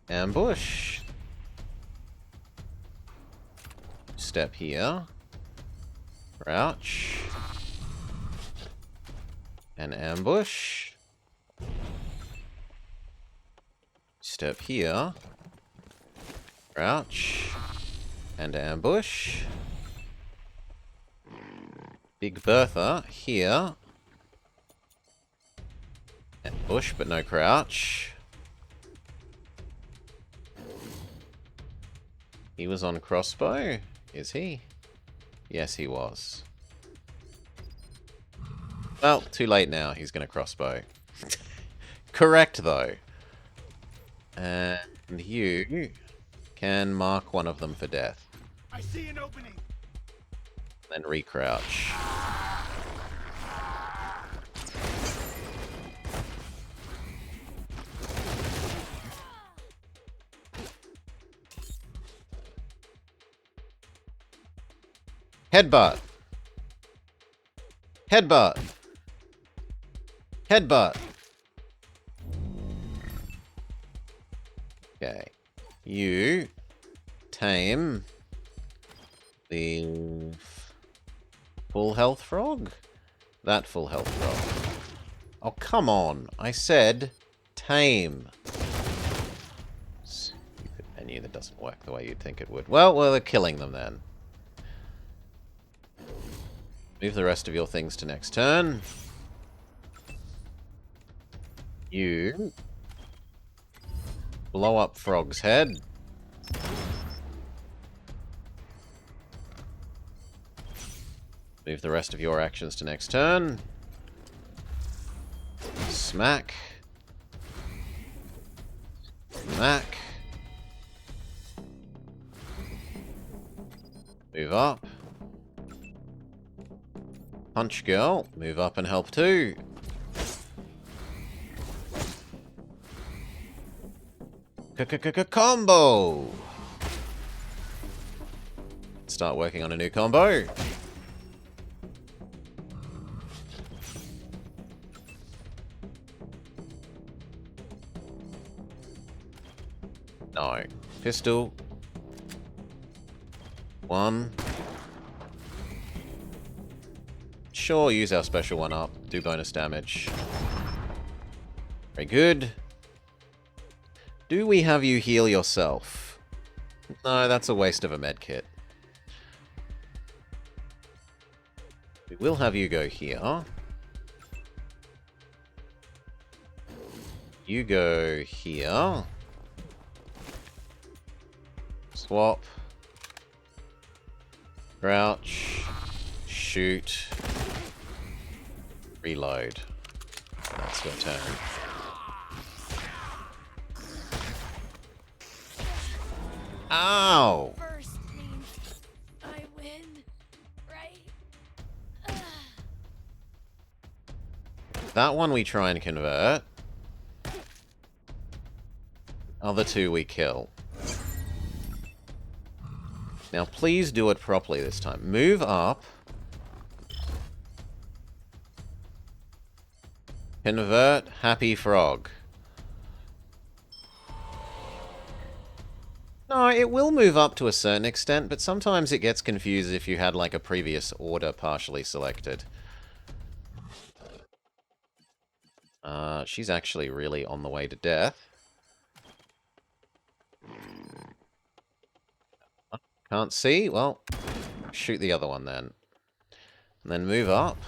Ambush. Step here. Crouch. And ambush. Step here. Crouch. And ambush. Big Bertha here. Ambush, but no crouch. He was on crossbow? Is he? Yes, he was. Well, too late now. He's going to crossbow. Correct, though. And you can mark one of them for death. I see an opening. Then recrouch. Headbutt. Headbutt. Headbutt. Okay. You tame the full health frog? That full health frog. Oh, come on. I said tame. Stupid menu that doesn't work the way you'd think it would. Well, we're killing them then. Move the rest of your things to next turn. You blow up Frog's head. Move the rest of your actions to next turn. Smack. Smack. Move up. Punch girl. Move up and help too. Combo! Start working on a new combo. No. Pistol. One. Sure, use our special one up. Do bonus damage. Very good. Do we have you heal yourself? No, that's a waste of a medkit. We will have you go here. You go here. Swap. Crouch. Shoot. Reload. That's your turn. Ow! First means I win, right? That one we try and convert. Other two we kill. Now please do it properly this time. Move up. Convert Happy Frog. No, it will move up to a certain extent, but sometimes it gets confused if you had, like, a previous order partially selected. She's actually really on the way to death. Can't see? Well, shoot the other one then. And then move up.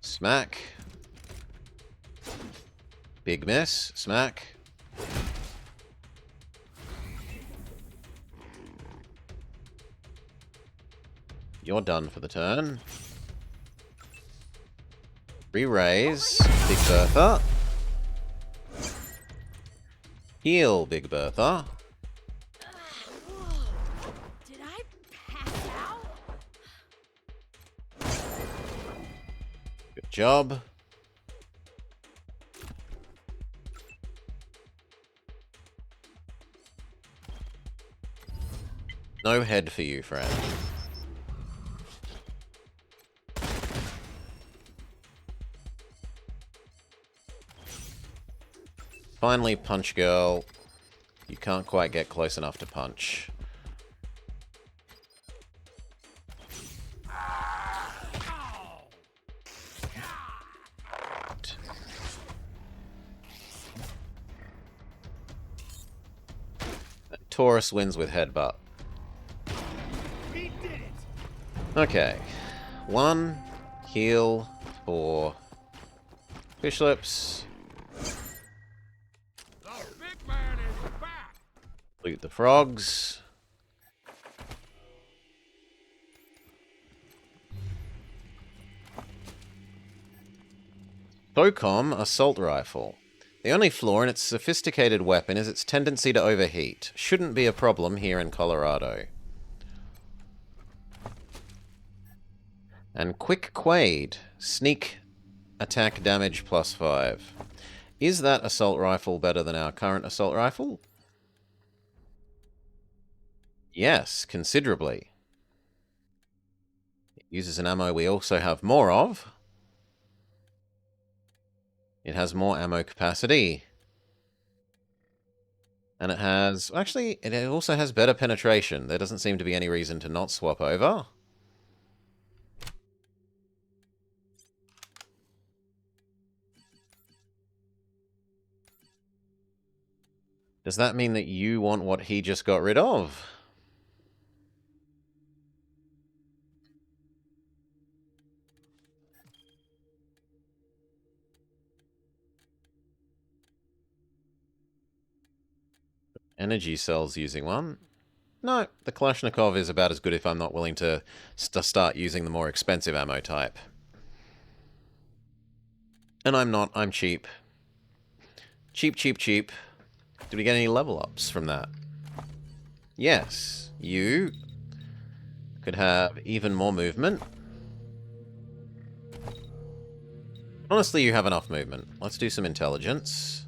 Smack. Big miss. Smack. You're done for the turn. Re-raise. Big Bertha. Heal, Big Bertha. Did I pass out? Good job. No head for you, friend. Finally, punch girl. You can't quite get close enough to punch. Taurus wins with headbutt. Okay. 1 heal for fish lips. Loot the frogs. XCOM assault rifle. The only flaw in its sophisticated weapon is its tendency to overheat. Shouldn't be a problem here in Colorado. And Quick Quaid. Sneak attack damage +5. Is that assault rifle better than our current assault rifle? Yes, considerably. It uses an ammo we also have more of. It has more ammo capacity. And it has... Actually, it also has better penetration. There doesn't seem to be any reason to not swap over. Does that mean that you want what he just got rid of? Energy cells using one. No, the Kalashnikov is about as good if I'm not willing to start using the more expensive ammo type. And I'm not, I'm cheap. Cheap, cheap, cheap. Did we get any level ups from that? Yes, you could have even more movement. Honestly, you have enough movement. Let's do some intelligence.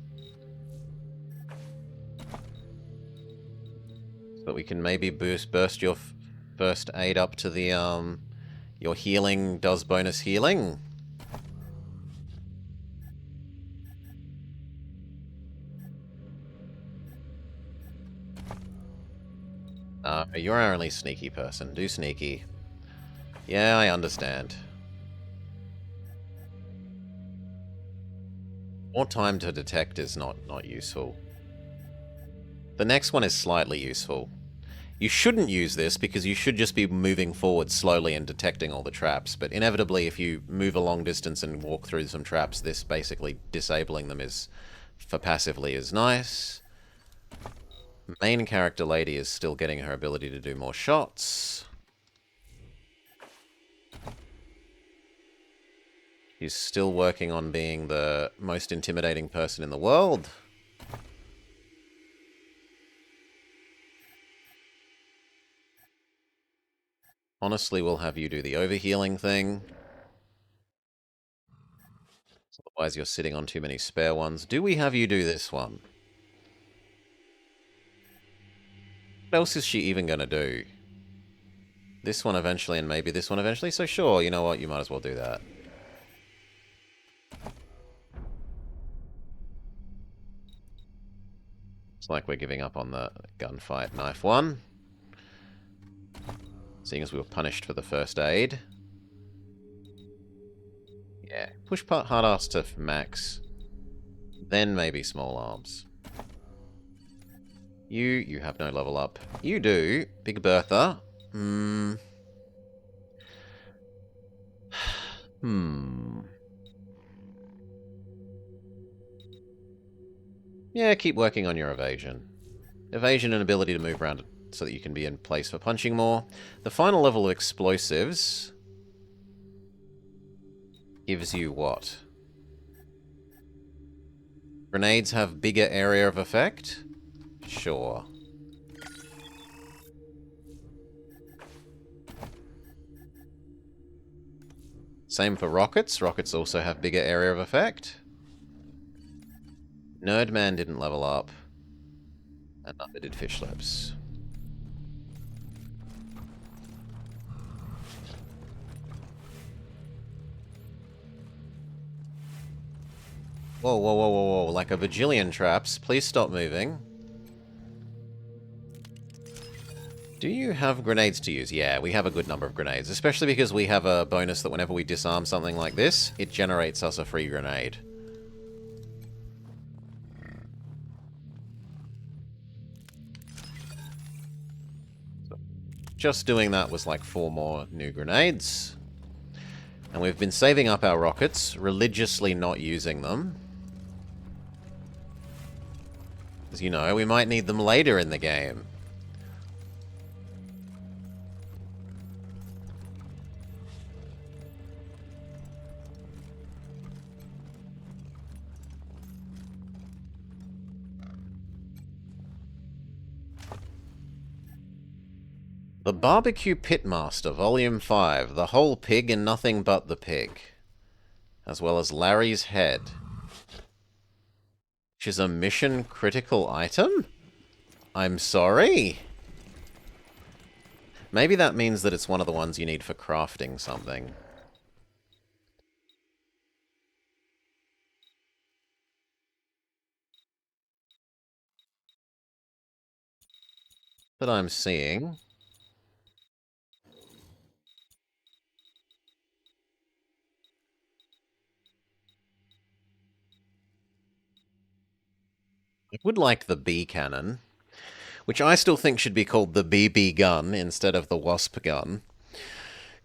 So that we can maybe burst your first aid up to the, your healing does bonus healing. You're our only sneaky person. Do sneaky. Yeah, I understand. More time to detect is not useful. The next one is slightly useful. You shouldn't use this because you should just be moving forward slowly and detecting all the traps, but inevitably if you move a long distance and walk through some traps, this basically disabling them is, for passively, is nice. Main character lady is still getting her ability to do more shots. She's still working on being the most intimidating person in the world. Honestly, we'll have you do the overhealing thing. Otherwise, you're sitting on too many spare ones. Do we have you do this one? What else is she even going to do? This one eventually and maybe this one eventually? So sure, you know what? You might as well do that. It's like we're giving up on the gunfight knife one. Seeing as we were punished for the first aid. Yeah, push hard ass to max. Then maybe small arms. You have no level up. You do. Big Bertha. Hmm. Yeah, keep working on your evasion. Evasion and ability to move around so that you can be in place for punching more. The final level of explosives gives you what? Grenades have bigger area of effect? Sure. Same for rockets. Rockets also have bigger area of effect. Nerdman didn't level up. And neither did Fish Lips. Whoa, whoa, whoa, whoa, whoa. Like a bajillion traps. Please stop moving. Do you have grenades to use? Yeah, we have a good number of grenades. Especially because we have a bonus that whenever we disarm something like this, it generates us a free grenade. Just doing that was like 4 more new grenades. And we've been saving up our rockets, religiously not using them. As you know, we might need them later in the game. The Barbecue Pitmaster, Volume 5. The whole pig and nothing but the pig. As well as Larry's head. Which is a mission critical item? I'm sorry? Maybe that means that it's one of the ones you need for crafting something. That I'm seeing. I would like the bee cannon, which I still think should be called the BB gun instead of the wasp gun.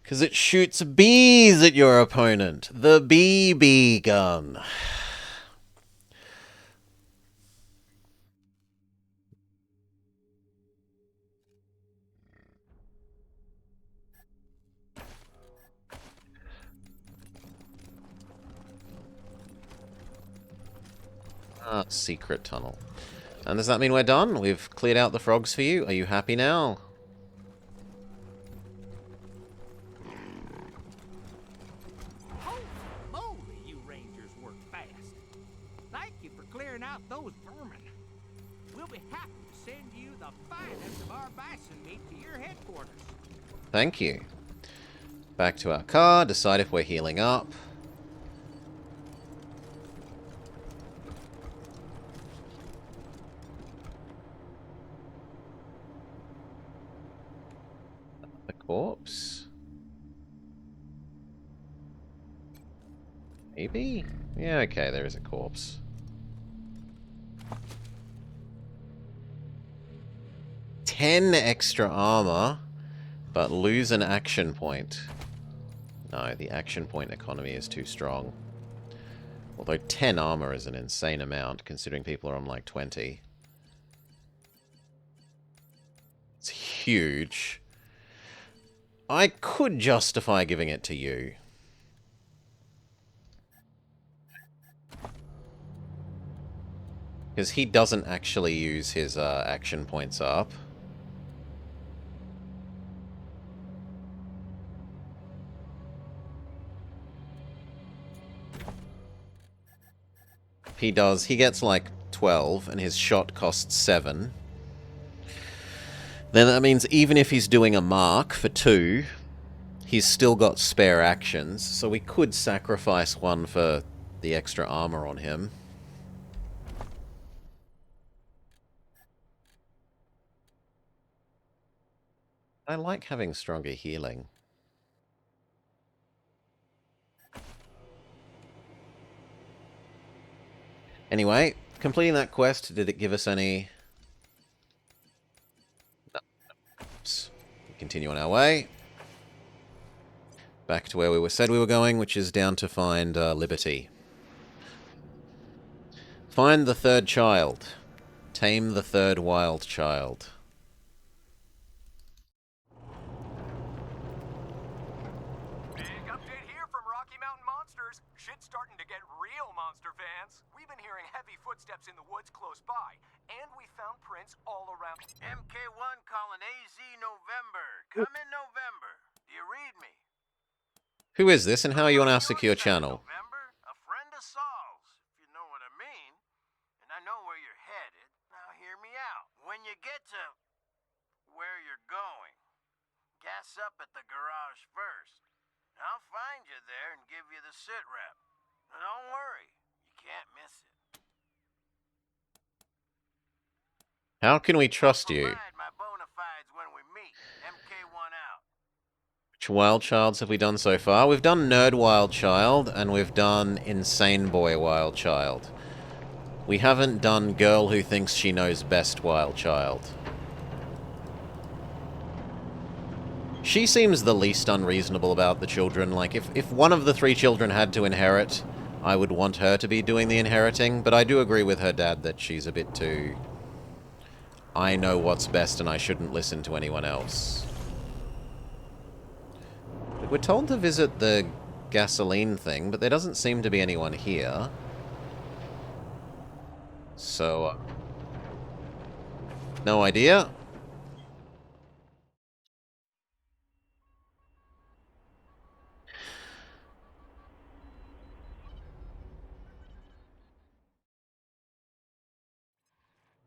Because it shoots bees at your opponent. The BB gun. Ah, secret tunnel. And does that mean we're done? We've cleared out the frogs for you? Are you happy now? Holy moly, you rangers work fast. Thank you for clearing out those vermin. We'll be happy to send you the finest of our bison meat to your headquarters. Thank you. Back to our car, decide if we're healing up. The corpse? Maybe? Yeah, okay, there is a corpse. "10 extra armor, but lose an action point." No, the action point economy is too strong. Although 10 armor is an insane amount, considering people are on like 20. It's huge. I could justify giving it to you. Because he doesn't actually use his action points up. He does. He gets like 12, and his shot costs 7. Then that means even if he's doing a mark for 2, he's still got spare actions, so we could sacrifice one for the extra armor on him. I like having stronger healing. Anyway, completing that quest, did it give us any... No. Oops. Continue on our way. Back to where we said we were going, which is down to find Liberty. Find the third child. Tame the third wild child. Big update here from Rocky Mountain Monsters. Shit's starting to get real, monster fans. We've been hearing heavy footsteps in the woods close by, and we found prints all around. MK1 calling AZ November. Come in November. Do you read me? Who is this, and how are you on our secure channel? November? A friend of Saul's, if you know what I mean. And I know where you're headed. Now hear me out. When you get to where you're going, gas up at the garage first. I'll find you there and give you the sit rep. Now don't worry, you can't miss it. How can we trust you? My bona fides when we meet. MK1 out. Which wild childs have we done so far? We've done Nerd Wild Child, and we've done Insane Boy Wild Child. We haven't done Girl Who Thinks She Knows Best Wild Child. She seems the least unreasonable about the children. Like, if one of the three children had to inherit, I would want her to be doing the inheriting, but I do agree with her dad that she's a bit too... I know what's best and I shouldn't listen to anyone else. We're told to visit the gasoline thing, but there doesn't seem to be anyone here. So, no idea.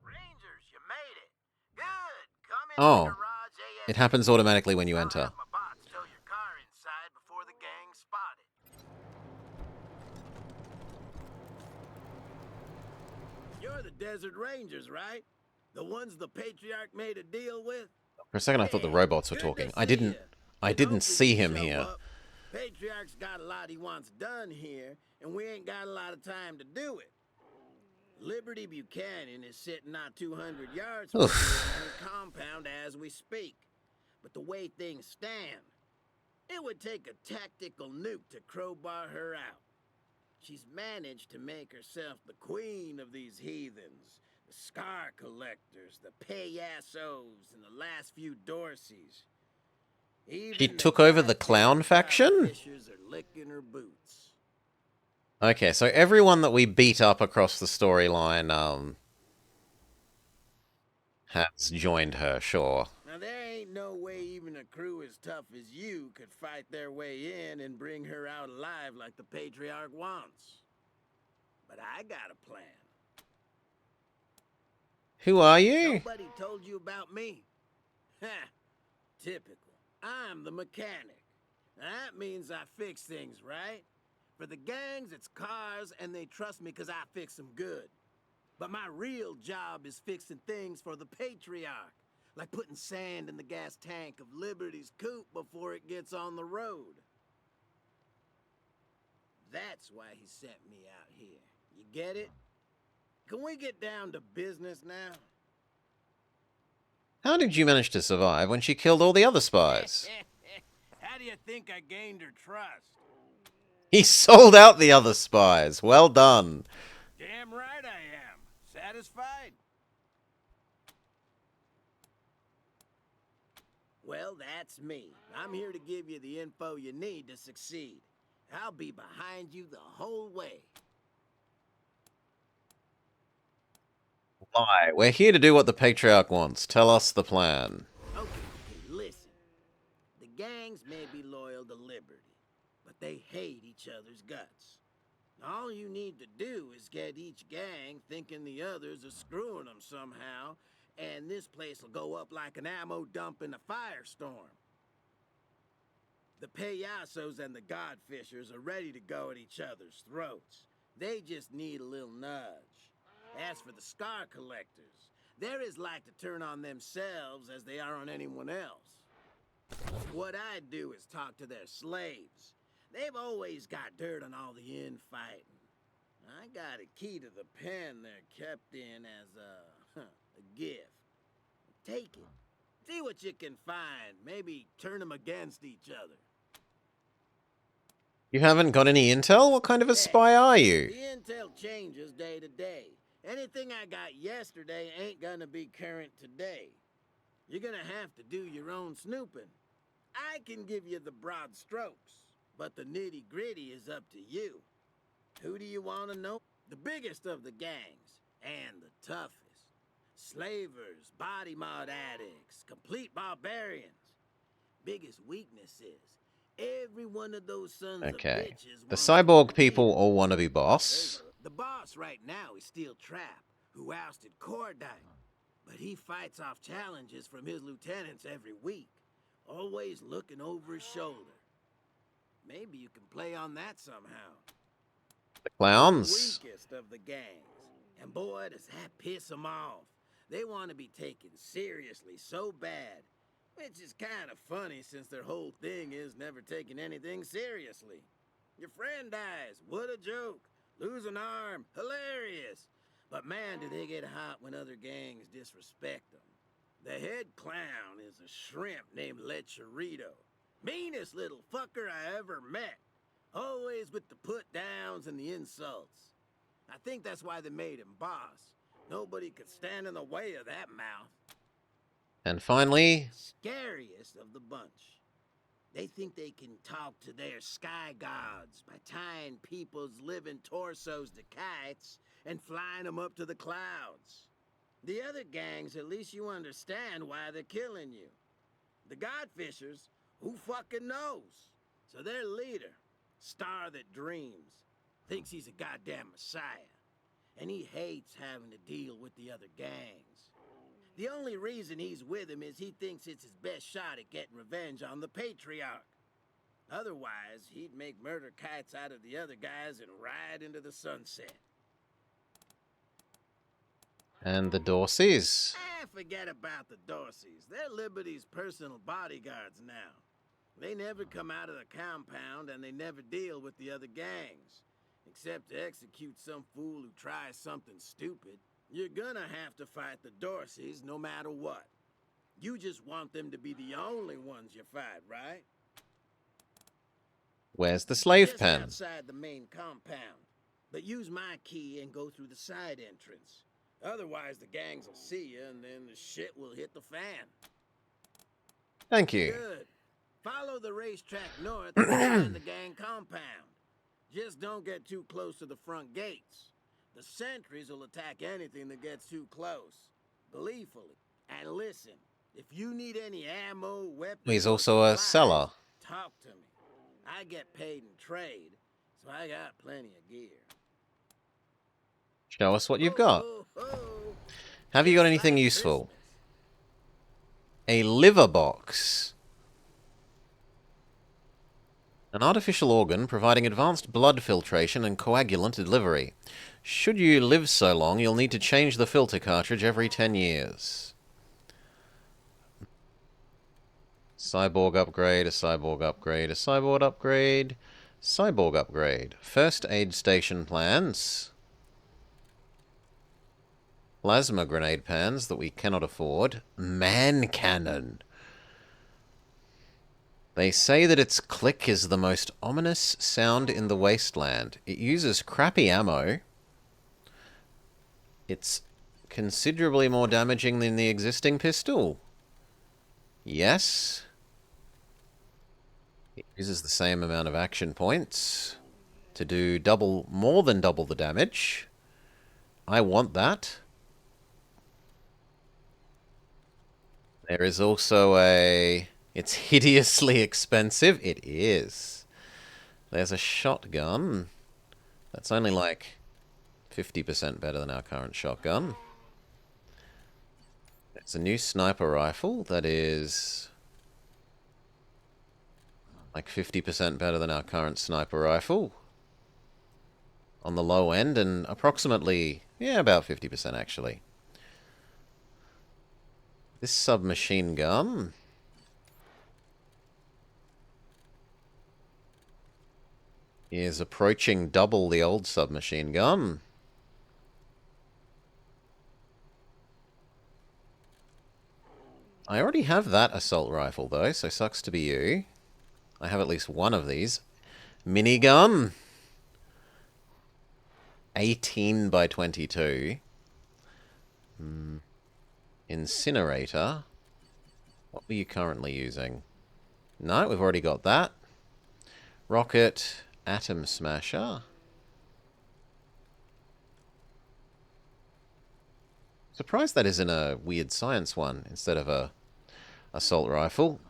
Rangers, you made it. Good. Come in Oh, the garage ASAP. it happens automatically when you enter. My bots tow your car inside before the gang spot it. You're the Desert Rangers, right? The ones the Patriarch made a deal with? For a second I thought the robots were talking. I didn't see him here. Patriarch's got a lot he wants done here, and we ain't got a lot of time to do it. Liberty Buchanan is sitting not 200 yards from her compound as we speak. But the way things stand, it would take a tactical nuke to crowbar her out. She's managed to make herself the queen of these heathens, the scar collectors, the payasos, and the last few Dorseys. She took over the clown faction? Are licking her boots. Okay, so everyone that we beat up across the storyline, has joined her, sure. Now there ain't no way even a crew as tough as you could fight their way in and bring her out alive like the Patriarch wants. But I got a plan. Who are you? Nobody told you about me. Ha! Typical. I'm the mechanic. That means I fix things, right? For the gangs, it's cars, and they trust me because I fix them good. But my real job is fixing things for the Patriarch, like putting sand in the gas tank of Liberty's coupe before it gets on the road. That's why he sent me out here. You get it? Can we get down to business now? How did you manage to survive when she killed all the other spies? How do you think I gained her trust? He sold out the other spies. Well done. Damn right I am. Satisfied? Well, that's me. I'm here to give you the info you need to succeed. I'll be behind you the whole way. Why? We're here to do what the Patriarch wants. Tell us the plan. Okay, listen. The gangs may be loyal to Liberty, but they hate each other's guts. All you need to do is get each gang thinking the others are screwing them somehow, and this place will go up like an ammo dump in a firestorm. The payasos and the godfishers are ready to go at each other's throats. They just need a little nudge. As for the scar collectors, they're as like to turn on themselves as they are on anyone else. What I do is talk to their slaves. They've always got dirt on all the infighting. I got a key to the pen they're kept in as a gift. Take it. See what you can find. Maybe turn them against each other. You haven't got any intel? What kind of a spy are you? The intel changes day to day. Anything I got yesterday ain't gonna be current today. You're gonna have to do your own snooping. I can give you the broad strokes, but the nitty-gritty is up to you. Who do you want to know? The biggest of the gangs, and the toughest. Slavers, body mod addicts, complete barbarians. Biggest weakness is, every one of those sons of Okay. bitches The cyborg people all want to be boss. The boss right now is Steel Trap, who ousted Cordite. But he fights off challenges from his lieutenants every week, always looking over his shoulder. Maybe you can play on that somehow. The clowns. The weakest of the gangs. And boy, does that piss them off. They want to be taken seriously so bad. Which is kind of funny since their whole thing is never taking anything seriously. Your friend dies, what a joke. Lose an arm, hilarious. But man, do they get hot when other gangs disrespect them. The head clown is a shrimp named Lecherito. Meanest little fucker I ever met. Always with the put-downs and the insults. I think that's why they made him boss. Nobody could stand in the way of that mouth. And finally... Scariest of the bunch. They think they can talk to their sky gods by tying people's living torsos to kites and flying them up to the clouds. The other gangs, at least you understand why they're killing you. The Godfishers, who fucking knows? So their leader, Star That Dreams, thinks he's a goddamn messiah. And he hates having to deal with the other gangs. The only reason he's with him is he thinks it's his best shot at getting revenge on the Patriarch. Otherwise, he'd make murder kites out of the other guys and ride into the sunset. And the Dorseys. Forget about the Dorseys. They're Liberty's personal bodyguards now. They never come out of the compound and they never deal with the other gangs. Except to execute some fool who tries something stupid. You're gonna have to fight the Dorseys no matter what. You just want them to be the only ones you fight, right? Where's the slave Just pen? outside the main compound. But use my key and go through the side entrance. Otherwise the gangs will see you and then the shit will hit the fan. Thank you. Good. Follow the racetrack north behind the gang compound. Just don't get too close to the front gates. The sentries will attack anything that gets too close. Gleefully. And listen, if you need any ammo, weapons... He's also a seller. Talk to me. I get paid in trade, so I got plenty of gear. Show us what you've got. Have you got anything useful? A liver box. An artificial organ providing advanced blood filtration and coagulant delivery. Should you live so long, you'll need to change the filter cartridge every 10 years. Cyborg upgrade, a cyborg upgrade, a cyborg upgrade, cyborg upgrade. First aid station plans. Plasma grenade pans that we cannot afford. Man cannon. They say that its click is the most ominous sound in the Wasteland. It uses crappy ammo. It's considerably more damaging than the existing pistol. Yes. It uses the same amount of action points to do more than double the damage. I want that. There is also a... It's hideously expensive. It is. There's a shotgun. That's only like 50% better than our current shotgun. There's a new sniper rifle that is like 50% better than our current sniper rifle. On the low end, and approximately, yeah, about 50% actually. This submachine gun. is approaching double the old submachine gun. I already have that assault rifle, though, so sucks to be you. I have at least one of these. Minigun. 18 by 22. Incinerator. What were you currently using? No, we've already got that. Rocket. Atom Smasher. Surprised that isn't a weird science one instead of a assault rifle.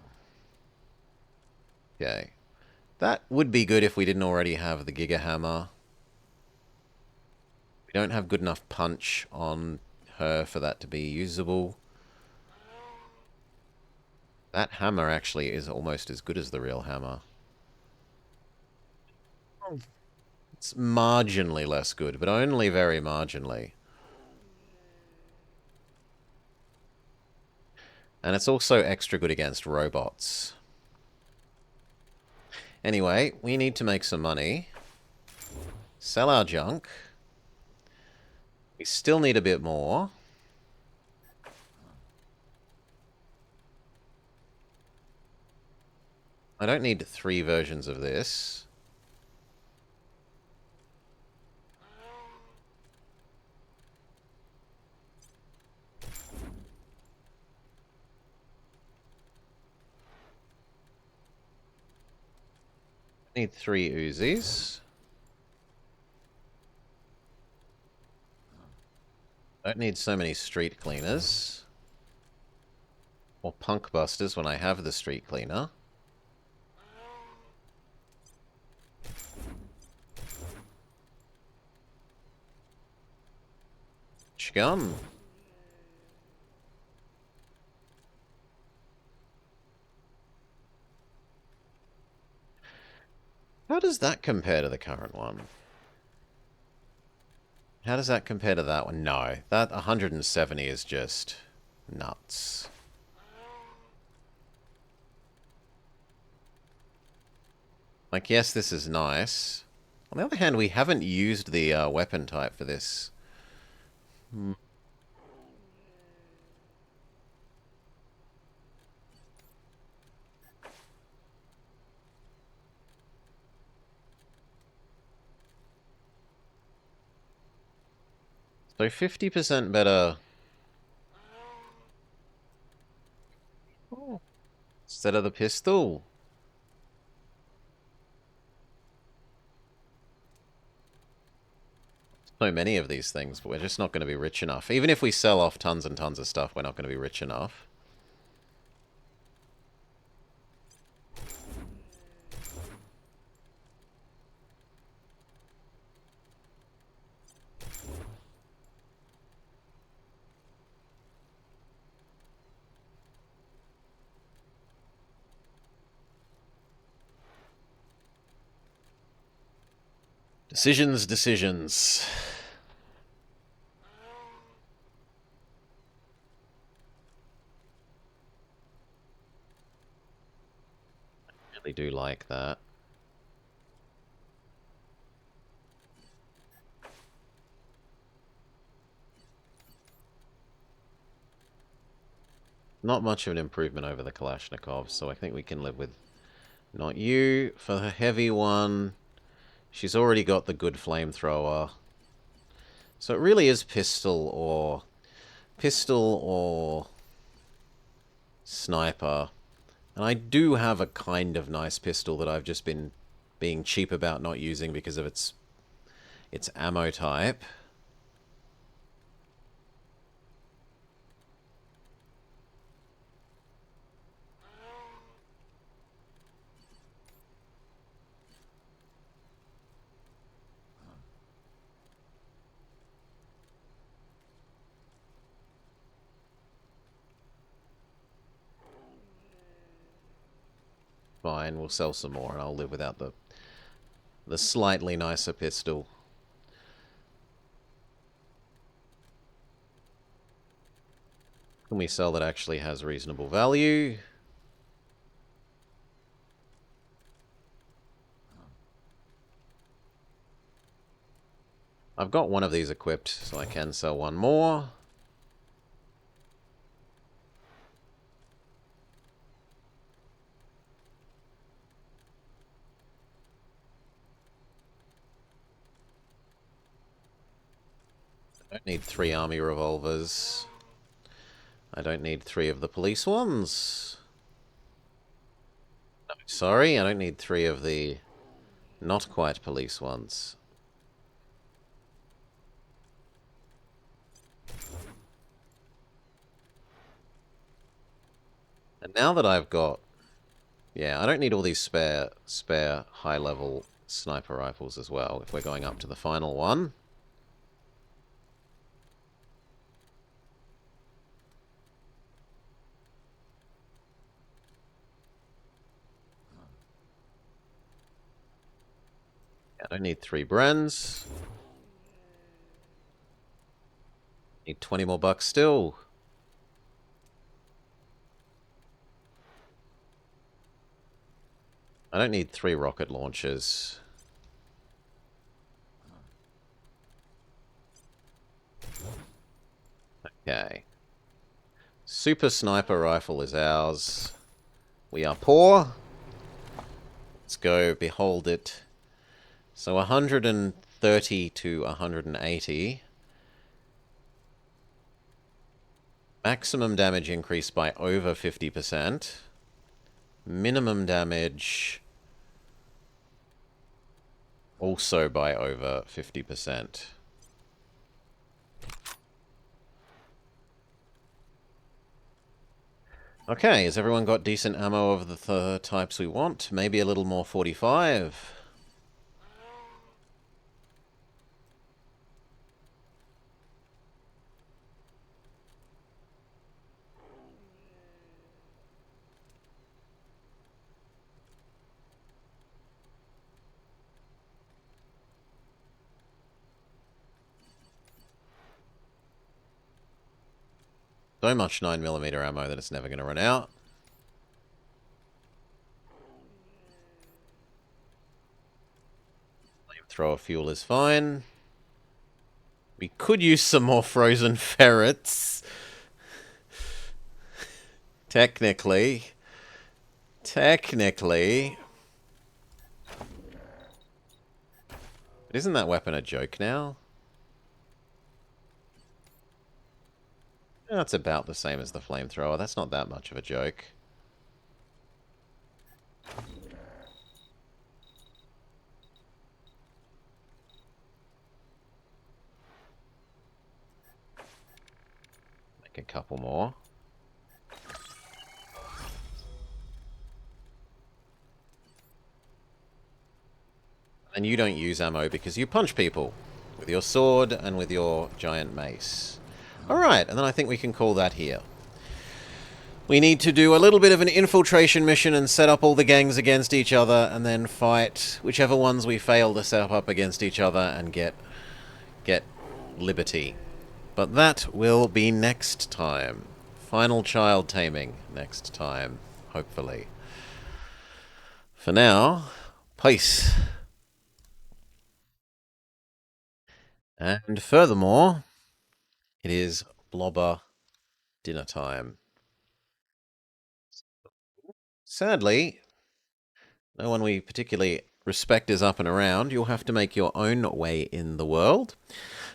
Okay. That would be good if we didn't already have the Giga Hammer. We don't have good enough punch on her for that to be usable. That hammer actually is almost as good as the real hammer. It's marginally less good, but only very marginally. And it's also extra good against robots. Anyway, we need to make some money. Sell our junk. We still need a bit more. I don't need 3 versions of this. Need 3 Uzis. Don't need so many street cleaners. Or punk busters when I have the street cleaner. Gun. How does that compare to the current one? How does that compare to that one? No, that 170 is just nuts. Like, yes, this is nice. On the other hand, we haven't used the weapon type for this. So 50% better. Oh. Instead of the pistol. So many of these things, but we're just not going to be rich enough. Even if we sell off tons and tons of stuff, we're not going to be rich enough. Decisions. I really do like that. Not much of an improvement over the Kalashnikov, so I think we can live with not you. For the heavy one, she's already got the good flamethrower. So it really is pistol or sniper. And I do have a kind of nice pistol that I've just been being cheap about not using because of its ammo type. Fine, we'll sell some more and I'll live without the slightly nicer pistol. Can we sell that actually has reasonable value? I've got one of these equipped, so I can sell one more. I don't need 3 army revolvers. I don't need 3 of the police ones. No, sorry, I don't need 3 of the not quite police ones. And now that I've got... Yeah, I don't need all these spare high-level sniper rifles as well, if we're going up to the final one. I don't need 3 Brens. Need 20 more bucks still. I don't need 3 rocket launchers. Okay. Super sniper rifle is ours. We are poor. Let's go behold it. So 130 to 180. Maximum damage increased by over 50%. Minimum damage also by over 50%. Okay, has everyone got decent ammo of the types we want? Maybe a little more 45. So much 9mm ammo that it's never going to run out. Flamethrower fuel is fine. We could use some more frozen ferrets. Technically. But isn't that weapon a joke now? That's about the same as the flamethrower. That's not that much of a joke. Make a couple more. And you don't use ammo because you punch people with your sword and with your giant mace. Alright, and then I think we can call that here. We need to do a little bit of an infiltration mission and set up all the gangs against each other and then fight whichever ones we fail to set up against each other and get liberty. But that will be next time. Final child taming next time, hopefully. For now, peace. And furthermore, it is Blobber dinner time. Sadly, no one we particularly respect is up and around. You'll have to make your own way in the world.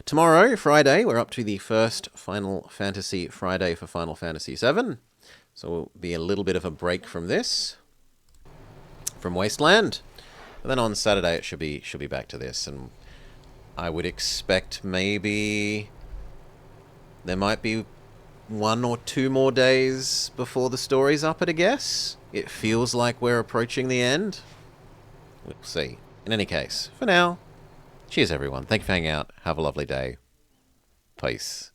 Tomorrow, Friday, we're up to the first Final Fantasy Friday for Final Fantasy VII. So we'll be a little bit of a break from this. From Wasteland. And then on Saturday it should be back to this, and I would expect maybe there might be 1 or 2 more days before the story's up at a guess. It feels like we're approaching the end. We'll see. In any case, for now, cheers everyone. Thank you for hanging out. Have a lovely day. Peace.